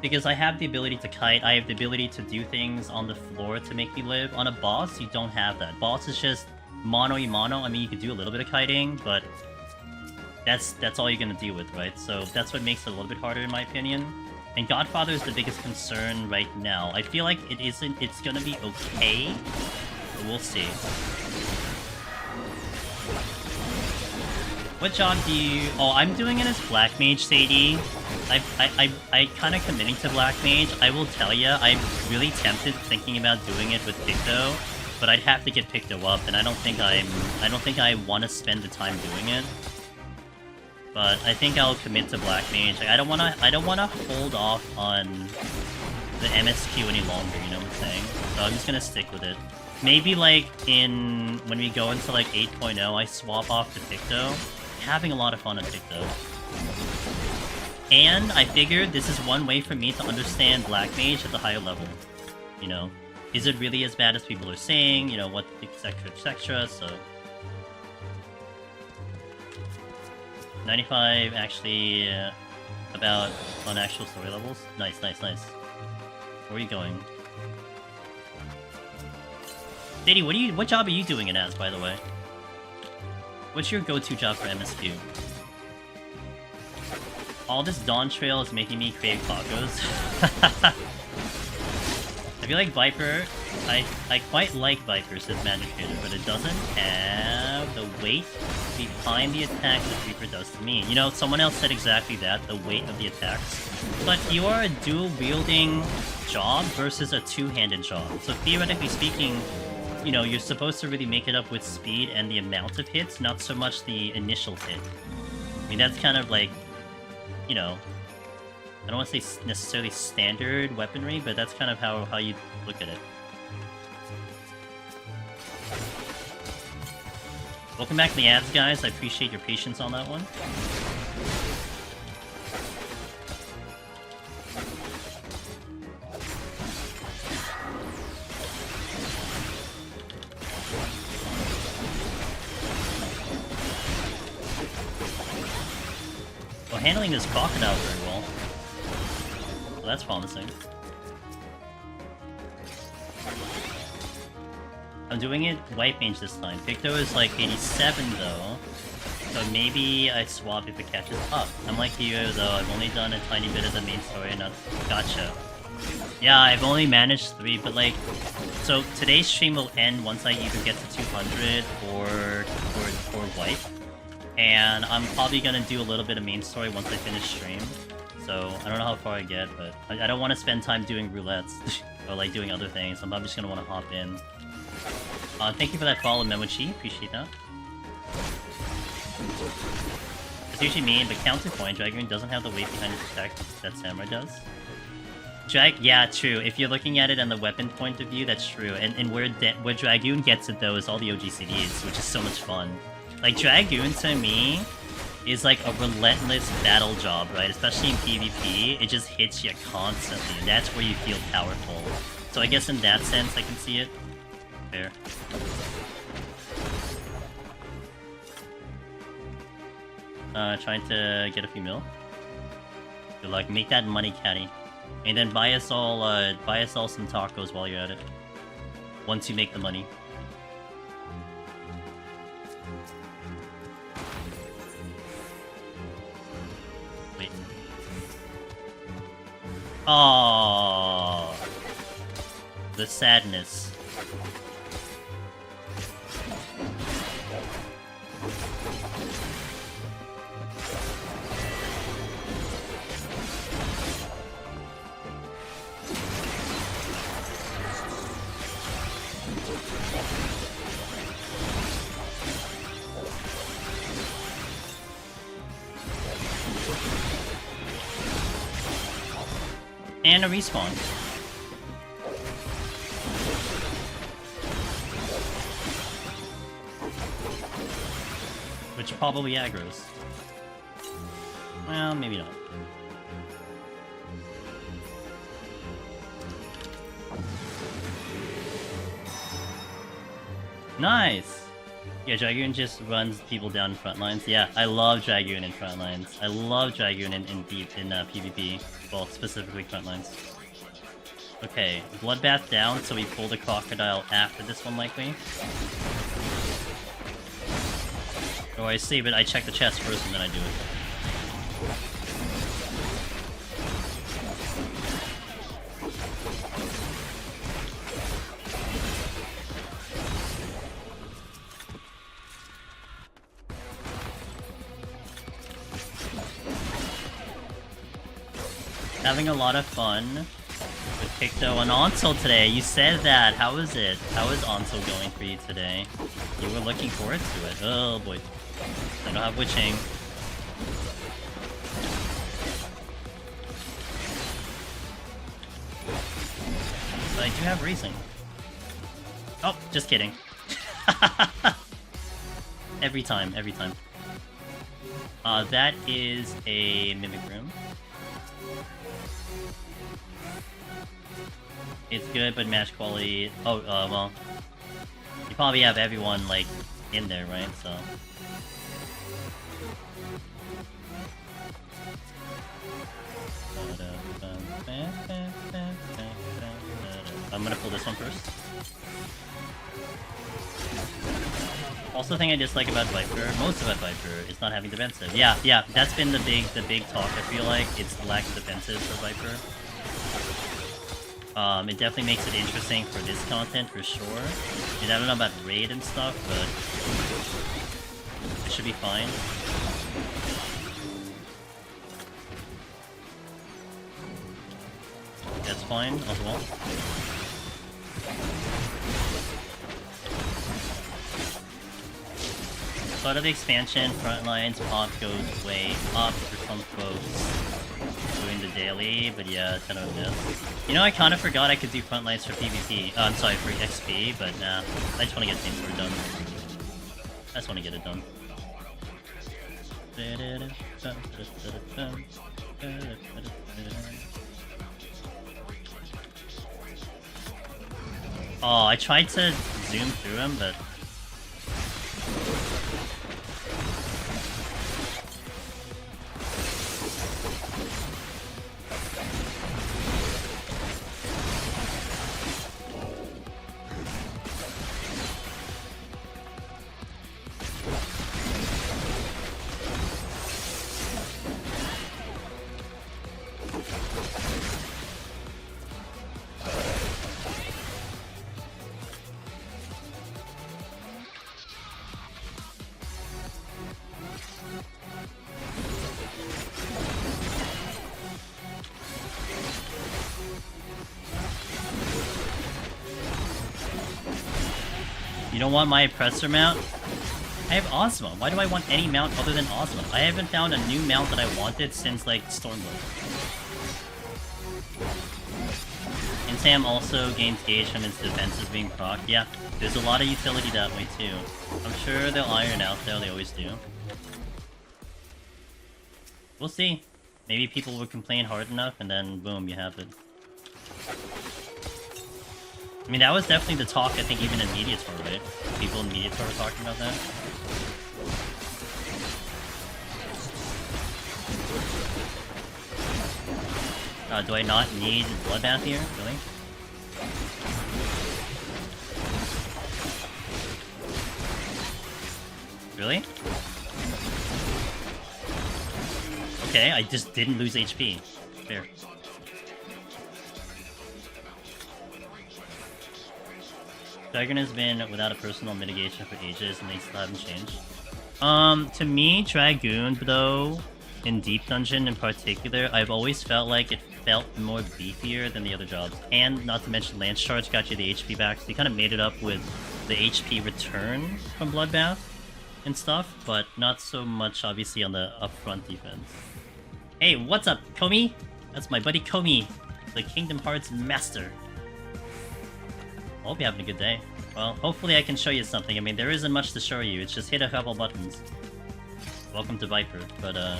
Because I have the ability to kite, I have the ability to do things on the floor to make me live. On a boss, you don't have that. Boss is just mono-y-mono. I mean, you can do a little bit of kiting, but that's all you're gonna deal with, right? So that's what makes it a little bit harder, in my opinion. And Godfather is the biggest concern right now. I feel like it's gonna be okay, but we'll see. What job do you... Oh, I'm doing it as Black Mage, Sadie. I kind of committing to Black Mage. I will tell you, I'm really tempted thinking about doing it with Picto, but I'd have to get Picto up, and I don't think I want to spend the time doing it. But I think I'll commit to Black Mage. Like, I don't wanna hold off on the MSQ any longer, you know what I'm saying? So I'm just gonna stick with it. Maybe like when we go into like 8.0, I swap off to Picto. Having a lot of fun on Picto. And I figured this is one way for me to understand Black Mage at the higher level. You know, is it really as bad as people are saying? You know, what, etc, etc, so... 95 actually about on actual story levels. Nice, nice, nice. Where are you going? Sadie, what job are you doing it as, by the way? What's your go-to job for MSQ? All this Dawntrail is making me crave tacos. I feel like Viper, I quite like Viper's as Magic Trader, but it doesn't have the weight behind the attack that Reaper does to me. You know, someone else said exactly that, the weight of the attacks. But you are a dual-wielding job versus a two-handed job. So theoretically speaking, you know, you're supposed to really make it up with speed and the amount of hits, not so much the initial hit. I mean, that's kind of like, you know, I don't want to say necessarily standard weaponry, but that's kind of how you look at it. Welcome back to the ads, guys. I appreciate your patience on that one. Well, handling this crocodile very well. Well, that's promising. I'm doing it white mage this time. Picto is like 87 though, so maybe I swap if it catches up. I'm like you though, I've only done a tiny bit of the main story and that's gotcha. Yeah, I've only managed 3, but like, so today's stream will end once I either get to 200 or white. And I'm probably gonna do a little bit of main story once I finish stream. So I don't know how far I get, but I don't want to spend time doing roulettes or like doing other things. I'm probably just gonna want to hop in. Thank you for that follow, Memochi. Appreciate that. It's usually me, but counterpoint, Dragoon doesn't have the weight behind its attack that Samurai does. Yeah, true. If you're looking at it in the weapon point of view, that's true. And where Dragoon gets it though is all the OGCDs, which is so much fun. Like Dragoon to me is like a relentless battle job, right? Especially in PvP, it just hits you constantly, and that's where you feel powerful. So I guess in that sense, I can see it. Fair. Trying to get a few mil. Good luck. Make that money, Caddy. And then buy us all some tacos while you're at it. Once you make the money. Wait. Oh, the sadness. And a respawn. Which probably aggroes. Well, maybe not. Nice! Yeah, Dragoon just runs people down in front lines. Yeah, I love Dragoon in front lines. I love Dragoon in PvP. Well, specifically front lines. Okay, Bloodbath down, so we pull the Crocodile after this one, likely. Or I save it, I check the chest first, and then I do it. Having a lot of fun with Picto and Onsel today. You said that. How is it? How is Onsel going for you today? You were looking forward to it. Oh boy. I don't have Witching. But I do have Raising. Oh, just kidding. Every time, every time. That is a Mimic Room. It's good, but match quality... Oh, well... You probably have everyone, like, in there, right? So... I'm gonna pull this one first. Also, thing I dislike about Viper, most about Viper, is not having defensive. Yeah, that's been the big talk, I feel like. It's the lack of defensive for Viper. It definitely makes it interesting for this content, for sure. I mean, I don't know about raid and stuff, but it should be fine. That's fine as well. So out of the expansion, front lines, pop goes way up for some folks doing the daily, but yeah, it's kind of a miss. You know, I kind of forgot I could do front lines for PvP. I'm sorry, for XP, but nah. I just want to get things done. I just want to get it done. Oh, I tried to zoom through him, but... You don't want my oppressor mount? I have Ozma. Why do I want any mount other than Ozma? I haven't found a new mount that I wanted since, like, Stormblood. And Sam also gains gauge from his defenses being proc. Yeah, there's a lot of utility that way, too. I'm sure they'll iron out, though. They always do. We'll see. Maybe people will complain hard enough, and then, boom, you have it. I mean, that was definitely the talk, I think, even in Mediator, right? People in Mediator were talking about that. Do I not need Bloodbath here? Really? Really? Okay, I just didn't lose HP. Fair. Dragon has been without a personal mitigation for ages, and they still haven't changed. To me, Dragoon, though, in Deep Dungeon in particular, I've always felt like it felt more beefier than the other jobs. And not to mention, Lance Charge got you the HP back, so they kind of made it up with the HP return from Bloodbath and stuff, but not so much, obviously, on the upfront defense. Hey, what's up, Komi? That's my buddy Komi. the Kingdom Hearts master. I hope you're having a good day. Well, hopefully I can show you something. I mean, there isn't much to show you. It's just hit a couple buttons. Welcome to Viper, but hope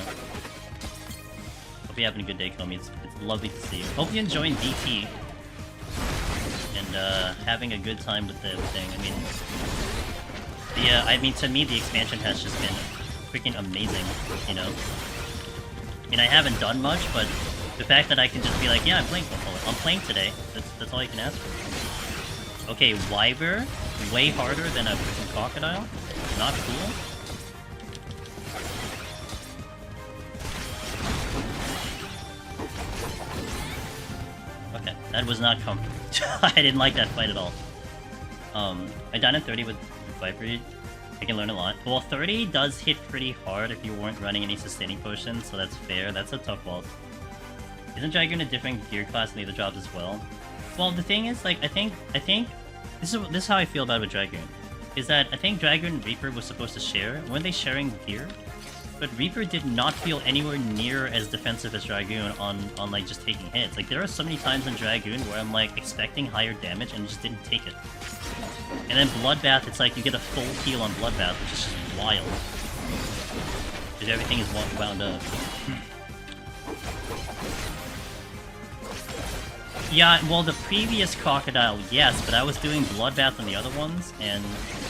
you're having a good day, Komi. It's lovely to see you. Hope you're enjoying DT and having a good time with the thing. I mean, to me, the expansion has just been freaking amazing. You know, I mean, I haven't done much, but the fact that I can just be like, yeah, I'm playing today. That's all you can ask for. Okay, Wyver, way harder than a freaking crocodile. Not cool. Okay, that was not comfortable. I didn't like that fight at all. I died at 30 with Viper. I can learn a lot. Well, 30 does hit pretty hard if you weren't running any sustaining potions, so that's fair. That's a tough boss. Isn't Dragoon a different gear class in the other jobs as well? Well, the thing is, like, I think this is how I feel about it with Dragoon. Is that I think Dragoon and Reaper was supposed to share. Weren't they sharing gear? But Reaper did not feel anywhere near as defensive as Dragoon on like just taking hits. Like there are so many times in Dragoon where I'm like expecting higher damage and just didn't take it. And then Bloodbath, it's like you get a full heal on Bloodbath, which is just wild. Because everything is wound up. Yeah, well, the previous Crocodile, yes, but I was doing Bloodbath on the other ones, and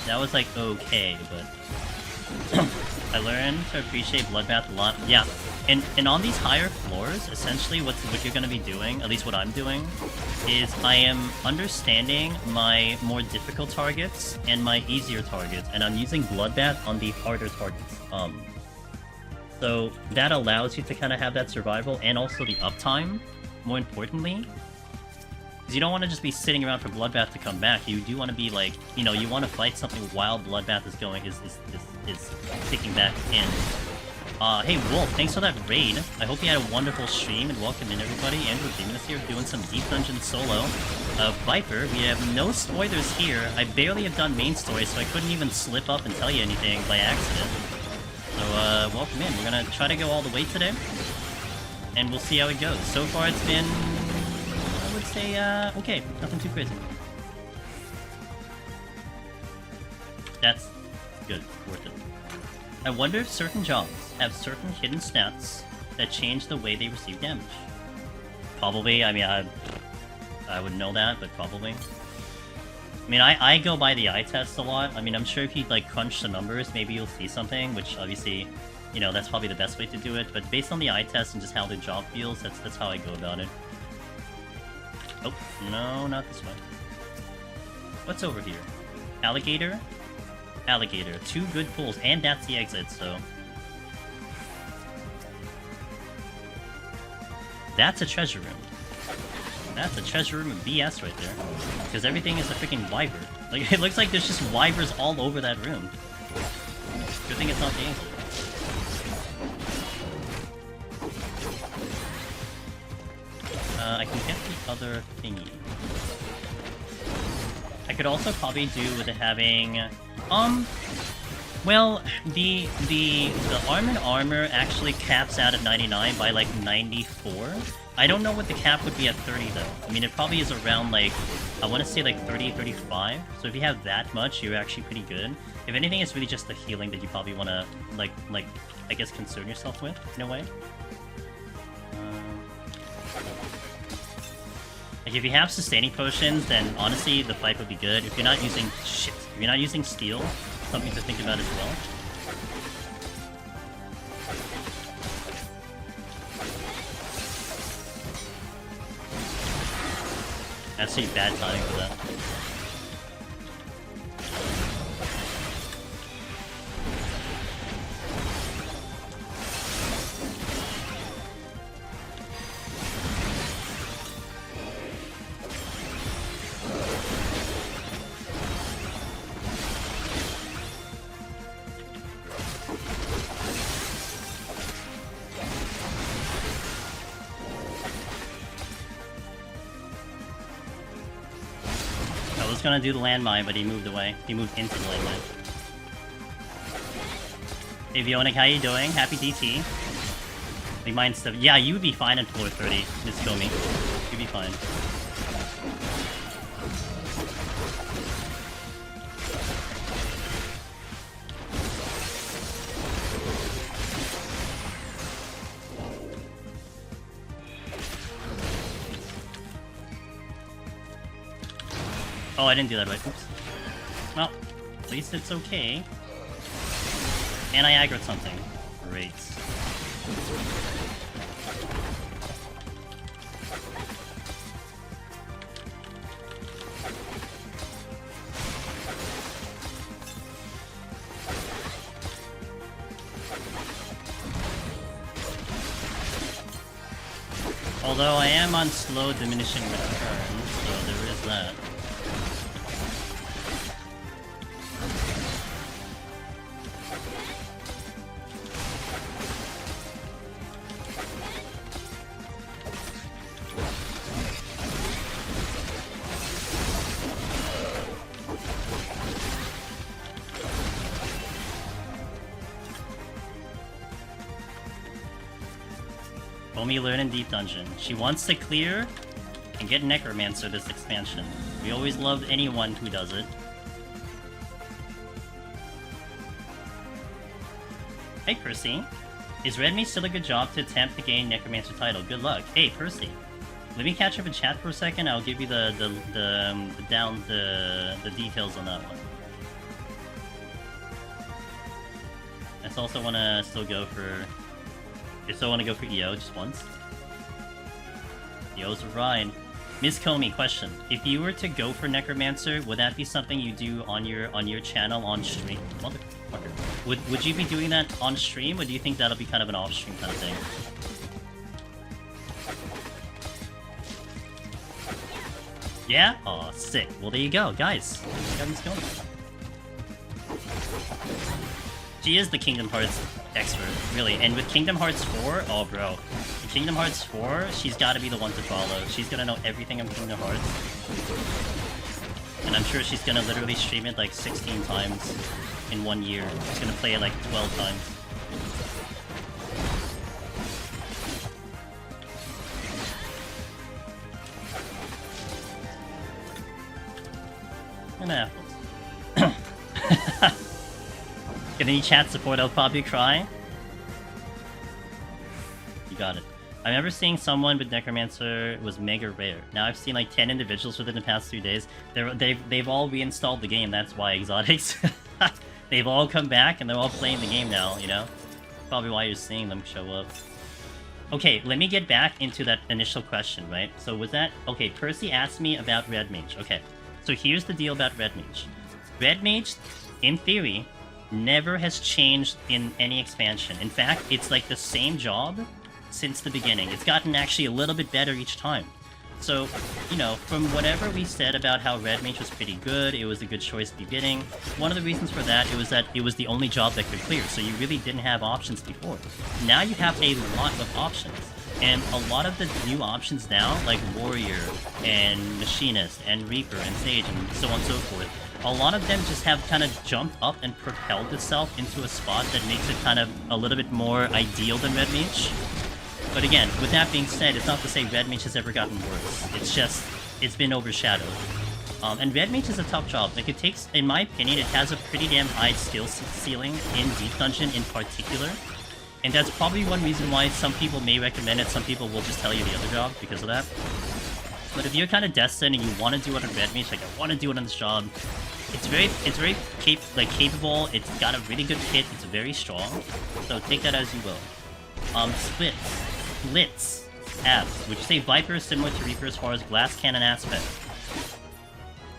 that was, like, okay, but... I learned to appreciate Bloodbath a lot. Yeah, and on these higher floors, essentially what you're gonna be doing, at least what I'm doing, is I am understanding my more difficult targets and my easier targets, and I'm using Bloodbath on the harder targets. So that allows you to kind of have that survival, and also the uptime, more importantly. Because you don't want to just be sitting around for Bloodbath to come back. You do want to be like, you know, you want to fight something while Bloodbath is going, is kicking back in. Hey Wolf, thanks for that raid. I hope you had a wonderful stream, and welcome in everybody. Andrew Demon is here doing some Deep Dungeon solo. Viper, we have no spoilers here. I barely have done main story, so I couldn't even slip up and tell you anything by accident. So, welcome in. We're gonna try to go all the way today, and we'll see how it goes. So far it's been... I would say, okay, nothing too crazy. That's good, worth it. I wonder if certain jobs have certain hidden stats that change the way they receive damage. Probably, I mean, I would know that, but probably. I mean, I go by the eye test a lot. I mean, I'm sure if you, like, crunch the numbers, maybe you'll see something, which obviously, you know, that's probably the best way to do it. But based on the eye test and just how the job feels, that's how I go about it. Oh, no, not this way. What's over here? Alligator? Alligator. 2 good pulls, and that's the exit, so... That's a treasure room. That's a treasure room of BS right there. Because everything is a freaking wyver. Like, it looks like there's just wyvers all over that room. Good thing it's not the exit. I can get the other thingy. I could also probably do with it having... Well, the armored armor actually caps out at 99 by, like, 94. I don't know what the cap would be at 30, though. I mean, it probably is around, like, I want to say, like, 30, 35. So if you have that much, you're actually pretty good. If anything, it's really just the healing that you probably want to, like, I guess, concern yourself with, in a way. Like, if you have sustaining potions, then honestly, the fight would be good. If you're not using... Shit. If you're not using steel, something to think about as well. That's actually bad timing for that. Gonna do the landmine, but he moved away. He moved into the landmine. Hey Vionik, how you doing? Happy DT. Big mind stuff. Yeah, you would be fine at floor 30, Miss Komi. You'll be fine. Oh, I didn't do that right. Oops. Well, at least it's okay. And I aggroed something. Great. Although I am on slow diminishing return, so there is that. Omi learn in Deep Dungeon. She wants to clear and get Necromancer this expansion. We always love anyone who does it. Hey Percy, is Red Mage still a good job to attempt to gain Necromancer title? Good luck. Hey Percy, let me catch up in chat for a second. I'll give you the details on that one. I also want to still go for. I still want to go for EO just once. EO's a ride. Miss Comey, question: if you were to go for Necromancer, would that be something you do on your channel on stream? Motherfucker. Would you be doing that on stream, or do you think that'll be kind of an off-stream kind of thing? Yeah? Aw, sick. Well, there you go, guys. Got Miss Comey. She is the Kingdom Hearts expert, really. And with Kingdom Hearts 4, oh bro. With Kingdom Hearts 4, she's gotta be the one to follow. She's gonna know everything of Kingdom Hearts. And I'm sure she's gonna literally stream it like 16 times in 1 year. She's gonna play it like 12 times. And apples. Get any chat support, I'll probably cry. You got it. I remember seeing someone with Necromancer was mega rare. Now I've seen like 10 individuals within the past 3 days. They've all reinstalled the game, that's why exotics. They've all come back and they're all playing the game now, you know? Probably why you're seeing them show up. Okay, let me get back into that initial question, right? So was that... Okay, Percy asked me about Red Mage. Okay, so here's the deal about Red Mage. Red Mage, in theory, never has changed in any expansion. In fact, it's like the same job since the beginning. It's gotten actually a little bit better each time. So, you know, from whatever we said about how Red Mage was pretty good, it was a good choice at the beginning, one of the reasons for that it was the only job that could clear, so you really didn't have options before. Now you have a lot of options. And a lot of the new options now, like Warrior, and Machinist, and Reaper, and Sage, and so on and so forth, a lot of them just have kind of jumped up and propelled itself into a spot that makes it kind of a little bit more ideal than Red Mage. But again, with that being said, it's not to say Red Mage has ever gotten worse. It's just, it's been overshadowed. And Red Mage is a tough job. Like, it takes, in my opinion, it has a pretty damn high skill ceiling in Deep Dungeon in particular. And that's probably one reason why some people may recommend it, some people will just tell you the other job because of that. But if you're kind of destined and you want to do it on Red Mage, like I want to do it on this job, it's very capable, it's got a really good kit, it's very strong, so take that as you will. Splits, abs. Would you say Viper is similar to Reaper as far as glass cannon aspect?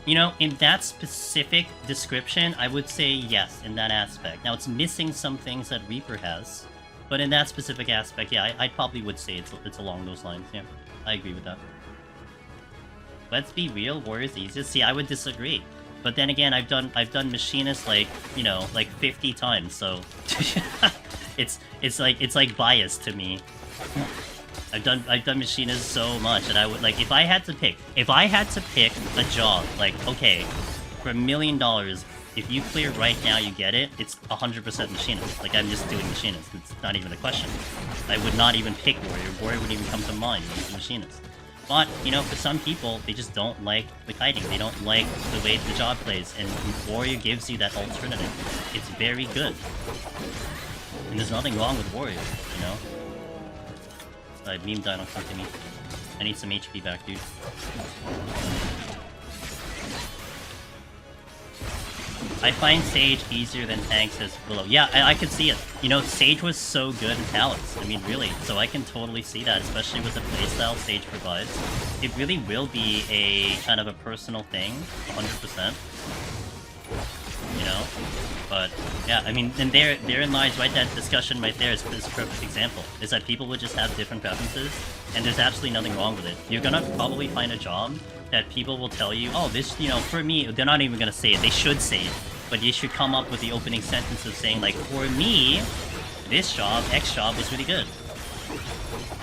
You know, in that specific description, I would say yes, in that aspect. Now, it's missing some things that Reaper has, but in that specific aspect, yeah, I probably would say it's along those lines, yeah. I agree with that. Let's be real, Warrior's easiest. See, I would disagree. But then again, I've done Machinist like, you know, like 50 times, so it's like biased to me. I've done Machinist so much, and I would like if I had to pick a job, like okay, for $1 million, if you clear right now, you get it. It's 100% Machinist. Like I'm just doing Machinist. It's not even a question. I would not even pick Warrior. Warrior wouldn't even come to mind. It's Machinist. But, you know, for some people, they just don't like the kiting. They don't like the way the job plays, and Warrior gives you that alternative. It's very good. And there's nothing wrong with Warrior, you know? Meme died, don't come to me. I need some HP back, dude. I find Sage easier than tanks as Willow. Yeah, I could see it. You know, Sage was so good in Talents. I mean, really. So I can totally see that, especially with the playstyle Sage provides. It really will be a kind of a personal thing, 100%. You know? But, yeah, I mean, and therein lies, right, that discussion right there is a perfect example. Is that people would just have different preferences, and there's absolutely nothing wrong with it. You're gonna probably find a job that people will tell you, oh, this, you know, for me, they're not even gonna say it, they should say it. But you should come up with the opening sentence of saying, like, for me, this job, X job, was really good.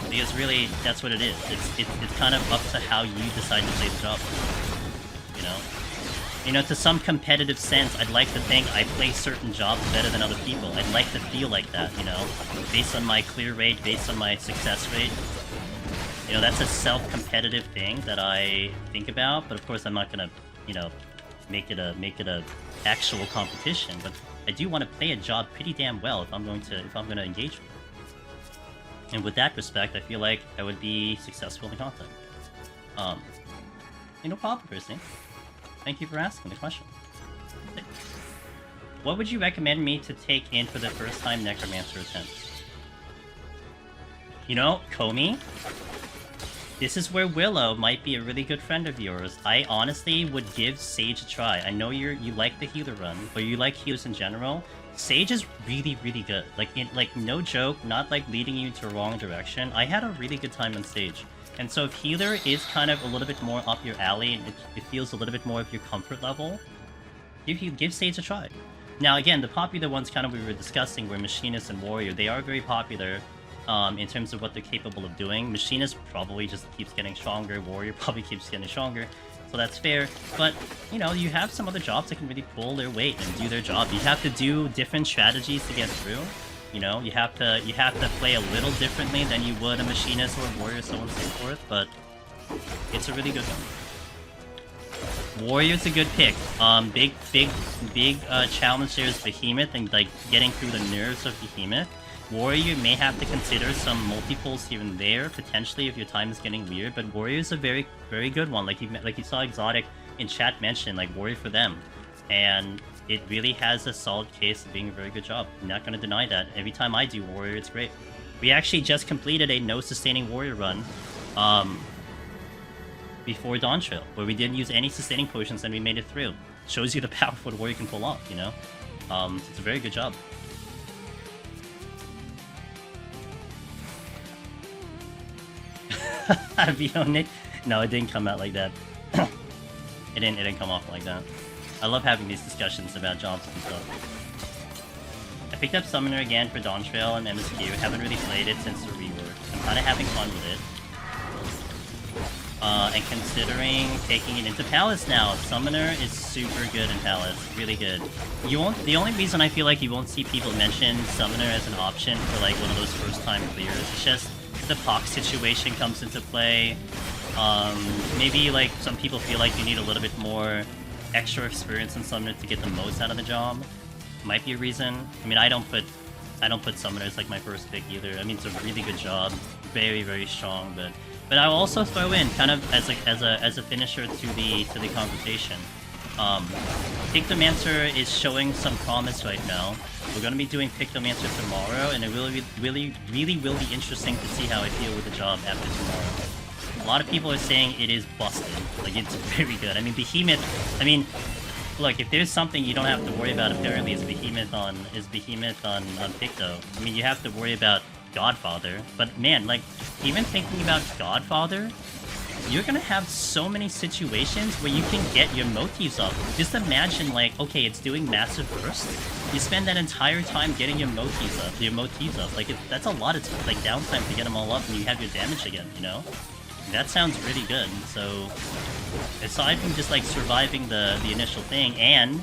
Because really, that's what it is. It's kind of up to how you decide to play the job. You know? You know, to some competitive sense, I'd like to think I play certain jobs better than other people. I'd like to feel like that, you know? Based on my clear rate, based on my success rate. You know, that's a self-competitive thing that I think about, but of course I'm not gonna, you know, make it a actual competition, but I do want to play a job pretty damn well if I'm going to engage with it. And with that respect, I feel like I would be successful in the content. No problem, Christy. Thank you for asking the question. What would you recommend me to take in for the first time Necromancer attempt? You know, Komi, this is where Willow might be a really good friend of yours. I honestly would give Sage a try. I know you like the healer run, or you like healers in general. Sage is really, really good. Like no joke, not like leading you to a wrong direction. I had a really good time on Sage. And so if healer is kind of a little bit more up your alley, and it feels a little bit more of your comfort level, give Sage a try. Now again, the popular ones kind of we were discussing were Machinist and Warrior. They are very popular in terms of what they're capable of doing. Machinist probably just keeps getting stronger, Warrior probably keeps getting stronger, so that's fair. But, you know, you have some other jobs that can really pull their weight and do their job. You have to do different strategies to get through. You know, you have to play a little differently than you would a Machinist or a Warrior, so on and so forth, but it's a really good one. Warrior's a good pick. Big challenge there is Behemoth and like getting through the nerves of Behemoth. Warrior may have to consider some multiples here and there, potentially if your time is getting weird, but Warrior is a very, very good one. Like you saw Exotic in chat mention, like Warrior for them. And it really has a solid case of being a very good job. I'm not going to deny that. Every time I do Warrior, it's great. We actually just completed a no-sustaining Warrior run before Dawntrail, where we didn't use any sustaining potions and we made it through. Shows you the power of what Warrior can pull off, you know? It's a very good job. Nick? No, it didn't come out like that. It didn't come off like that. I love having these discussions about jobs and stuff. I picked up Summoner again for Dawntrail and MSQ. Haven't really played it since the rework. I'm kind of having fun with it. And considering taking it into Palace now. Summoner is super good in Palace. Really good. The only reason I feel like you won't see people mention Summoner as an option for like one of those first time clears is just the Pox situation comes into play. Maybe like some people feel like you need a little bit more extra experience in Summoner to get the most out of the job. Might be a reason. I mean, I don't put Summoner as like my first pick either. I mean, it's a really good job, very, very strong. But I'll also throw in kind of as a finisher to the conversation. Pictomancer is showing some promise right now. We're going to be doing Pictomancer tomorrow, and it really will be interesting to see how I feel with the job after tomorrow. A lot of people are saying it is busted. Like, it's very good. I mean, Behemoth... I mean, look, if there's something you don't have to worry about, apparently, is Behemoth on Picto. I mean, you have to worry about Godfather. But, man, like, even thinking about Godfather, you're gonna have so many situations where you can get your motifs up. Just imagine, like, okay, it's doing massive burst. You spend that entire time getting your motifs up. Like, that's a lot of, like, downtime to get them all up, and you have your damage again, you know? That sounds really good. So, aside from just like surviving the initial thing, and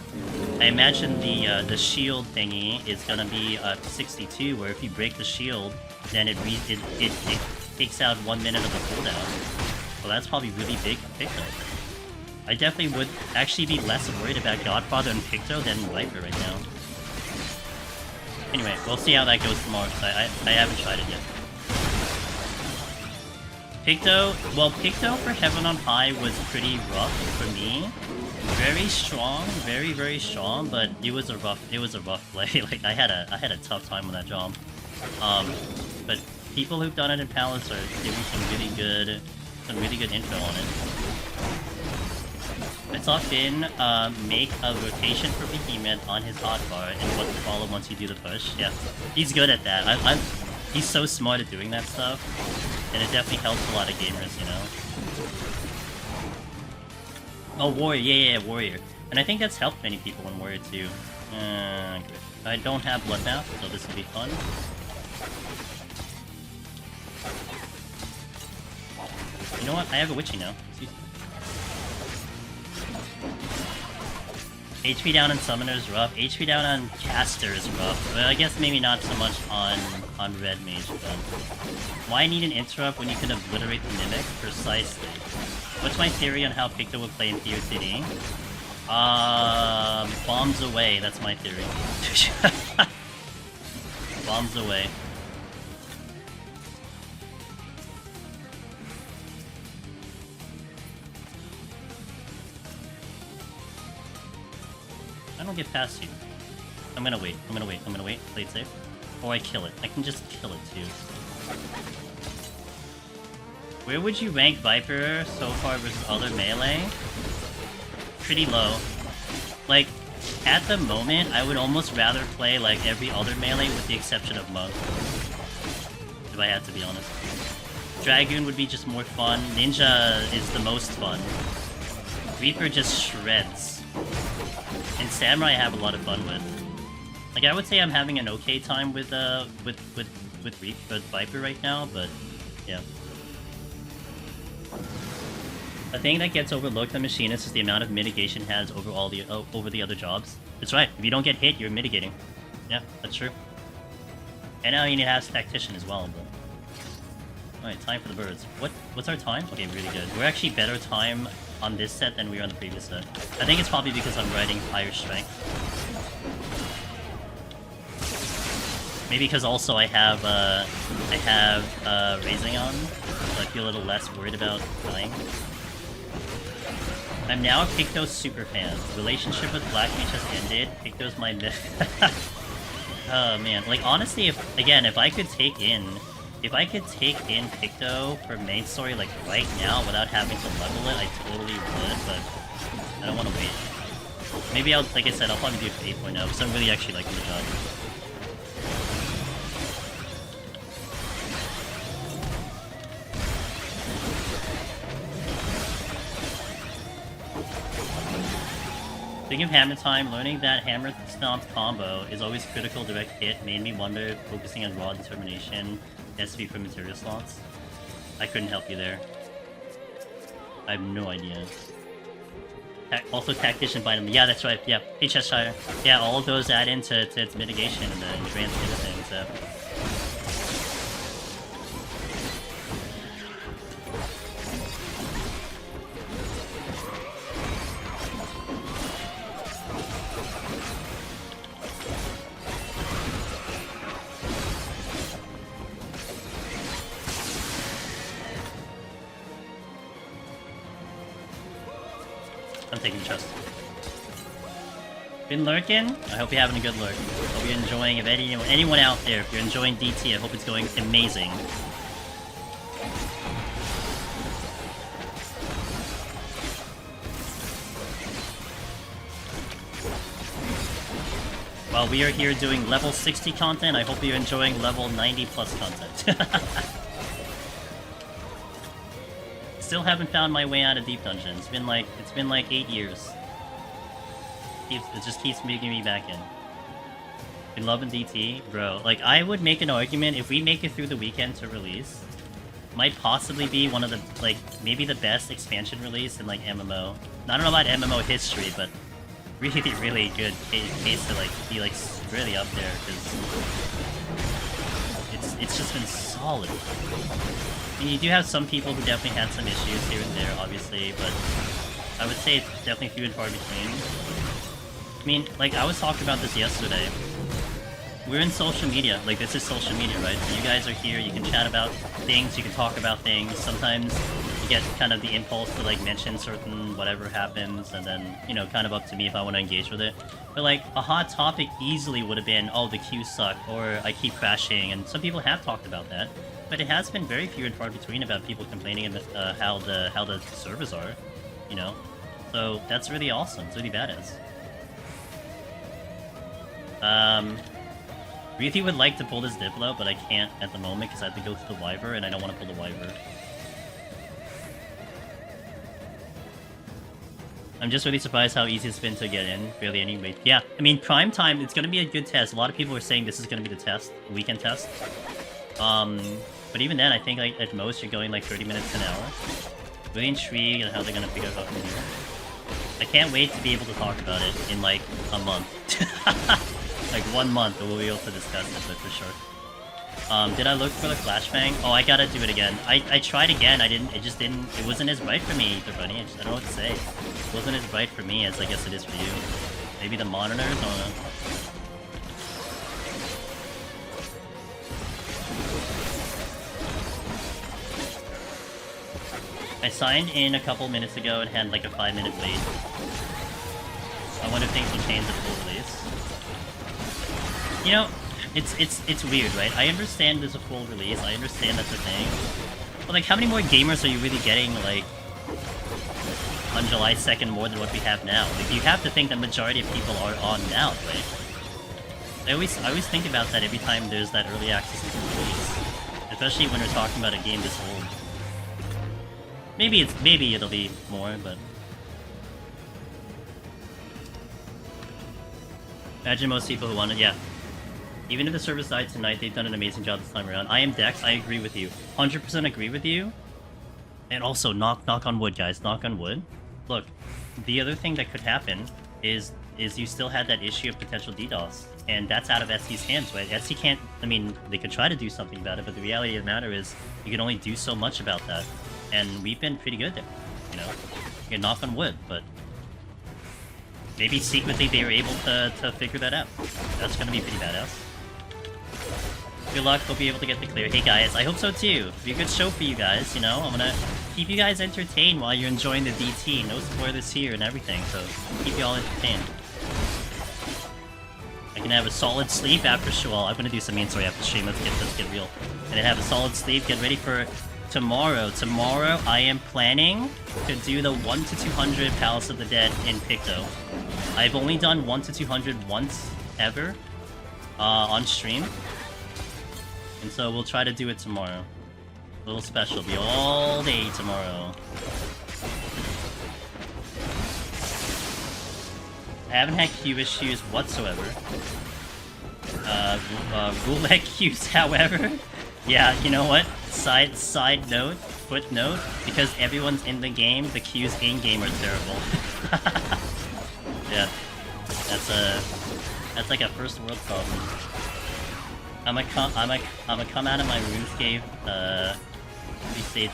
I imagine the shield thingy is gonna be 62, where if you break the shield, then it takes out 1 minute of the cooldown. so that's probably really big for Picto. I definitely would actually be less worried about Godfather and Picto than Viper right now. Anyway, we'll see how that goes tomorrow, because I haven't tried it yet. Picto, well, Picto for Heaven on High was pretty rough for me. Very strong, very, very strong, but it was a rough play. Like, I had a tough time on that job. But people who've done it in Palace are giving some really good info on it. I saw Finn make a rotation for Behemoth on his hotbar and what to follow once you do the push. Yeah, he's good at that. He's so smart at doing that stuff, and it definitely helps a lot of gamers, you know. Oh, Warrior, yeah, Warrior. And I think that's helped many people in Warrior too. I don't have Bloodbath, so this will be fun. You know what? I have a Witchy now. HP down on Summoner is rough. HP down on Caster is rough. Well, I guess maybe not so much on Red Mage, but... Why need an interrupt when you can obliterate the Mimic? Precisely. What's my theory on how Picto would play in PoTD? Bombs away, that's my theory. Bombs away. I don't get past you. I'm gonna wait. Play it safe. Or I kill it. I can just kill it too. Where would you rank Viper so far versus other melee? Pretty low. Like, at the moment, I would almost rather play like every other melee with the exception of Monk. If I had to be honest. Dragoon would be just more fun. Ninja is the most fun. Reaper just shreds. And Samurai I have a lot of fun with. Like, I would say I'm having an okay time with Viper right now, but yeah. A thing that gets overlooked on Machinist is the amount of mitigation it has over over the other jobs. That's right. If you don't get hit, you're mitigating. Yeah, that's true. And I mean, it has Tactician as well, but... Alright, time for the birds. What's our time? Okay, really good. We're actually better time on this set than we were on the previous set. I think it's probably because I'm riding higher strength. Maybe because also I have Raising on, so I feel a little less worried about dying. I'm now a Picto super fan. Relationship with Black Mage has ended. Picto's my oh man, like honestly, if I could take in Picto for main story like right now without having to level it, I totally would, but I don't want to wait. Maybe like I said, I'll probably do it for 8.0 because I'm really actually liking the job. Speaking of hammer time, learning that hammer stomp combo is always critical direct hit made me wonder if focusing on raw determination has to be for material slots. I couldn't help you there. I have no idea. Also Tactician Vitamin. Yeah, that's right. Yeah, hey Cheshire. Yeah, all of those add into its mitigation and the grand scheme of things. I'm taking trust. Been lurking? I hope you're having a good lurk. Hope you're enjoying. If anyone out there, if you're enjoying DT, I hope it's going amazing. While we are here doing level 60 content, I hope you're enjoying level 90 plus content. Still haven't found my way out of Deep Dungeon. It's been like 8 years. It just keeps making me back in. Been loving DT, bro. Like, I would make an argument if we make it through the weekend to release. Might possibly be one of the, like, maybe the best expansion release in, like, MMO. I don't know about MMO history, but really, really good case to, like, be, like, really up there, because it's just been solid. I mean, you do have some people who definitely had some issues here and there, obviously, but I would say it's definitely few and far between. I mean, like, I was talking about this yesterday. We're in social media. Like, this is social media, right? So you guys are here, you can chat about things, you can talk about things. Sometimes you get kind of the impulse to, like, mention certain whatever happens, and then, you know, kind of up to me if I want to engage with it. But, like, a hot topic easily would have been, oh, the queues suck, or I keep crashing, and some people have talked about that. But it has been very few and far between about people complaining about how the servers are, you know? So that's really awesome. It's really badass. Ruthie would like to pull this Diplo, but I can't at the moment because I have to go through the Wyver, and I don't want to pull the Wyver. I'm just really surprised how easy it's been to get in, barely any wait. Yeah, I mean, prime time, it's going to be a good test. A lot of people are saying this is going to be the test, weekend test. But even then, I think like at most you're going like 30 minutes an hour. Really intrigued on how they're going to figure it out from here. I can't wait to be able to talk about it in like a month. Like 1 month, we'll be able to discuss it, but for sure. Did I look for the flashbang? Oh, I gotta do it again. I tried again, it wasn't as bright for me either, buddy. I don't know what to say. It wasn't as bright for me as I guess it is for you. Maybe the monitors? I don't know. I signed in a couple minutes ago and had like a 5-minute wait. I wonder if things will change at full release. You know, it's weird, right? I understand there's a full release, I understand that's a thing. But like, how many more gamers are you really getting, like, on July 2nd more than what we have now? Like, you have to think the majority of people are on now, right? I always think about that every time there's that early access to the release. Especially when we're talking about a game this old. Maybe it'll be more, but... Imagine most people who want it, yeah. Even if the service died tonight, they've done an amazing job this time around. I am Dex, I agree with you. 100% agree with you. And also, knock on wood, guys, knock on wood. Look, the other thing that could happen is you still had that issue of potential DDoS. And that's out of Etsy's hands, right? Etsy can't, I mean, they could try to do something about it, but the reality of the matter is, you can only do so much about that. And we've been pretty good there, you know? You can knock on wood, but... maybe secretly they were able to figure that out. That's gonna be pretty badass. Good luck, hope you're able to get the clear. Hey guys, I hope so too. It'll be a good show for you guys, you know? I'm gonna keep you guys entertained while you're enjoying the DT. No spoilers here and everything, so keep you all entertained. I can have a solid sleep after show. Well, I'm gonna do some main story after stream. Let's get real. And then have a solid sleep, get ready for tomorrow. Tomorrow, I am planning to do the 1 to 200 Palace of the Dead in Picto. I've only done 1 to 200 once, ever, on stream. And so we'll try to do it tomorrow. A little special, be all day tomorrow. I haven't had queue issues whatsoever. Roulette queues, however. Yeah, you know what? Side note, footnote, because everyone's in the game, the queues in-game are terrible. Yeah, that's like a first world problem. I'm gonna come out of my RuneScape state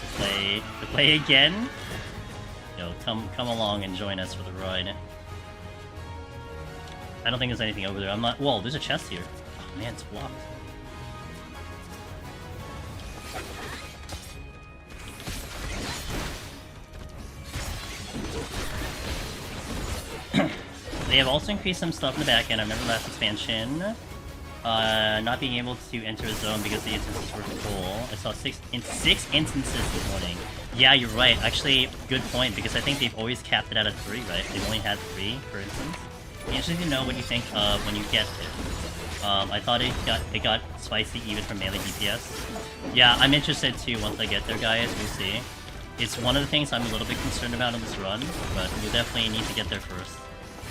to play again. Yo, come along and join us for the ride. I don't think there's anything over there. I'm not. Whoa, there's a chest here. Oh man, it's blocked. They have also increased some stuff in the back end. I remember last expansion. Not being able to enter a zone because the instances were full. I saw six instances this morning. Yeah, you're right. Actually, good point, because I think they've always capped it out at 3, right? They've only had 3, for instance. Interesting to know what you think of when you get it. I thought it got spicy even for melee DPS. Yeah, I'm interested too once I get there, guys. We'll see. It's one of the things I'm a little bit concerned about on this run, but we'll definitely need to get there first.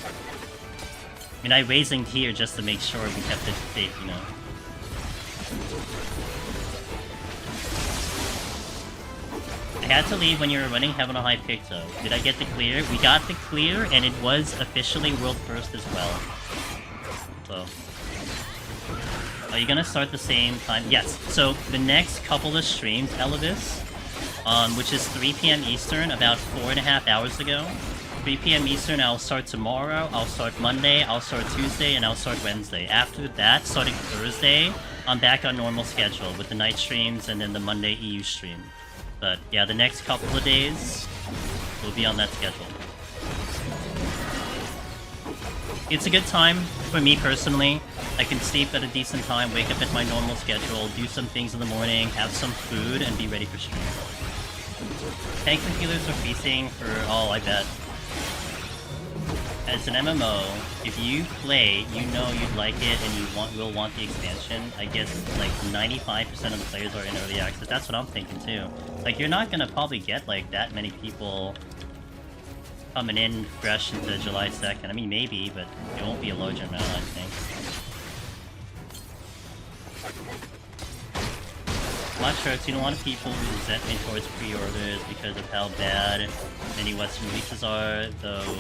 I mean, I raising here just to make sure we kept it safe, you know. I had to leave when you were running Heaven on High Picto. Did I get the clear? We got the clear, and it was officially world first as well. So, Are you gonna start the same time? Yes. So the next couple of streams, Elvis, which is 3 p.m. Eastern, about 4.5 hours ago. 3 p.m. Eastern, I'll start tomorrow, I'll start Monday, I'll start Tuesday, and I'll start Wednesday. After that, starting Thursday, I'm back on normal schedule with the night streams and then the Monday EU stream. But yeah, the next couple of days will be on that schedule. It's a good time for me personally. I can sleep at a decent time, wake up at my normal schedule, do some things in the morning, have some food, and be ready for stream. Tanks and healers are feasting for... oh, I bet. As an MMO, if you play, you know you'd like it and you will want the expansion. I guess like 95% of the players are in early access. That's what I'm thinking too. Like, you're not gonna probably get like that many people coming in fresh into July 2nd. I mean, maybe, but it won't be a large amount, I think. Not sure. I've seen a lot of people who resent me towards pre-orders because of how bad many Western releases are, though.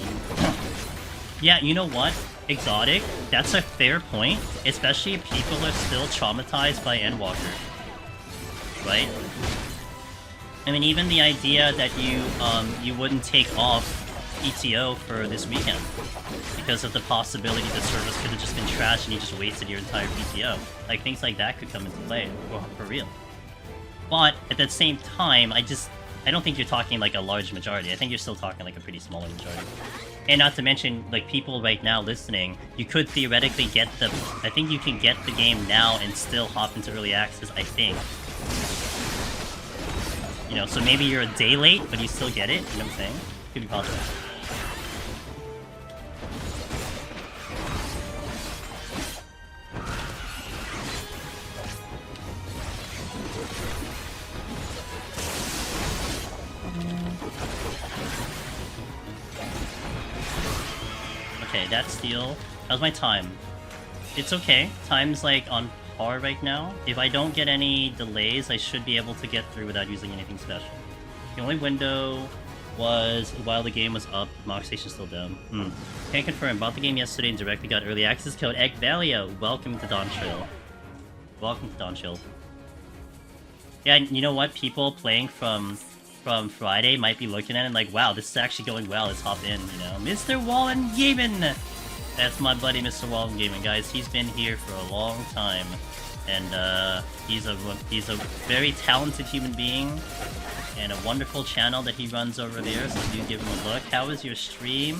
Yeah, you know what? Exotic, that's a fair point, especially if people are still traumatized by Endwalker. Right? I mean, even the idea that you wouldn't take off ETO for this weekend because of the possibility the service could have just been trashed and you just wasted your entire PTO. Like, things like that could come into play, for real. But, at the same time, I don't think you're talking like a large majority. I think you're still talking like a pretty small majority. And not to mention, like, people right now listening, you could theoretically get the... I think you can get the game now and still hop into early access, I think. You know, so maybe you're a day late, but you still get it, you know what I'm saying? Could be possible. Okay, that steal. How's my time? It's okay. Time's like on par right now. If I don't get any delays, I should be able to get through without using anything special. The only window was while the game was up. Mock Station's still down. Can't confirm. Bought the game yesterday and directly got early access code. Egg Valio. Welcome to Dawntrail. Welcome to Dawntrail. Yeah, you know what? People playing from Friday might be looking at it like, wow, this is actually going well, let's hop in, you know. Mr. Wallen Gaming! That's my buddy, Mr. Wallen Gaming, guys. He's been here for a long time. And, he's a very talented human being. And a wonderful channel that he runs over there, so do give him a look. How is your stream?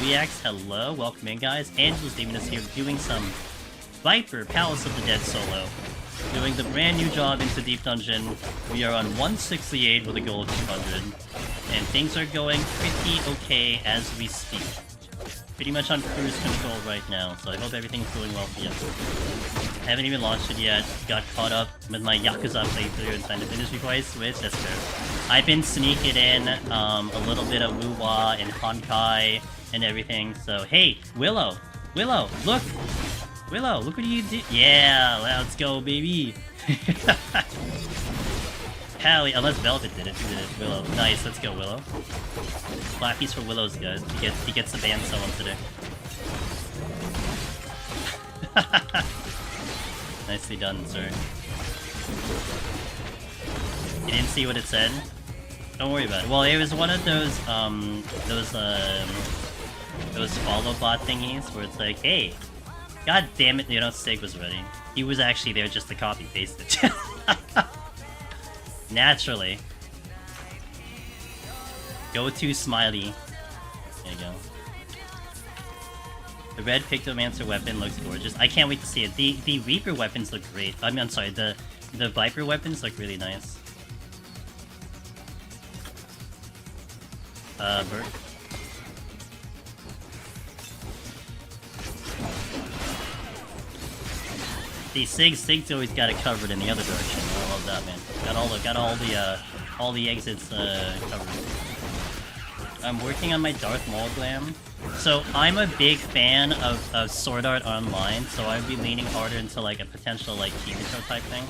Reax, hello, welcome in, guys. Angela's Demon is here doing some Viper, Palace of the Dead solo. Doing the brand new job into Deep Dungeon. We are on 168 with a goal of 200. And things are going pretty okay as we speak. Pretty much on cruise control right now, so I hope everything's going well for you. I haven't even launched it yet. Got caught up with my Yakuza playthrough and trying to finish before I switch. That's fair. I've been sneaking in a little bit of Wuwa and Honkai and everything, so hey, Willow! Willow, look! Willow, look what you did. Yeah, let's go, baby. Hallie, unless Velvet did it. Who did it? Willow. Nice, let's go, Willow. Clappies for Willows, guys. He gets the band someone today. Nicely done, sir. You didn't see what it said? Don't worry about it. Well, it was one of those follow bot thingies where it's like, hey, god damn it, you know, Stig was ready. He was actually there just to copy paste it. Naturally. Go to Smiley. There you go. The red Pictomancer weapon looks gorgeous. I can't wait to see it. The Reaper weapons look great. I mean, I'm sorry, the Viper weapons look really nice. Bert. See, Sig's always got it covered in the other direction. I love that, man. Got all the exits covered. I'm working on my Darth Maul glam. So I'm a big fan of Sword Art Online, so I'd be leaning harder into like a potential like Kirito type thing.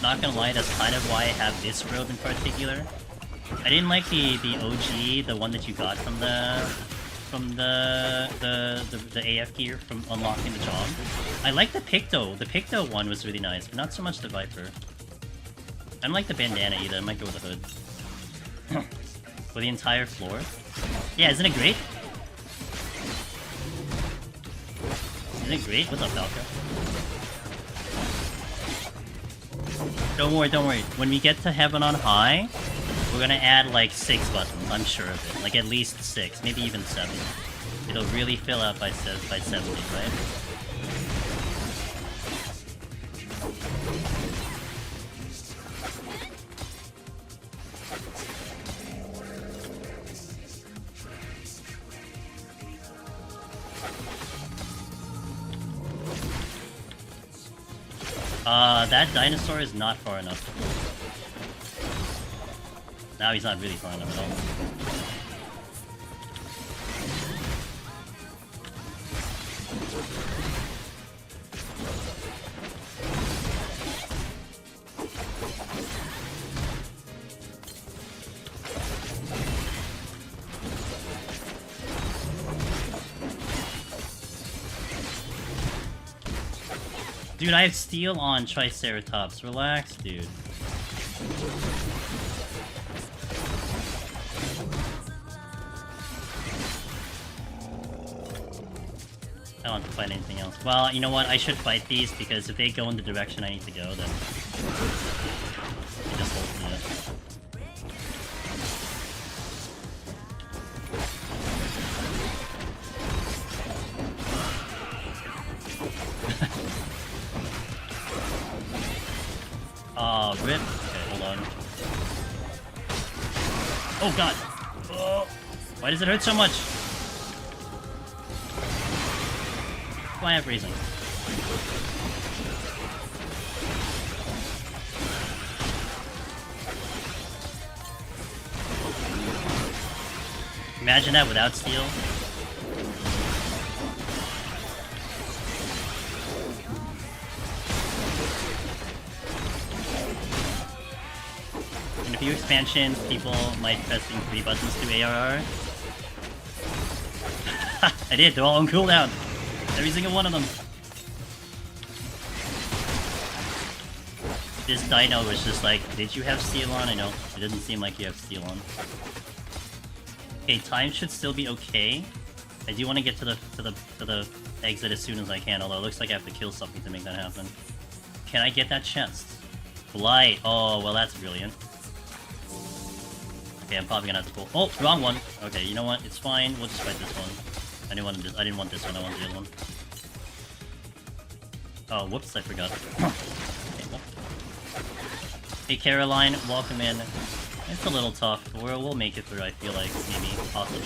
Not gonna lie, that's kind of why I have this robe in particular. I didn't like the OG, the one that you got from the from the AF gear from unlocking the job. I like the Picto. The Picto one was really nice, but not so much the Viper. I don't like the bandana either. I might go with the hood. For the entire floor. Yeah, isn't it great? Isn't it great? What's up, Falco? Don't worry, don't worry. When we get to Heaven on High, we're gonna add like 6 buttons, I'm sure of it. Like at least 6, maybe even 7. It'll really fill out by 70, right? That dinosaur is not far enough. Now he's not really far enough at all. Dude, I have steel on Triceratops. Relax, dude. I don't have to fight anything else. Well, you know what? I should fight these because if they go in the direction I need to go, then they just hold me up. Rip. Okay, hold on. Oh god! Oh. Why does it hurt so much? Why have reason? Imagine that without steel. In a few expansions, people might pressing 3 buttons to ARR. I did, they're all on cooldown. Every single one of them. This dino was just like, did you have steel on? I know, it doesn't seem like you have steel on. Okay, time should still be okay. I do want to get to the exit as soon as I can, although it looks like I have to kill something to make that happen. Can I get that chest? Blight. Oh, well that's brilliant. Okay, I'm probably gonna have to pull. Oh, wrong one. Okay, you know what? It's fine. We'll just fight this one. I didn't want this one. I want the other one. Oh, whoops! I forgot. Okay, well. Hey, Caroline, welcome in. It's a little tough. We'll make it through. I feel like maybe, possibly,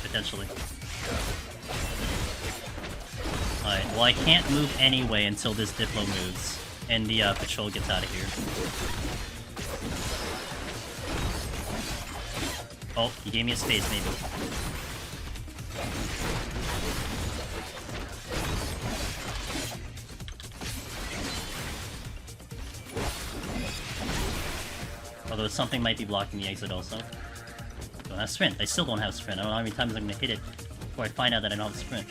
potentially. All right. Well, I can't move anyway until this Diplo moves and the patrol gets out of here. Oh, he gave me a space, maybe. Although something might be blocking the exit also. Don't have sprint. I still don't have sprint. I don't know how many times I'm gonna hit it before I find out that I don't have sprint.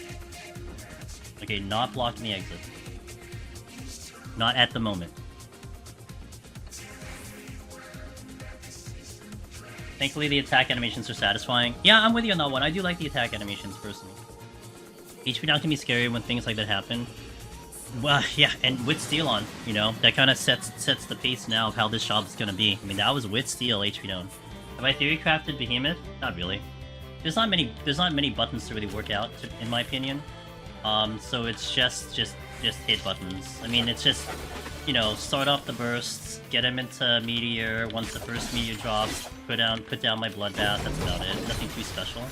Okay, not blocking the exit. Not at the moment. Thankfully, the attack animations are satisfying. Yeah, I'm with you on that one. I do like the attack animations, personally. HP down can be scary when things like that happen. Well, yeah, and with steel on, you know, that kind of sets the pace now of how this job is gonna be. I mean, that was with steel, HP down. Have I theory crafted Behemoth? Not really. There's not many buttons to really work out, in my opinion. So it's just hit buttons. I mean, it's just, you know, start off the bursts, get him into Meteor. Once the first Meteor drops, put down my Bloodbath. That's about it. Nothing too special.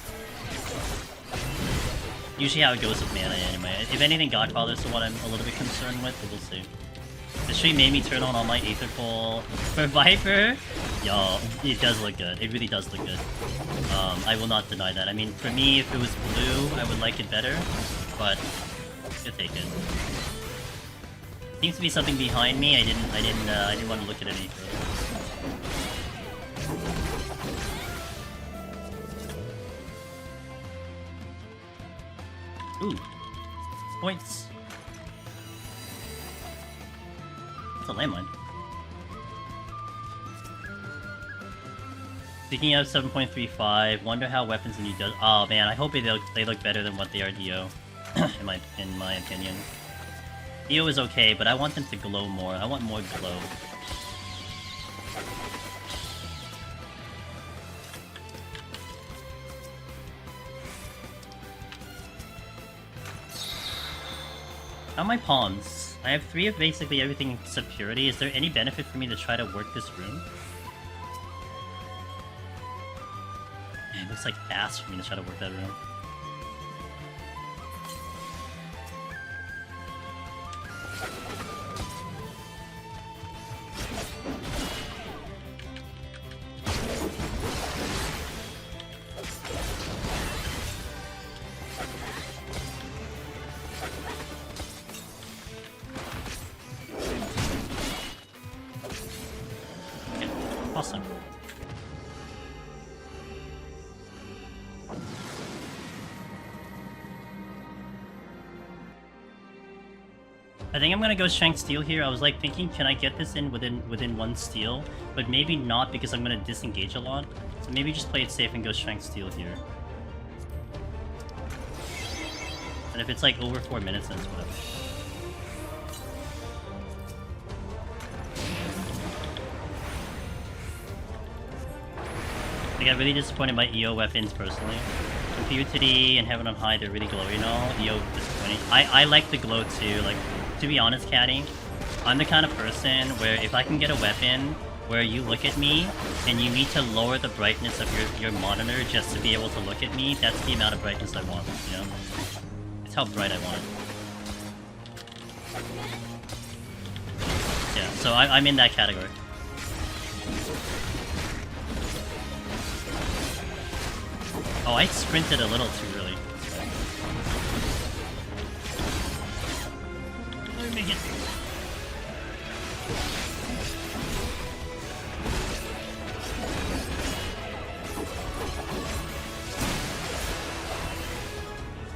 Usually how it goes with mana anyway. If anything, Godfather is what I'm a little bit concerned with, but we'll see. This stream made me turn on all my Aether Pull. For Viper, yo, it does look good. It really does look good. I will not deny that. I mean, for me, if it was blue, I would like it better, but you'll take it. Seems to be something behind me. I didn't want to look at it any further. Ooh. Points. That's a landmine. Speaking of 7.35, wonder how weapons in you does. Oh man, I hope they look better than what they are DO. in my opinion. DO is okay, but I want them to glow more. I want more glow. How are my palms? I have 3 of basically everything except purity. Is there any benefit for me to try to work this room? Man, it looks like ass for me to try to work that room. Awesome. I think I'm gonna go Strength Steel here. I was like thinking, can I get this in within 1 steal? But maybe not because I'm gonna disengage a lot. So maybe just play it safe and go Strength Steel here. And if it's like over 4 minutes, then it's whatever. I got really disappointed by EO weapons personally. PoTD and Heaven on High, they're really glowy and all. EO disappointing. I like the glow too. Like, to be honest, Caddy, I'm the kind of person where if I can get a weapon where you look at me and you need to lower the brightness of your monitor just to be able to look at me, that's the amount of brightness I want, you know? It's how bright I want it. Yeah, so I'm in that category. Oh, I sprinted a little too early. Let me get...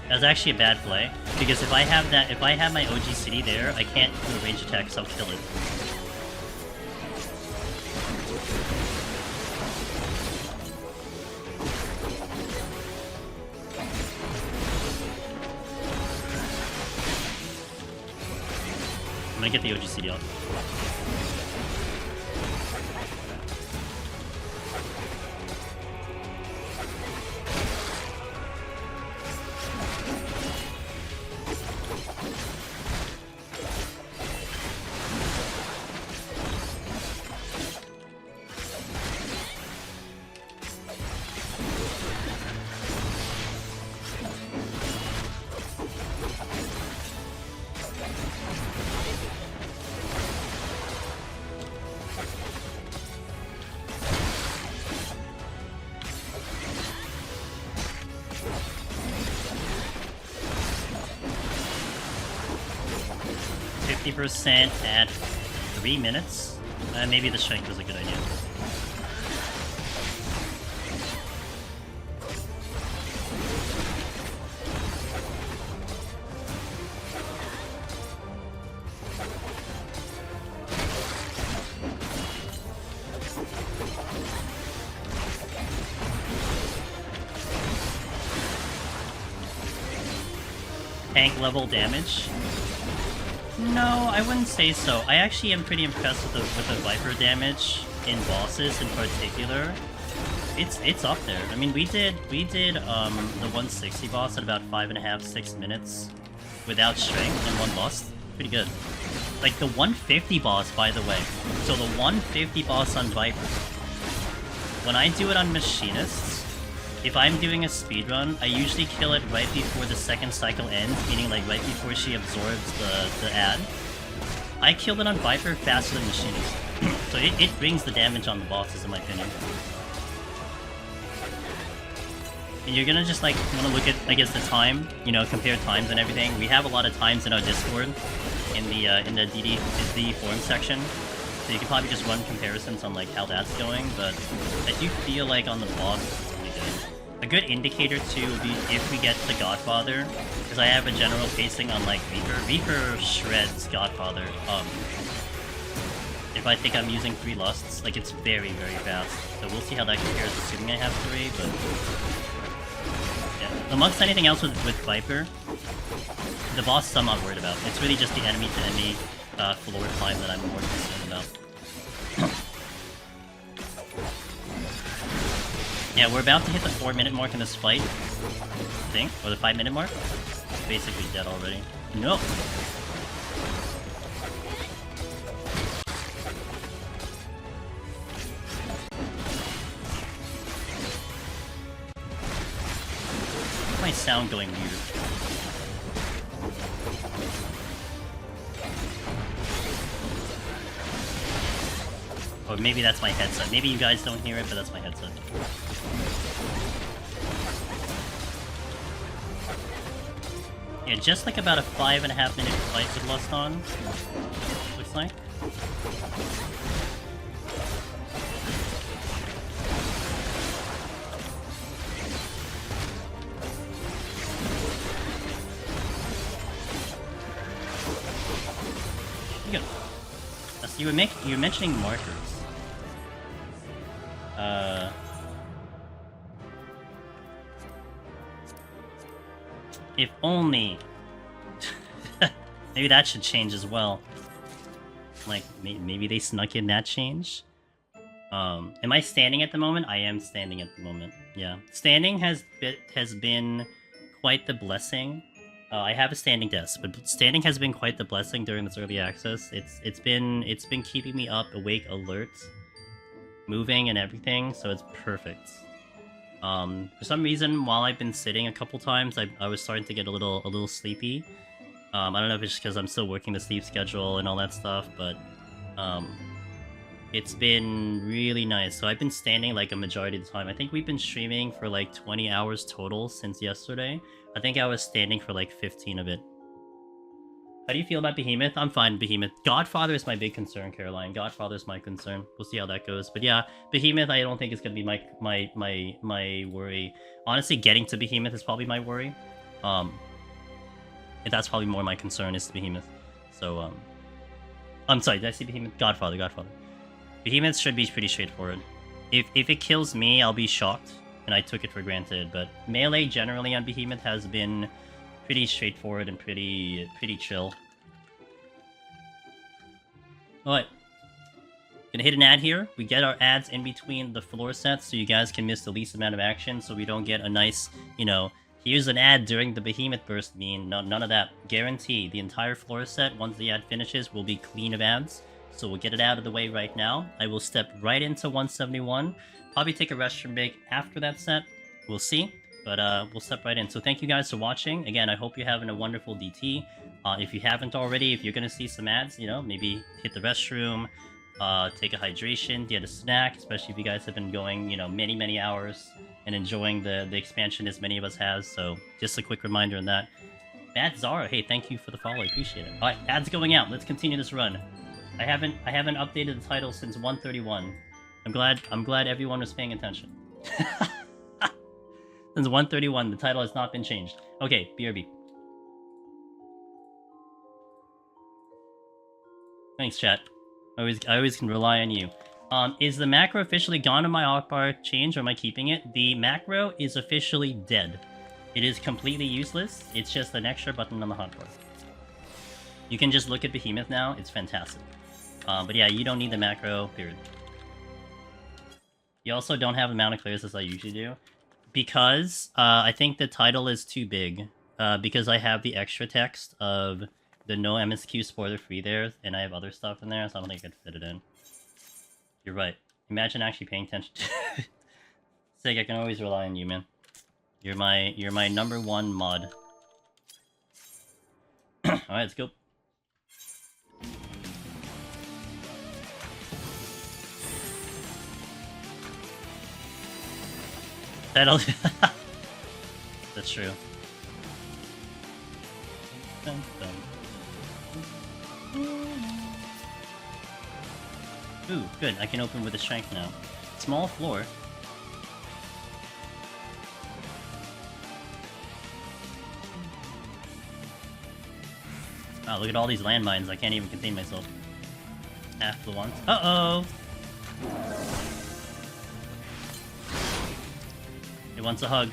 That was actually a bad play, because if I have my OG city there, I can't do a range attack, so I'll kill it. I'm gonna get the OG CD off. % at 3 minutes. Maybe the strength was a good idea. Tank level damage. No, I wouldn't say so. I actually am pretty impressed with the Viper damage in bosses in particular. It's up there. I mean, we did the 160 boss at about 5.5-6 minutes without strength and 1 bust. Pretty good. Like the 150 boss, by the way. So the 150 boss on Viper. When I do it on Machinists, if I'm doing a speedrun, I usually kill it right before the 2nd cycle ends, meaning like right before she absorbs the ad. I killed it on Viper faster than Machinist. So it brings the damage on the bosses, in my opinion. And you're gonna just like wanna look at, I guess, the time, you know, compare times and everything. We have a lot of times in our Discord, in the DD forum section. So you can probably just run comparisons on like how that's going, but I do feel like on the boss it's really good. A good indicator too would be if we get to Godfather, because I have a general pacing on like Reaper. Reaper shreds Godfather. If I think I'm using 3 lusts, like it's very, very fast. So we'll see how that compares, assuming I have 3, but yeah. Amongst anything else with Viper, the boss I'm not worried about. It's really just the enemy-to-enemy floor climb that I'm more concerned about. Yeah, we're about to hit the 4-minute mark in this fight, I think, or the 5-minute mark. It's basically dead already. No! My sound going weird. Or maybe that's my headset. Maybe you guys don't hear it, but that's my headset. Yeah, just like about a 5.5-minute fight with Lust on. Looks like. You were mentioning markers. If only. Maybe that should change as well. Like maybe they snuck in that change. Am I standing at the moment? I am standing at the moment. Yeah, standing has been quite the blessing. I have a standing desk, but standing has been quite the blessing during this early access. It's been keeping me up, awake, alert, moving, and everything. So it's perfect. For some reason, while I've been sitting a couple times, I was starting to get a little sleepy. I don't know if it's just because I'm still working the sleep schedule and all that stuff, but it's been really nice. So I've been standing like a majority of the time. I think we've been streaming for like 20 hours total since yesterday. I think I was standing for like 15 of it. How do you feel about Behemoth? I'm fine, Behemoth. Godfather is my big concern, Caroline. Godfather is my concern. We'll see how that goes. But yeah, Behemoth, I don't think it's gonna be my worry. Honestly, getting to Behemoth is probably my worry. That's probably more my concern is Behemoth. So I'm sorry, did I say Behemoth? Godfather. Behemoth should be pretty straightforward. If it kills me, I'll be shocked. And I took it for granted, but melee generally on Behemoth has been pretty straightforward and pretty chill. Alright. Gonna hit an ad here. We get our ads in between the floor sets so you guys can miss the least amount of action, so we don't get a nice, you know, here's an ad during the Behemoth burst mean. No, none of that. Guarantee the entire floor set, once the ad finishes, will be clean of ads. So we'll get it out of the way right now. I will step right into 171. Probably take a restroom break after that set. We'll see. But we'll step right in. So thank you guys for watching. Again, I hope you're having a wonderful DT. If you haven't already, if you're going to see some ads, you know, maybe hit the restroom, take a hydration, get a snack, especially if you guys have been going, you know, many hours and enjoying the expansion as many of us has. So just a quick reminder on that. Bad Zara, hey, thank you for the follow. I appreciate it. All right, ads going out. Let's continue this run. I haven't updated the title since 131. I'm glad everyone was paying attention. Since 131, the title has not been changed. Okay, BRB. Thanks, chat. I always can rely on you. Is the macro officially gone on my hotbar change, or am I keeping it? The macro is officially dead. It is completely useless. It's just an extra button on the hotbar. You can just look at Behemoth now. It's fantastic. But yeah, you don't need the macro, period. You also don't have the amount of clears as I usually do. Because I think the title is too big. Because I have the extra text of the no MSQ spoiler free there, and I have other stuff in there, so I don't think I could fit it in. You're right. Imagine actually paying attention to Sig, I can always rely on you, man. You're my #1 mod. Alright, let's go. That'll... That's true. Dun, dun. Ooh, good. I can open with a strength now. Small floor. Wow, look at all these landmines. I can't even contain myself. Half the once. Uh-oh! It wants a hug.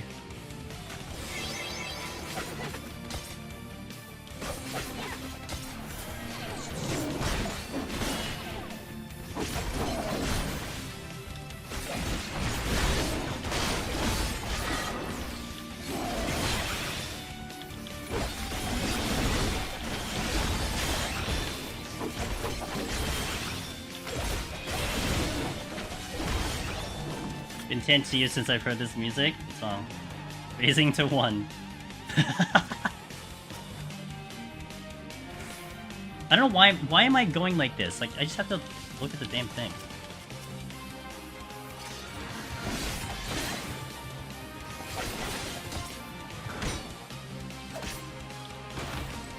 Been 10 years since I've heard this music song. Raising to 1. I don't know why am I going like this? Like, I just have to look at the damn thing.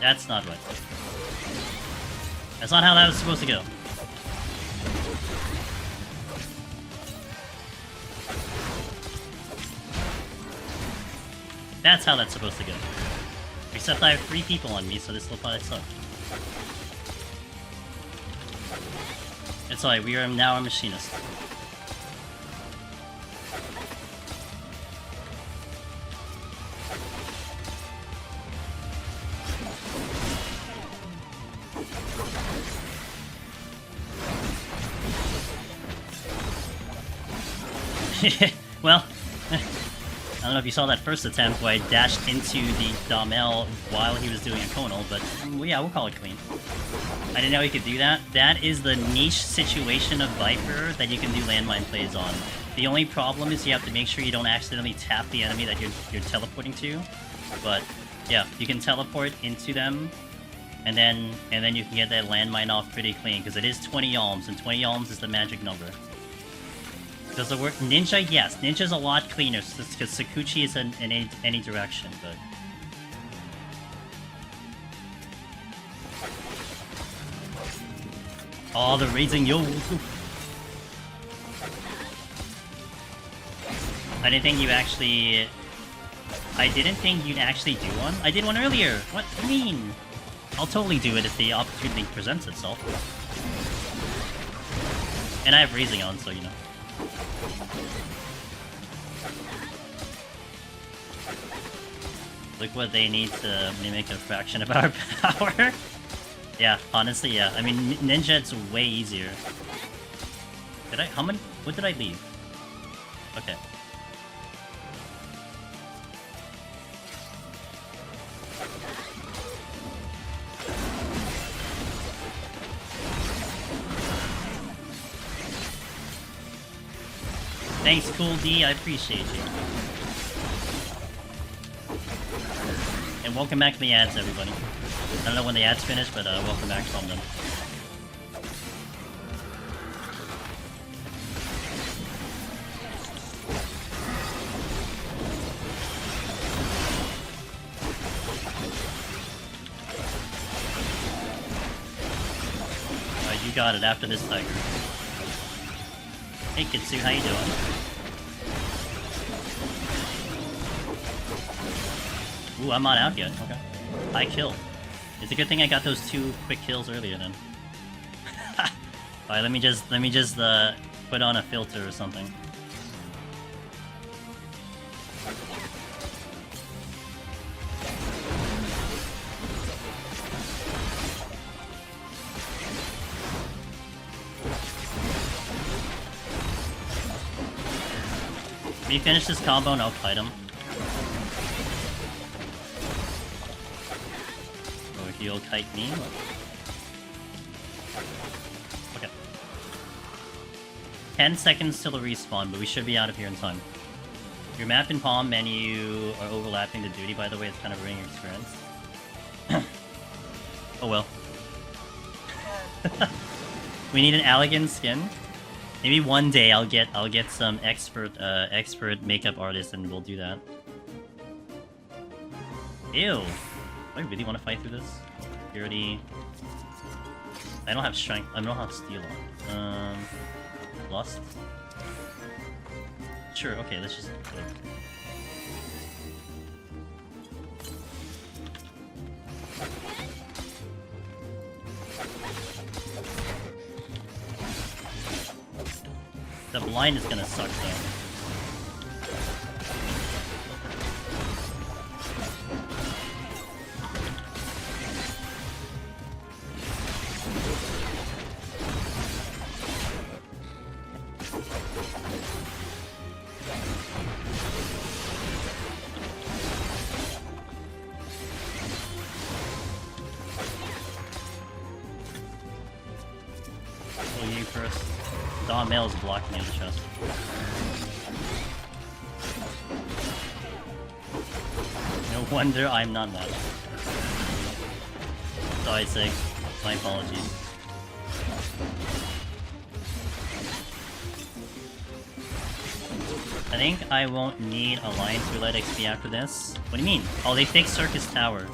That's not right. That's not how that was supposed to go. That's how that's supposed to go. Except I have 3 people on me, so this will probably suck. It's alright, we are now a machinist. Well, I don't know if you saw that first attempt where I dashed into the Dawntrail while he was doing a conal, but yeah, we'll call it clean. I didn't know he could do that. That is the niche situation of Viper that you can do landmine plays on. The only problem is you have to make sure you don't accidentally tap the enemy that you're teleporting to. But yeah, you can teleport into them, and then you can get that landmine off pretty clean, because it is 20 alms, and 20 alms is the magic number. Does it work? Ninja, yes. Ninja's a lot cleaner, because Sakuchi is in any direction, but... Oh, the raising yo! I didn't think you actually... I didn't think you'd actually do one. I did one earlier! What do you mean? I'll totally do it if the opportunity presents itself. And I have raising on, so you know. Look what they need to mimic a fraction of our power. Yeah, honestly, yeah. I mean, Ninja, it's way easier. Did I? How many? What did I leave? Okay. Thanks, Cool D. I appreciate you. And welcome back to the ads, everybody. I don't know when the ads finish, but welcome back from them. Alright, you got it after this Tiger. Hey Kitsu, how you doing? Ooh, I'm not out yet. Okay. High kill. It's a good thing I got those 2 quick kills earlier then. Alright, let me just put on a filter or something. Let me finish this combo and I'll fight him. Or he'll kite me. Okay. 10 seconds till the respawn, but we should be out of here in time. Your map and palm menu are overlapping the duty, by the way. It's kind of ruining your experience. Oh well. We need an elegant skin. Maybe one day I'll get some expert makeup artist and we'll do that. Ew. Do I really want to fight through this? Security. I don't have strength. I don't have steel on. Lust. Sure. Okay. Let's just. The blind is gonna suck though. You first. Dawn Mail is blocking me in the chest. No wonder I'm not mad. Sorry, Sig. My apologies. I think I won't need Alliance Roulette XP after this. What do you mean? Oh, they fixed Circus Tower.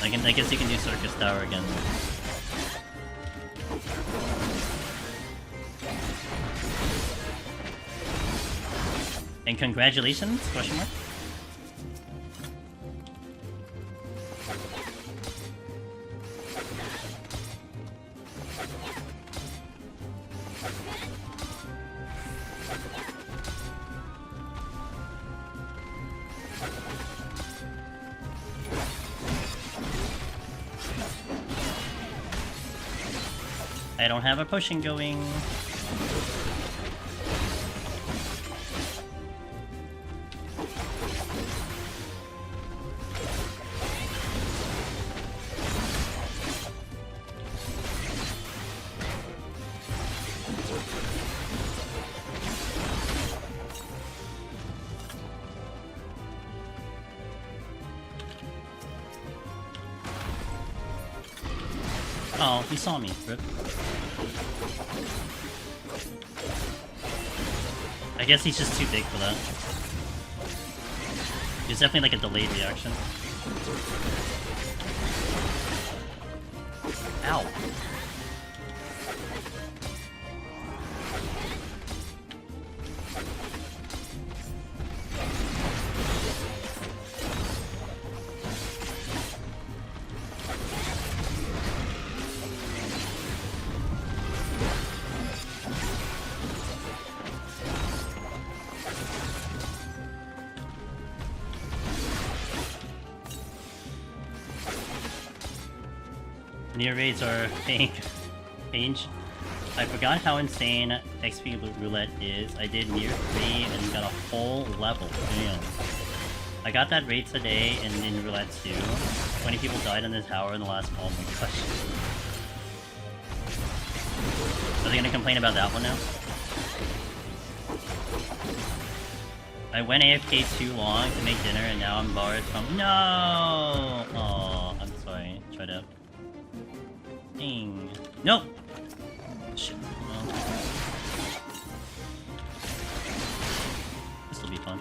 I guess you can do Circus Tower again. And congratulations? Question mark? I don't have a potion going. Oh, he saw me, Rip. I guess he's just too big for that. He's definitely like a delayed reaction. Ow. Near raids are fake. Page. I forgot how insane XP roulette is. I did near 3 and got a whole level. Damn. I got that raid today and in roulette too. 20 people died in the tower in the last. Oh my gosh. Are they gonna complain about that one now? I went AFK too long to make dinner and now I'm barred from. No! Oh, I'm sorry. Try to. Dang. Nope! Shit. Well. This'll be fun.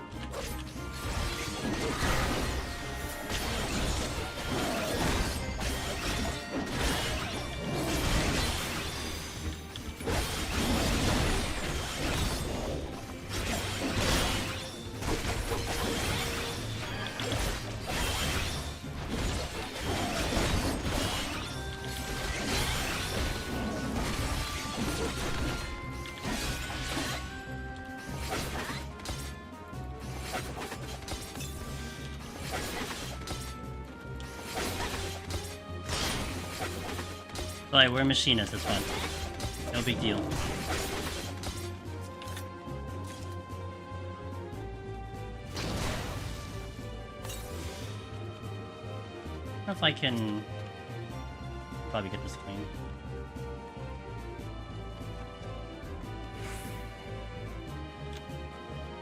Alright, we're machinists, it's fine. No big deal. I don't know if I can probably get this clean.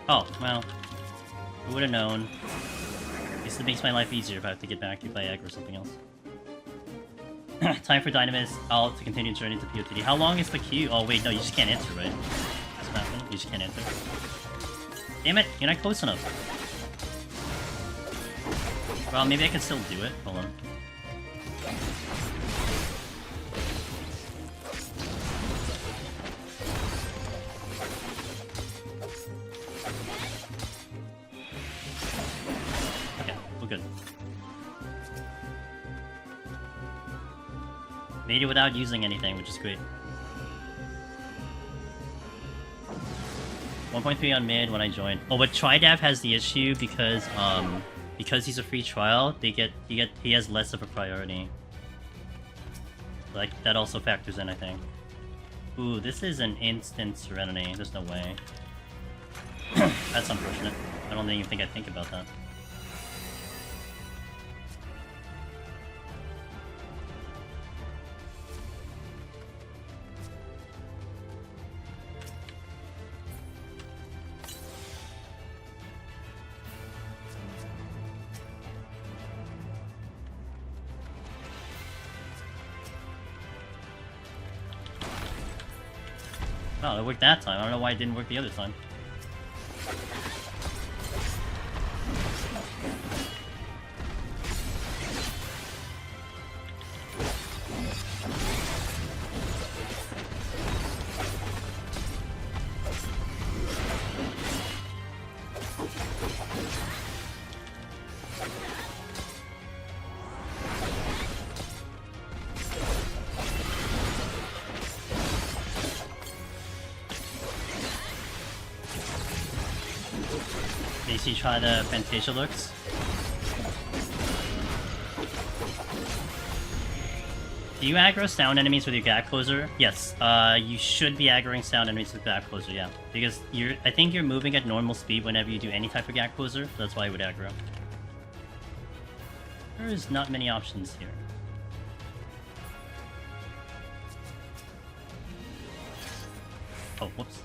Oh, well. Who would have known? At least it makes my life easier if I have to get back to play egg or something else. Time for Dynamis out to continue journey to PoTD. How long is the queue? Oh wait, no, you just can't enter, right? What's happening? You just can't enter. Damn it, you're not close enough. Well, maybe I can still do it. Hold on. Okay, we're good. Made it without using anything, which is great. 1.3 on mid when I joined. Oh, but Tridav has the issue because he's a free trial, he has less of a priority. Like, that also factors in, I think. Ooh, this is an instant Serenity. There's no way. That's unfortunate. I don't even think I'd think about that. Oh, it worked that time. I don't know why it didn't work the other time. DC try the Fantasia looks. Do you aggro sound enemies with your gap closer? Yes, you should be aggroing sound enemies with gap closer, yeah. Because I think you're moving at normal speed whenever you do any type of gap closer, so that's why I would aggro. There's not many options here. Oh, whoops.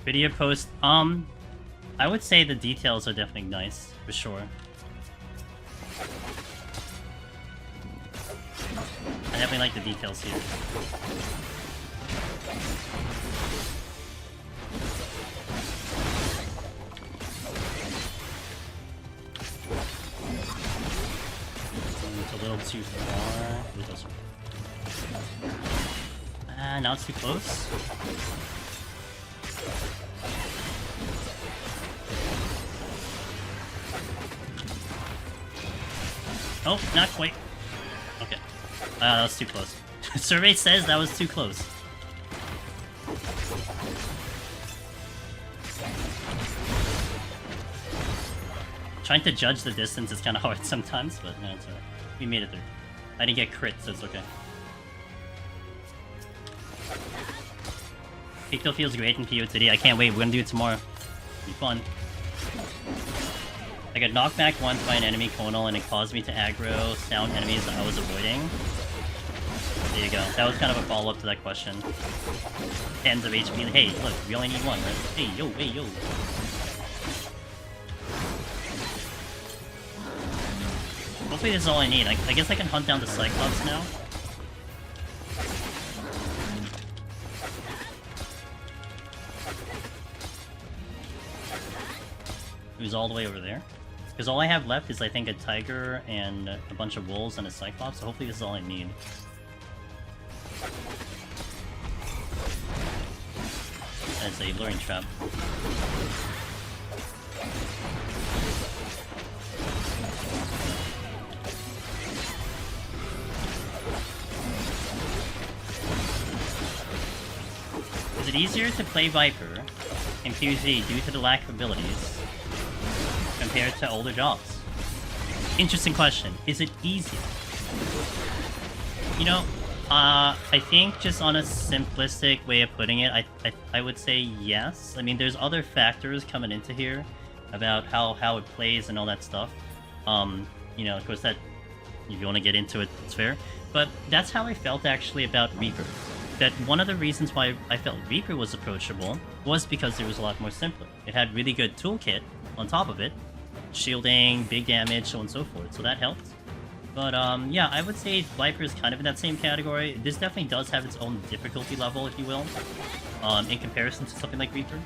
Video post, I would say the details are definitely nice, for sure. I definitely like the details here. It's a little too far. Now it's too close. Oh, not quite. Okay. That was too close. Survey says that was too close. Trying to judge the distance is kind of hard sometimes, but no, it's alright. We made it through. I didn't get crit, so it's okay. Picto feels great in PoTD. I can't wait. We're gonna do it tomorrow. It'll be fun. I got knocked back once by an enemy conal and it caused me to aggro sound enemies that I was avoiding. There you go. That was kind of a follow-up to that question. Tens of HP. Hey, look, we only need one, right? Hey, yo, hey, yo. Hopefully this is all I need. I guess I can hunt down the Cyclops now. Who's all the way over there? Because all I have left is, I think, a tiger and a bunch of wolves and a cyclops, so hopefully this is all I need. That's a luring trap. Is it easier to play Viper in PoTD due to the lack of abilities compared to older jobs? Interesting question. Is it easier? You know, I think just on a simplistic way of putting it, I would say yes. I mean, there's other factors coming into here about how it plays and all that stuff. You know, of course, that if you want to get into it, it's fair. But that's how I felt actually about Reaper. That one of the reasons why I felt Reaper was approachable was because it was a lot more simpler. It had really good toolkit on top of it, shielding, big damage, so on and so forth. So that helped. But yeah, I would say Viper is kind of in that same category. This definitely does have its own difficulty level, if you will, in comparison to something like Reaper.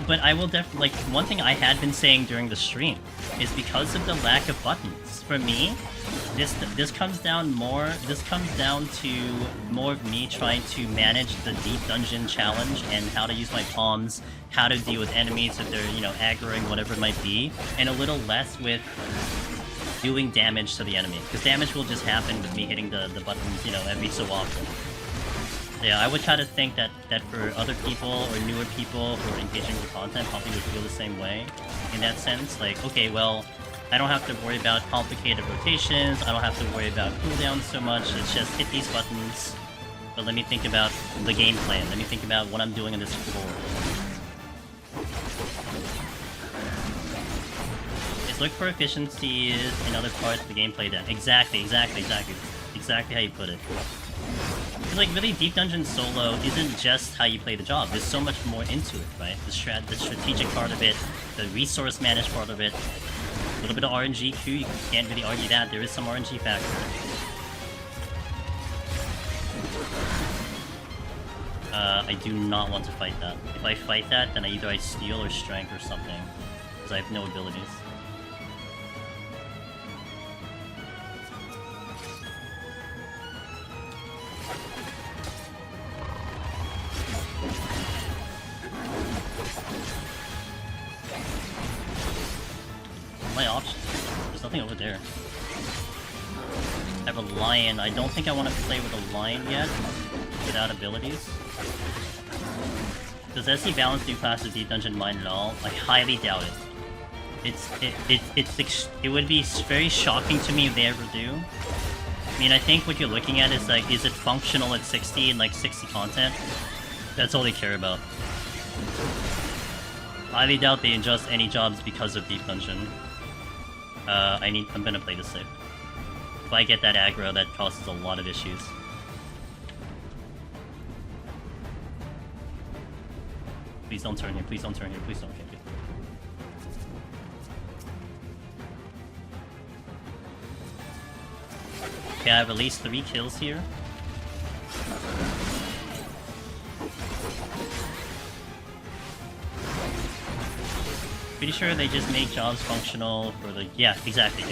But I will definitely, like, one thing I had been saying during the stream is because of the lack of buttons. For me, this comes down to more of me trying to manage the deep dungeon challenge and how to use my palms, how to deal with enemies if they're, you know, aggroing, whatever it might be, and a little less with doing damage to the enemy, because damage will just happen with me hitting the buttons, you know, every so often. Yeah, I would kind of think that for other people or newer people who are engaging with content probably would feel the same way in that sense. Like, okay, well, I don't have to worry about complicated rotations, I don't have to worry about cooldowns so much, it's just hit these buttons. But let me think about the game plan, let me think about what I'm doing on this floor. Is look for efficiencies in other parts of the gameplay then. Exactly how you put it. Because, like, really, Deep Dungeon solo isn't just how you play the job. There's so much more into it, right? The strategic part of it, the resource managed part of it, a little bit of RNG too. You can't really argue that. There is some RNG factor. I do not want to fight that. If I fight that, then either I steal or strength or something, because I have no abilities. My options. There's nothing over there. I have a lion. I don't think I want to play with a lion yet, without abilities. Does SC balance new class of Deep Dungeon mine at all? I highly doubt it. It would be very shocking to me if they ever do. I mean, I think what you're looking at is like, is it functional at 60 and like 60 content? That's all they care about. Highly doubt they adjust any jobs because of Deep Dungeon. I'm gonna play this safe. If I get that aggro, that causes a lot of issues. Please don't turn here, please don't turn here, please don't. Okay, good. Okay, I have at least 3 kills here. Pretty sure they just make jobs functional for the... Yeah, exactly.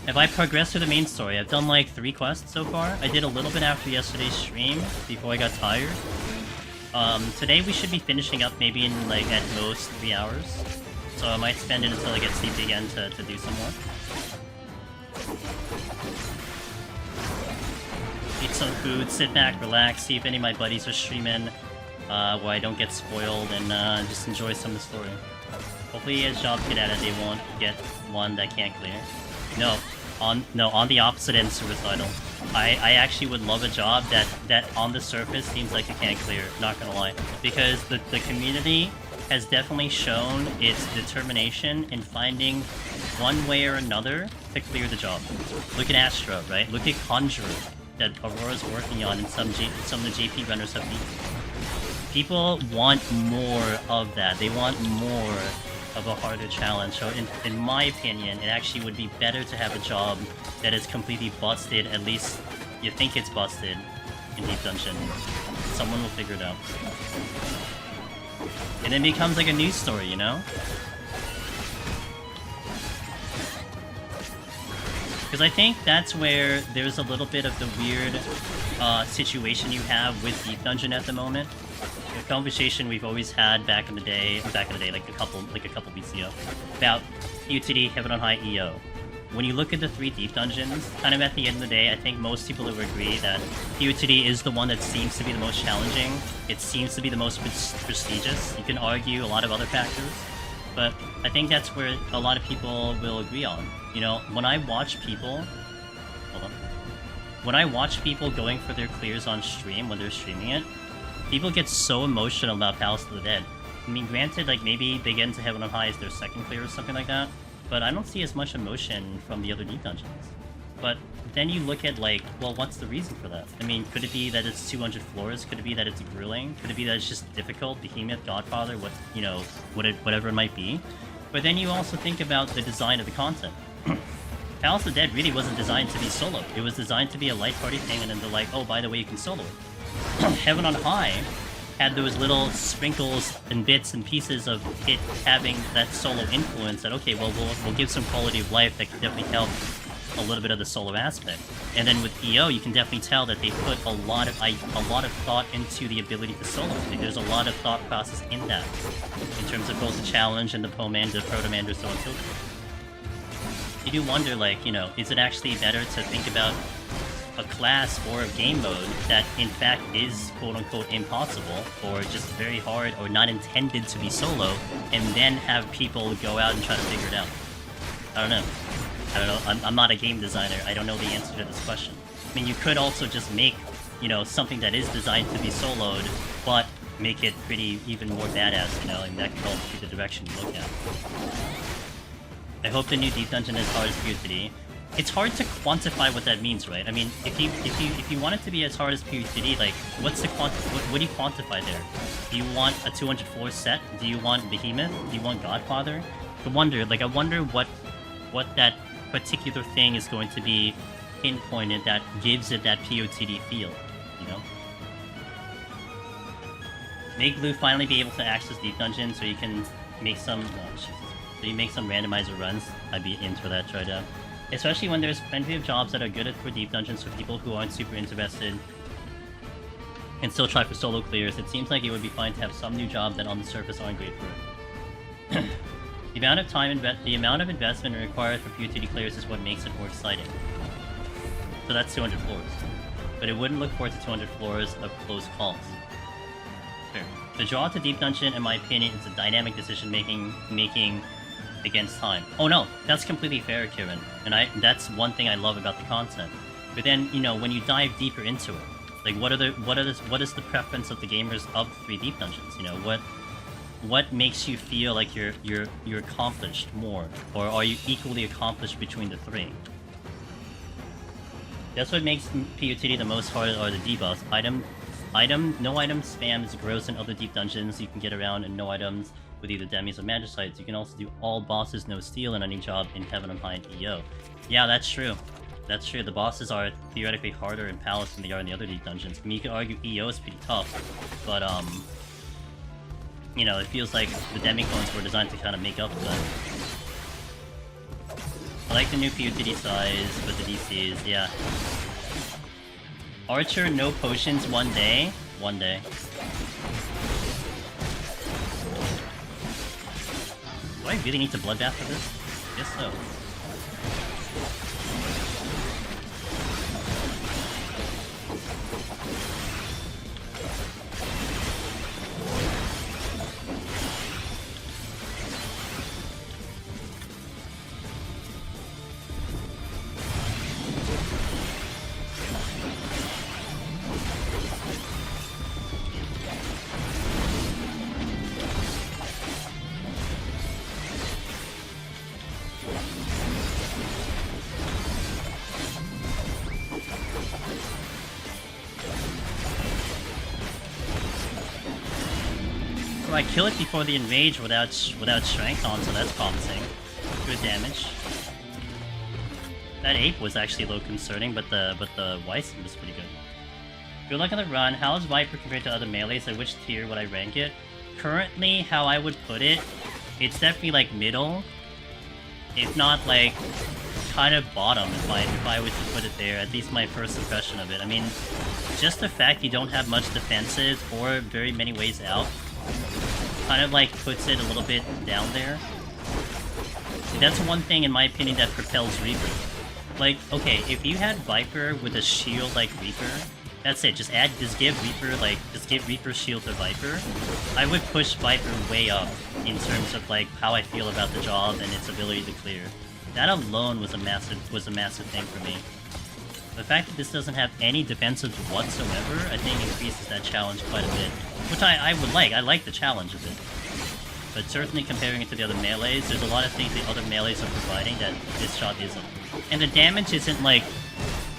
Have I progressed through the main story? I've done like 3 quests so far. I did a little bit after yesterday's stream, before I got tired. Today we should be finishing up maybe in like at most 3 hours. So I might spend it until I get sleepy again to do some more. Eat some food, sit back, relax, see if any of my buddies are streaming. Where I don't get spoiled and just enjoy some of the story. Hopefully as jobs get added, they won't get one that can't clear. No, on the opposite end, suicidal. I actually would love a job that on the surface seems like it can't clear, not gonna lie. Because the community has definitely shown its determination in finding one way or another to clear the job. Look at Astra, right? Look at Conjurer that Aurora's working on and some of the JP runners have beaten. People want more of that. They want more of a harder challenge. So in my opinion, it actually would be better to have a job that is completely busted, at least you think it's busted, in Deep Dungeon. Someone will figure it out. And it becomes like a news story, you know? Because I think that's where there's a little bit of the weird situation you have with Deep Dungeon at the moment. A conversation we've always had back in the day, like a couple weeks ago, about PoTD Heaven on High EO. when you look at the 3 deep dungeons, kind of at the end of the day, I think most people will agree that PoTD is the one that seems to be the most challenging. It seems to be the most prestigious. You can argue a lot of other factors, but I think that's where a lot of people will agree on. You know, when I watch people... Hold on. When I watch people going for their clears on stream when they're streaming it, people get so emotional about Palace of the Dead. I mean, granted, like, maybe they get into Heaven on High as their second clear or something like that, but I don't see as much emotion from the other deep dungeons. But then you look at, like, well, what's the reason for that? I mean, could it be that it's 200 floors? Could it be that it's grueling? Could it be that it's just difficult? Behemoth, Godfather, what, you know, whatever it might be. But then you also think about the design of the content. Palace of the Dead really wasn't designed to be solo. It was designed to be a light party thing, and then they're like, oh, by the way, you can solo it. Heaven on High had those little sprinkles and bits and pieces of it having that solo influence that, okay, well, we'll give some quality of life that can definitely help a little bit of the solo aspect. And then with EO, you can definitely tell that they put a lot of thought into the ability to solo. Like, there's a lot of thought process in that, in terms of both the challenge and the Protomander, so on and so forth. You do wonder, like, you know, is it actually better to think about a class or a game mode that in fact is quote-unquote impossible or just very hard or not intended to be solo, and then have people go out and try to figure it out? I don't know. I'm not a game designer. I don't know the answer to this question. I mean, you could also just make, you know, something that is designed to be soloed, but make it pretty even more badass, you know, and that could also be the direction you look at. I hope the new deep dungeon is hard as PoTD. It's hard to quantify what that means, right? I mean, if you want it to be as hard as PoTD, like, what's the what do you quantify there? Do you want a 200 floor set? Do you want Behemoth? Do you want Godfather? I wonder what that particular thing is going to be pinpointed that gives it that PoTD feel, you know? May Glue finally be able to access deep dungeons so you can make some... Oh, Jesus. So you make some randomizer runs. I'd be in for that, try to... Especially when there's plenty of jobs that are good for deep dungeons for people who aren't super interested and still try for solo clears. It seems like it would be fine to have some new jobs that on the surface aren't great for it. The amount of investment required for PoTD clears is what makes it more exciting. So that's 200 floors. But it wouldn't look forward to 200 floors of close calls. Fair. The draw to deep dungeon, in my opinion, is a dynamic decision making against time. Oh no, that's completely fair, Kieran. And that's one thing I love about the content. But then, you know, when you dive deeper into it, like what is the preference of the gamers of the 3 deep dungeons? You know, what makes you feel like you're accomplished more, or are you equally accomplished between the 3? That's what makes PoTD the most hard, are the debuffs. No item spam is gross in other deep dungeons. You can get around and no items with either demis or magicites. You can also do all bosses no steal in any job in Heaven on High and EO. Yeah, that's true. That's true. The bosses are theoretically harder in Palace than they are in the other deep dungeons. I mean, you could argue EO is pretty tough, but you know, it feels like the Demi-Clones were designed to kind of make up for that. I like the new PoTD size with the DCs, yeah. Archer, no potions, one day. One day. Do I really need to bloodbath for this? Guess so. I kill it before the enrage without strength on, so that's promising. Good damage. That ape was actually a little concerning, but the Weissen was pretty good. Good luck on the run. How is Viper compared to other melees? At which tier would I rank it? Currently, how I would put it, it's definitely like middle, if not like kind of bottom. If I was to put it there, at least my first impression of it. I mean, just the fact you don't have much defensive or very many ways out kind of like puts it a little bit down there. That's one thing in my opinion that propels Reaper. Like, okay, if you had Viper with a shield like Reaper, that's it. Just give Reaper shield to Viper. I would push Viper way up in terms of like how I feel about the job and its ability to clear. That alone was a massive thing for me. The fact that this doesn't have any defensives whatsoever, I think increases that challenge quite a bit. Which I would like. I like the challenge of it. But certainly comparing it to the other melees, there's a lot of things the other melees are providing that this shot isn't. And the damage isn't like...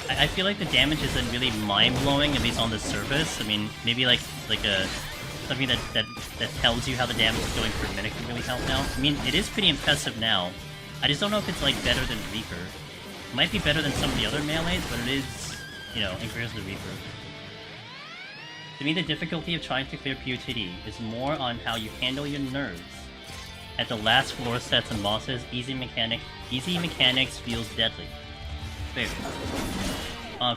I feel like the damage isn't really mind-blowing, at least on the surface. I mean, maybe like something that tells you how the damage is going per minute can really help now. I mean, it is pretty impressive now. I just don't know if it's like better than Reaper. It might be better than some of the other melees, but it is, you know, in comparison to Reaper. To me, the difficulty of trying to clear PoTD is more on how you handle your nerves. At the last floor sets and bosses, easy mechanics feels deadly. Fair.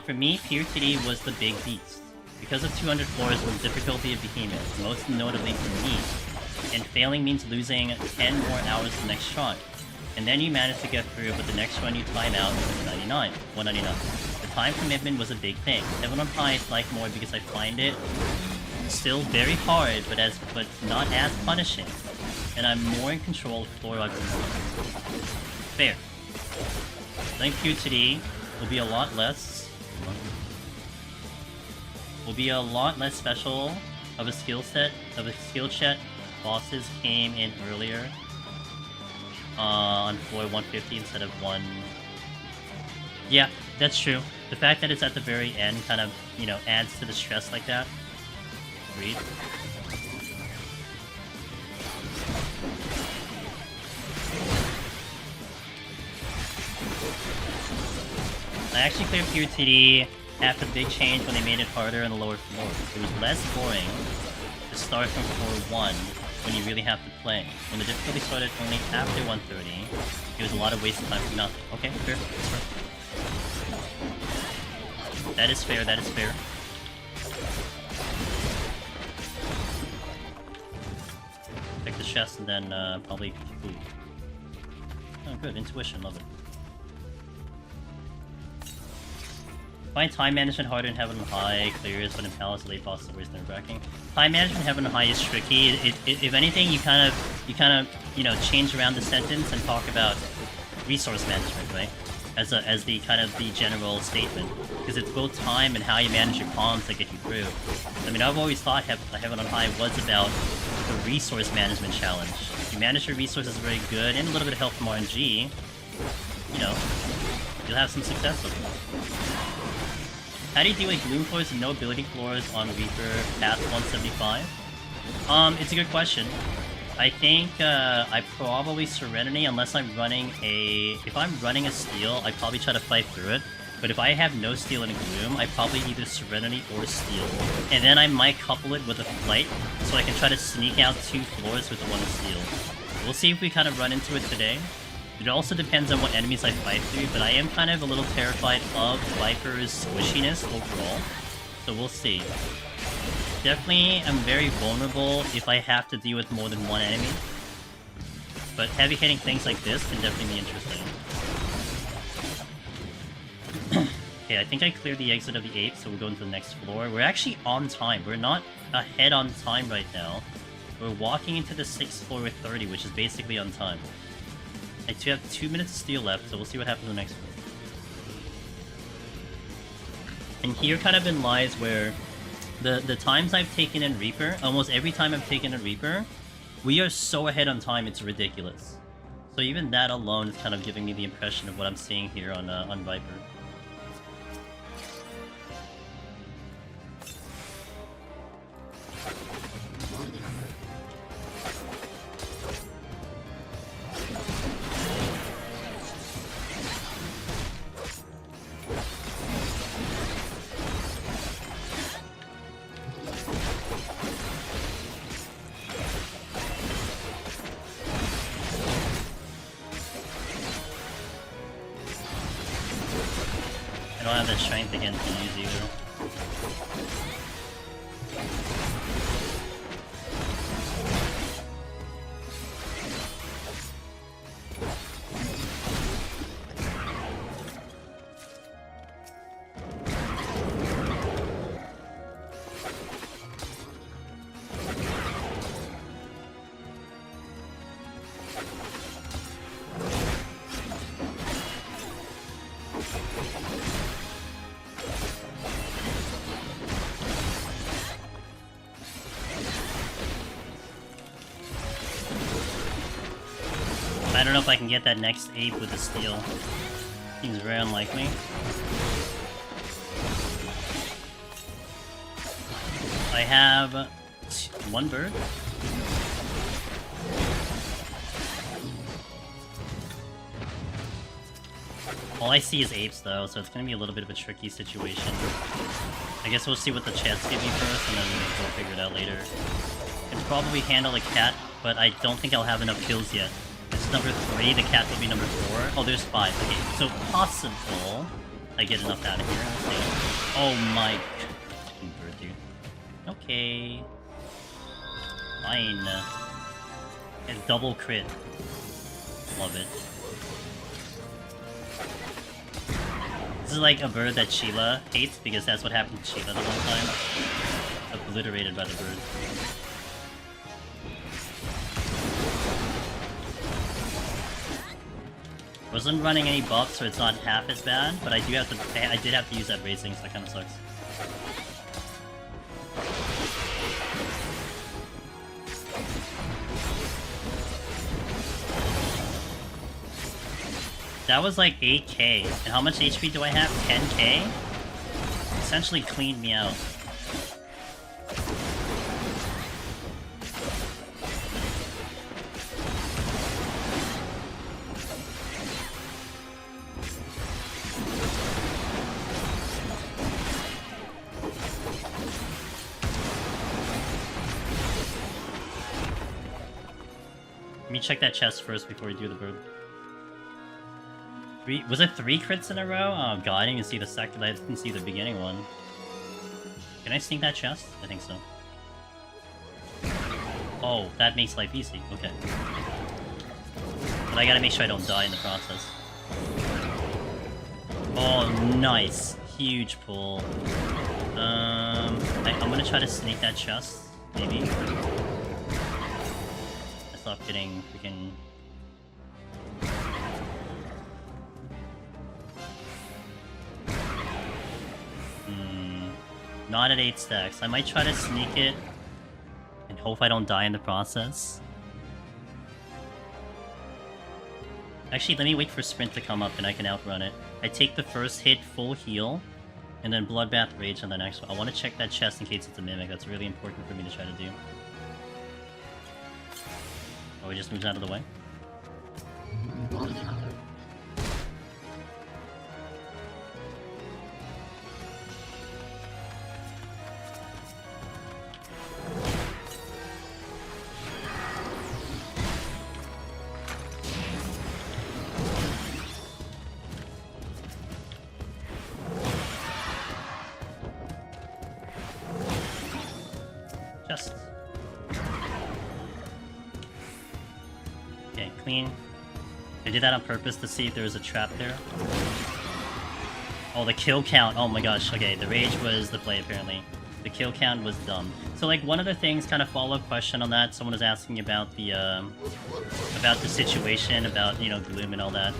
For me, PoTD was the big beast. Because of 200 floors was the difficulty of Behemoth, most notably for me. And failing means losing 10 more hours the next try. And then you manage to get through, but the next run you time out with 199. The time commitment was a big thing. Heaven on High I like more because I find it still very hard, but not as punishing. And I'm more in control of floor art. Fair. I think PoTD will be a lot less special of a skill set. Bosses came in earlier on floor 150 instead of 1. Yeah, that's true. The fact that it's at the very end kind of, you know, adds to the stress like that. Agreed. I actually cleared PoTD after the big change when they made it harder in the lower floors. It was less boring to start from floor 1 when you really have to play. When the difficulty started only after 130, it was a lot of wasted time for nothing. Okay, fair. That's fair. That is fair, that is fair. Pick the chest and then probably food. Oh good, intuition, love it. Find time management harder in Heaven on High, clears, but in Palace late boss is always nerve-wracking. Time management in Heaven on High is tricky. If anything, you kind of you know, change around the sentence and talk about resource management, right? As the kind of the general statement, because it's both time and how you manage your comms that get you through. I mean, I've always thought Heaven on High was about the resource management challenge. If you manage your resources very good and a little bit of help from RNG, you know, you'll have some success with it. How do you deal with gloom floors and no ability floors on Reaper past 175? It's a good question. I think I probably Serenity unless I'm running a... If I'm running a Steel, I probably try to fight through it. But if I have no Steel and a Gloom, I probably either Serenity or Steel. And then I might couple it with a Flight, so I can try to sneak out 2 floors with the 1 Steel. We'll see if we kind of run into it today. It also depends on what enemies I fight through, but I am kind of a little terrified of Viper's squishiness overall. So we'll see. Definitely am very vulnerable if I have to deal with more than 1 enemy. But heavy hitting things like this can definitely be interesting. Okay, I think I cleared the exit of the 8, so we'll go into the next floor. We're actually on time. We're not ahead on time right now. We're walking into the 6th floor with 30, which is basically on time. I do have 2 minutes of steel left, so we'll see what happens in the next one. And here kind of in lies where the times I've taken in Reaper, almost every time I've taken in Reaper, we are so ahead on time, it's ridiculous. So even that alone is kind of giving me the impression of what I'm seeing here on Viper. I don't have the strength again to use either. don't know if I can get that next ape with the steel. Seems very unlikely. I have one bird. All I see is apes though, so it's gonna be a little bit of a tricky situation. I guess we'll see what the chests give me first, and then we'll figure it out later. Can probably handle a cat, but I don't think I'll have enough kills yet. This is number 3, the cat will be number 4. Oh, there's 5. Okay, so possible I get enough out of here. Okay. Oh my... bird, dude. Okay. Fine. A double crit. Love it. This is like a bird that Sheila hates, because that's what happened to Sheila the one time. Obliterated by the bird. Wasn't running any buffs, so it's not half as bad, but I did have to use that racing, so that kind of sucks. That was like 8k. And how much HP do I have? 10k? Essentially cleaned me out. Let me check that chest first before we do the bird. Was it 3 crits in a row? Oh god, I didn't even see the second. I didn't see the beginning one. Can I sneak that chest? I think so. Oh, that makes life easy. Okay. But I gotta make sure I don't die in the process. Oh, nice. Huge pull. I'm gonna try to sneak that chest, maybe. I stop getting freaking... Not at 8 stacks. I might try to sneak it and hope I don't die in the process. Actually, let me wait for Sprint to come up and I can outrun it. I take the first hit, full heal, and then Bloodbath Rage on the next one. I want to check that chest in case it's a Mimic. That's really important for me to try to do. Oh, he just moves out of the way. Okay, clean. I did that on purpose to see if there was a trap there. Oh, the kill count. Oh my gosh. Okay, the rage was the play apparently. The kill count was dumb. So like one of the things, kind of follow-up question on that, someone was asking about the situation, about, you know, Gloom and all that.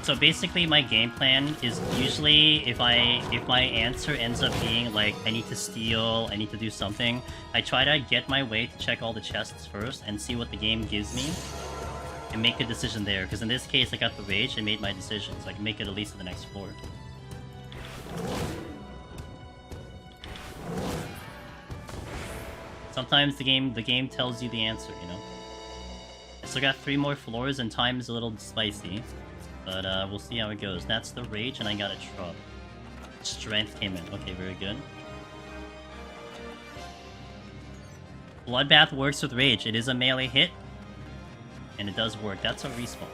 So basically my game plan is usually if my answer ends up being like I need to steal, I need to do something, I try to get my way to check all the chests first and see what the game gives me and make a decision there. Because in this case I got the rage and made my decision, so I can make it at least to the next floor. Sometimes the game tells you the answer, you know. I still got 3 more floors and time is a little spicy. But we'll see how it goes. That's the rage, and I got a trub. Strength came in. Okay, very good. Bloodbath works with rage. It is a melee hit, and it does work. That's a respawn.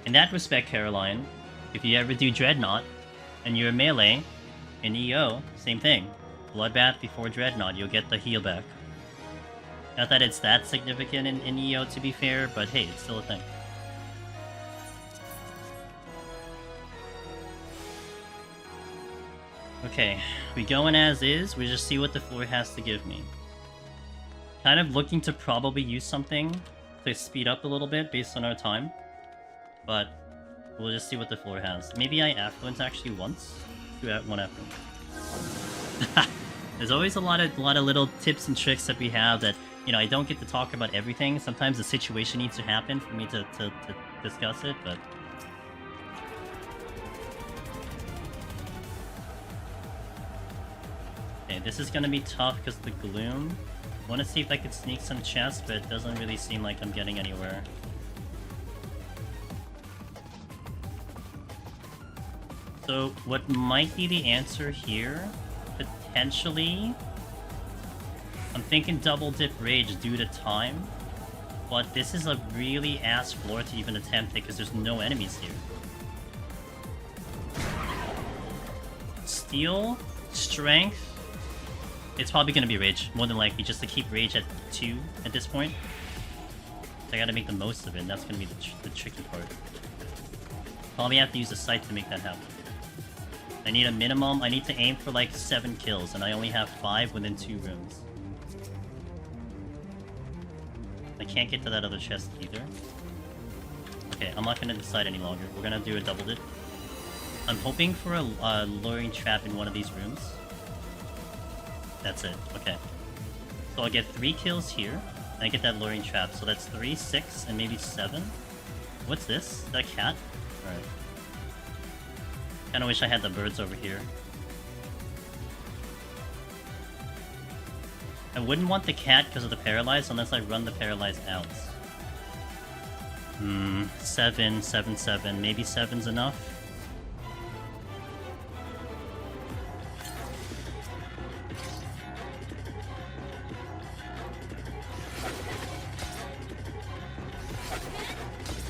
In that respect, Caroline, if you ever do Dreadnought, and you're melee, in EO, same thing. Bloodbath before Dreadnought, you'll get the heal back. Not that it's that significant in EO, to be fair, but hey, it's still a thing. Okay, we going as is, we just see what the floor has to give me. Kind of looking to probably use something to speed up a little bit based on our time. But we'll just see what the floor has. Maybe I affluence actually once? Do one affluence. There's always a lot of little tips and tricks that we have that, you know, I don't get to talk about everything. Sometimes the situation needs to happen for me to discuss it, but... Okay, this is gonna be tough because of the gloom. I want to see if I could sneak some chests, but it doesn't really seem like I'm getting anywhere. So, what might be the answer here? Potentially... I'm thinking double dip rage due to time, but this is a really ass floor to even attempt it because there's no enemies here. Steel, strength, it's probably gonna be rage, more than likely, just to keep rage at 2 at this point. I gotta make the most of it, and that's gonna be the tricky part. Probably have to use a sight to make that happen. I need a minimum, I need to aim for like 7 kills, and I only have 5 within 2 rooms. I can't get to that other chest either. Okay, I'm not gonna decide any longer. We're gonna do a double dip. I'm hoping for a luring trap in one of these rooms. That's it, okay. So I'll get 3 kills here, and I get that luring trap. So that's 3, 6, and maybe 7. What's this? Is that a cat? Alright. Kinda wish I had the birds over here. I wouldn't want the cat because of the paralyzed unless I run the paralyzed out. 7, 7, 7. Maybe 7's enough.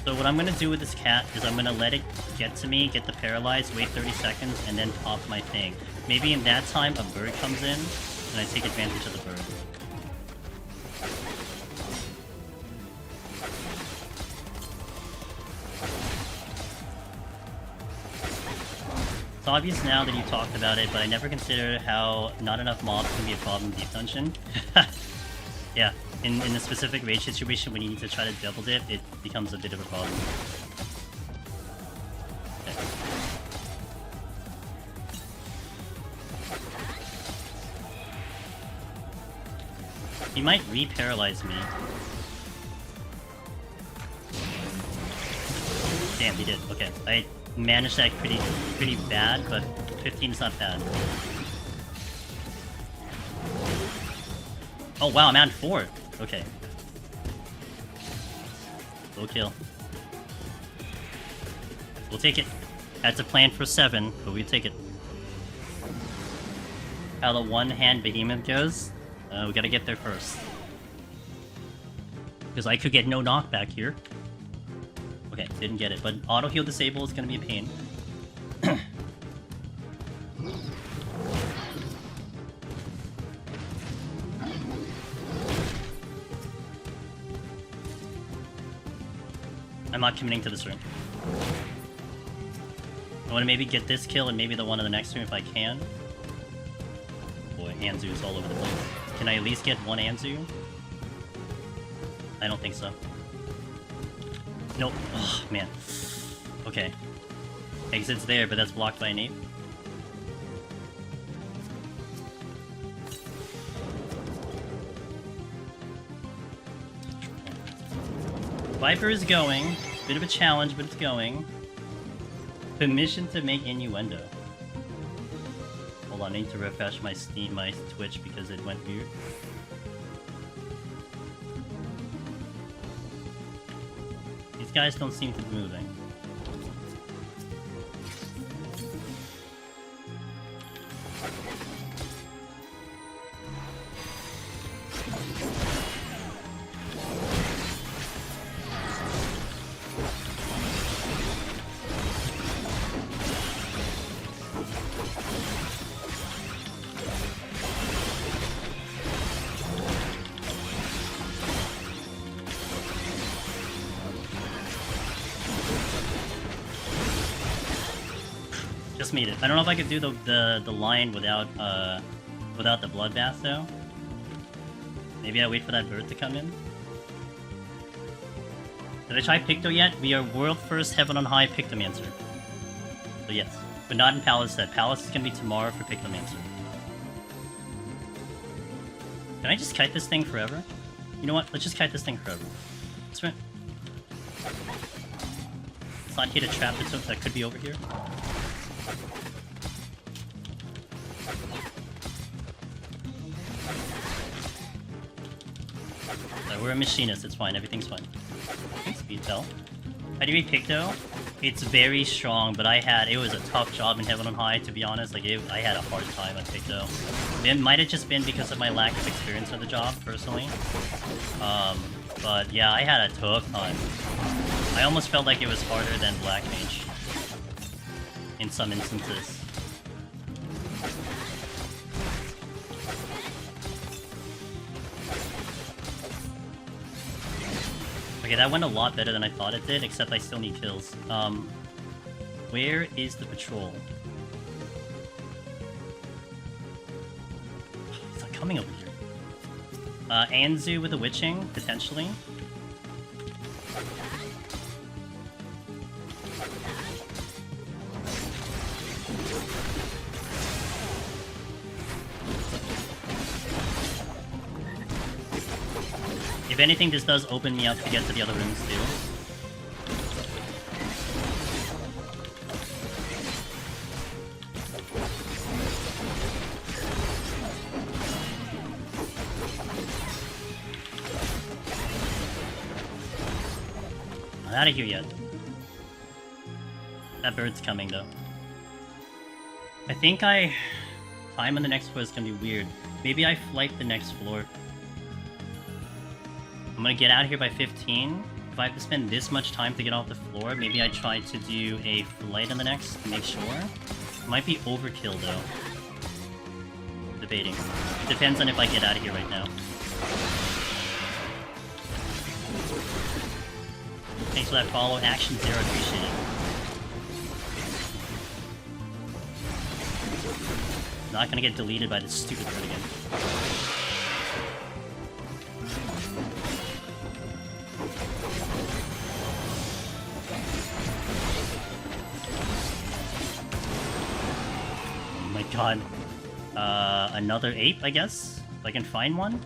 So what I'm gonna do with this cat is I'm gonna let it get to me, get the paralyzed, wait 30 seconds, and then pop my thing. Maybe in that time a bird comes in, and I take advantage of the bird. It's obvious now that you talked about it, but I never considered how not enough mobs can be a problem in Deep Dungeon. Yeah, in a specific rage situation when you need to try to double dip, it becomes a bit of a problem. Okay. He might re-paralyze me. Damn, he did. Okay, I managed that pretty bad, but 15 is not bad. Oh wow, I'm at 4. Okay. Low kill. We'll take it. Had to plan for 7, but we'll take it. How the one-hand behemoth goes? We gotta get there first. Because I could get no knockback here. Okay, didn't get it, but auto-heal disable is gonna be a pain. I'm not committing to this room. I want to maybe get this kill and maybe the one in the next room if I can. Boy, Anzu's all over the place. Can I at least get one Anzu? I don't think so. Nope. Oh, man. Okay. Exit's there, but that's blocked by an ape. Viper is going. Bit of a challenge, but it's going. Permission to make innuendo. Hold on, I need to refresh my Steam, my Twitch because it went weird. These guys don't seem to be moving. Made it. I don't know if I could do the line without the bloodbath though. Maybe I wait for that bird to come in. Did I try Picto yet? We are world first Heaven on High Pictomancer. So yes, but not in Palace set. Palace is gonna be tomorrow for Pictomancer. Can I just kite this thing forever? You know what? Let's just kite this thing forever. That's right. It's not hit a trap that could be over here. So we're a machinist, it's fine, everything's fine. Okay, speed fell. How do you read Picto? It's very strong, but it was a tough job in Heaven on High, to be honest. Like, I had a hard time on Picto. It might have just been because of my lack of experience on the job, personally. But yeah, I had a tough time. I almost felt like it was harder than Black Mage. In some instances. Okay, that went a lot better than I thought it did, except I still need kills. Where is the patrol? It's not coming over here. Anzu with the witching, potentially. If anything, this does open me up to get to the other rooms too. Not out of here yet. That bird's coming though. I think time on the next floor is gonna be weird. Maybe I flight the next floor. I'm gonna get out of here by 15. If I have to spend this much time to get off the floor, maybe I try to do a flight on the next to make sure. Might be overkill though. Debating. Depends on if I get out of here right now. Thanks for that follow. Action Zero, appreciate it. Not gonna get deleted by this stupid bird again. God. Another ape, I guess? If I can find one?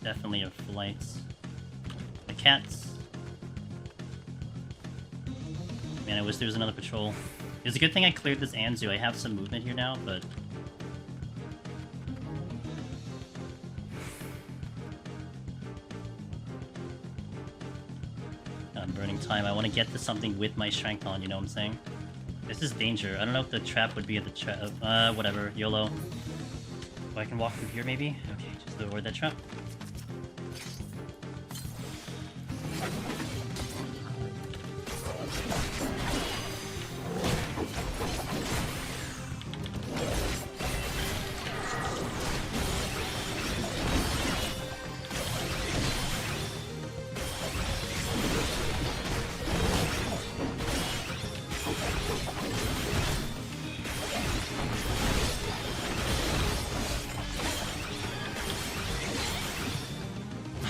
Definitely a flight. The cats. Man, I wish there was another patrol. It was a good thing I cleared this Anzu. I have some movement here now, but... I'm burning time. I want to get to something with my strength on, you know what I'm saying? This is danger. I don't know if the trap would be at the trap. Whatever. YOLO. Oh, I can walk through here, maybe? Okay, just avoid that trap.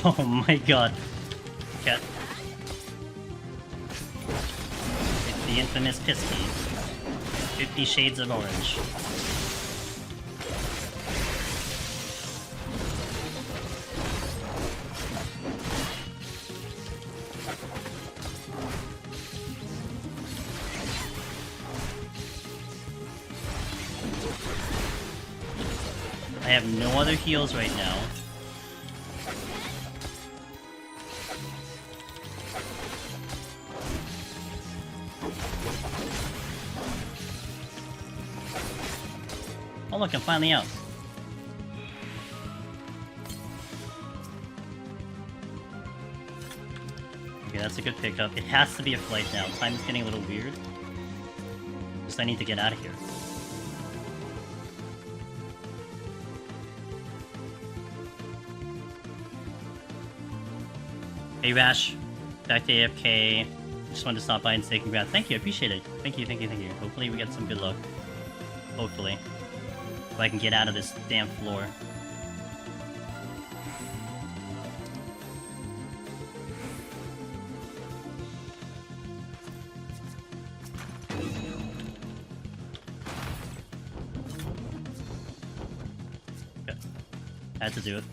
Oh my god. Cat. It's the infamous Pisky. 50 Shades of Orange. I have no other heals right now. Oh look, I'm finally out. Okay, that's a good pickup. It has to be a flight now. Time is getting a little weird. Just I need to get out of here. Hey Rash, back to AFK. Just wanted to stop by and say congrats. Thank you, I appreciate it. Thank you, thank you, thank you. Hopefully we get some good luck. Hopefully. If I can get out of this damn floor. I had to do it.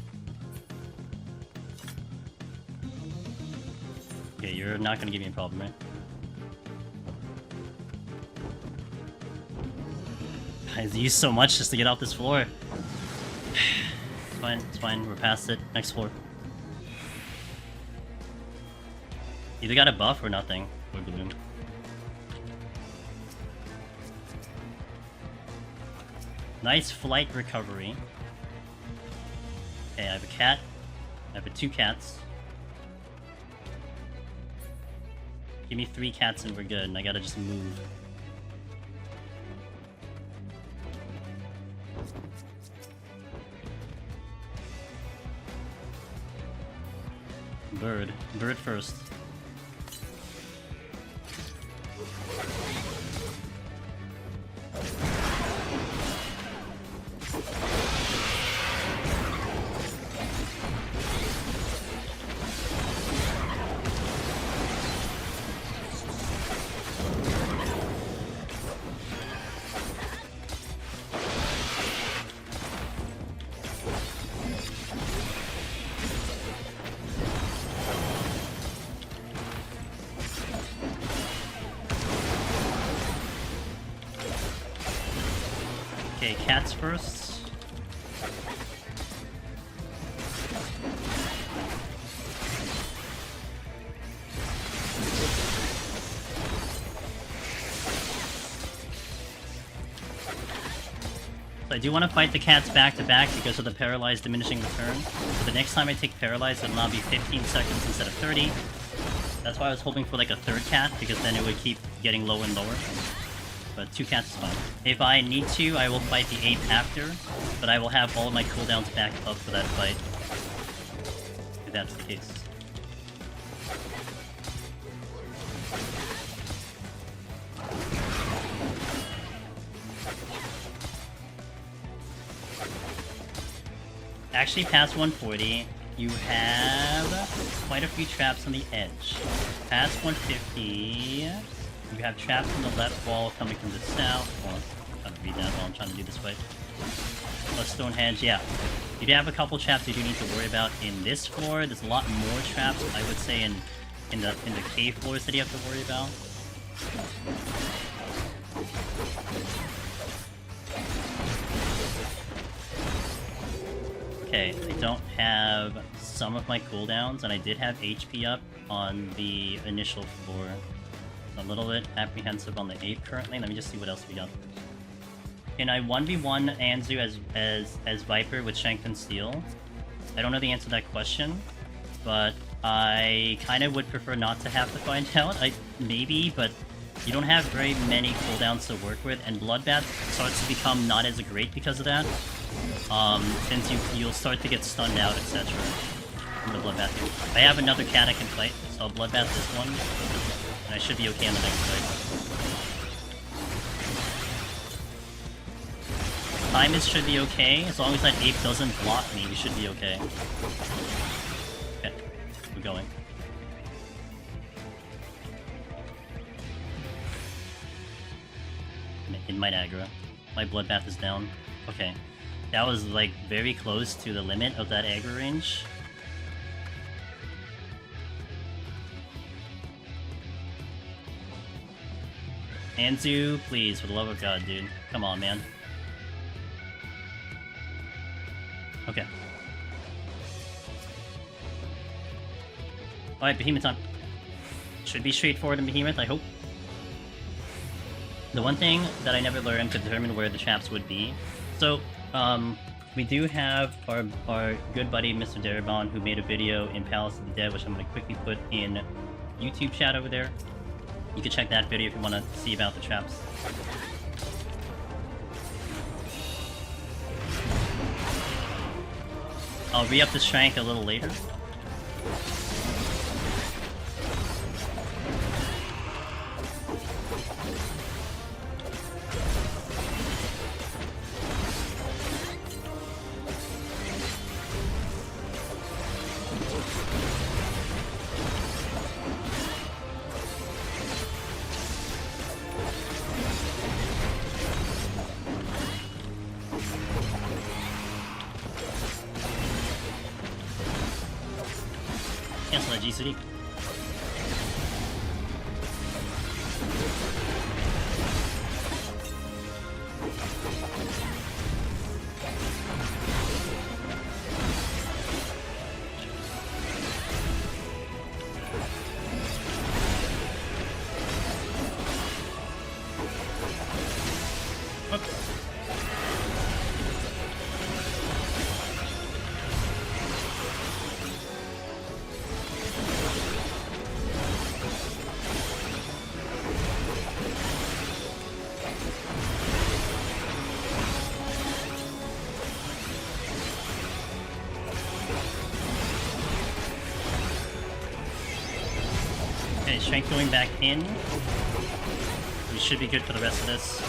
Okay, you're not gonna give me a problem, right? I've used so much just to get off this floor. It's fine, we're past it. Next floor. Either got a buff or nothing. Or balloon. Nice flight recovery. Okay, I have a cat. I have 2 cats. Give me 3 cats and we're good, and I gotta just move. Bird. Bird first. Okay, cats first. So I do want to fight the cats back to back because of the paralyzed diminishing return. So the next time I take paralyzed, it'll now be 15 seconds instead of 30. That's why I was hoping for like a 3rd cat, because then it would keep getting lower and lower. But 2 cats is fine. If I need to, I will fight the ape after, but I will have all of my cooldowns back up for that fight. If that's the case. Actually, past 140, you have quite a few traps on the edge. Past 150... you have traps on the left wall coming from the south. Well, I'm trying to read that while I'm trying to do this fight. Plus Stonehenge, yeah. You do have a couple traps you do need to worry about in this floor. There's a lot more traps, I would say, in the cave floors that you have to worry about. Okay, I don't have some of my cooldowns, and I did have HP up on the initial floor. A little bit apprehensive on the ape currently. Let me just see what else we got. Can I 1v1 Anzu as Viper with Strength and Steel? I don't know the answer to that question, but I kind of would prefer not to have to find out. Maybe, but you don't have very many cooldowns to work with, and Bloodbath starts to become not as great because of that. Since you'll start to get stunned out, etc. from the Bloodbath. I have another cat I can fight, so I'll Bloodbath this one. I should be okay on the next fight. Timers should be okay. As long as that ape doesn't block me, we should be okay. Okay, we're going. It might aggro. My bloodbath is down. Okay. That was like very close to the limit of that aggro range. Anzu, please, for the love of God, dude. Come on, man. Okay. Alright, Behemoth time. Should be straightforward in Behemoth, I hope. The one thing that I never learned to determine where the traps would be. So, we do have our good buddy Mr. Darabon, who made a video in Palace of the Dead, which I'm going to quickly put in YouTube chat over there. You can check that video if you want to see about the traps. I'll re-up the strength a little later. cancel that G3. Okay, strength going back in. We should be good for the rest of this.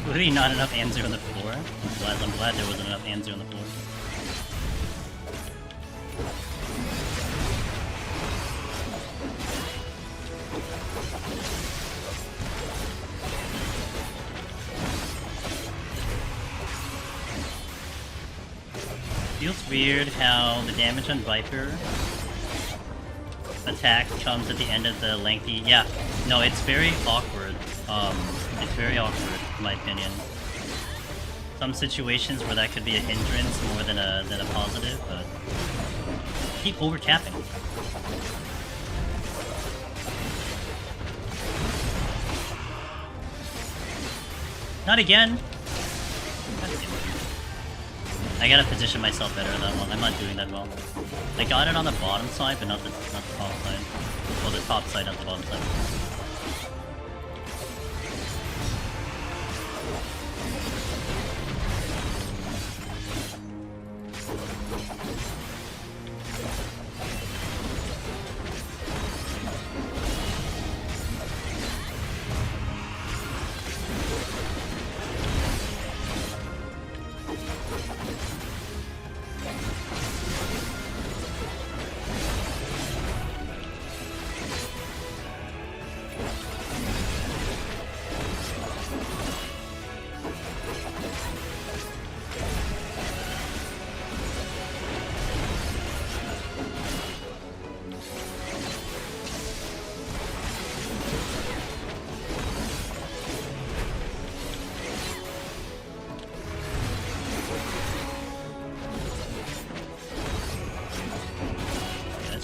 Really not enough Anzu on the floor. I'm glad there wasn't enough Anzu on the floor. Feels weird how the damage on Viper attack comes at the end of the lengthy... Yeah, no, it's very awkward. It's very awkward, in my opinion. Some situations where that could be a hindrance more than a positive, but... Keep over-capping. Not again! I gotta position myself better on that one. I'm not doing that well. I got it on the bottom side, but not the top side. Well, the top side, not the bottom side.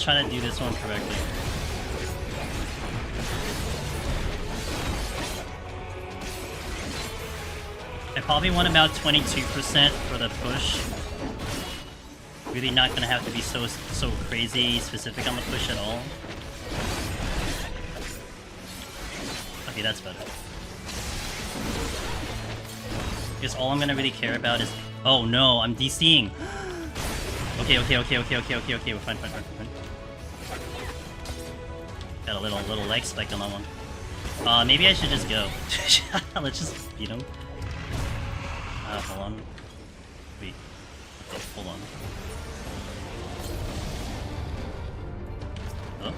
Trying to do this one correctly. I probably want about 22% for the push. Really not gonna have to be so crazy specific on the push at all. Okay, that's better. Because all I'm gonna really care about is... Oh no, I'm DCing! Okay, we're fine. Got a little leg spike on that one. Maybe I should just go. Let's just beat him. Hold on. Wait. Okay, hold on. Oh.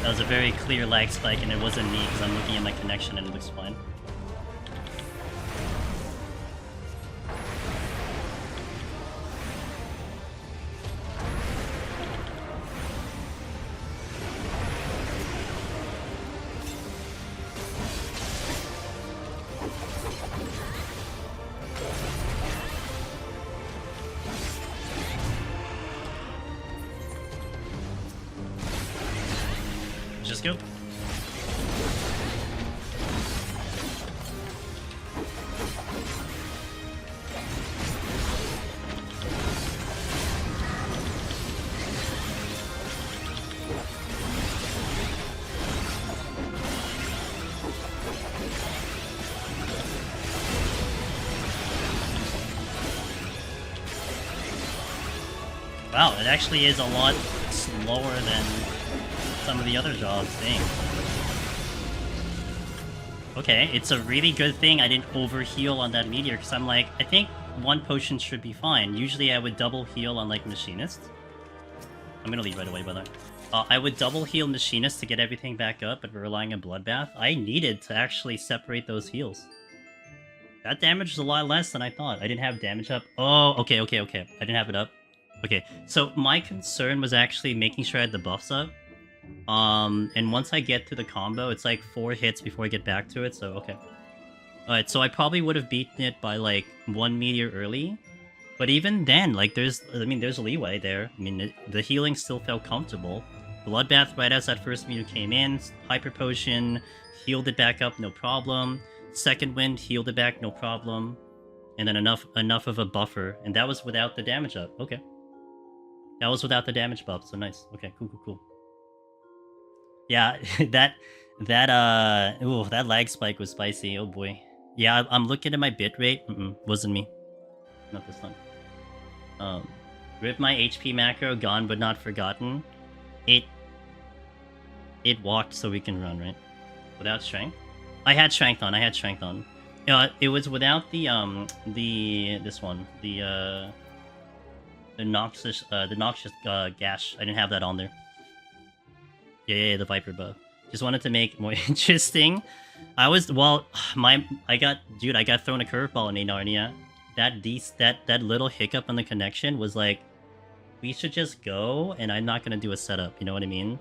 That was a very clear lag spike, and it wasn't me because I'm looking at my connection and it looks fine. Just go. Wow, it actually is a lot slower than some of the other jobs, dang. Okay, it's a really good thing I didn't overheal on that meteor, because I'm like, I think one potion should be fine. Usually I would double heal on like Machinist. I'm gonna leave right away, by the way. I would double heal Machinist to get everything back up, but we're relying on Bloodbath. I needed to actually separate those heals. That damage was a lot less than I thought. I didn't have damage up. Oh, okay. I didn't have it up. Okay, so my concern was actually making sure I had the buffs up. And once I get to the combo, it's like 4 hits before I get back to it, so okay. Alright, so I probably would have beaten it by like 1 meteor early. But even then, like there's a leeway there. I mean, the healing still felt comfortable. Bloodbath right as that first meteor came in, Hyper Potion, healed it back up, no problem. Second Wind, healed it back, no problem. And then enough of a buffer, and that was without the damage up. Okay. That was without the damage buff, so nice. Okay, cool. Yeah, that lag spike was spicy, oh boy. Yeah, I'm looking at my bitrate. Wasn't me. Not this time. Rip my HP macro, gone but not forgotten. It walked so we can run, right? Without strength? I had strength on. It was without the noxious gash. I didn't have that on there. Yeah, the Viper buff. Just wanted to make it more interesting. I got thrown a curveball in Narnia. That little hiccup on the connection was like, we should just go, and I'm not gonna do a setup. You know what I mean?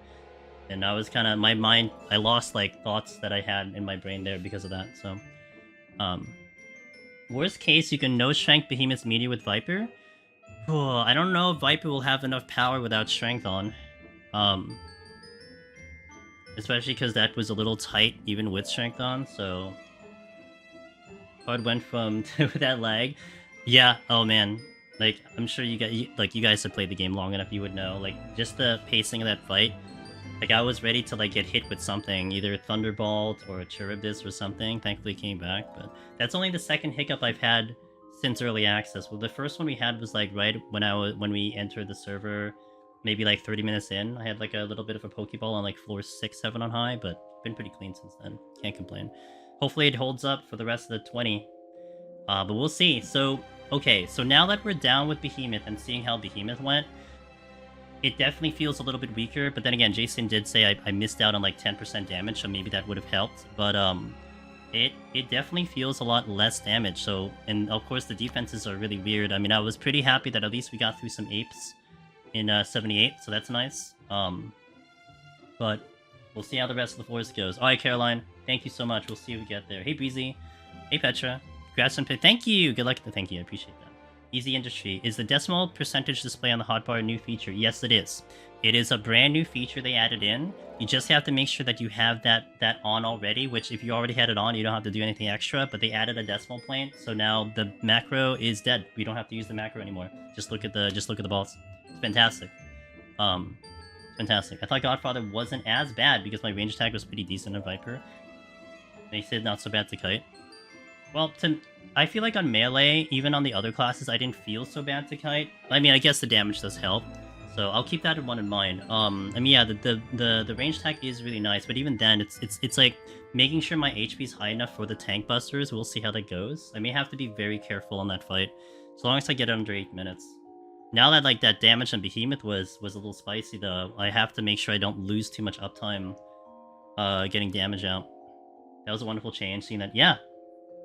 And I was kind of I lost like thoughts that I had in my brain there because of that. So, worst case, you can no strength Behemoth's meteor with Viper. Oh, I don't know if Viper will have enough power without strength on. Especially because that was a little tight even with strength on, so... Hard went from with that lag. Yeah, oh man. Like, I'm sure you guys have played the game long enough, you would know. Like, just the pacing of that fight. Like, I was ready to, like, get hit with something. Either Thunderbolt or a Charybdis or something. Thankfully it came back, but... That's only the second hiccup I've had since early access. Well, the first one we had was, like, right when we entered the server... Maybe like 30 minutes in, I had like a little bit of a Pokeball on like floor 6, 7 on high, but been pretty clean since then. Can't complain. Hopefully it holds up for the rest of the 20. But we'll see. So, okay, so now that we're down with Behemoth and seeing how Behemoth went, it definitely feels a little bit weaker, but then again, Jason did say I missed out on like 10% damage, so maybe that would have helped. But it definitely feels a lot less damage, so, and of course the defenses are really weird. I mean, I was pretty happy that at least we got through some apes in 78, so that's nice. But we'll see how the rest of the force goes. Alright, Caroline, thank you so much. We'll see if we get there. Hey, Breezy. Hey, Petra. Congrats on pick. Thank you! Good luck. Thank you, I appreciate that. Easy Industry. Is the decimal percentage display on the hotbar a new feature? Yes, it is. It is a brand new feature they added in. You just have to make sure that you have that on already, which if you already had it on, you don't have to do anything extra, but they added a decimal point, so now the macro is dead. We don't have to use the macro anymore. Just look at the balls. It's fantastic. Fantastic. I thought Godfather wasn't as bad because my range attack was pretty decent on Viper. They said not so bad to Kite. Well, I feel like on melee, even on the other classes, I didn't feel so bad to Kite. I mean, I guess the damage does help, so I'll keep that one in mind. I mean, yeah, the range attack is really nice, but even then, it's like making sure my HP is high enough for the tank busters. We'll see how that goes. I may have to be very careful on that fight, as long as I get it under 8 minutes. Now that like that damage on Behemoth was a little spicy though, I have to make sure I don't lose too much uptime getting damage out. That was a wonderful change, seeing that, yeah,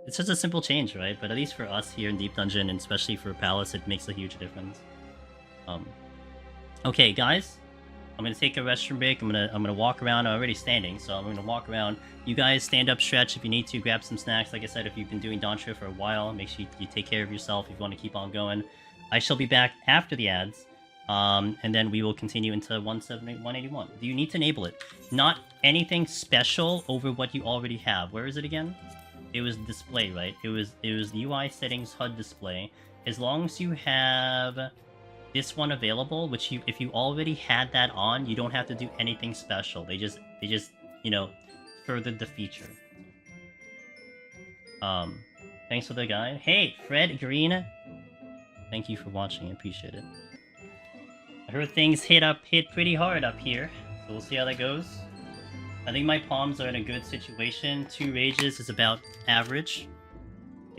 it's just a simple change, right? But at least for us here in Deep Dungeon, and especially for Palace, it makes a huge difference. Okay, guys, I'm gonna take a restroom break. I'm gonna walk around. I'm already standing, so I'm gonna walk around. You guys stand up, stretch if you need to, grab some snacks. Like I said, if you've been doing Dawntrail for a while, make sure you take care of yourself if you want to keep on going. I shall be back after the ads, and then we will continue into 181. Do you need to enable it? Not anything special over what you already have. Where is it again? It was display, right? It was UI settings, HUD display. As long as you have this one available, which if you already had that on, you don't have to do anything special. They just you know, furthered the feature. Thanks for the guide. Hey, Fred Green. Thank you for watching, I appreciate it. I heard things hit pretty hard up here, so we'll see how that goes. I think my palms are in a good situation. 2 rages is about average.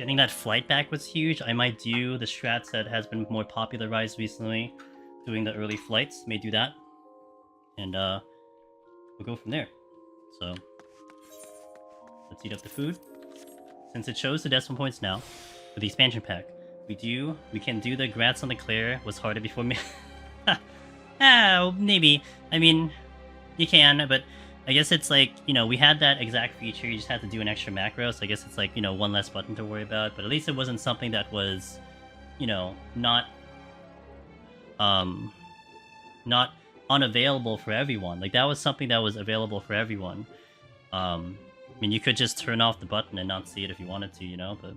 Getting that flight back was huge. I might do the strats that has been more popularized recently. Doing the early flights, may do that. And we'll go from there. So let's eat up the food. Since it shows the decimal points now, with the expansion pack, we can do the grats on the clear was harder before me. Maybe. I mean, you can, but I guess it's like, you know, we had that exact feature, you just had to do an extra macro, so I guess it's like, you know, one less button to worry about, but at least it wasn't something that was, you know, not unavailable for everyone. Like, that was something that was available for everyone. I mean, you could just turn off the button and not see it if you wanted to, you know, but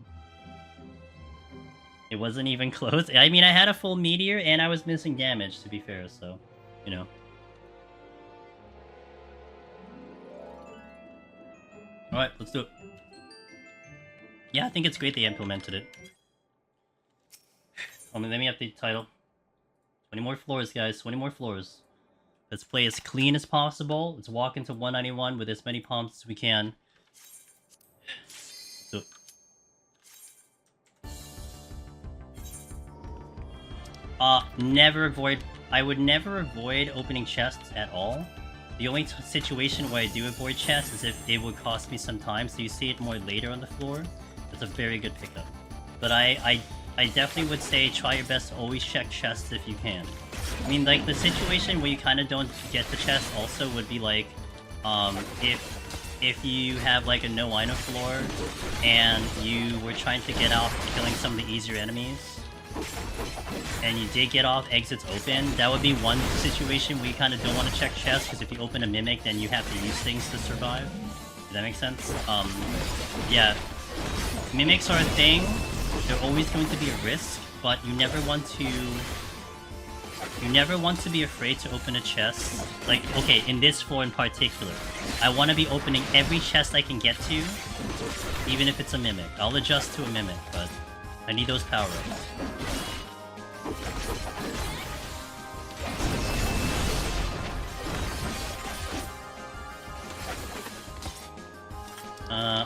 it wasn't even close. I mean, I had a full meteor and I was missing damage, to be fair, so, you know. Alright, let's do it. Yeah, I think it's great they implemented it. Let me update the title. 20 more floors, guys. 20 more floors. Let's play as clean as possible. Let's walk into 191 with as many pumps as we can. So, never avoid... I would never avoid opening chests at all. The only situation where I do avoid chests is if it would cost me some time, so you see it more later on the floor. That's a very good pickup. But I definitely would say try your best to always check chests if you can. I mean, like, the situation where you kind of don't get the chest also would be like, if you have like a no liner floor and you were trying to get out killing some of the easier enemies, and you did get off exits open, that would be one situation where you kind of don't want to check chests, because if you open a mimic, then you have to use things to survive. Does that make sense? Yeah. Mimics are a thing. They're always going to be a risk, but you never want to... You never want to be afraid to open a chest. Like, okay, in this floor in particular, I want to be opening every chest I can get to, even if it's a mimic. I'll adjust to a mimic, but I need those power-ups.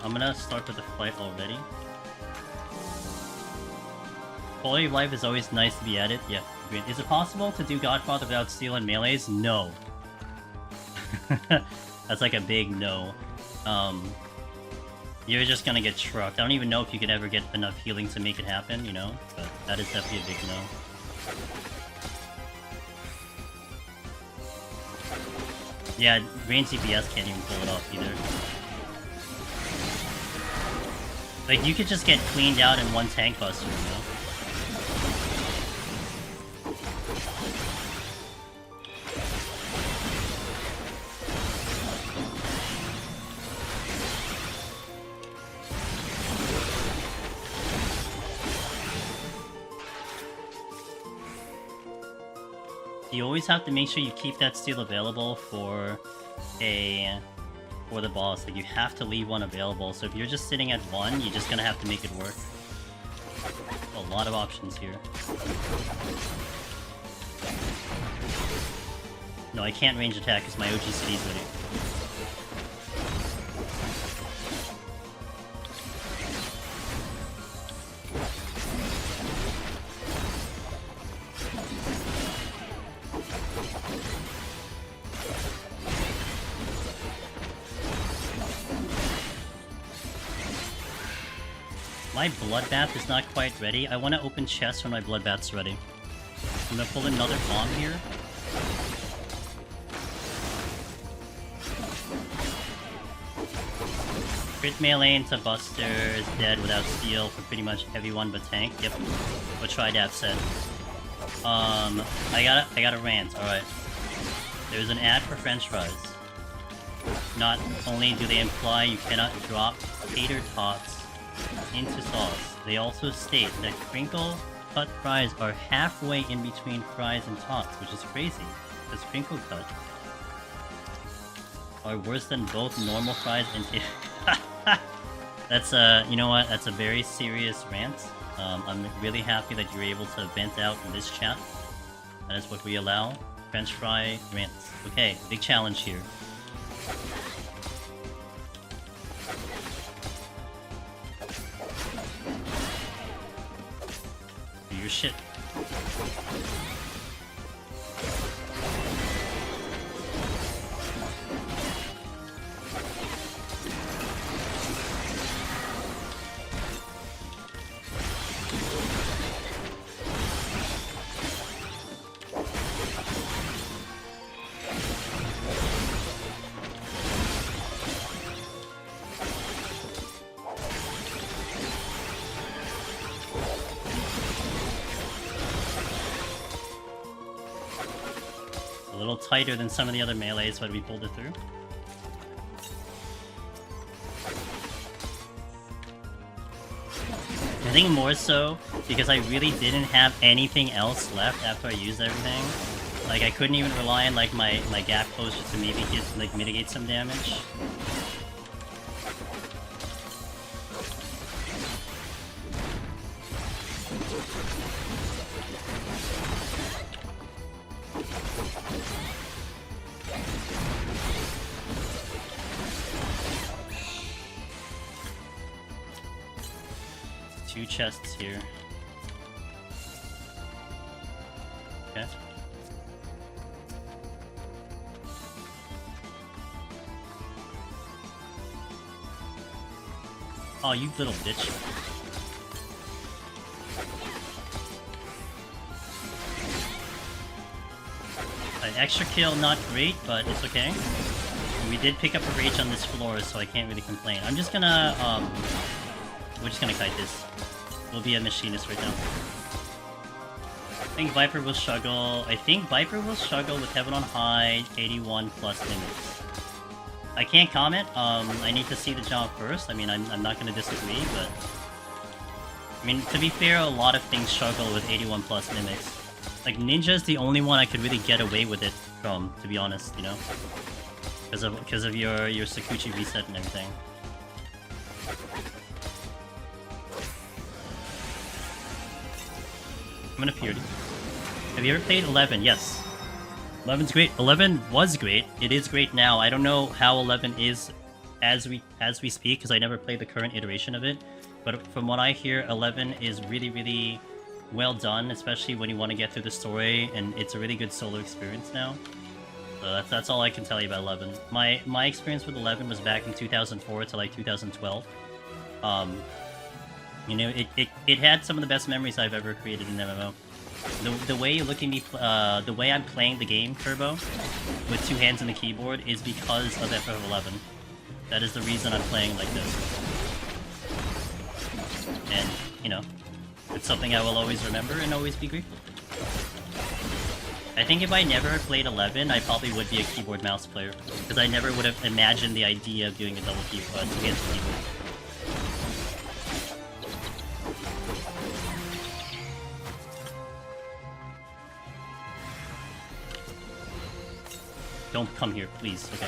I'm gonna start with the fight already. Quality of life is always nice to be added. Yeah, agreed. Is it possible to do Godfather without steel and melees? No. That's like a big no. You're just gonna get trucked. I don't even know if you could ever get enough healing to make it happen, you know? But that is definitely a big no. Yeah, range DPS can't even pull it off either. Like, you could just get cleaned out in one tank buster, you know? You always have to make sure you keep that steel available for the boss. Like, you have to leave one available, so if you're just sitting at one, you're just gonna have to make it work. A lot of options here. No, I can't range attack because my OG city's ready. My bloodbath is not quite ready. I want to open chests when my bloodbath's ready. I'm gonna pull another bomb here. Crit melee into Buster is dead without steel for pretty much everyone but tank. Yep. What Tridap said. I got a rant. Alright. There's an ad for French fries. Not only do they imply you cannot drop tater tots into sauce, they also state that crinkle cut fries are halfway in between fries and tots, which is crazy, because crinkle cut are worse than both normal fries and That's you know what, that's a very serious rant. I'm really happy that you're able to vent out in this chat. That is what we allow. French fry rants. Okay, big challenge here. Do your shit. A little tighter than some of the other melees, but we pulled it through. I think more so because I really didn't have anything else left after I used everything. Like I couldn't even rely on like my gap closure to maybe get like mitigate some damage. Two chests here. Okay. Oh, you little bitch. An extra kill, not great, but it's okay. And we did pick up a rage on this floor, so I can't really complain. I'm just gonna, we're just gonna kite this. We'll be a machinist right now. I think Viper will struggle. I think Viper will struggle with Heaven on High, 81 plus limits. I can't comment. I need to see the job first. I mean, I'm not gonna disagree, but I mean, to be fair, a lot of things struggle with 81 plus mimics. Like Ninja's the only one I could really get away with it from, to be honest, you know, because of your Sakuchi reset and everything. I'm gonna Purity. Have you ever played 11? Yes. 11's great. 11 was great. It is great now. I don't know how 11 is as we speak because I never played the current iteration of it. But from what I hear, 11 is really, really well done, especially when you want to get through the story, and it's a really good solo experience now. So that's all I can tell you about 11. My experience with 11 was back in 2004 to like 2012. You know, it had some of the best memories I've ever created in MMO. The way you look at me, the way I'm playing the game, Turbo, with two hands on the keyboard, is because of FF11. That is the reason I'm playing like this. And, you know, it's something I will always remember and always be grateful for. I think if I never played 11, I probably would be a keyboard mouse player, because I never would have imagined the idea of doing a double two hands on the keyboard. Don't come here, please. Okay.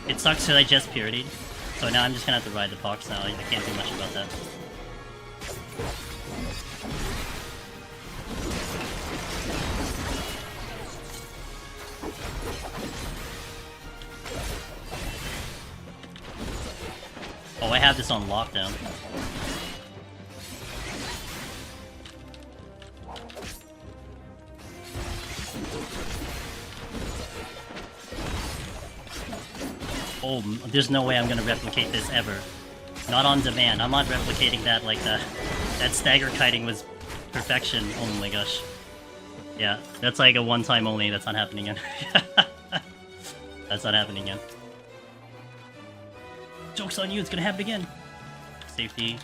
It sucks that I just puritied, so now I'm just gonna have to ride the Pox now. I can't do much about that. Oh, I have this on lockdown. Oh, there's no way I'm gonna replicate this ever. Not on demand. I'm not replicating that like that. That stagger kiting was perfection. Oh my gosh. Yeah, that's like a one-time only. That's not happening again. That's not happening again. Joke's on you, it's gonna happen again. Safety.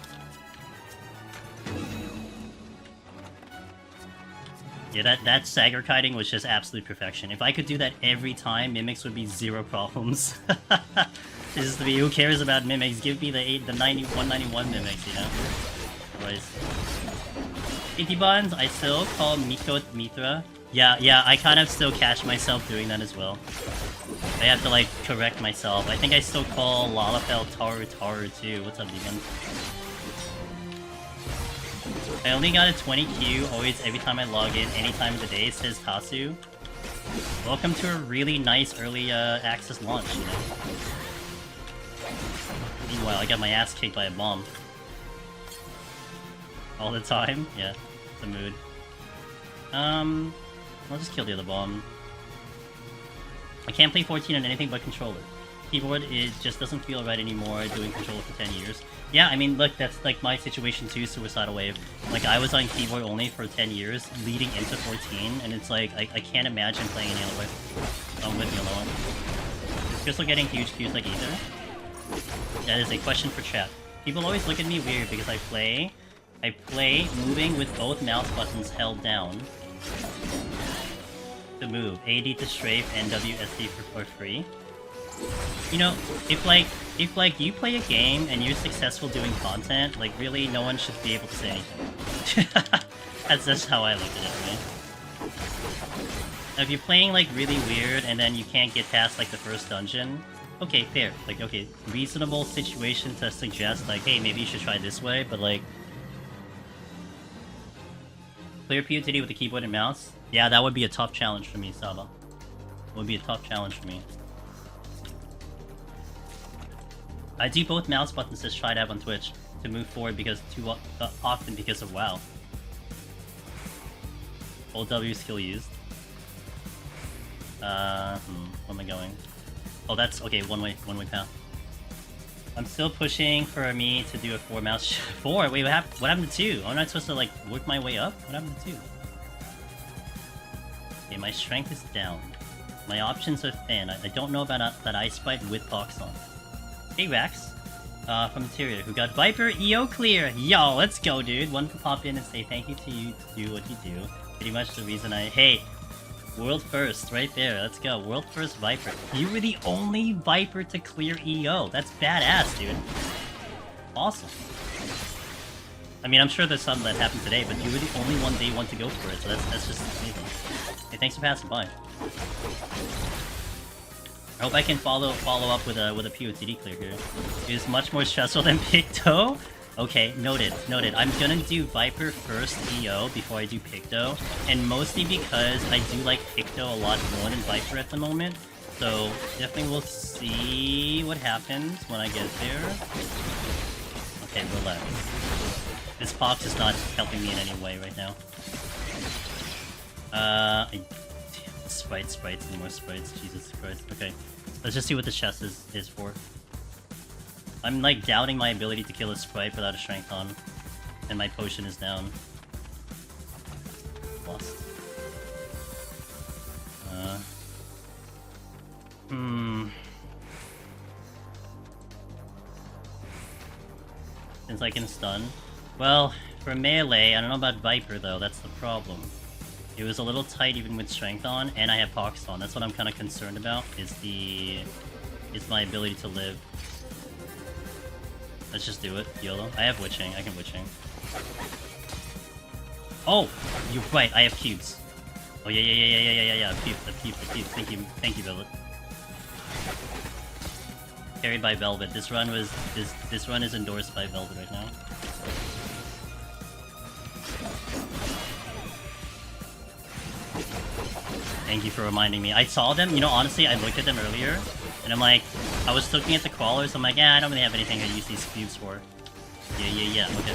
Yeah, that stagger kiting was just absolute perfection. If I could do that every time, mimics would be zero problems. This is who cares about mimics? Give me the 191 mimics, you know? Otherwise. Icky buns, I still call Miko Mithra. Yeah, I kind of still catch myself doing that as well. I have to like correct myself. I think I still call Lalafell Taru too. What's up, Deacon? I only got a 20Q always every time I log in, any time of the day, says Tasu. Welcome to a really nice early access launch, you know? Meanwhile, I got my ass kicked by a bomb. All the time? Yeah, the mood. I'll just kill the other bomb. I can't play 14 on anything but controller. Keyboard, it just doesn't feel right anymore doing controller for 10 years. Yeah, I mean, look, that's like my situation too, Suicidal Wave. Like, I was on keyboard only for 10 years, leading into 14, and it's like, I can't imagine playing any other way. I'm with you alone. Is Crystal getting huge queues like Ether? That is a question for chat. People always look at me weird because I play moving with both mouse buttons held down to move. AD to strafe and WSD for free. You know, if you play a game and you're successful doing content, like really no one should be able to say anything. That's just how I look at it, right? Now, if you're playing like really weird and then you can't get past like the first dungeon, okay, fair. Like, okay, reasonable situation to suggest like, hey, maybe you should try this way, but like clear PoTD with the keyboard and mouse? Yeah, that would be a tough challenge for me, Saba. It would be a tough challenge for me. I do both mouse buttons as try tab on Twitch to move forward because too often because of WoW. Old W skill used. Where am I going? Oh, that's okay. One way path. I'm still pushing for me to do a 4 mouse. 4. Wait, what happened to 2? I'm not supposed to like work my way up. What happened to 2? Okay, my strength is down. My options are thin. I don't know about that ice bite with Pox on. Hey Rax, from Interior, who got Viper EO clear. Yo, let's go, dude. One to pop in and say thank you to you to do what you do. Pretty much the reason hey, world first, right there. Let's go. World first Viper. You were the only Viper to clear EO. That's badass, dude. Awesome. I mean, I'm sure there's some that happened today, but you were the only one day one to go for it, so that's just amazing. Hey, thanks for passing by. I hope I can follow up with a PoTD clear here. It is much more stressful than Picto. Okay, noted. I'm gonna do Viper first EO before I do Picto, and mostly because I do like Picto a lot more than Viper at the moment. So definitely we'll see what happens when I get there. Okay, relax. This Pox is not helping me in any way right now. Sprites, and more sprites. Jesus Christ. Okay, let's just see what the chest is for. I'm like doubting my ability to kill a sprite without a strength on, and my potion is down. Lost. Since I can stun. Well, for melee, I don't know about Viper though. That's the problem. It was a little tight even with strength on, and I have Pox on. That's what I'm kind of concerned about, is my ability to live. Let's just do it. YOLO. I have witching. I can witching. Oh! You're right. I have cubes. Oh, yeah. Cubes. Thank you, Velvet. Carried by Velvet. This run is endorsed by Velvet right now. Thank you for reminding me. I saw them, you know, honestly, I looked at them earlier, and I'm like, I was looking at the crawlers, I'm like, I don't really have anything to use these cubes for. Yeah, okay.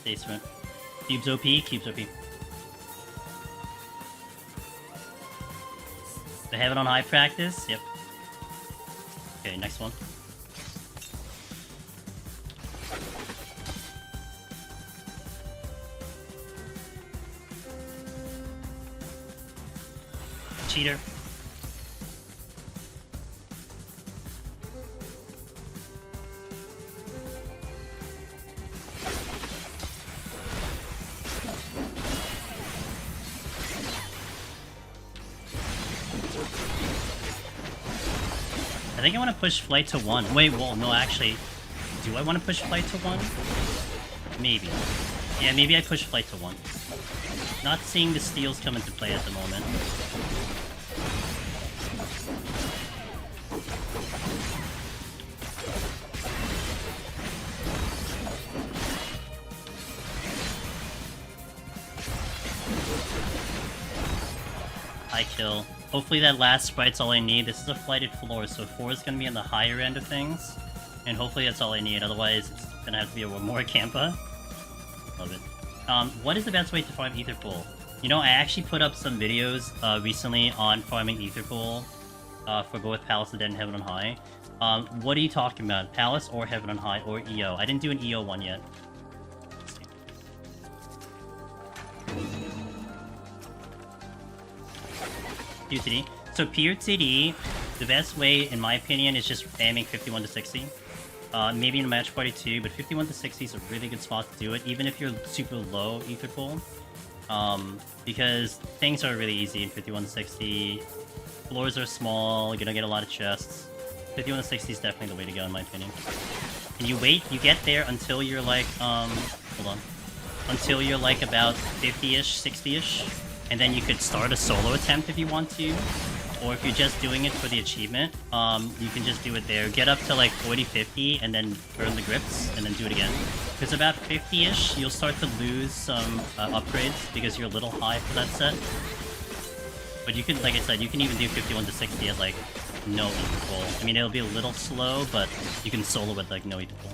Basement. Cubes OP. They have it on high practice? Yep. Okay, next one. Cheater. I think I want to push flight to 1. Wait, well, no, actually, do I want to push flight to 1? Maybe. Yeah, maybe I push flight to 1. Not seeing the steals come into play at the moment. High kill. Hopefully that last sprite's all I need. This is a flighted floor, so 4 is going to be on the higher end of things. And hopefully that's all I need, otherwise it's going to have to be a more Kampa. Love it. What is the best way to farm Ether Pool? You know, I actually put up some videos recently on farming Ether Pool for both Palace and Heaven on High. What are you talking about? Palace or Heaven on High or EO? I didn't do an EO one yet. PoTD. So PoTD, the best way, in my opinion, is just spamming 51 to 60. Maybe in a match party too, but 51 to 60 is a really good spot to do it, even if you're super low Ether Pool. Because things are really easy in 51 to 60. Floors are small, you're gonna get a lot of chests. 51 to 60 is definitely the way to go, in my opinion. And you wait, you get there until you're like, hold on. Until you're like about 50-ish, 60-ish. And then you could start a solo attempt if you want to. Or if you're just doing it for the achievement, you can just do it there. Get up to like 40, 50, and then burn the grips, and then do it again. Because about 50-ish, you'll start to lose some upgrades, because you're a little high for that set. But you can, like I said, you can even do 51 to 60 at like no Ether Pool. I mean, it'll be a little slow, but you can solo with like no Ether Pool.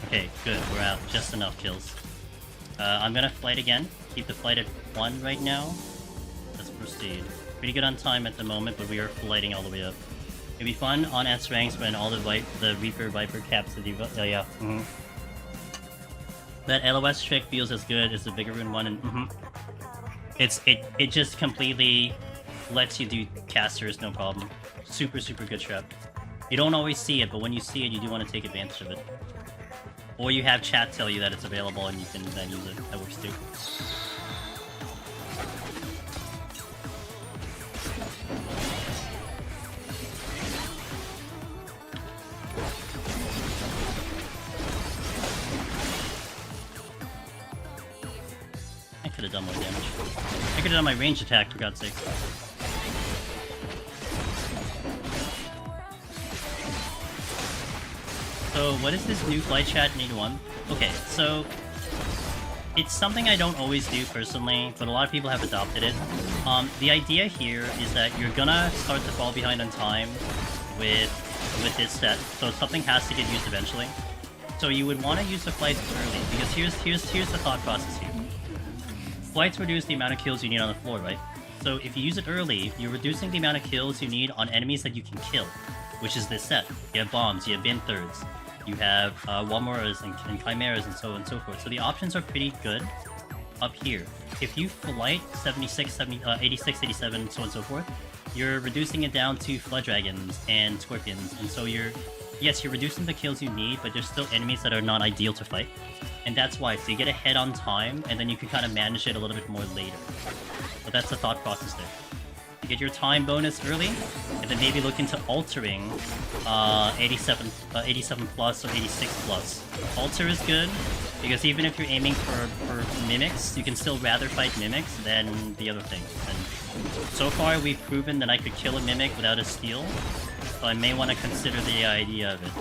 Okay, good, we're out. Just enough kills. I'm gonna flight again. Keep the flight at 1 right now. Let's proceed. Pretty good on time at the moment, but we are flighting all the way up. It'll be fun on S ranks when all the Reaper Viper caps the Diva. Oh yeah. That LOS trick feels as good as the Vigoroon one, and it just completely lets you do casters no problem. Super good trap. You don't always see it, but when you see it, you do want to take advantage of it. Or you have chat tell you that it's available and you can then use it. That works too. I could have done more damage. I could have done my range attack, for God's sake. So, what is this new flight chat in 81? Okay, so it's something I don't always do personally, but a lot of people have adopted it. The idea here is that you're gonna start to fall behind on time with this set, so something has to get used eventually. So you would want to use the flights early, because here's the thought process here. Flights reduce the amount of kills you need on the floor, right? So if you use it early, you're reducing the amount of kills you need on enemies that you can kill, which is this set. You have bombs, you have bin thirds. You have Walmoras and Chimeras and so on and so forth. So the options are pretty good up here. If you flight 76, 86, 87, so on and so forth, you're reducing it down to Flood Dragons and Scorpions. And so you're reducing the kills you need, but there's still enemies that are not ideal to fight. And that's why. So you get ahead on time, and then you can kind of manage it a little bit more later. But that's the thought process there. You get your time bonus early, and then maybe look into altering 87 plus or 86 plus. Alter is good, because even if you're aiming for mimics, you can still rather fight mimics than the other things. And so far we've proven that I could kill a mimic without a steal, so I may want to consider the idea of it.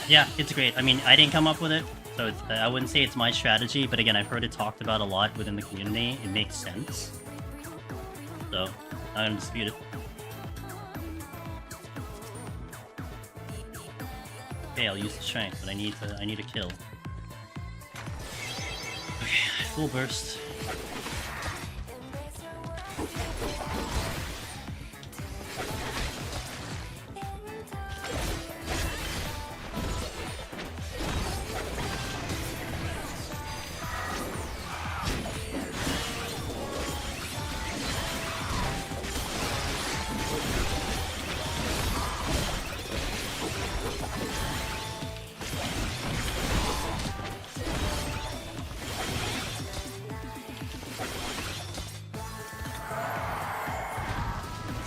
Yeah, it's great. I mean, I didn't come up with it, so I wouldn't say it's my strategy, but again, I've heard it talked about a lot within the community. It makes sense. So, I don't dispute it. Okay, I'll use the strength, but I need a kill. Okay, full burst.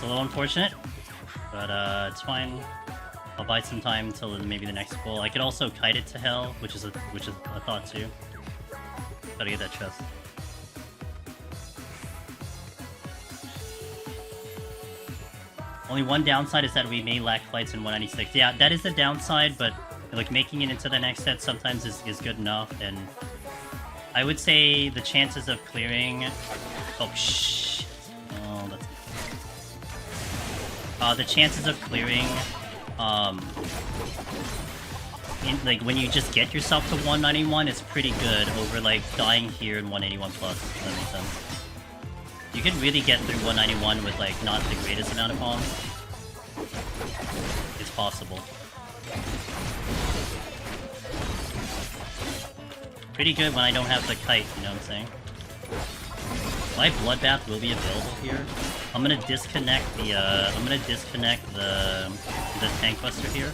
a little unfortunate, but it's fine. I'll buy some time till maybe the next pull. I could also kite it to hell, which is a thought too. Gotta get that chest. Only one downside is that we may lack flights in 196. Yeah, that is the downside, but like making it into the next set sometimes is good enough, and I would say the chances of clearing... Oh, shit. Oh, that's... the chances of clearing, like, when you just get yourself to 191 is pretty good over, like, dying here in 181 plus, if that makes sense. You can really get through 191 with, like, not the greatest amount of bombs. It's possible. Pretty good when I don't have the kite, you know what I'm saying? My bloodbath will be available here. I'm gonna disconnect the tank buster here.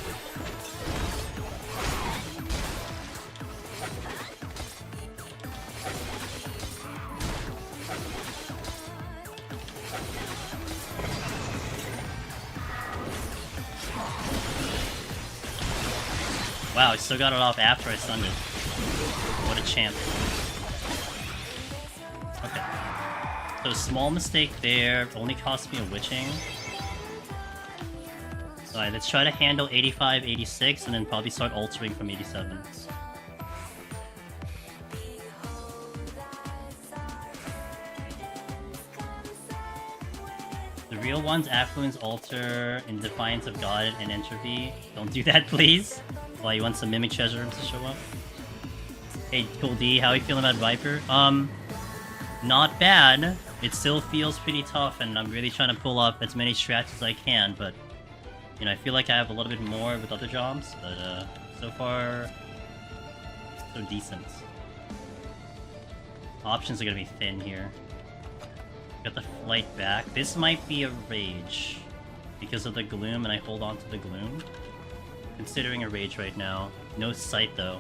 Wow, I still got it off after I stunned it. What a champ. Okay. So small mistake there, only cost me a witching. Alright, let's try to handle 85, 86, and then probably start altering from 87. The real ones, Affluence, Alter, in Defiance of God, and Entropy. Don't do that, please. Why, you want some Mimic Treasure to show up? Hey, Cool D, how are you feeling about Viper? Not bad. It still feels pretty tough, and I'm really trying to pull up as many strats as I can, but... You know, I feel like I have a little bit more with other jobs, but, so far... So decent. Options are gonna be thin here. Got the flight back. This might be a rage. Because of the gloom, and I hold on to the gloom. Considering a rage right now. No sight, though.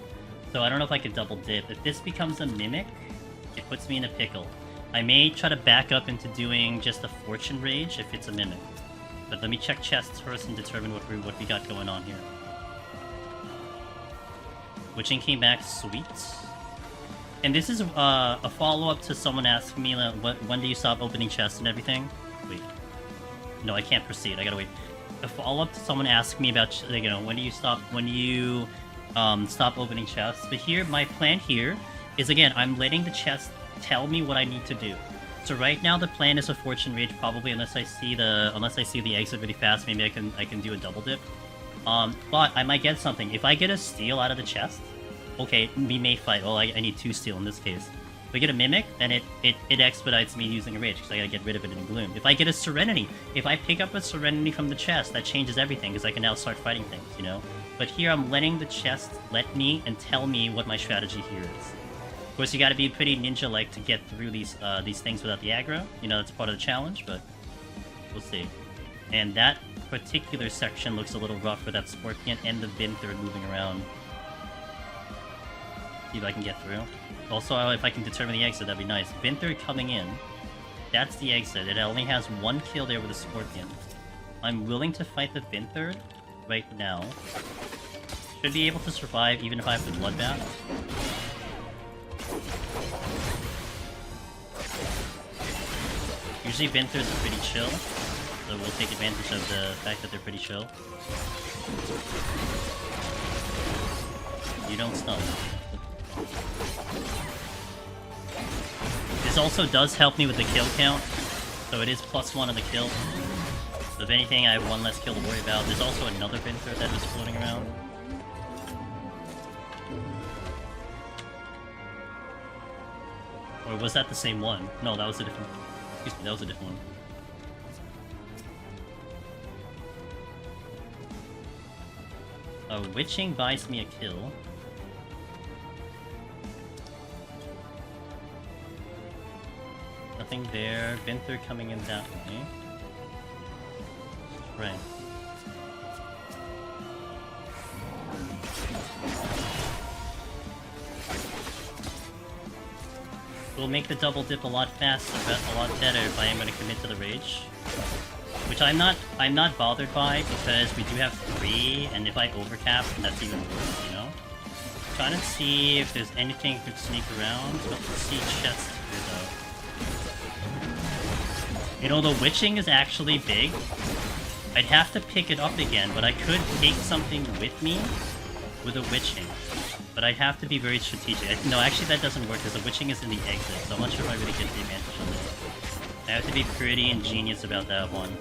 So I don't know if I could double dip. If this becomes a mimic, it puts me in a pickle. I may try to back up into doing just a fortune rage if it's a mimic. But let me check chests first and determine what we got going on here. Witching came back, sweet. And this is a follow-up to someone asking me, when do you stop opening chests and everything? Wait. No, I can't proceed. I gotta wait. A follow-up to someone asking me about, you know, when do you stop opening chests? But here, my plan here is, again, I'm letting the chest tell me what I need to do. So right now, the plan is a fortune rage, probably, unless I see the exit really fast. Maybe I can do a double dip. But I might get something. If I get a steal out of the chest, okay, we may fight. Well, I need 2 steal in this case. If I get a mimic, then it expedites me using a rage, because I gotta get rid of it in gloom. If I get a serenity, if I pick up a serenity from the chest, that changes everything, because I can now start fighting things, you know? But here I'm letting the chest let me and tell me what my strategy here is. Of course, you gotta be pretty ninja-like to get through these things without the aggro. You know, that's part of the challenge, but we'll see. And that particular section looks a little rough with that Scorpion and the Vinther moving around. See if I can get through. Also, if I can determine the exit, that'd be nice. Vinther coming in. That's the exit. It only has 1 kill there with the Scorpion. I'm willing to fight the Vinther right now. Should be able to survive even if I have the Bloodbath. Usually Vinthers are pretty chill, so we'll take advantage of the fact that they're pretty chill. You don't stun. This also does help me with the kill count, so it is +1 on the kill. So if anything, I have 1 less kill to worry about. There's also another Vinther that was floating around. Or was that the same one? No, that was a different... Excuse me, that was a different one. Witching buys me a kill. Nothing there. Vinther coming in that way. Right. We'll make the double dip a lot faster, a lot better if I am going to commit to the rage. Which I'm not bothered by, because we do have 3, and if I overcap, that's even worse, you know? Trying to see if there's anything that could sneak around. Don't see chests here, though. You know, the witching is actually big. I'd have to pick it up again, but I could take something with me with a witching. But I'd have to be very strategic. No, actually that doesn't work, because the witching is in the exit, so I'm not sure if I really get the advantage on this. I have to be pretty ingenious about that one.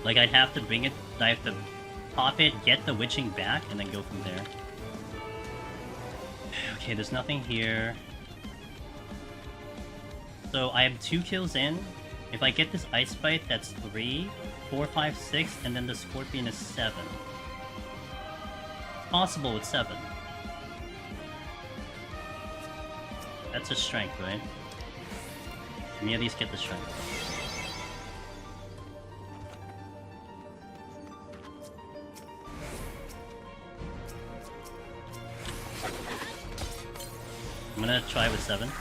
Like, I'd have to bring it, I have to pop it, get the witching back, and then go from there. Okay, there's nothing here. So I have 2 kills in. If I get this ice bite, that's 3, 4, 5, 6, and then the scorpion is 7. Possible with 7. That's a strength, right? Can me at least get the strength. I'm gonna try with 7.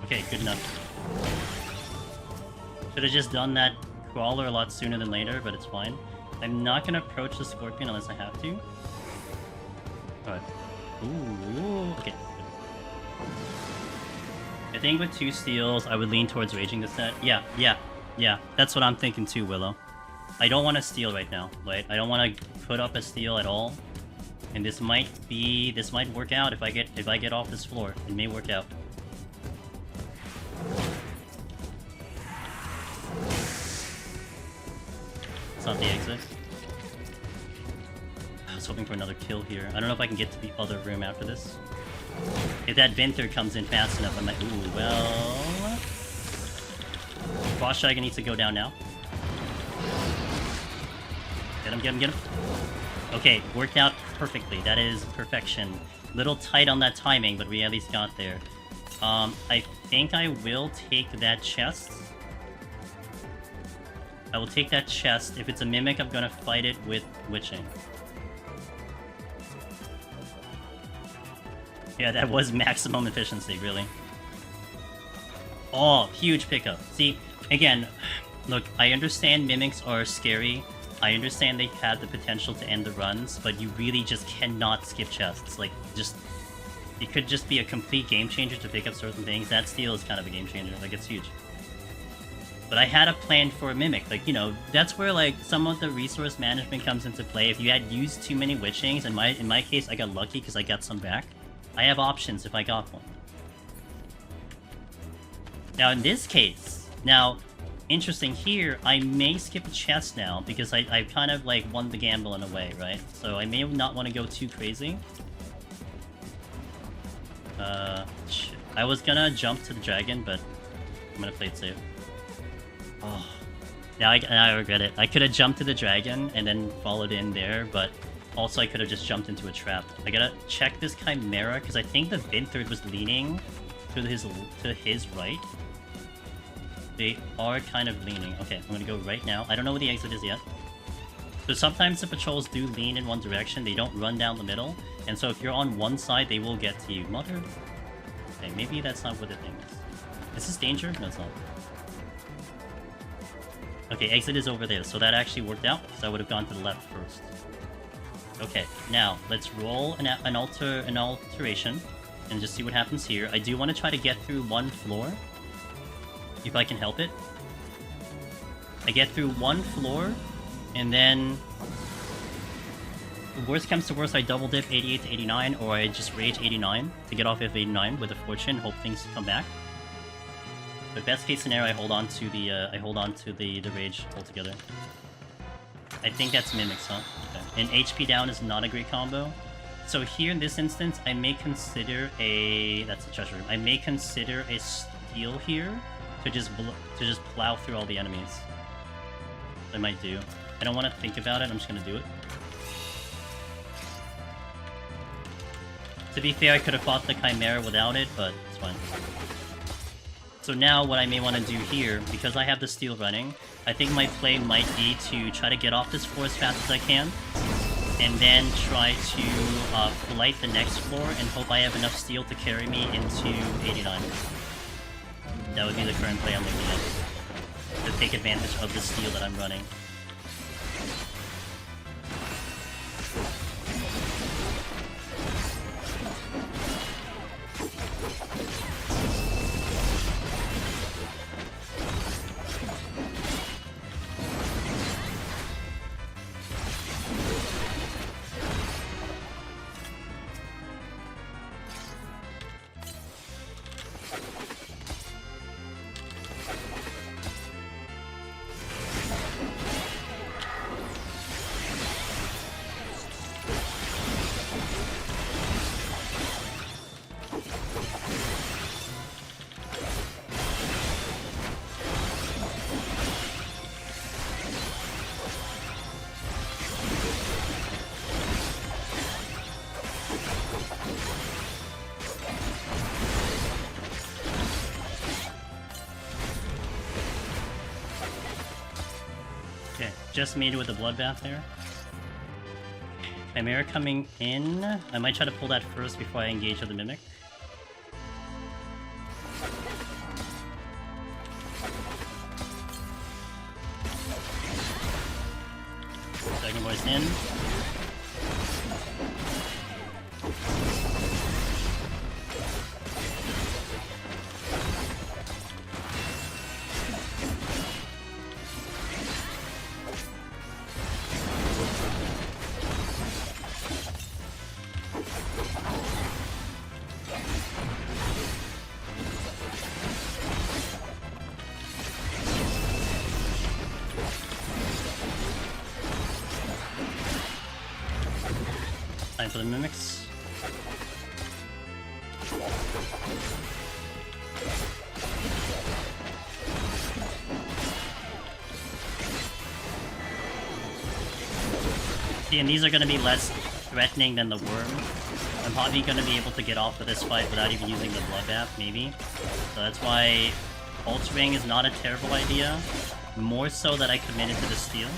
Okay, good enough. Should have just done that crawler a lot sooner than later, but it's fine. I'm not gonna approach the scorpion unless I have to. Alright. Ooh, okay. I think with 2 steals, I would lean towards raging the set. Yeah. That's what I'm thinking too, Willow. I don't want to steal right now, right? I don't want to put up a steal at all. And this might work out if I get off this floor. It may work out. It's not the exit. I was hoping for another kill here. I don't know if I can get to the other room after this. If that Vinther comes in fast enough, I might... Ooh, well... Boss Dragon needs to go down now. Get him. Okay, worked out perfectly. That is perfection. Little tight on that timing, but we at least got there. I think I will take that chest. I will take that chest. If it's a Mimic, I'm gonna fight it with Witching. Yeah, that was maximum efficiency, really. Oh, huge pickup. See, again, look, I understand Mimics are scary. I understand they have the potential to end the runs, but you really just cannot skip chests. Like, it could just be a complete game changer to pick up certain things. That steal is kind of a game changer. Like, it's huge. But I had a plan for a Mimic. Like, you know, that's where, like, some of the resource management comes into play. If you had used too many Witchings, in my case, I got lucky because I got some back. I have options if I got one. Now, in this case, interesting here, I may skip a chest now, because I kind of, like, won the gamble in a way, right? So I may not want to go too crazy. Shit. I was gonna jump to the dragon, but I'm gonna play it safe. Oh. Now I regret it. I could have jumped to the dragon and then followed in there, but also I could have just jumped into a trap. I gotta check this Chimera, because I think the Vinther was leaning to his right. They are kind of leaning. Okay, I'm gonna go right now. I don't know where the exit is yet. So sometimes the patrols do lean in one direction. They don't run down the middle. And so if you're on one side, they will get to you. Mother... Okay, maybe that's not what the thing is. Is this danger? No, it's not. Okay, exit is over there. So that actually worked out, because I would have gone to the left first. Okay, now let's roll an alteration and just see what happens here. I do want to try to get through one floor, if I can help it. I get through one floor, and then worst comes to worst, I double dip 88 to 89, or I just rage 89 to get off of 89 with a fortune, hope things come back. But best case scenario, I hold on to the rage altogether. I think that's Mimics, huh? Okay. And HP down is not a great combo. So here in this instance, I may consider that's a treasure room. I may consider a steal here to just plow through all the enemies. I might do. I don't want to think about it. I'm just gonna do it. To be fair, I could have fought the Chimera without it, but it's fine. So now what I may want to do here, because I have the steal running, I think my play might be to try to get off this floor as fast as I can. and then try to flight the next floor and hope I have enough steel to carry me into 89. That would be the current play I'm looking at, to take advantage of the steel that I'm running. Okay, just made it with the bloodbath there. Chimera coming in. I might try to pull that first before I engage with the Mimic. Second voice in. Time for the Mimics. See, and these are going to be less threatening than the worm. I'm probably going to be able to get off of this fight without even using the bloodbath, maybe. So that's why altering is not a terrible idea. More so that I committed to the steal.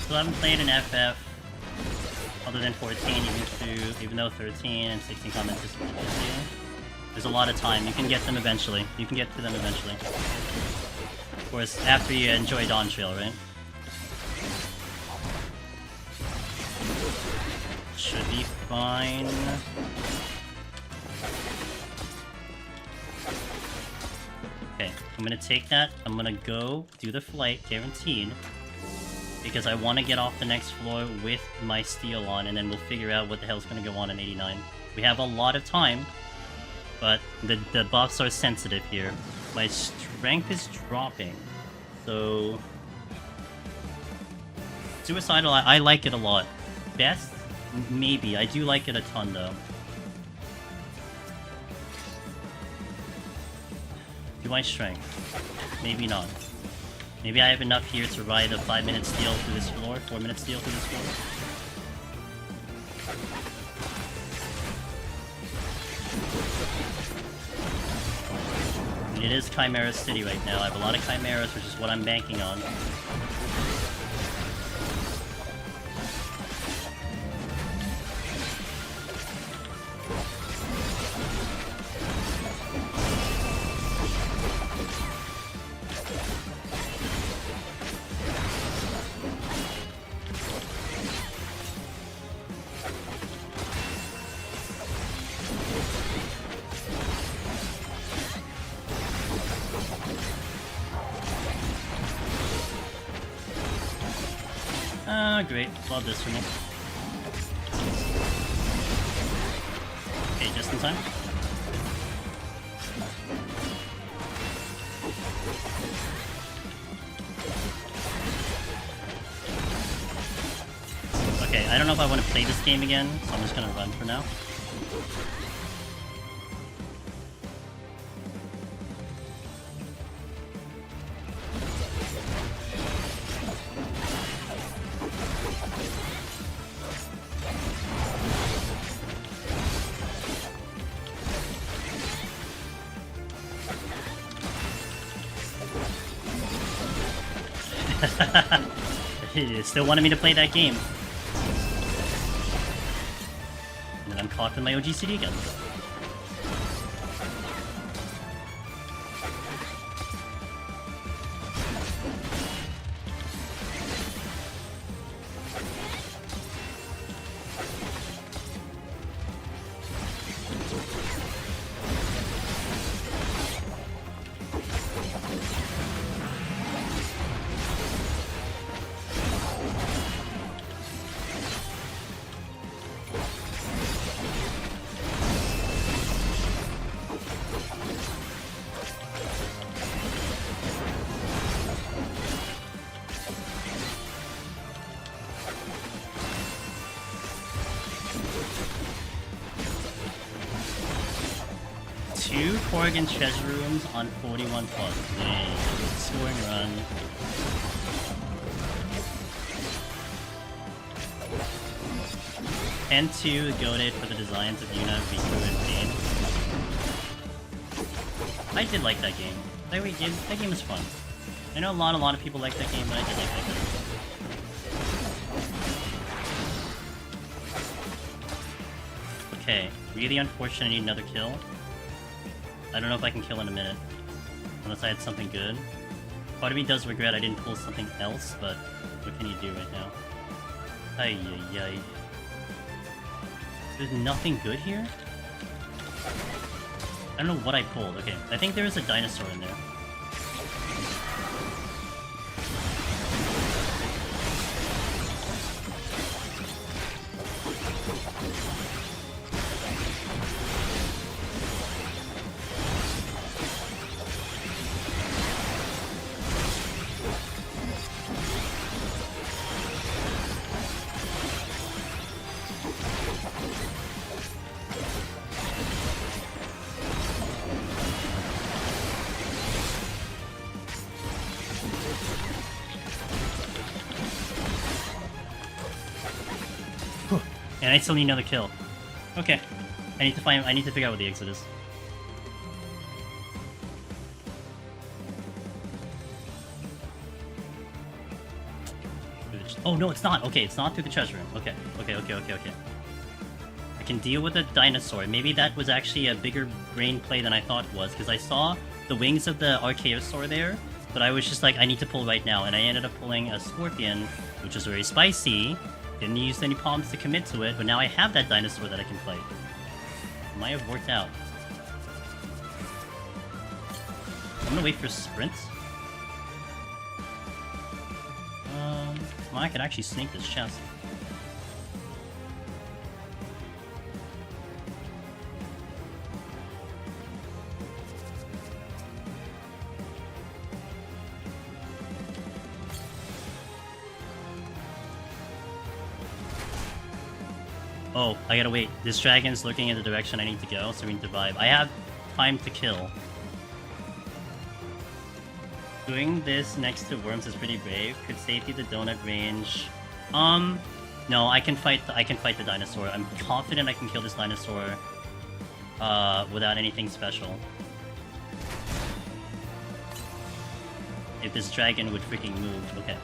So I haven't played an FF other than 14, even though 13 and 16 comments is there's a lot of time. You can get them eventually. You can get to them eventually. Of course, after you enjoy Dawntrail, right? Should be fine. Okay, I'm gonna take that. I'm gonna go do the flight, guaranteed. Because I want to get off the next floor with my steel on, and then we'll figure out what the hell's going to go on in 89. We have a lot of time, but the buffs are sensitive here. My strength is dropping, so... Suicidal, I like it a lot. Best? Maybe. I do like it a ton, though. Do I strength? Maybe not. Maybe I have enough here to ride a 5-minute steal through this floor, 4-minute steal through this floor. I mean, it is Chimera City right now. I have a lot of Chimeras, which is what I'm banking on. Great. Love this for me. Okay, just in time. Okay, I don't know if I want to play this game again, so I'm just gonna run for now. He still wanted me to play that game. And then I'm caught in my OGCD again. Against treasure rooms on 41 plus. Dang. Scoring run. And 2 goaded for the designs of Yuna, Riku, and Pain. I did like that game. That game was fun. I know a lot of people like that game, but I did like that game. Okay, really unfortunate I need another kill. I don't know if I can kill in a minute. Unless I had something good. Part of me does regret I didn't pull something else, but what can you do right now? Ay ay ay. There's nothing good here? I don't know what I pulled. Okay, I think there is a dinosaur in there. And I still need another kill. Okay. I need to figure out what the exit is. Oh no, it's not. Okay, it's not through the treasure room. Okay. I can deal with a dinosaur. Maybe that was actually a bigger brain play than I thought it was, because I saw the wings of the Archaeosaur there, but I was just like, I need to pull right now, and I ended up pulling a scorpion, which was very spicy. Didn't use any palms to commit to it, but now I have that dinosaur that I can fight. It might have worked out. I'm gonna wait for sprints. Well, I could actually sneak this chest. Oh, I gotta wait. This dragon's looking in the direction I need to go, so we need to vibe. I have time to kill. Doing this next to worms is pretty brave. Could safety the donut range? No, I can fight the dinosaur. I'm confident I can kill this dinosaur without anything special. If this dragon would freaking move, okay.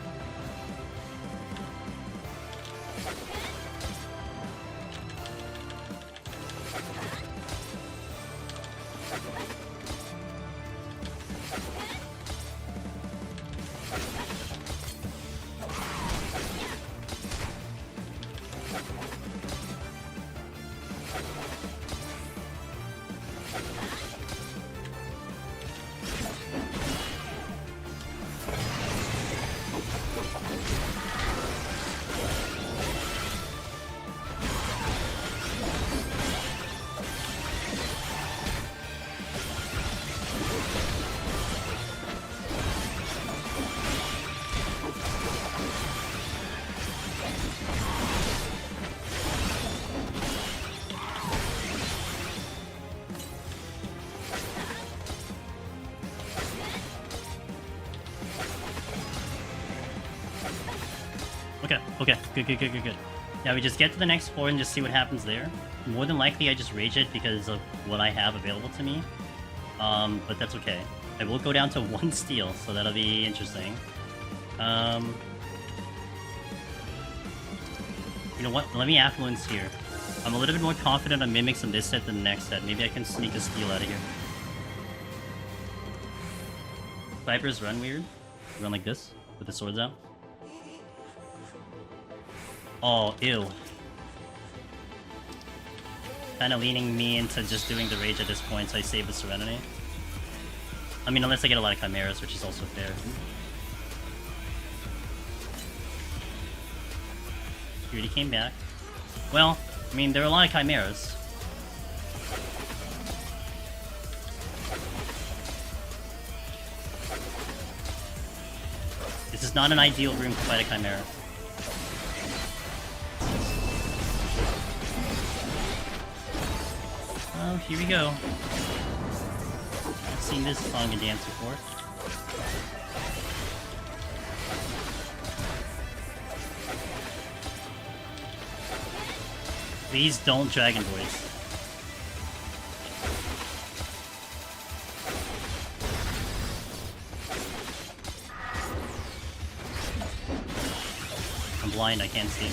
Okay, good. Now we just get to the next floor and just see what happens there. More than likely I just rage it because of what I have available to me. But that's okay. I will go down to 1 steal, so that'll be interesting. You know what? Let me affluence here. I'm a little bit more confident on mimics on this set than the next set. Maybe I can sneak a steal out of here. Vipers run weird. Run like this, with the swords out. Oh, ew. Kinda leaning me into just doing the rage at this point, so I save the Serenity. I mean, unless I get a lot of Chimeras, which is also fair. He already came back. Well, I mean, there are a lot of Chimeras. This is not an ideal room to fight a Chimera. Oh, here we go. I've seen this song and dance before. Please don't Dragon Voice. I'm blind, I can't see.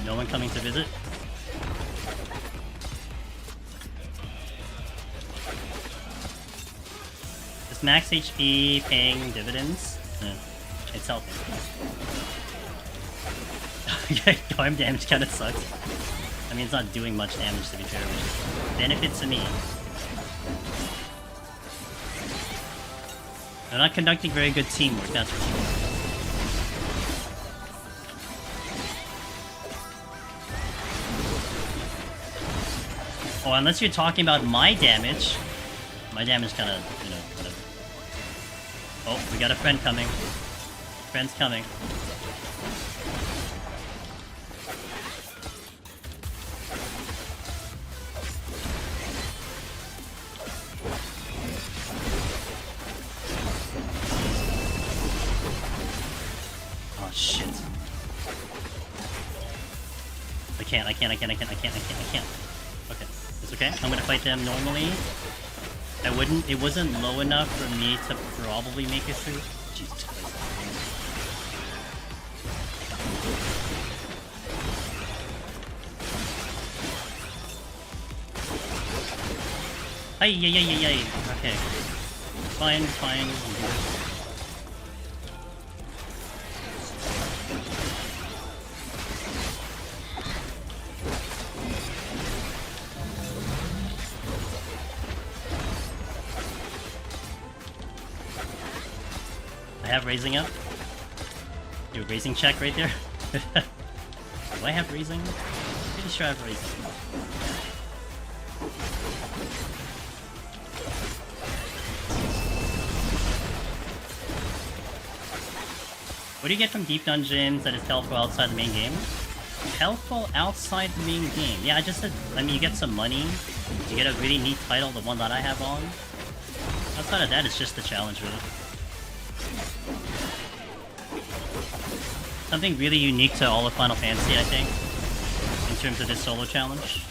No one coming to visit? Is max HP paying dividends? It's helping. Yeah, arm damage kinda sucks. I mean, it's not doing much damage to be fair, which benefits to me. They're not conducting very good teamwork, that's for sure. Oh, unless you're talking about my damage. My damage kind of, you know, whatever. Oh, we got a friend coming. Friend's coming. Oh, shit. I can't. Okay. It's okay. I'm gonna fight them normally. It wasn't low enough for me to probably make it through. Jesus Christ. Ay. Okay. Fine. I have raising up. Do a raising check right there. Do I have raising? Pretty sure I have raising. What do you get from deep dungeons that is helpful outside the main game? Helpful outside the main game. Yeah, I just said, I mean, you get some money. You get a really neat title, the one that I have on. Outside of that, it's just the challenge, really. Something really unique to all of Final Fantasy, I think, in terms of this solo challenge.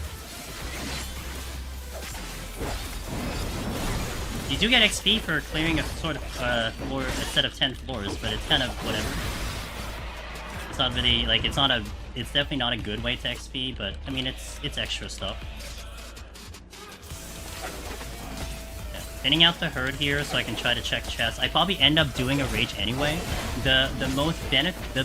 You do get XP for clearing a sort of floor, a set of 10 floors, but it's kind of whatever. It's not really like it's definitely not a good way to XP, but I mean it's extra stuff. Yeah. Thinning out the herd here so I can try to check chests. I probably end up doing a rage anyway. The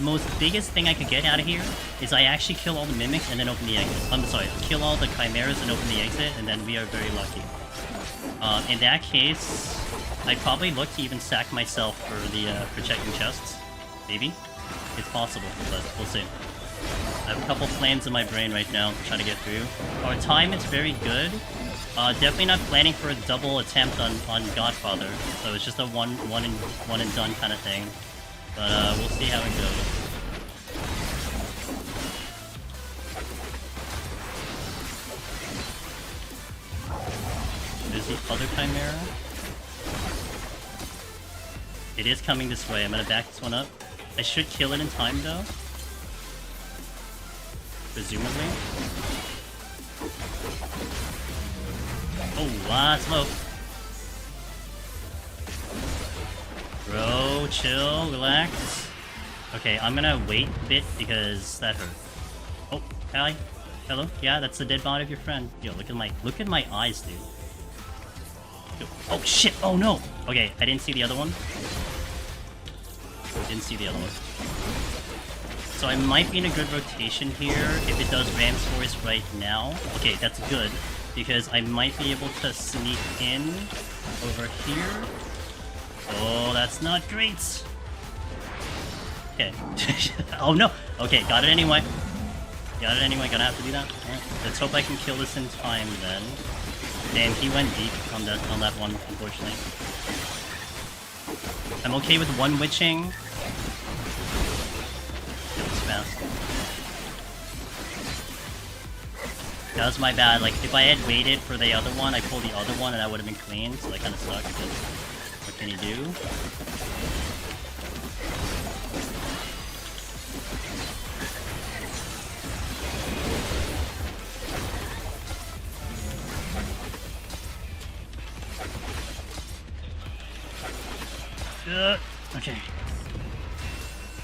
most biggest thing I could get out of here is I actually kill all the mimics and then open the exit. I'm sorry, kill all the chimeras and open the exit, and then we are very lucky. In that case, I'd probably look to even sack myself for the for checking chests. Maybe? It's possible, but we'll see. I have a couple plans in my brain right now to try to get through. Our time is very good. Definitely not planning for a double attempt on Godfather, so it's just a one and done kind of thing. But we'll see how it goes. There's the other Chimera. It is coming this way. I'm gonna back this one up. I should kill it in time though. Presumably. Oh, that's low. Bro, chill, relax. Okay, I'm gonna wait a bit because that hurt. Oh, hi. Hello? Yeah, that's the dead body of your friend. Yo, look at my eyes, dude. Yo, oh shit! Oh no! Okay, I didn't see the other one. Didn't see the other one. So I might be in a good rotation here if it does Ram's Voice right now. Okay, that's good, because I might be able to sneak in over here. Oh, that's not great! Okay. Oh no! Okay, got it anyway. Got it anyway, gonna have to do that. Alright. Let's hope I can kill this in time then. Damn, he went deep on that one, unfortunately. I'm okay with one witching. Fast. That was my bad. Like, if I had waited for the other one, I pulled the other one and that would have been clean, so that kind of sucked, but what can you do? Okay.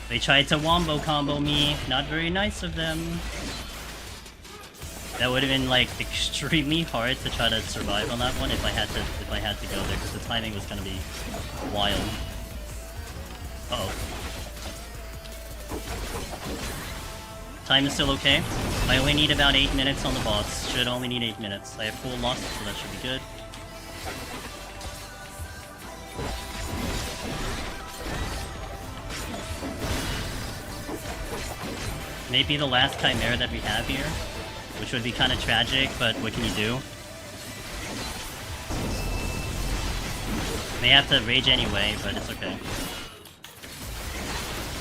They tried to wombo combo me. Not very nice of them. That would have been like extremely hard to try to survive on that one if I had to go there, because the timing was gonna be wild. Uh-oh. Time is still okay. I only need about 8 minutes on the boss. Should only need 8 minutes. I have full loss, so that should be good. Maybe the last Chimera that we have here, which would be kind of tragic, but what can you do? May have to rage anyway, but it's okay.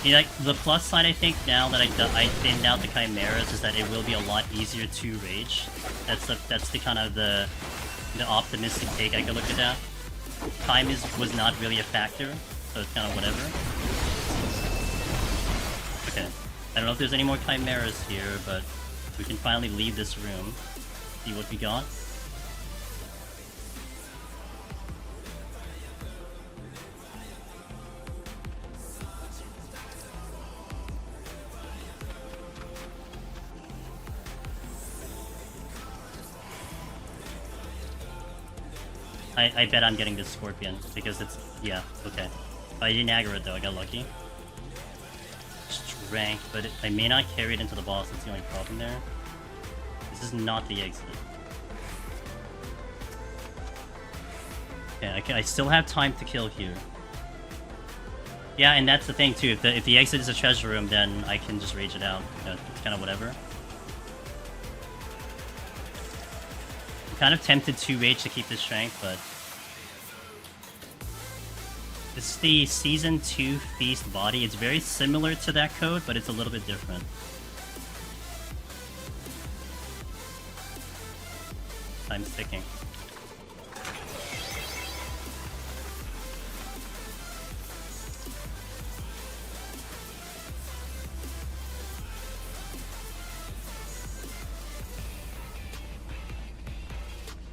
You know, like, the plus side, I think, now that I thinned out the Chimeras, is that it will be a lot easier to rage. That's the kind of the optimistic take I could look at that. Time was not really a factor, so it's kind of whatever. Okay. I don't know if there's any more Chimeras here, but we can finally leave this room. See what we got. I bet I'm getting this Scorpion, because it's... yeah, okay. I didn't aggro it though, I got lucky. Strength, but I may not carry it into the boss, that's the only problem there. This is not the exit. Okay, I still have time to kill here. Yeah, and that's the thing too, if the exit is a treasure room, then I can just rage it out. You know, it's kind of whatever. I'm kind of tempted to rage to keep this strength, but... This is the Season 2 Feast body. It's very similar to that code, but it's a little bit different. Time's ticking.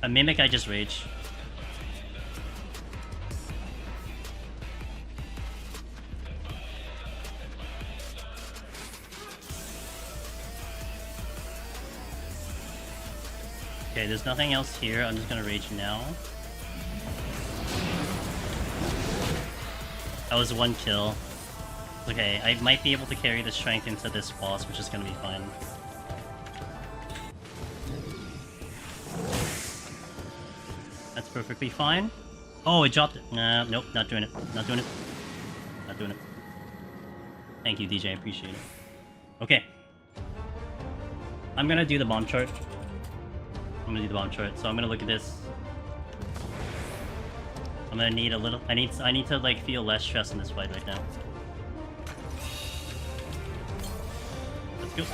A Mimic, I just rage. Okay, there's nothing else here. I'm just gonna rage now. That was one kill. Okay, I might be able to carry the strength into this boss, which is gonna be fine. That's perfectly fine. Oh, it dropped it. Nah, nope, not doing it. Not doing it. Not doing it. Thank you, DJ. I appreciate it. Okay. I'm gonna do the bomb chart. So I'm gonna look at this. I'm gonna need a little. I need to like feel less stress in this fight right now. Let's go.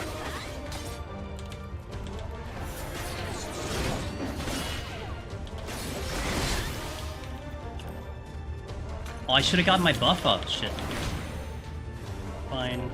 Oh, I should have gotten my buff up. Shit. Fine.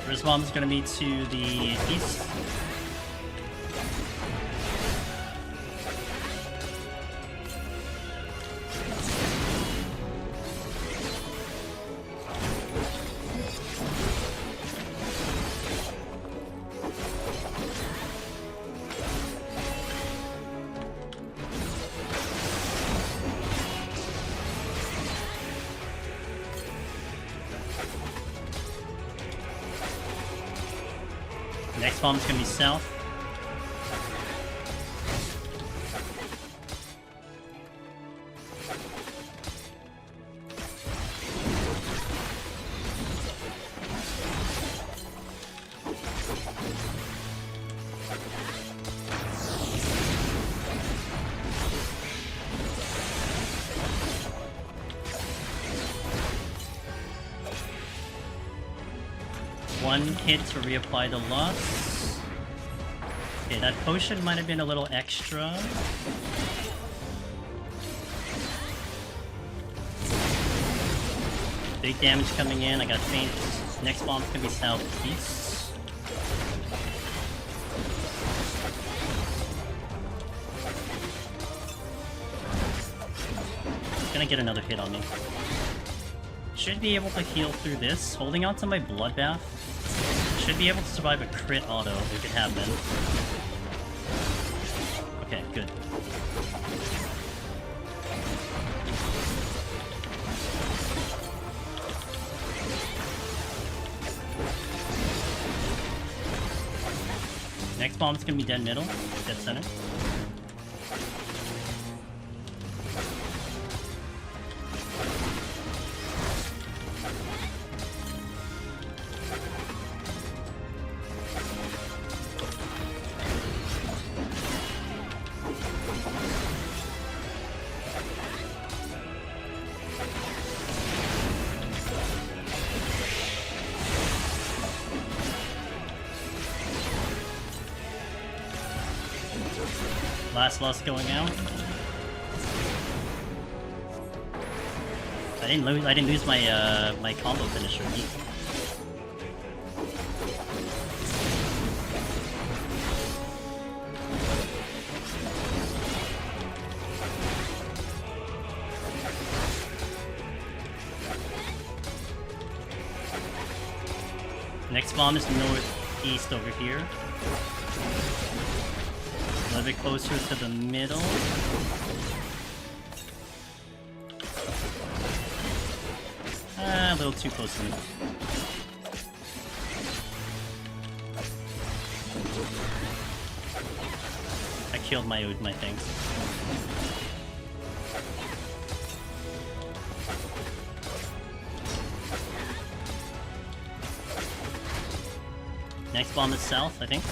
First bomb's gonna be to the east. Next bomb's gonna be south. One hit to reapply the loss. Okay, that potion might have been a little extra. Big damage coming in, I got faint. Next bomb's gonna be southeast. Gonna get another hit on me. Should be able to heal through this. Holding on to my bloodbath. Should be able to survive a crit auto if it had been. Okay, good. Next bomb's gonna be dead middle, dead center. Last loss going out. I didn't lose my my combo finisher. Next bomb is northeast over here. A little bit closer to the middle. A little too close to me. I killed my things. Next bomb is south, I think.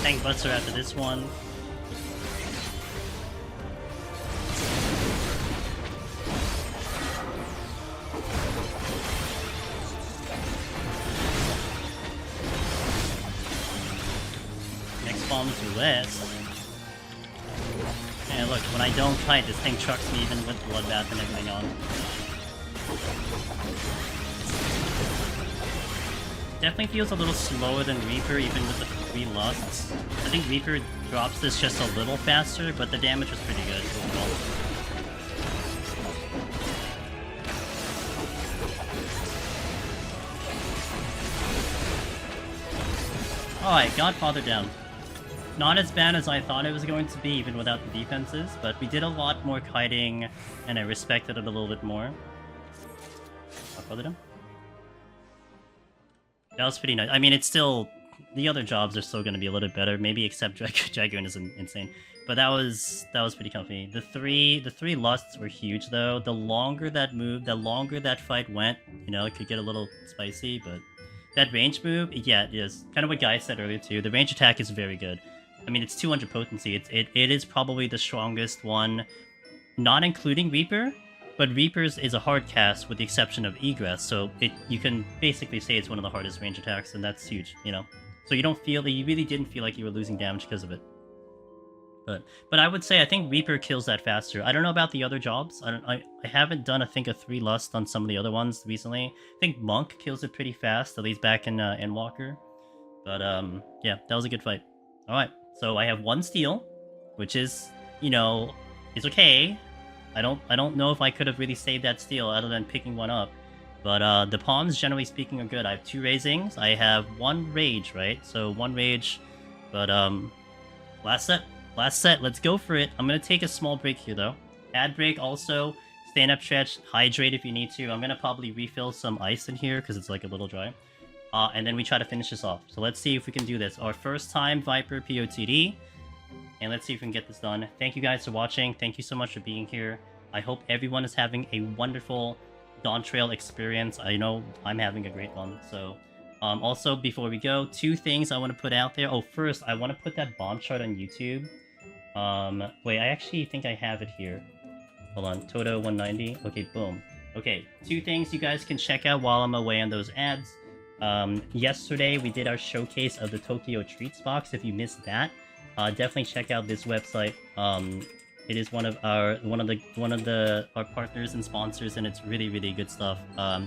Tank butts are after this one. bombs roulette. And look, when I don't kite, this thing trucks me even with Bloodbath and everything on. Definitely feels a little slower than Reaper, even with the 3 lusts. I think Reaper drops this just a little faster, but the damage was pretty good overall. Alright, Godfather down. Not as bad as I thought it was going to be, even without the defenses, but we did a lot more kiting, and I respected it a little bit more. Godfather down. That was pretty nice. I mean, it's still... The other jobs are still going to be a little bit better, maybe except Dragoon is insane. But that was pretty comfy. The three lusts were huge, though. The longer that fight went, you know, it could get a little spicy, but... That range move, yeah, it is. Kind of what Guy said earlier, too. The range attack is very good. I mean, it's 200 potency. It is probably the strongest one, not including Reaper, but Reaper's is a hard cast with the exception of Egress, so you can basically say it's one of the hardest range attacks, and that's huge, you know? So you really didn't feel like you were losing damage because of it. But I would say I think Reaper kills that faster. I don't know about the other jobs. I haven't done, I think, a 3 lust on some of the other ones recently. I think Monk kills it pretty fast, at least back in Walker. But yeah, that was a good fight. All right, so I have 1 steal, which is, you know, is okay. I don't know if I could have really saved that steal other than picking one up. But the palms, generally speaking, are good. I have 2 raisings. I have 1 rage, right? So 1 rage. But last set, let's go for it. I'm gonna take a small break here though. Ad break also. Stand up stretch, hydrate if you need to. I'm gonna probably refill some ice in here because it's like a little dry. And then we try to finish this off. So let's see if we can do this. Our first time Viper PoTD. And let's see if we can get this done. Thank you guys for watching. Thank you so much for being here. I hope everyone is having a wonderful Dawntrail experience. I know I'm having a great one. So also, before we go, 2 things I want to put out there. Oh, first, I want to put that bomb chart on YouTube. Wait, I actually think I have it here. Hold on, Toto 190. Okay, boom. Okay, 2 things you guys can check out while I'm away on those ads. Yesterday we did our showcase of the Tokyo Treats box. If you missed that, definitely check out this website. It is one of our partners and sponsors, and it's really good stuff.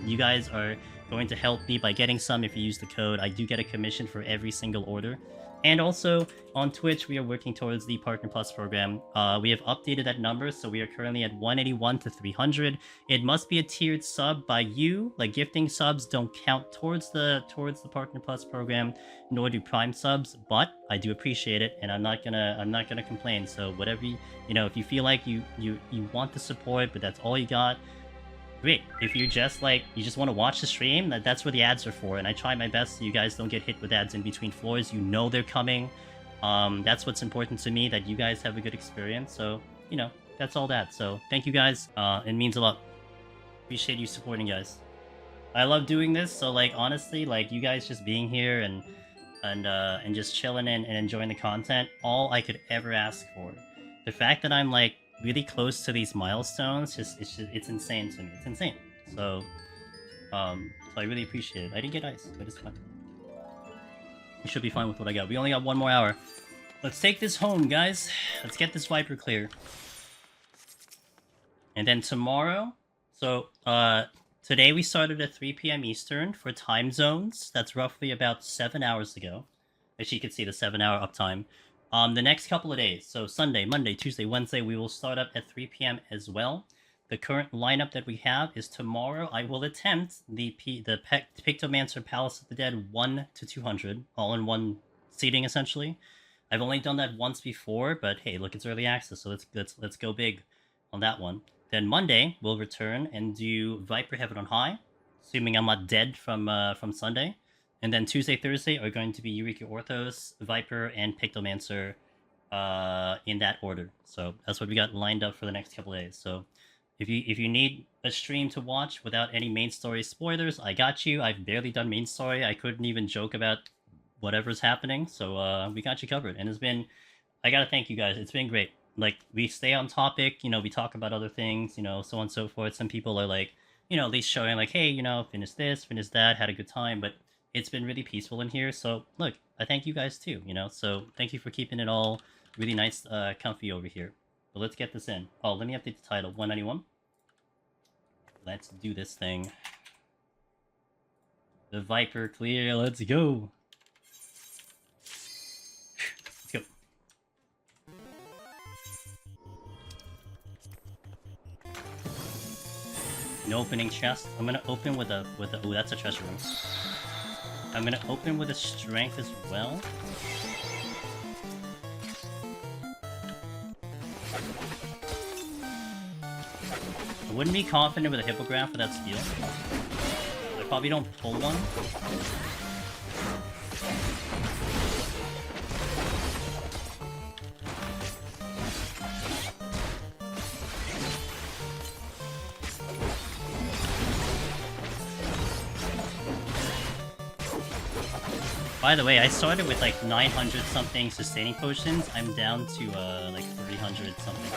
You guys are going to help me by getting some if you use the code. I do get a commission for every single order. And also, on Twitch, we are working towards the Partner Plus program. We have updated that number, so we are currently at 181 to 300. It must be a tiered sub by you. Like, gifting subs don't count towards the Partner Plus program, nor do Prime subs, but I do appreciate it, and I'm not gonna complain. So whatever you know, if you feel like you want the support, but that's all you got, great. If you're just like, you just want to watch the stream, that's what the ads are for, and I try my best so you guys don't get hit with ads in between floors. You know they're coming. That's what's important to me, that you guys have a good experience. So, you know, that's all that. So, thank you guys. It means a lot. Appreciate you supporting, guys. I love doing this, so, like, honestly, like, you guys just being here and just chilling and enjoying the content, all I could ever ask for. The fact that I'm, like, really close to these milestones, it's insane to me. It's insane. So I really appreciate it. I didn't get ice, but it's fine. We should be fine with what I got. We only got 1 more hour. Let's take this home, guys. Let's get this Viper clear. And then tomorrow, so today we started at 3 p.m. Eastern for time zones. That's roughly about 7 hours ago. As you can see, the 7-hour uptime. The next couple of days, so Sunday, Monday, Tuesday, Wednesday, we will start up at 3 p.m. as well. The current lineup that we have is tomorrow I will attempt the Pictomancer Palace of the Dead 1 to 200, all in one seating essentially. I've only done that once before, but hey, look, it's early access, so let's go big on that one. Then Monday we'll return and do Viper Heaven on High, assuming I'm not dead from Sunday. And then Tuesday, Thursday are going to be Eureka Orthos, Viper, and Pictomancer in that order. So that's what we got lined up for the next couple days. So if you need a stream to watch without any main story spoilers, I got you. I've barely done main story. I couldn't even joke about whatever's happening. So we got you covered. And I gotta thank you guys. It's been great. Like, we stay on topic, you know, we talk about other things, you know, so on and so forth. Some people are like, you know, at least showing like, hey, you know, finish this, finish that, had a good time. But it's been really peaceful in here. So look, I thank you guys too, you know. So thank you for keeping it all really nice, comfy over here. But let's get this in. Oh, let me update the title. 191. Let's do this thing. The Viper clear. Let's go. Let's go. No opening chest. I'm gonna open with a oh, that's a treasure room. I'm gonna open with a strength as well. I wouldn't be confident with a hippogriff for that steel. I probably don't pull one. By the way, I started with like 900 something sustaining potions. I'm down to like 300 something.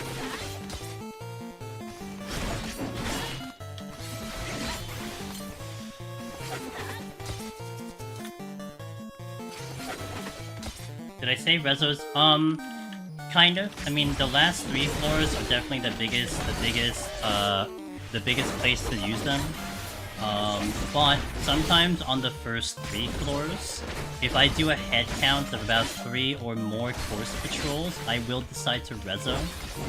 Did I say Rezos? Kind of. I mean, the last 3 floors are definitely the biggest place to use them. But sometimes on the first 3 floors, if I do a head count of about 3 or more course patrols, I will decide to Rezo,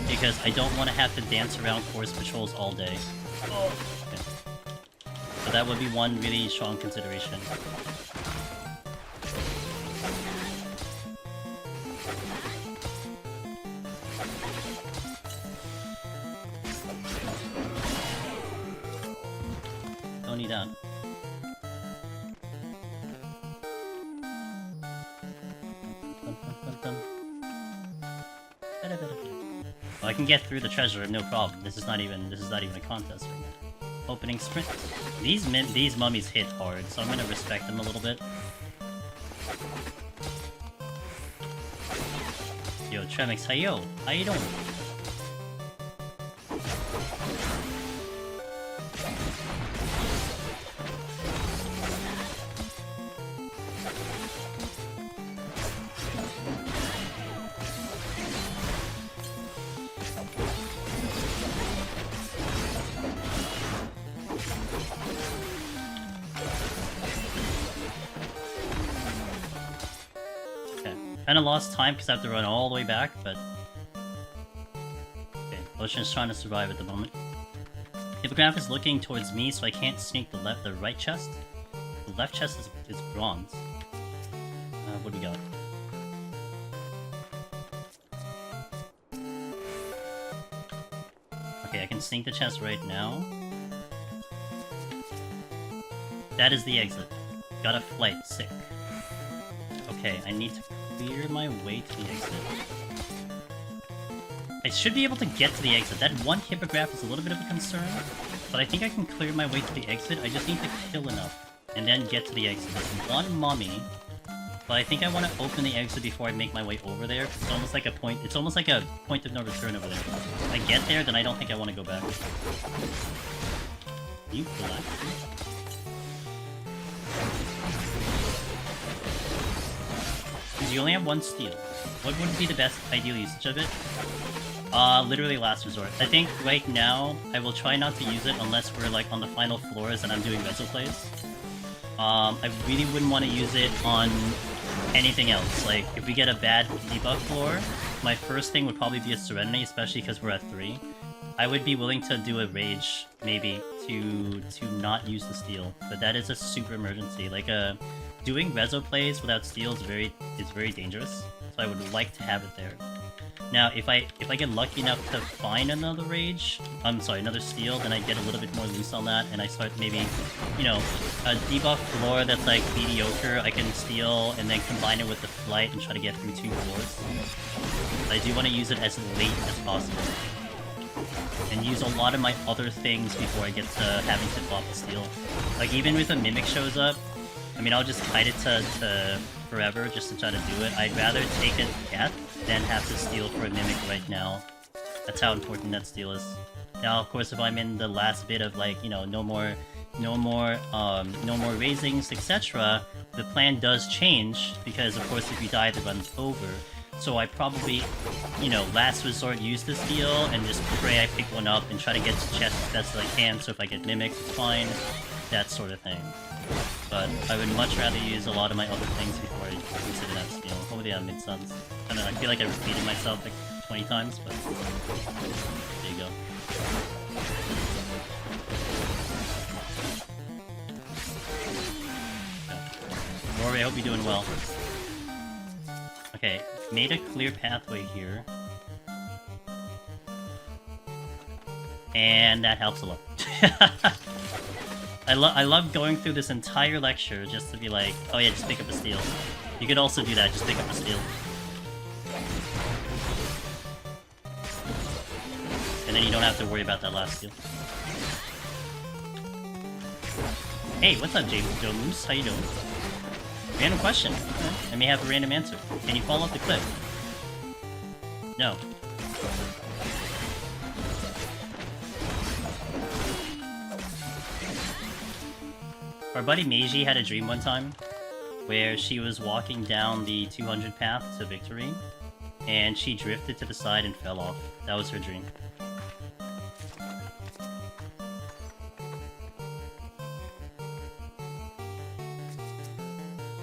because I don't want to have to dance around course patrols all day. Oh. Okay. So that would be one really strong consideration. Don't need that. Well, I can get through the treasure room, no problem. This is not even a contest right now. Opening sprint. These mummies hit hard, so I'm gonna respect them a little bit. Yo, Tremix, hey yo, how you doing? Kinda lost time because I have to run all the way back, but... Okay, Ocean's trying to survive at the moment. Hippogriff is looking towards me, so I can't sneak the right chest. The left chest is bronze. What do we got? Okay, I can sneak the chest right now. That is the exit. Got a flight, sick. Okay, I need to clear my way to the exit. I should be able to get to the exit. That one hippogriff is a little bit of a concern, but I think I can clear my way to the exit. I just need to kill enough, and then get to the exit. There's one mummy, but I think I want to open the exit before I make my way over there. It's almost like a point. It's almost like a point of no return over there. If I get there, then I don't think I want to go back. You relax. You only have 1 steel. What would be the best ideal usage of it? Literally last resort. I think right now, I will try not to use it unless we're like on the final floors and I'm doing reso plays. I really wouldn't want to use it on anything else. Like, if we get a bad debuff floor, my first thing would probably be a Serenity, especially because we're at 3. I would be willing to do a Rage, maybe, to not use the steel. But that is a super emergency. Like, doing reso plays without steel is very dangerous, so I would like to have it there. Now, if I get lucky enough to find another rage, another steel, then I get a little bit more loose on that, and I start maybe, you know, a debuff floor that's like mediocre, I can steal and then combine it with the flight and try to get through 2 floors. I do want to use it as late as possible, and use a lot of my other things before I get to having to flop the steel. Like, even if a mimic shows up, I mean, I'll just kite it to forever just to try to do it. I'd rather take a death than have to steal for a mimic right now. That's how important that steal is. Now, of course, if I'm in the last bit of, like, you know, no more no more raisings, etc., the plan does change, because of course if you die the run's over. So I probably, you know, last resort use this deal and just pray I pick one up and try to get to chest as best as I can, so if I get mimicked, it's fine, that sort of thing. But I would much rather use a lot of my other things before I consider that steal. Hopefully I made sense. I don't know, I feel like I repeated myself like 20 times, but there you go. Yeah. Rory, I hope you're doing well. Okay, made a clear pathway here. And that helps a lot. I love going through this entire lecture just to be like, oh yeah, just pick up a steal. You could also do that, just pick up a steal. And then you don't have to worry about that last steal. Hey, what's up, Joe Moose? How you doing? Random question. I may have a random answer. Can you fall off the cliff? No. Our buddy Meiji had a dream one time where she was walking down the 200 path to victory, and she drifted to the side and fell off. That was her dream.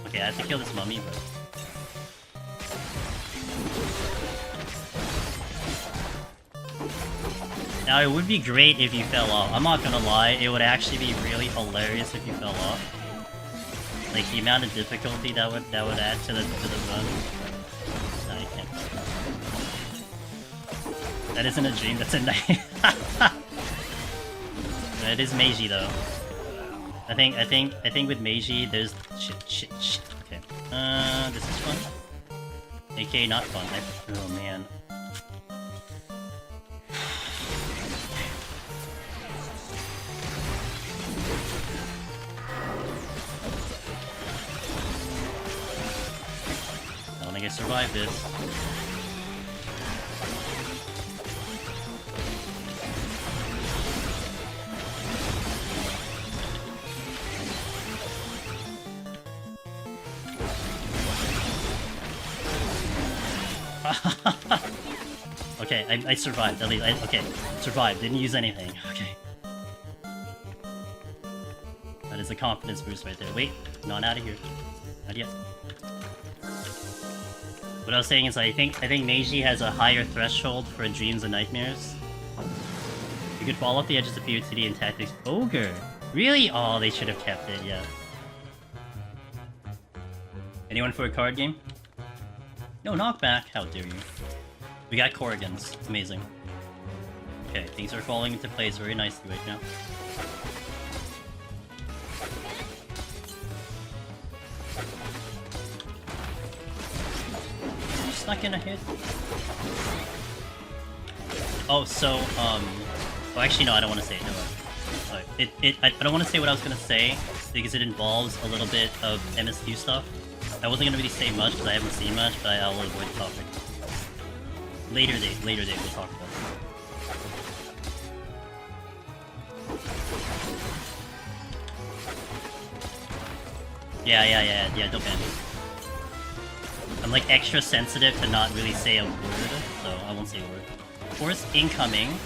Okay, I have to kill this mummy, but... Now, it would be great if you fell off. I'm not gonna lie, it would actually be really hilarious if you fell off. Like, the amount of difficulty that would add to the run. No, you can't. That isn't a dream, that's a night. It is Meiji, though. I think with Meiji, there's... Shit. Okay. This is fun. AK, not fun. Oh, man. I don't think I survived this. Okay, I survived, at least. Okay, survived, didn't use anything. Okay. That is a confidence boost right there. Wait, not out of here. Not yet. What I was saying is I think Meiji has a higher threshold for dreams and nightmares. You could fall off the edges of PoTD and tactics. Ogre! Really? Oh, they should have kept it, yeah. Anyone for a card game? No knockback, how dare you. We got Corrigans, it's amazing. Okay, things are falling into place very nicely right now. Just not gonna hit. Oh, so, oh, actually no, I don't want to say it, no. Sorry. I don't want to say what I was gonna say, because it involves a little bit of MSQ stuff. I wasn't gonna really say much because I haven't seen much, but I'll avoid the topic. Later date, we'll talk about it. Yeah, don't ban me. I'm like extra sensitive to not really say a word, so I won't say a word. Force incoming.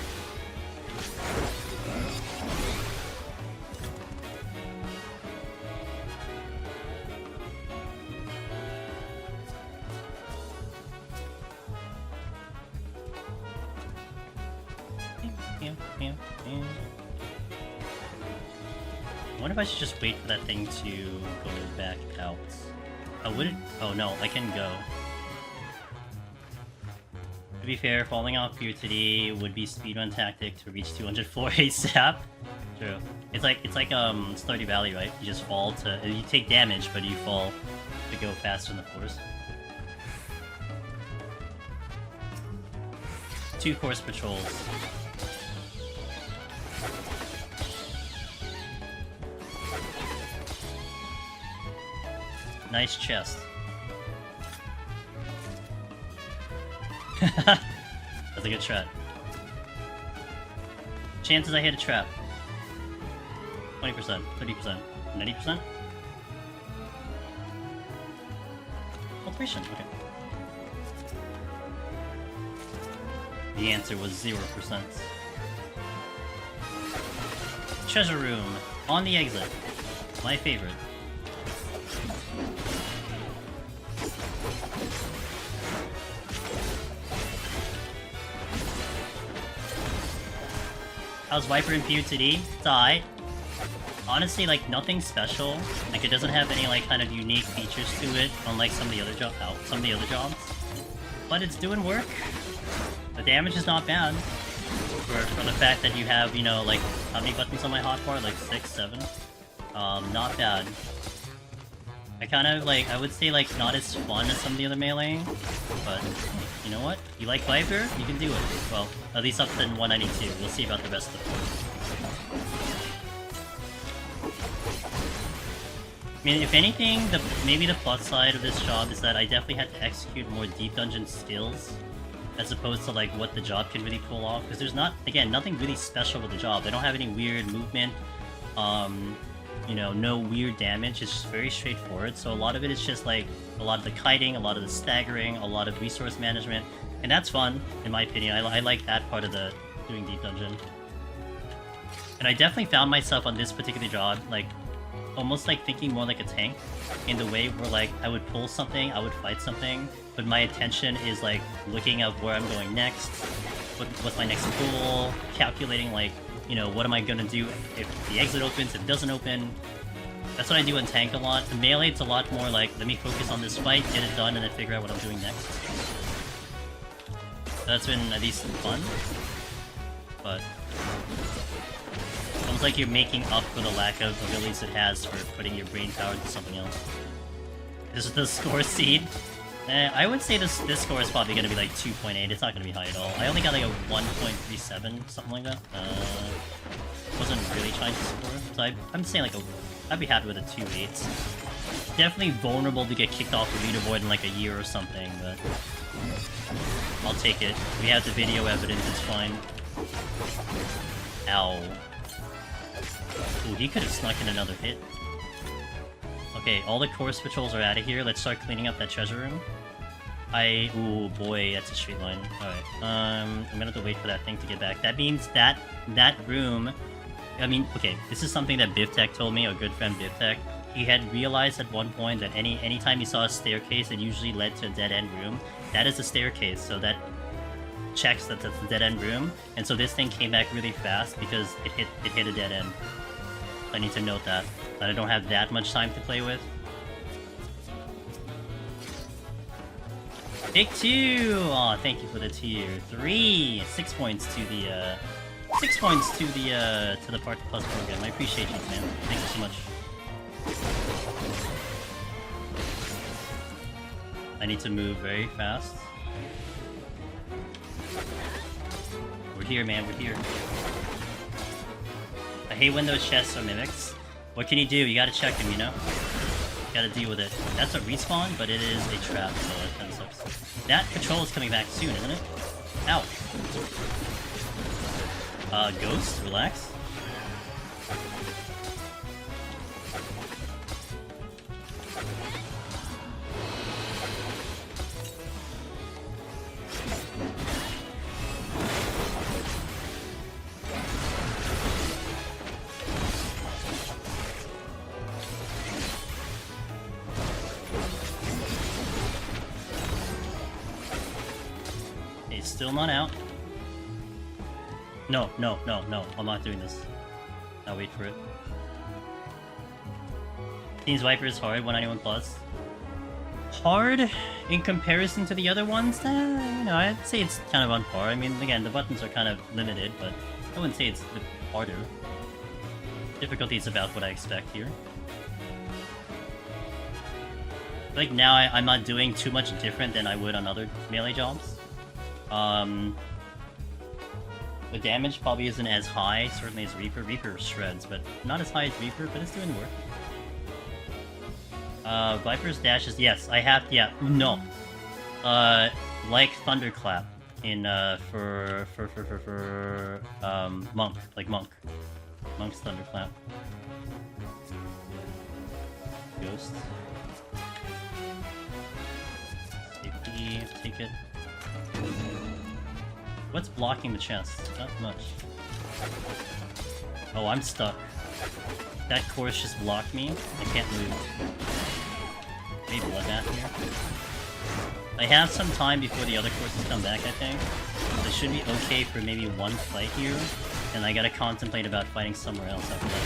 I wonder if I should just wait for that thing to go back out. I wouldn't... Oh no, I can go. To be fair, falling off PoTD would be speedrun tactic to reach 200 floor ASAP. True. It's like Stardew Valley, right? You just fall to... You take damage, but you fall to go faster in the floors. 2 course patrols. Nice chest. That's a good strat. Chances I hit a trap. 20%, 30%, 90%? Alteration, okay. The answer was 0%. Treasure room, on the exit. My favorite. How's Viper in PoTD? It's alright. Honestly, like, nothing special. Like, it doesn't have any, like, kind of unique features to it, unlike some of the other jobs. But it's doing work. The damage is not bad. For the fact that you have, you know, like, how many buttons on my hotbar? Like, 6, 7? Not bad. I kind of, like, I would say, like, not as fun as some of the other melee, but you know what? You like Viper? You can do it. Well, at least up to 192. We'll see about the rest of it. I mean, if anything, maybe the plus side of this job is that I definitely had to execute more deep dungeon skills, as opposed to, like, what the job can really pull off, because there's not, again, nothing really special with the job. They don't have any weird movement, you know, no weird damage. It's just very straightforward. So a lot of it is just like a lot of the kiting, a lot of the staggering, a lot of resource management, and that's fun in my opinion. I like that part of the doing deep dungeon. And I definitely found myself on this particular job like almost like thinking more like a tank, in the way where like I would pull something, I would fight something, but my attention is like looking at where I'm going next, what's my next goal, calculating like, you know, what am I gonna do if the exit opens, if it doesn't open. That's what I do in tank a lot. In melee, it's a lot more like, let me focus on this fight, get it done, and then figure out what I'm doing next. So that's been at least fun. But almost like you're making up for the lack of abilities it has for putting your brain power into something else. This is the score seed. I would say this score is probably going to be like 2.8. It's not going to be high at all. I only got like a 1.37, something like that. Wasn't really trying to score. So I'm saying like I'd be happy with a 2.8. Definitely vulnerable to get kicked off the leaderboard in like a year or something, but I'll take it. We have the video evidence, it's fine. Ow. Ooh, he could have snuck in another hit. Okay, all the course patrols are out of here. Let's start cleaning up that treasure room. Ooh, boy, that's a straight line. Alright, I'm gonna have to wait for that thing to get back. That means that room... I mean, okay, this is something that BivTech told me, our good friend BivTech. He had realized at one point that anytime he saw a staircase, it usually led to a dead-end room. That is a staircase, so that checks that that's a dead-end room. And so this thing came back really fast because it hit a dead end. I need to note that I don't have that much time to play with. Take 2! Aw, thank you for the tier 3! 6 points to the, 6 points to the Part Plus program. I appreciate you, man. Thank you so much. I need to move very fast. We're here, man. We're here. I hate when those chests are mimics. What can you do? You gotta check them, you know? You gotta deal with it. That's a respawn, but it is a trap, so it kind of sucks. That patrol is coming back soon, isn't it? Ow. Ghost, relax. He's still not out. No, no, no, no. I'm not doing this. I'll wait for it. Teams Viper is hard, 191 plus. Hard in comparison to the other ones? You know, I'd say it's kind of on par. I mean, again, the buttons are kind of limited, but I wouldn't say it's harder. Difficulty is about what I expect here. Like now, I'm not doing too much different than I would on other melee jobs. The damage probably isn't as high, certainly as Reaper. Reaper shreds, but not as high as Reaper, but it's doing work. Viper's dash is... Yes, I have... Yeah, no. Like Thunderclap in, Monk. Like Monk. Monk's Thunderclap. Ghost. Safety, take it. What's blocking the chest? Not much. Oh, I'm stuck. That course just blocked me. I can't move. Maybe Bloodbath here. I have some time before the other courses come back, I think. So it should be okay for maybe one fight here. And I gotta contemplate about fighting somewhere else after that.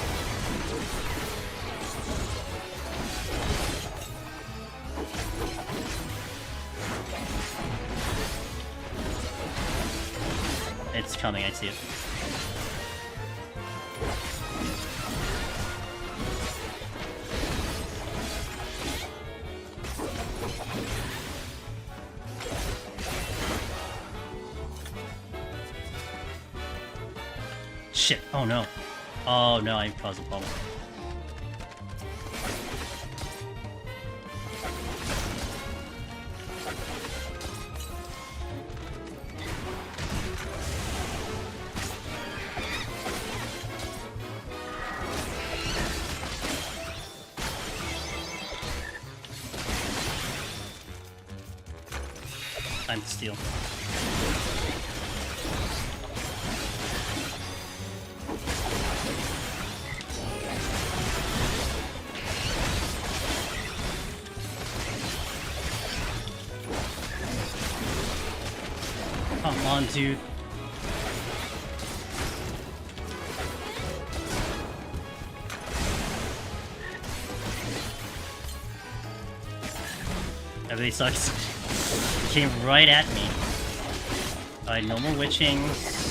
It's coming, I see it. Shit, oh no. Oh no, I caused a problem. Time to steal. Come on, dude. Everything sucks. Came right at me. Alright, no more witchings.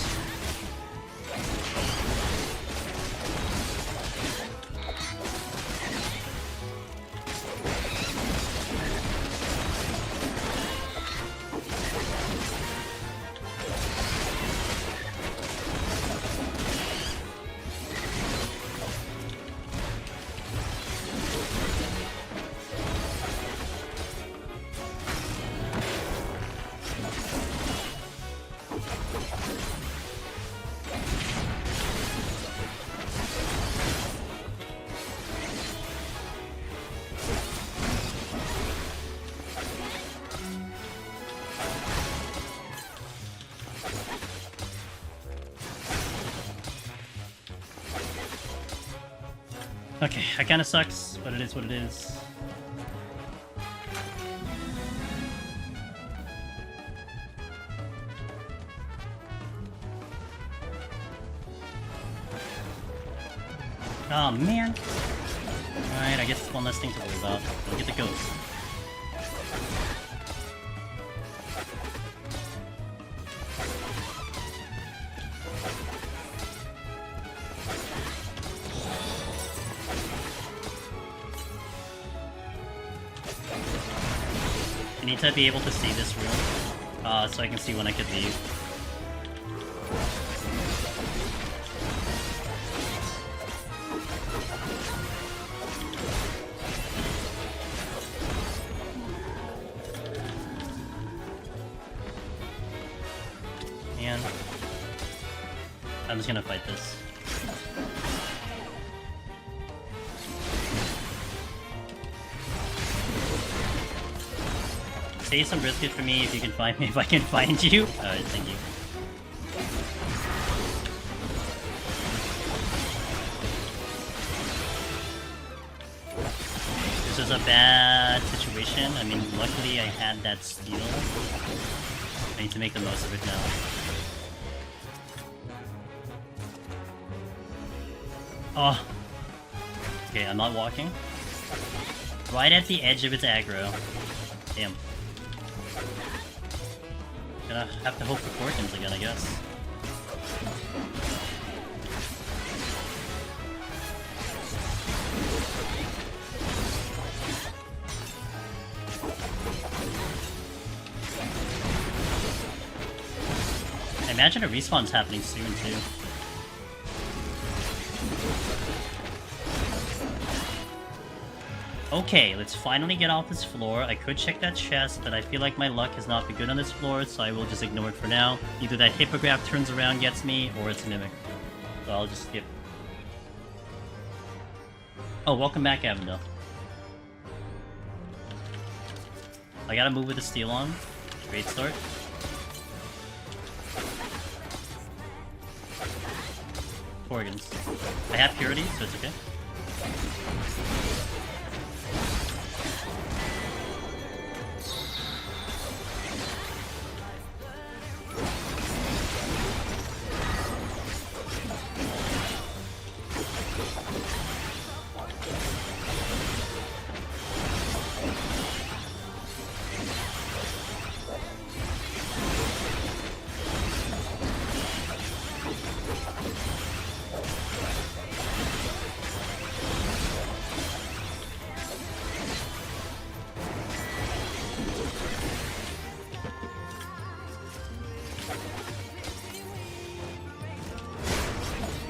Okay, that kinda sucks, but it is what it is. Oh man! Alright, I guess it's one less thing to worry about. Go get the ghost. I need to be able to see this room, so I can see when I could leave. And I'm just gonna fight this. Save some brisket for me if you can find me, if I can find you. Alright, thank you. This is a bad situation. I mean, luckily I had that steal. I need to make the most of it now. Oh. Okay, I'm not walking. Right at the edge of its aggro. Damn. Gonna have to hope for Porkins again, I guess. I imagine a respawn's happening soon, too. Okay, let's finally get off this floor. I could check that chest, but I feel like my luck has not been good on this floor, so I will just ignore it for now. Either that hippogriff turns around, gets me, or it's a mimic. So I'll just skip. Oh, welcome back, Avondale. I gotta move with the steel on. Great start. Organs. I have purity, so it's okay.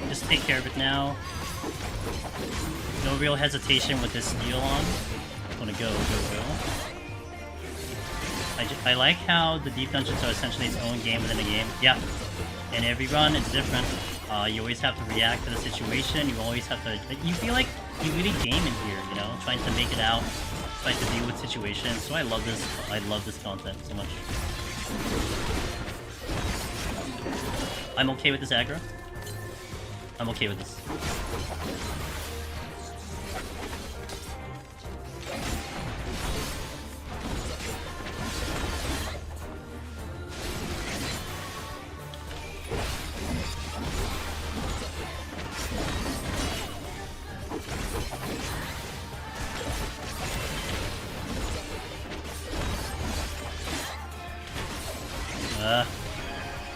Just take care of it now. No real hesitation with this steel on. Just wanna go. I like how the deep dungeons are essentially its own game within a game. Yeah. And every run it's different. You always have to react to the situation. You always have to. You feel like you really game in here, you know, trying to make it out, trying to deal with situations. So I love this. I love this content so much. I'm okay with this aggro. I'm okay with this.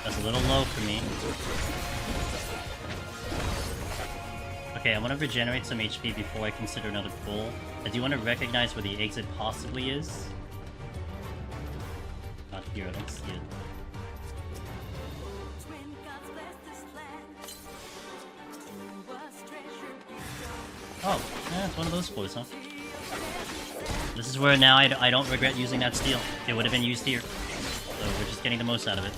That's a little low for me. Okay, I want to regenerate some HP before I consider another pull. I do want to recognize where the exit possibly is. Not here, I don't see it. Oh, yeah, it's one of those floors, huh? This is where now I don't regret using that steel. It would have been used here. So we're just getting the most out of it.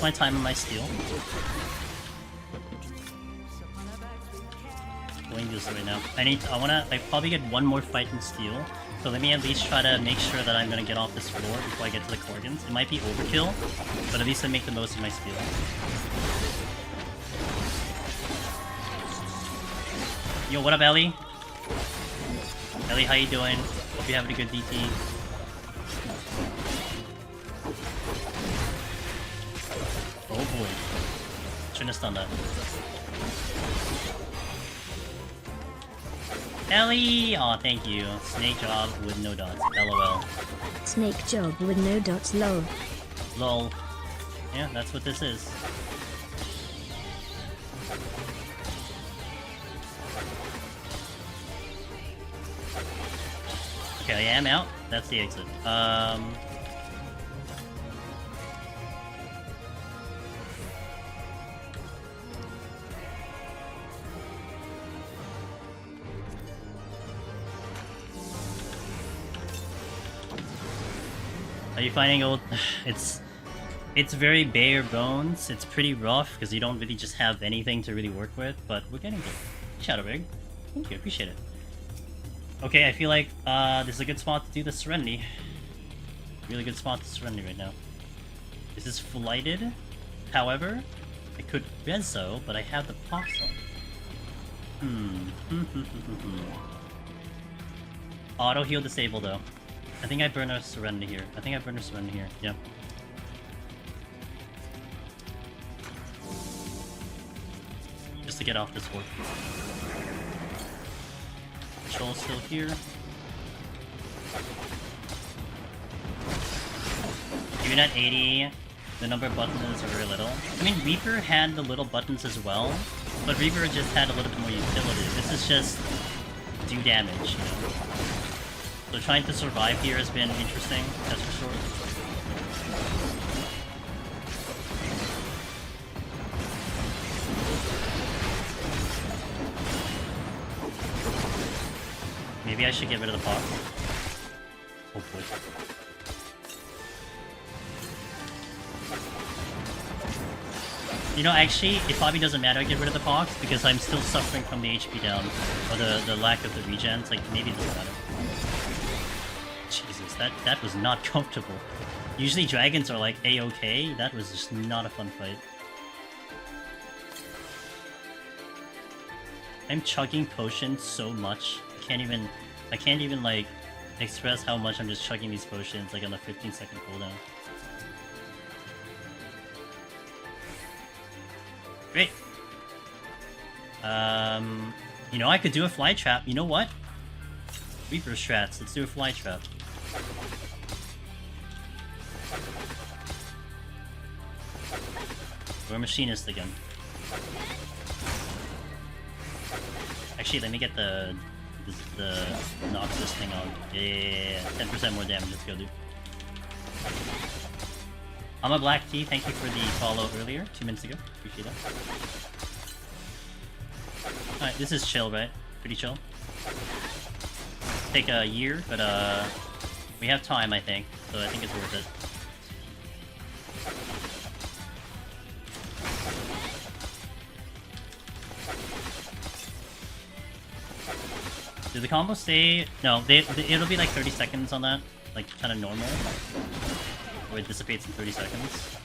My time on my steel. Going this right now. I probably get one more fight in steel. So let me at least try to make sure that I'm gonna get off this floor before I get to the Korgans. It might be overkill, but at least I make the most of my steel. Yo, what up, Ellie? Ellie, how you doing? Hope you're having a good DT. Oh boy. Shouldn't have stunned that. Ellie! Aw, thank you. Snake job with no dots. LOL. Snake job with no dots, lol. Lol. Yeah, that's what this is. Okay, I am out. That's the exit. Are you finding old? It's very bare bones. It's pretty rough because you don't really just have anything to really work with, but we're getting there. Shadow Rig. Thank you, appreciate it. Okay, I feel like this is a good spot to do the Serenity. Really good spot to Serenity right now. This is flighted. However, I could Rezo, but I have the pops on. Auto heal disable though. I think I burn a Serenity here. Yep. Just to get off this work. Control still here. Even at 80, The number of buttons are very little. I mean, Reaper had the little buttons as well, but Reaper just had a little bit more utility. This is just do damage, you know? So trying to survive here has been interesting, that's for sure. Maybe I should get rid of the Pox. Hopefully. You know, actually, it probably doesn't matter I get rid of the Pox, because I'm still suffering from the HP down, or the lack of the regens, like, maybe it doesn't matter. Jesus, that was not comfortable. Usually dragons are like A-okay, that was just not a fun fight. I'm chugging potions so much, I can't even like, express how much I'm just chugging these potions, like on a 15-second cooldown. Great. You know, I could do a fly trap. You know what? Reaper strats. Let's do a fly trap. We're a machinist again. Actually, let me get the Noxus thing on. Yeah, 10% more damage. Let's go, dude. I'm a Black Tea. Thank you for the follow earlier, 2 minutes ago. Appreciate that. Alright, this is chill, right? Pretty chill. Take a year, but we have time, I think, so I think it's worth it. Do the combos stay? No, it'll be like 30 seconds on that, like kind of normal, where it dissipates in 30 seconds.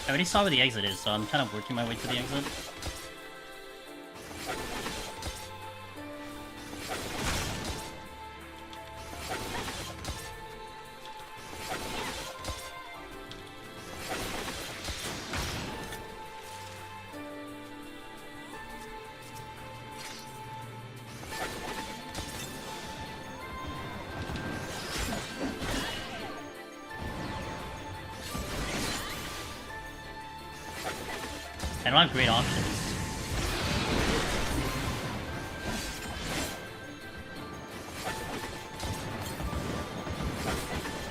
I already saw where the exit is, so I'm kind of working my way to the exit. I don't have great options.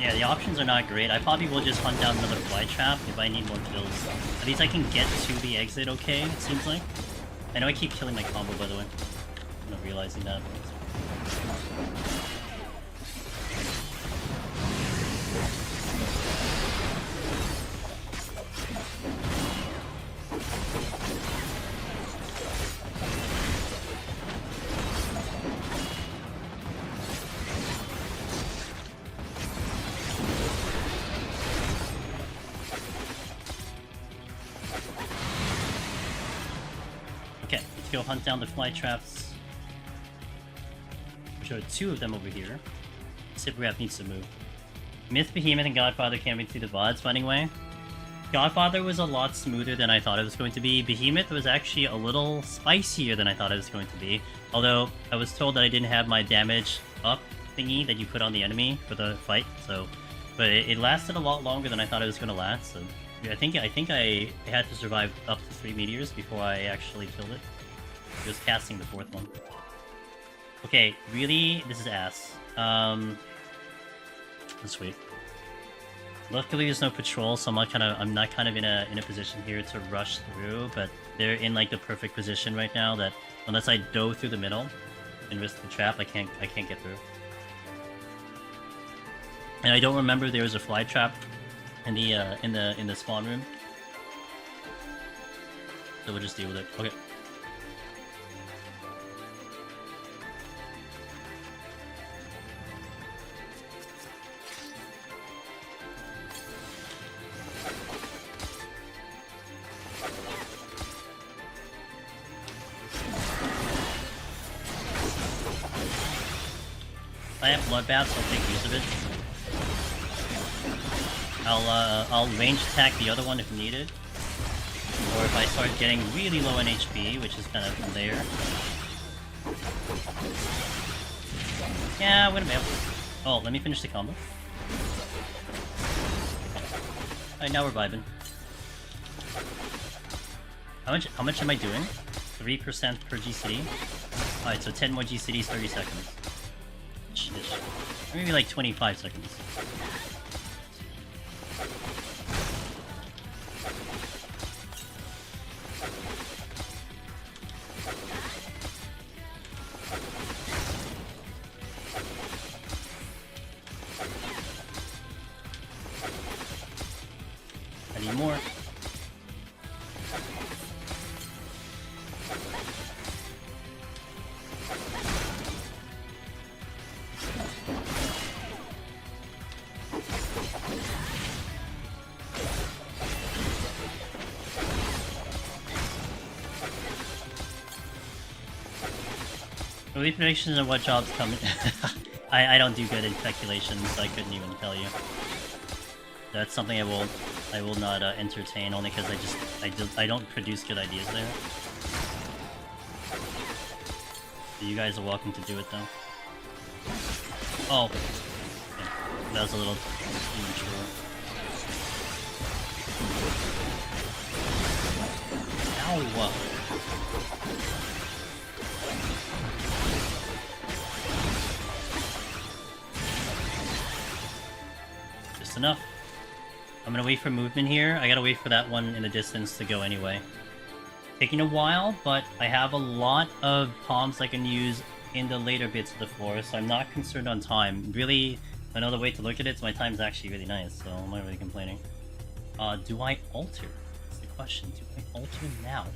Yeah, the options are not great. I probably will just hunt down another fly trap if I need more kills. At least I can get to the exit okay, it seems like. I know I keep killing my combo, by the way. I'm not realizing that. Go hunt down the fly traps. There are 2 of them over here. Siprap needs to move. Myth, Behemoth, and Godfather can't beat through the VODs finding way. Godfather was a lot smoother than I thought it was going to be. Behemoth was actually a little spicier than I thought it was going to be. Although, I was told that I didn't have my damage up thingy that you put on the enemy for the fight, so... But it lasted a lot longer than I thought it was going to last, so... I think I had to survive up to 3 meteors before I actually killed it. Just casting the 4th one. Okay, really? This is ass. Let's wait. Luckily there's no patrol, so I'm not kind of in a position here to rush through, but they're in like the perfect position right now that unless I dove through the middle and risk the trap, I can't get through. And I don't remember there was a fly trap in the spawn room. So we'll just deal with it. Okay. I have bloodbath, so I'll take use of it. I'll range attack the other one if needed. Or if I start getting really low on HP, which is kind of from there. Yeah, I'm gonna be able to... Oh, let me finish the combo. Alright, now we're vibing. How much am I doing? 3% per GCD? Alright, so 10 more GCDs, 30 seconds. Or maybe like 25 seconds. I need more. Relief predictions on what jobs come in. I don't do good in speculations, so I couldn't even tell you. That's something I will not entertain, only because I don't produce good ideas there. So you guys are welcome to do it though. Oh, okay. That was a little immature. Ow! Just enough. I'm gonna wait for movement here. I gotta wait for that one in the distance to go anyway. Taking a while, but I have a lot of palms I can use in the later bits of the floor, so I'm not concerned on time. Really, another way to look at it is my time's actually really nice, so I'm not really complaining. Do I alter? That's the question. Do I alter now?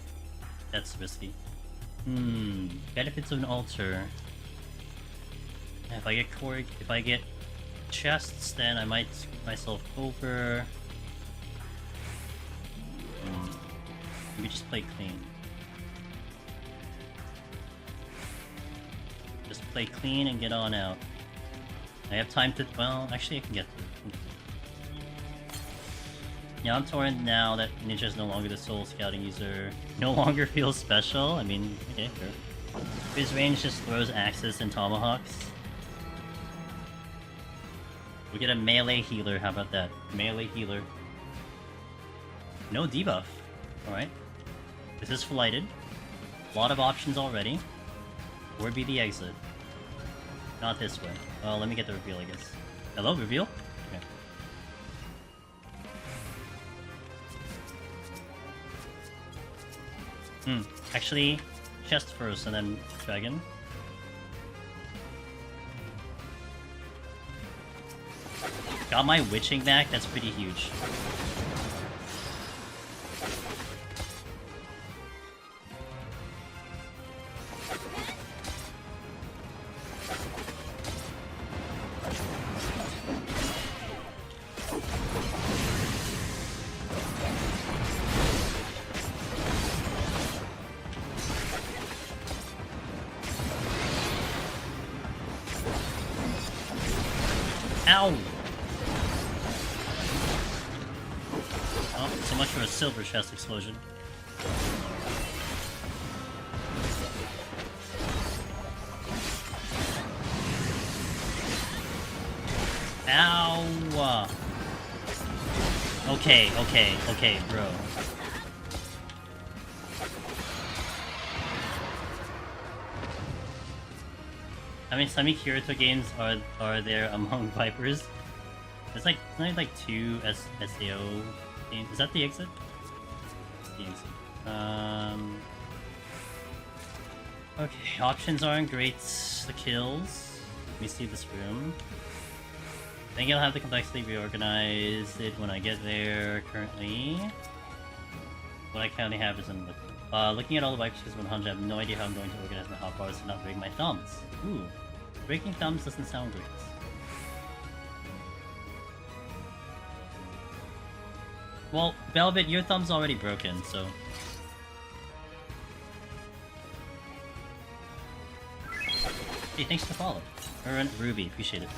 That's risky. Benefits of an alter. If I get core, if I get chests, then I might screw myself over. Let me just play clean. Just play clean and get on out. I have time to... Well, actually I can get through. Yeah, I'm torn now that Ninja is no longer the sole scouting user. No longer feels special? I mean, okay, sure. His range just throws axes and tomahawks. We get a melee healer, how about that? Melee healer. No debuff. Alright. This is flighted. A lot of options already. Where be the exit? Not this way. Well, let me get the reveal, I guess. Hello, reveal? Okay. Actually, chest first and then dragon. Got my witching back, that's pretty huge. Ow! Oh, so much for a silver chest explosion. Ow! Okay, bro. How many Kirito games are there among Vipers? There's like only like 2 SAO games. Is that the exit? The exit. Okay, options aren't great. The kills. Let me see this room. I think I'll have the complexity reorganize it when I get there. Currently, what I currently have is in looking at all the Vipers 100. I have no idea how I'm going to organize my hotbars to not break my thumbs. Ooh. Breaking thumbs doesn't sound great. Well, Velvet, your thumb's already broken, so... Hey, thanks for the follow. Ruby, appreciate it.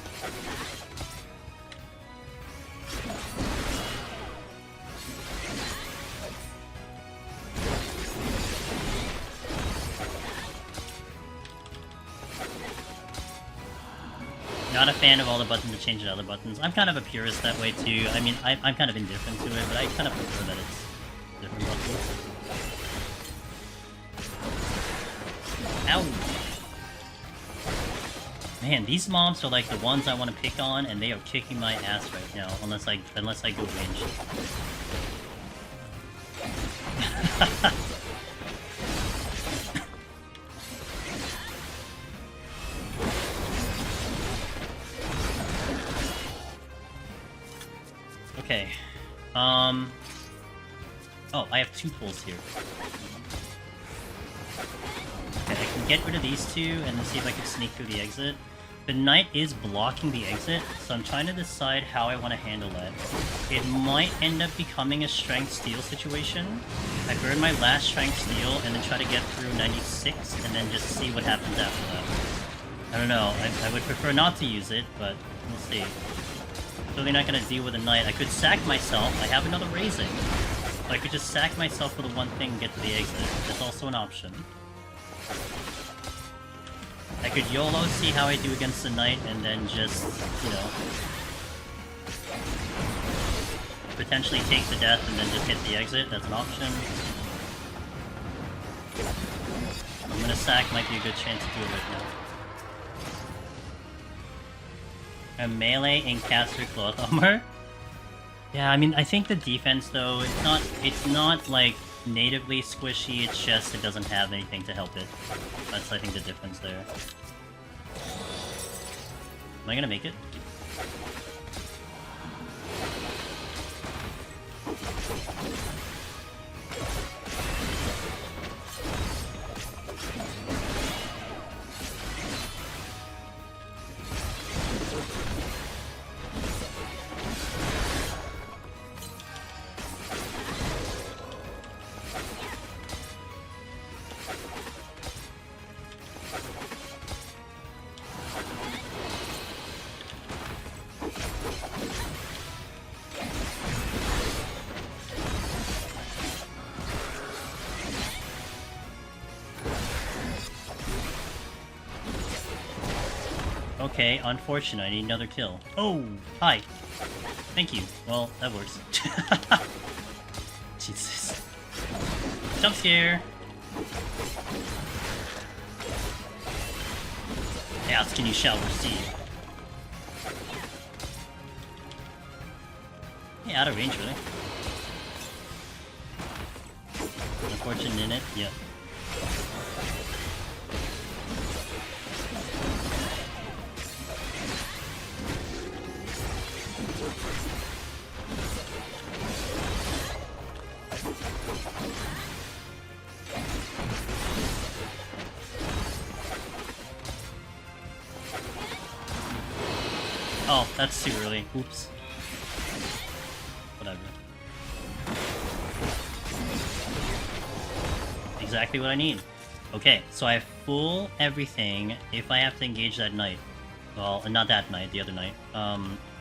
Not a fan of all the buttons to change to other buttons. I'm kind of a purist that way too. I mean, I'm kind of indifferent to it, but I kind of prefer that it's different buttons. Ow! Man, these mobs are like the ones I want to pick on, and they are kicking my ass right now, unless I go ranged. Okay. Oh, I have 2 pulls here. Okay, I can get rid of these 2 and then see if I can sneak through the exit. The knight is blocking the exit, so I'm trying to decide how I want to handle that. It might end up becoming a strength steal situation. I burn my last strength steal and then try to get through 96 and then just see what happens after that. I don't know, I would prefer not to use it, but we'll see. Really not gonna deal with a knight. I could sack myself. I have another raising. So I could just sack myself for the one thing and get to the exit. That's also an option. I could YOLO, see how I do against the knight, and then just, you know, potentially take the death and then just hit the exit. That's an option. I'm gonna sack, might be a good chance to do it right now. A melee in caster cloth armor? Yeah, I mean, I think the defense though, it's not like natively squishy, it's just it doesn't have anything to help it. That's, I think, the difference there. Am I gonna make it? Okay, unfortunate. I need another kill. Oh, hi. Thank you. Well, that works. Jesus. Jump scare. Ask and you shall receive. Yeah, out of range, really. Unfortunate in it. Yep. Oh, that's too early. Oops. Whatever. Exactly what I need. Okay, so I have full everything if I have to engage that knight. Well, not that knight, the other knight.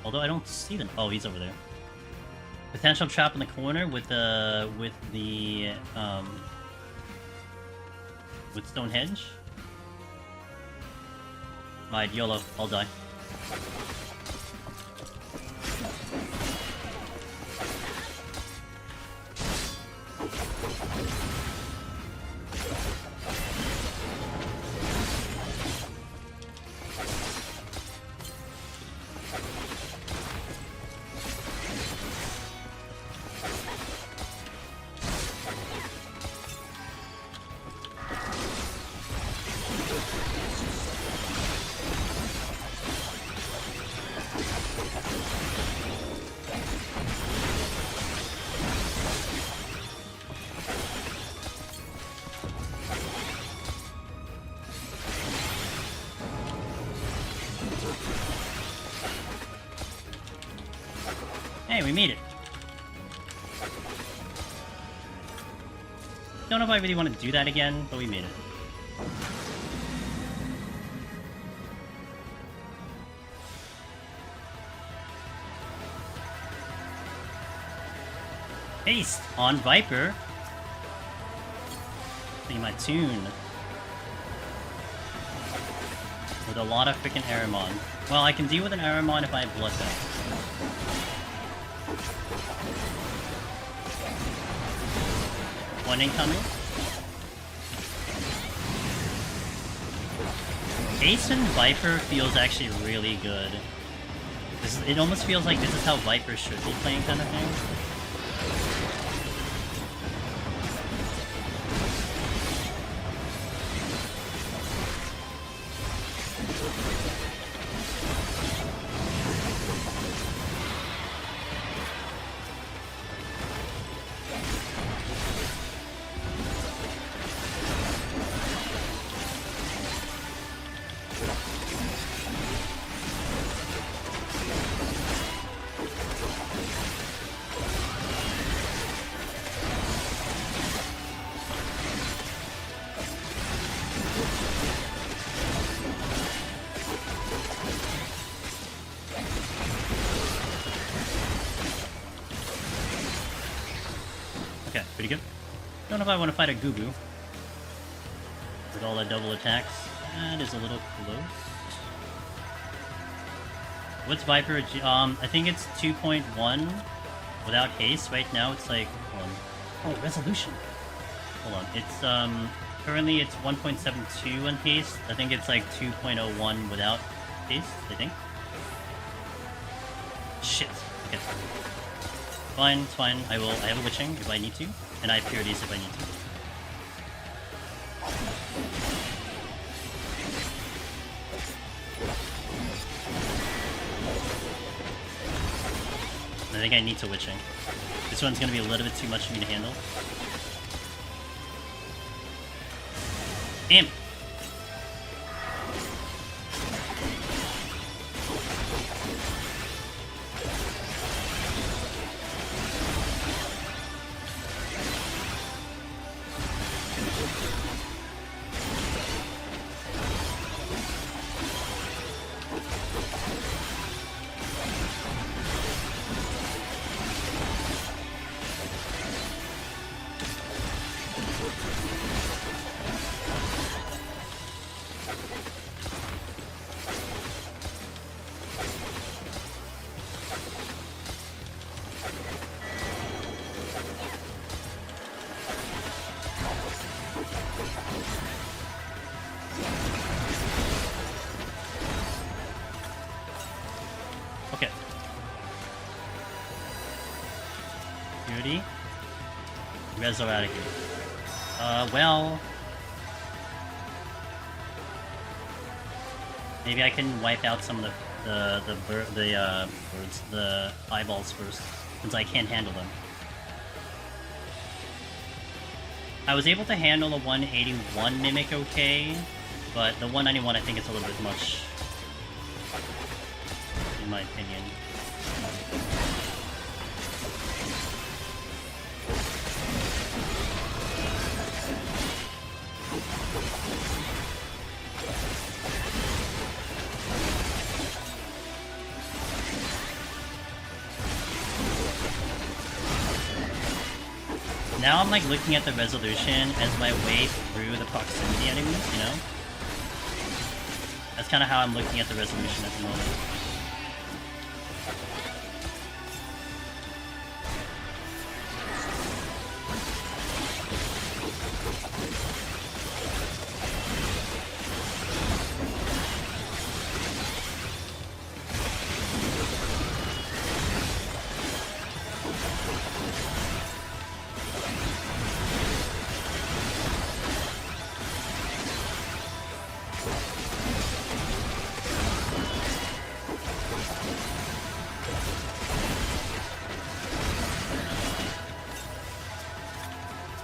Although I don't see them. Oh, he's over there. Potential trap in the corner with Stonehenge. My YOLO, I'll die. Hey, we made it. Don't know if I really want to do that again, but we made it. Haste on Viper. Be my tune. With a lot of freaking Aramon. Well, I can deal with an Aramon if I have Blood Bank. One incoming. Haste and Viper feels actually really good. It almost feels like this is how Viper should be playing, kind of thing. Okay, pretty good. Don't know if I want to fight a Gubu. With all the double attacks. That is a little close. What's Viper? I think it's 2.1 without haste. Right now it's like... Hold on. Oh, resolution. Hold on. It's, currently it's 1.72 on haste. I think it's like 2.01 without haste, I think. Shit. Okay. Fine, it's fine. I have a witching if I need to, and I have purities if I need to. I think I need to witching. This one's gonna be a little bit too much for me to handle. Damn! Okay. Purity. Res Eradicate. Well... Maybe I can wipe out some of the eyeballs first, since I can't handle them. I was able to handle a 181 Mimic okay, but the 191 I think is a little bit much, in my opinion. Now I'm like looking at the resolution as my way through the proximity enemies, you know? That's kind of how I'm looking at the resolution at the moment.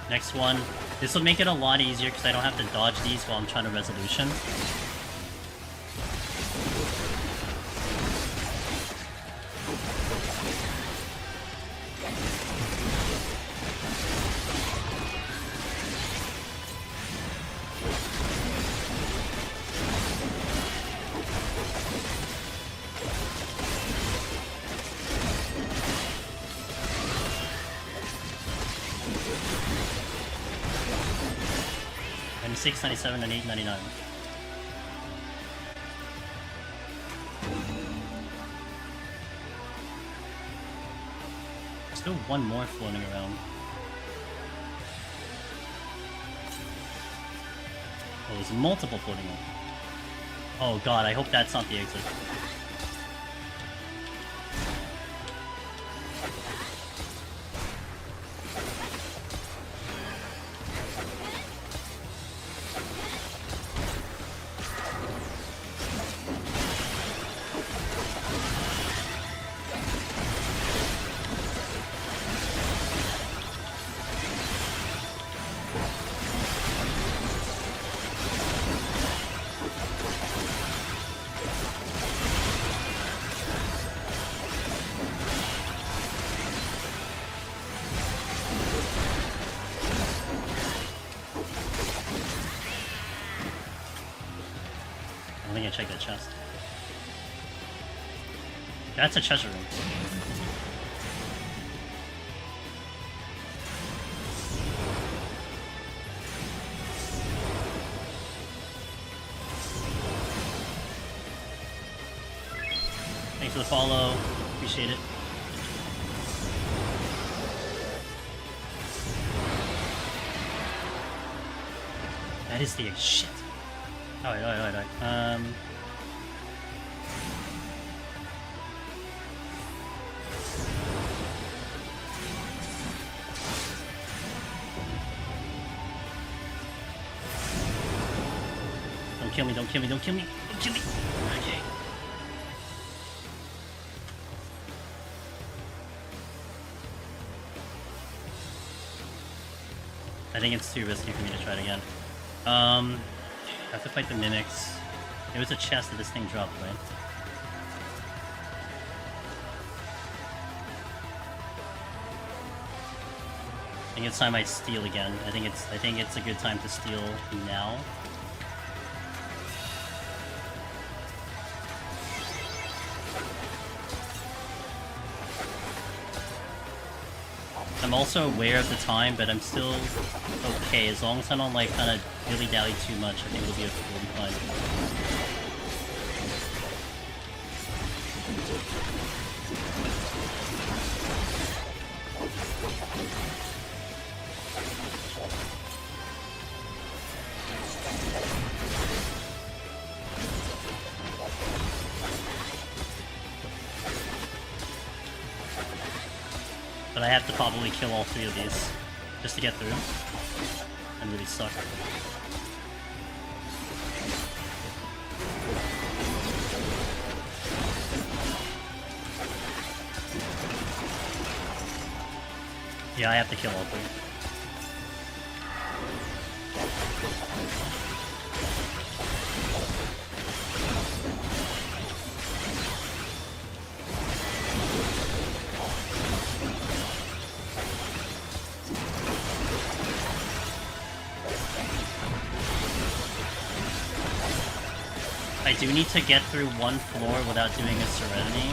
Next one. This will make it a lot easier because I don't have to dodge these while I'm trying to resolution. 96, 97, 98, 99. Still one more floating around. Oh, there's multiple floating around. Oh god, I hope that's not the exit. Check that chest. That's a treasure room. Thanks for the follow. Appreciate it. That is the shit. Alright. Don't kill me. Okay. I think it's too risky for me to try it again. I have to fight the mimics. There was a chest that this thing dropped, right? I think it's time I steal again. I think it's a good time to steal now. I'm also aware of the time, but I'm still okay. As long as I don't like kind of dilly-dally too much, I think we'll be fine. But I have to probably kill all three of these just to get through and really suck. Yeah, I have to kill all three. I do need to get through one floor without doing a Serenity.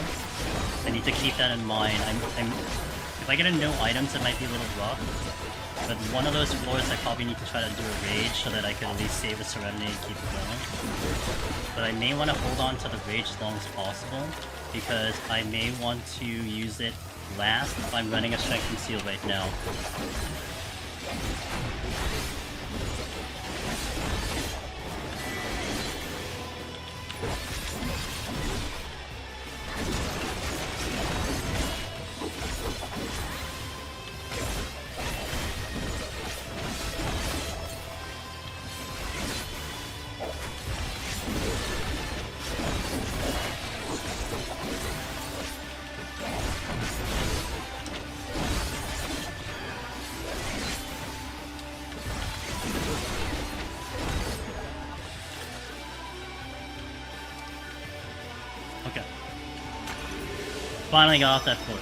I need to keep that in mind. If I get a no items, it might be a little rough. But one of those floors, I probably need to try to do a Rage so that I can at least save a Serenity and keep it going. But I may want to hold on to the Rage as long as possible, because I may want to use it last if I'm running a Strength and Seal right now. Finally got off that floor.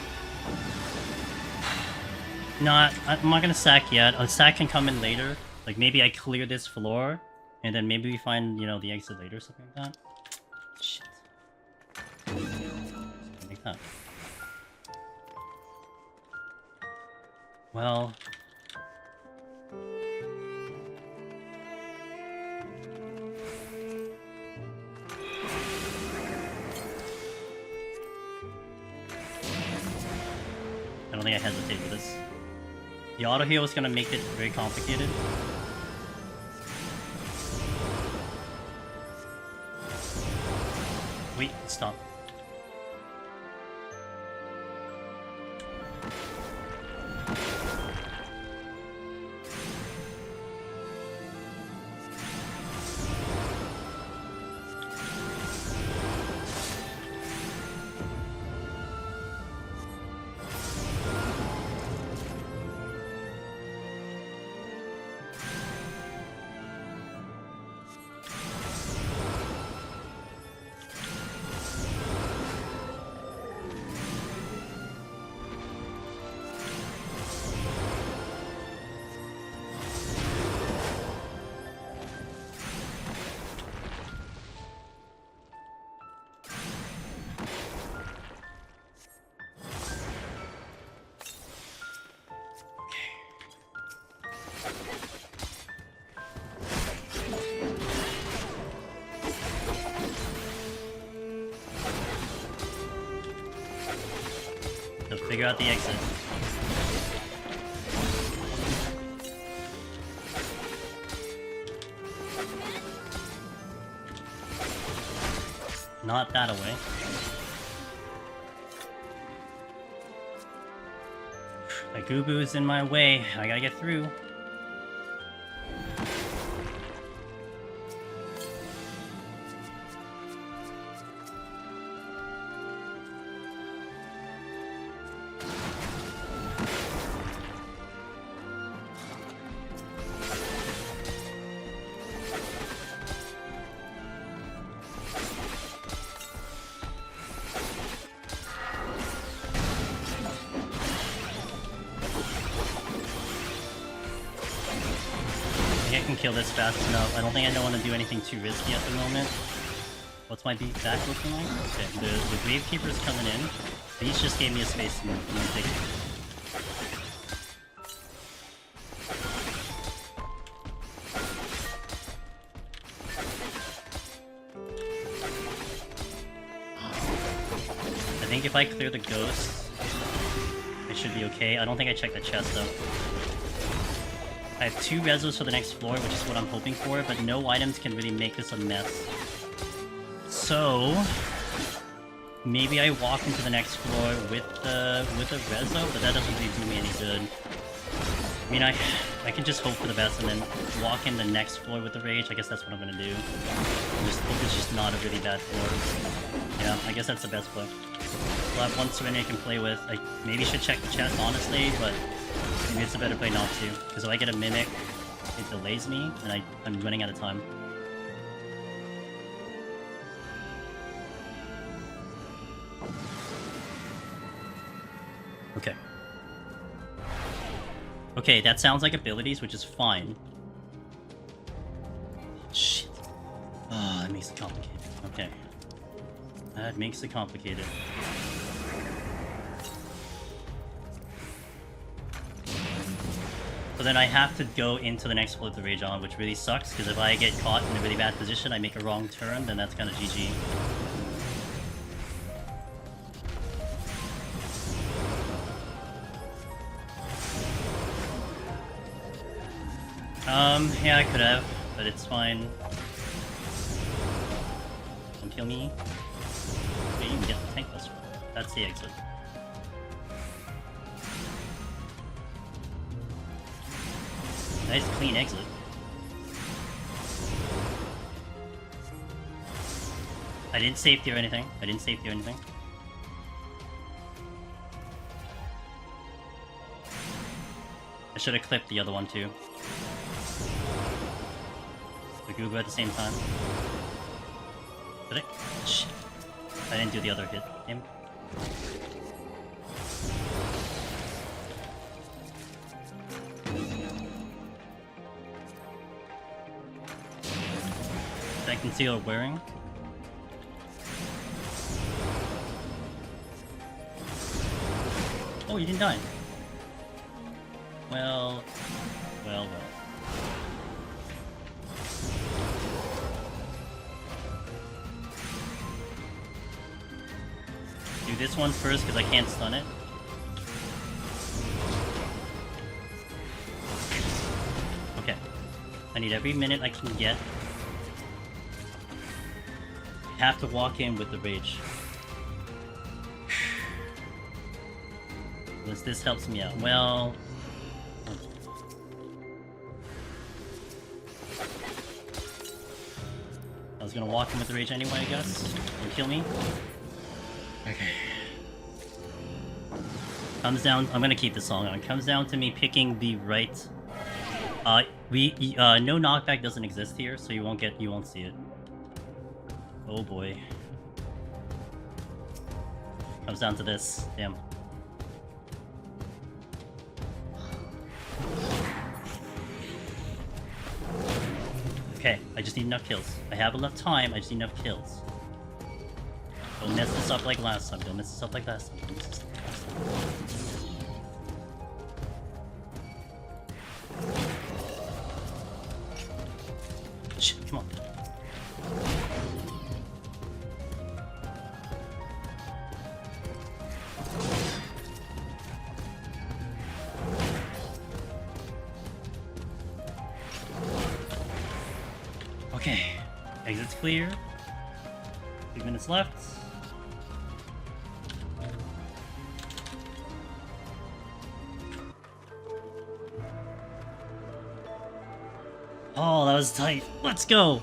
No, I'm not gonna sack yet. A sack can come in later. Like, maybe I clear this floor, and then maybe we find, you know, the exit later or something like that. Shit. Something like that. Well... I don't think I hesitate with this. The auto heal is gonna make it very complicated. Wait, stop. So figure out the exit. Not that away. My Goo is in my way. I gotta get through. I can kill this fast enough. I don't think I don't want to do anything too risky at the moment. What's my beat back looking like? Okay, the Gravekeeper's coming in. These just gave me a space to move. I'm gonna take it. I think if I clear the ghosts, I should be okay. I don't think I checked the chest though. I have 2 resos for the next floor, which is what I'm hoping for, but no items can really make this a mess. So maybe I walk into the next floor with a reso, but that doesn't really do me any good. I mean, I can just hope for the best and then walk in the next floor with the rage. I guess that's what I'm gonna do. Just hope it's just not a really bad floor. Yeah, I guess that's the best play. I'll have 1 Serenity I can play with. I maybe should check the chest, honestly, but maybe it's a better play not to. Because if I get a Mimic, it delays me, and I'm running out of time. Okay. Okay, that sounds like abilities, which is fine. Shit. Ah, that makes it complicated. Okay. That makes it complicated. So then I have to go into the next floor with the rage on, which really sucks, because if I get caught in a really bad position, I make a wrong turn, then that's kind of GG. Yeah, I could have, but it's fine. Don't kill me. Okay, you can get the tank plus. That's the exit. Nice clean exit. I didn't safety or anything. I should have clipped the other one too. The Google at the same time. Did I? Shit. I didn't do the other hit. Damn. Did I conceal wearing? Oh, you didn't die. Well. Do this one first because I can't stun it. I need every minute I can get. I have to walk in with the rage. Unless this helps me out. Well... I was gonna walk in with the rage anyway, I guess. Don't kill me. Okay. Comes down... I'm gonna keep this song on. Comes down to me picking the right... no knockback doesn't exist here, so you won't see it. Oh boy. Comes down to this. Damn. Okay, I just need enough kills. I have enough time, I just need enough kills. Don't mess this up like last time. Don't mess this up like last time. Don't mess this up like last time. Shit, come on. Okay, exit's clear. 2 minutes left. Oh, that was tight. Let's go!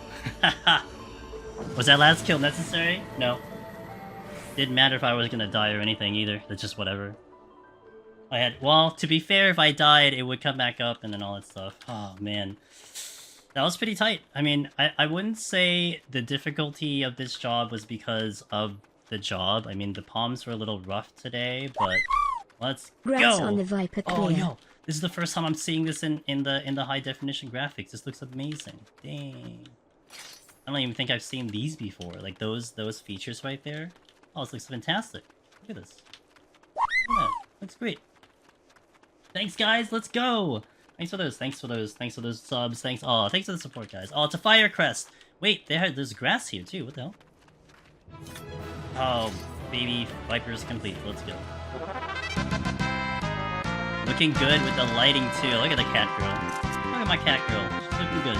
Was that last kill necessary? No. Didn't matter if I was gonna die or anything either. It's just whatever. I had... Well, to be fair, if I died, it would come back up and then all that stuff. Oh, man. That was pretty tight. I mean, I wouldn't say the difficulty of this job was because of the job. I mean, the palms were a little rough today, but let's go! On the Viper clear. Oh, yo! This is the first time I'm seeing this in the high definition graphics. This looks amazing. Dang. I don't even think I've seen these before. Like those features right there. Oh, this looks fantastic. Look at this. Look at that. Looks great. Thanks, guys. Let's go. Thanks for those subs. Thanks for the support, guys. Oh, it's a fire crest. Wait, there's grass here too. What the hell? Oh, baby Viper's complete. Let's go. Looking good with the lighting too. Look at the cat girl. Look at my cat girl. She's looking good.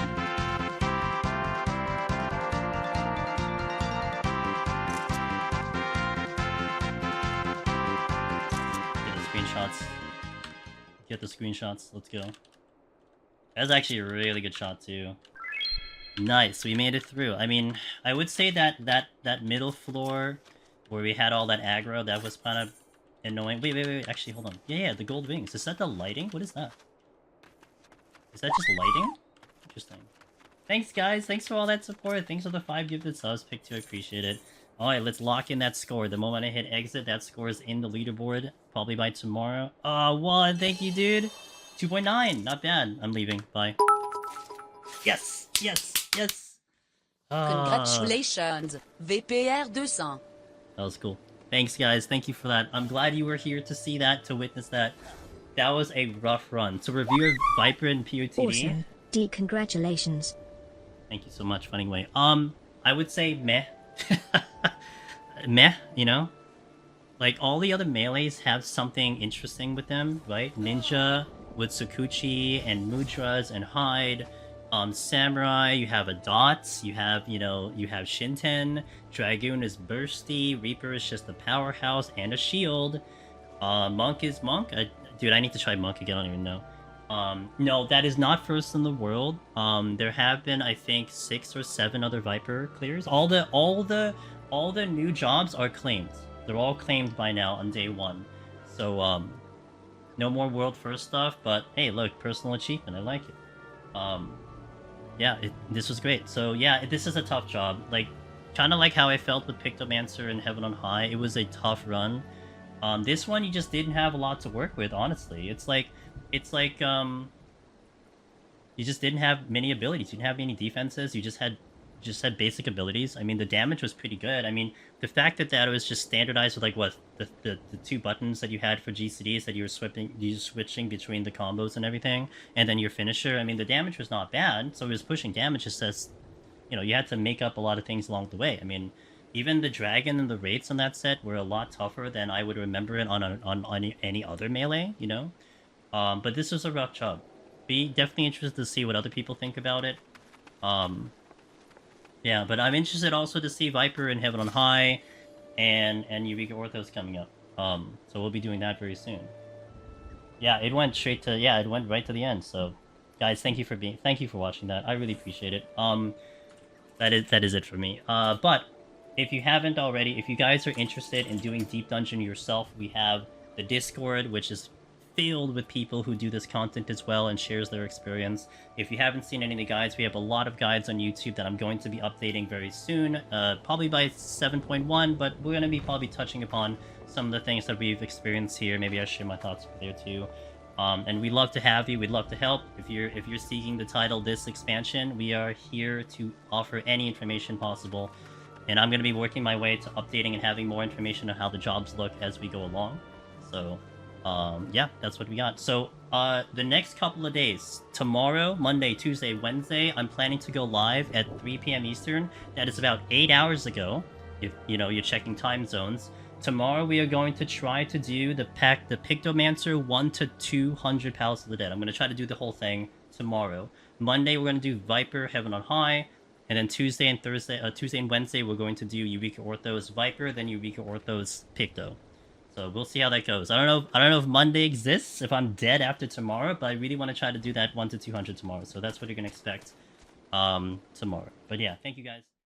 Get the screenshots. Get the screenshots. Let's go. That's actually a really good shot too. Nice, we made it through. I mean, I would say that middle floor where we had all that aggro, that was kind of annoying. Wait. Actually, hold on. Yeah, the gold wings. Is that the lighting? What is that? Is that just lighting? Interesting. Thanks, guys. Thanks for all that support. Thanks for the 5 gifted subs. Pick 2, I appreciate it. Alright, let's lock in that score. The moment I hit exit, that score is in the leaderboard. Probably by tomorrow. Oh, Juan, thank you, dude. 2.9. Not bad. I'm leaving. Bye. Yes! Congratulations. VPR 200. That was cool. Thanks, guys. Thank you for that. I'm glad you were here to see that, to witness that. That was a rough run. So, review of Viper and PoTD. Awesome. D, congratulations. Thank you so much, Funny Way. I would say meh. Meh, you know? Like, all the other melees have something interesting with them, right? Ninja with Sakuchi and Mudras and Hyde. Samurai, you have a Dots, you have Shinten. Dragoon is bursty, Reaper is just a powerhouse and a shield. Monk is Monk. Dude, I need to try Monk again, I don't even know. No, that is not first in the world. There have been, I think, 6 or 7 other Viper clears. All the new jobs are claimed. They're all claimed by now on day 1. So, no more world first stuff, but hey, look, personal achievement, I like it. Yeah, this was great. So yeah, this is a tough job. Like, kind of like how I felt with Pictomancer and Heaven on High. It was a tough run. This one, you just didn't have a lot to work with, honestly. It's like, you just didn't have many abilities. You didn't have any defenses. You just had basic abilities. I mean, the damage was pretty good. I mean, the fact that was just standardized with, like, what, the 2 buttons that you had for GCDs that you were switching between the combos and everything, and then your finisher. I mean, the damage was not bad, so it was pushing damage. It's just, you know, you had to make up a lot of things along the way. I mean, even the Dragon and the Wraiths on that set were a lot tougher than I would remember it on any other melee, you know? But this was a rough job. be definitely interested to see what other people think about it. Yeah, but I'm interested also to see Viper in Heaven on High, and Eureka Orthos coming up. So we'll be doing that very soon. Yeah, it went straight to it went right to the end. So, guys, thank you for watching that. I really appreciate it. That is it for me. But if you haven't already, if you guys are interested in doing Deep Dungeon yourself, we have the Discord, which is filled with people who do this content as well and shares their experience. If you haven't seen any of the guides, we have a lot of guides on YouTube that I'm going to be updating very soon, probably by 7.1, but we're going to be probably touching upon some of the things that we've experienced here. Maybe I'll share my thoughts there too. And we'd love to have you. We'd love to help. If you're seeking the title this expansion, we are here to offer any information possible. And I'm going to be working my way to updating and having more information on how the jobs look as we go along. So, yeah, that's what we got. So, the next couple of days, tomorrow, Monday, Tuesday, Wednesday, I'm planning to go live at 3 p.m. Eastern. That is about 8 hours ago, if, you know, you're checking time zones. Tomorrow we are going to try to do the Pictomancer 1 to 200 Palace of the Dead. I'm going to try to do the whole thing tomorrow. Monday we're going to do Viper, Heaven on High. And then Tuesday and Wednesday we're going to do Eureka Orthos Viper, then Eureka Orthos Picto. So we'll see how that goes. I don't know if Monday exists, if I'm dead after tomorrow, but I really want to try to do that 1 to 200 tomorrow. So that's what you're going to expect tomorrow. But yeah, thank you guys.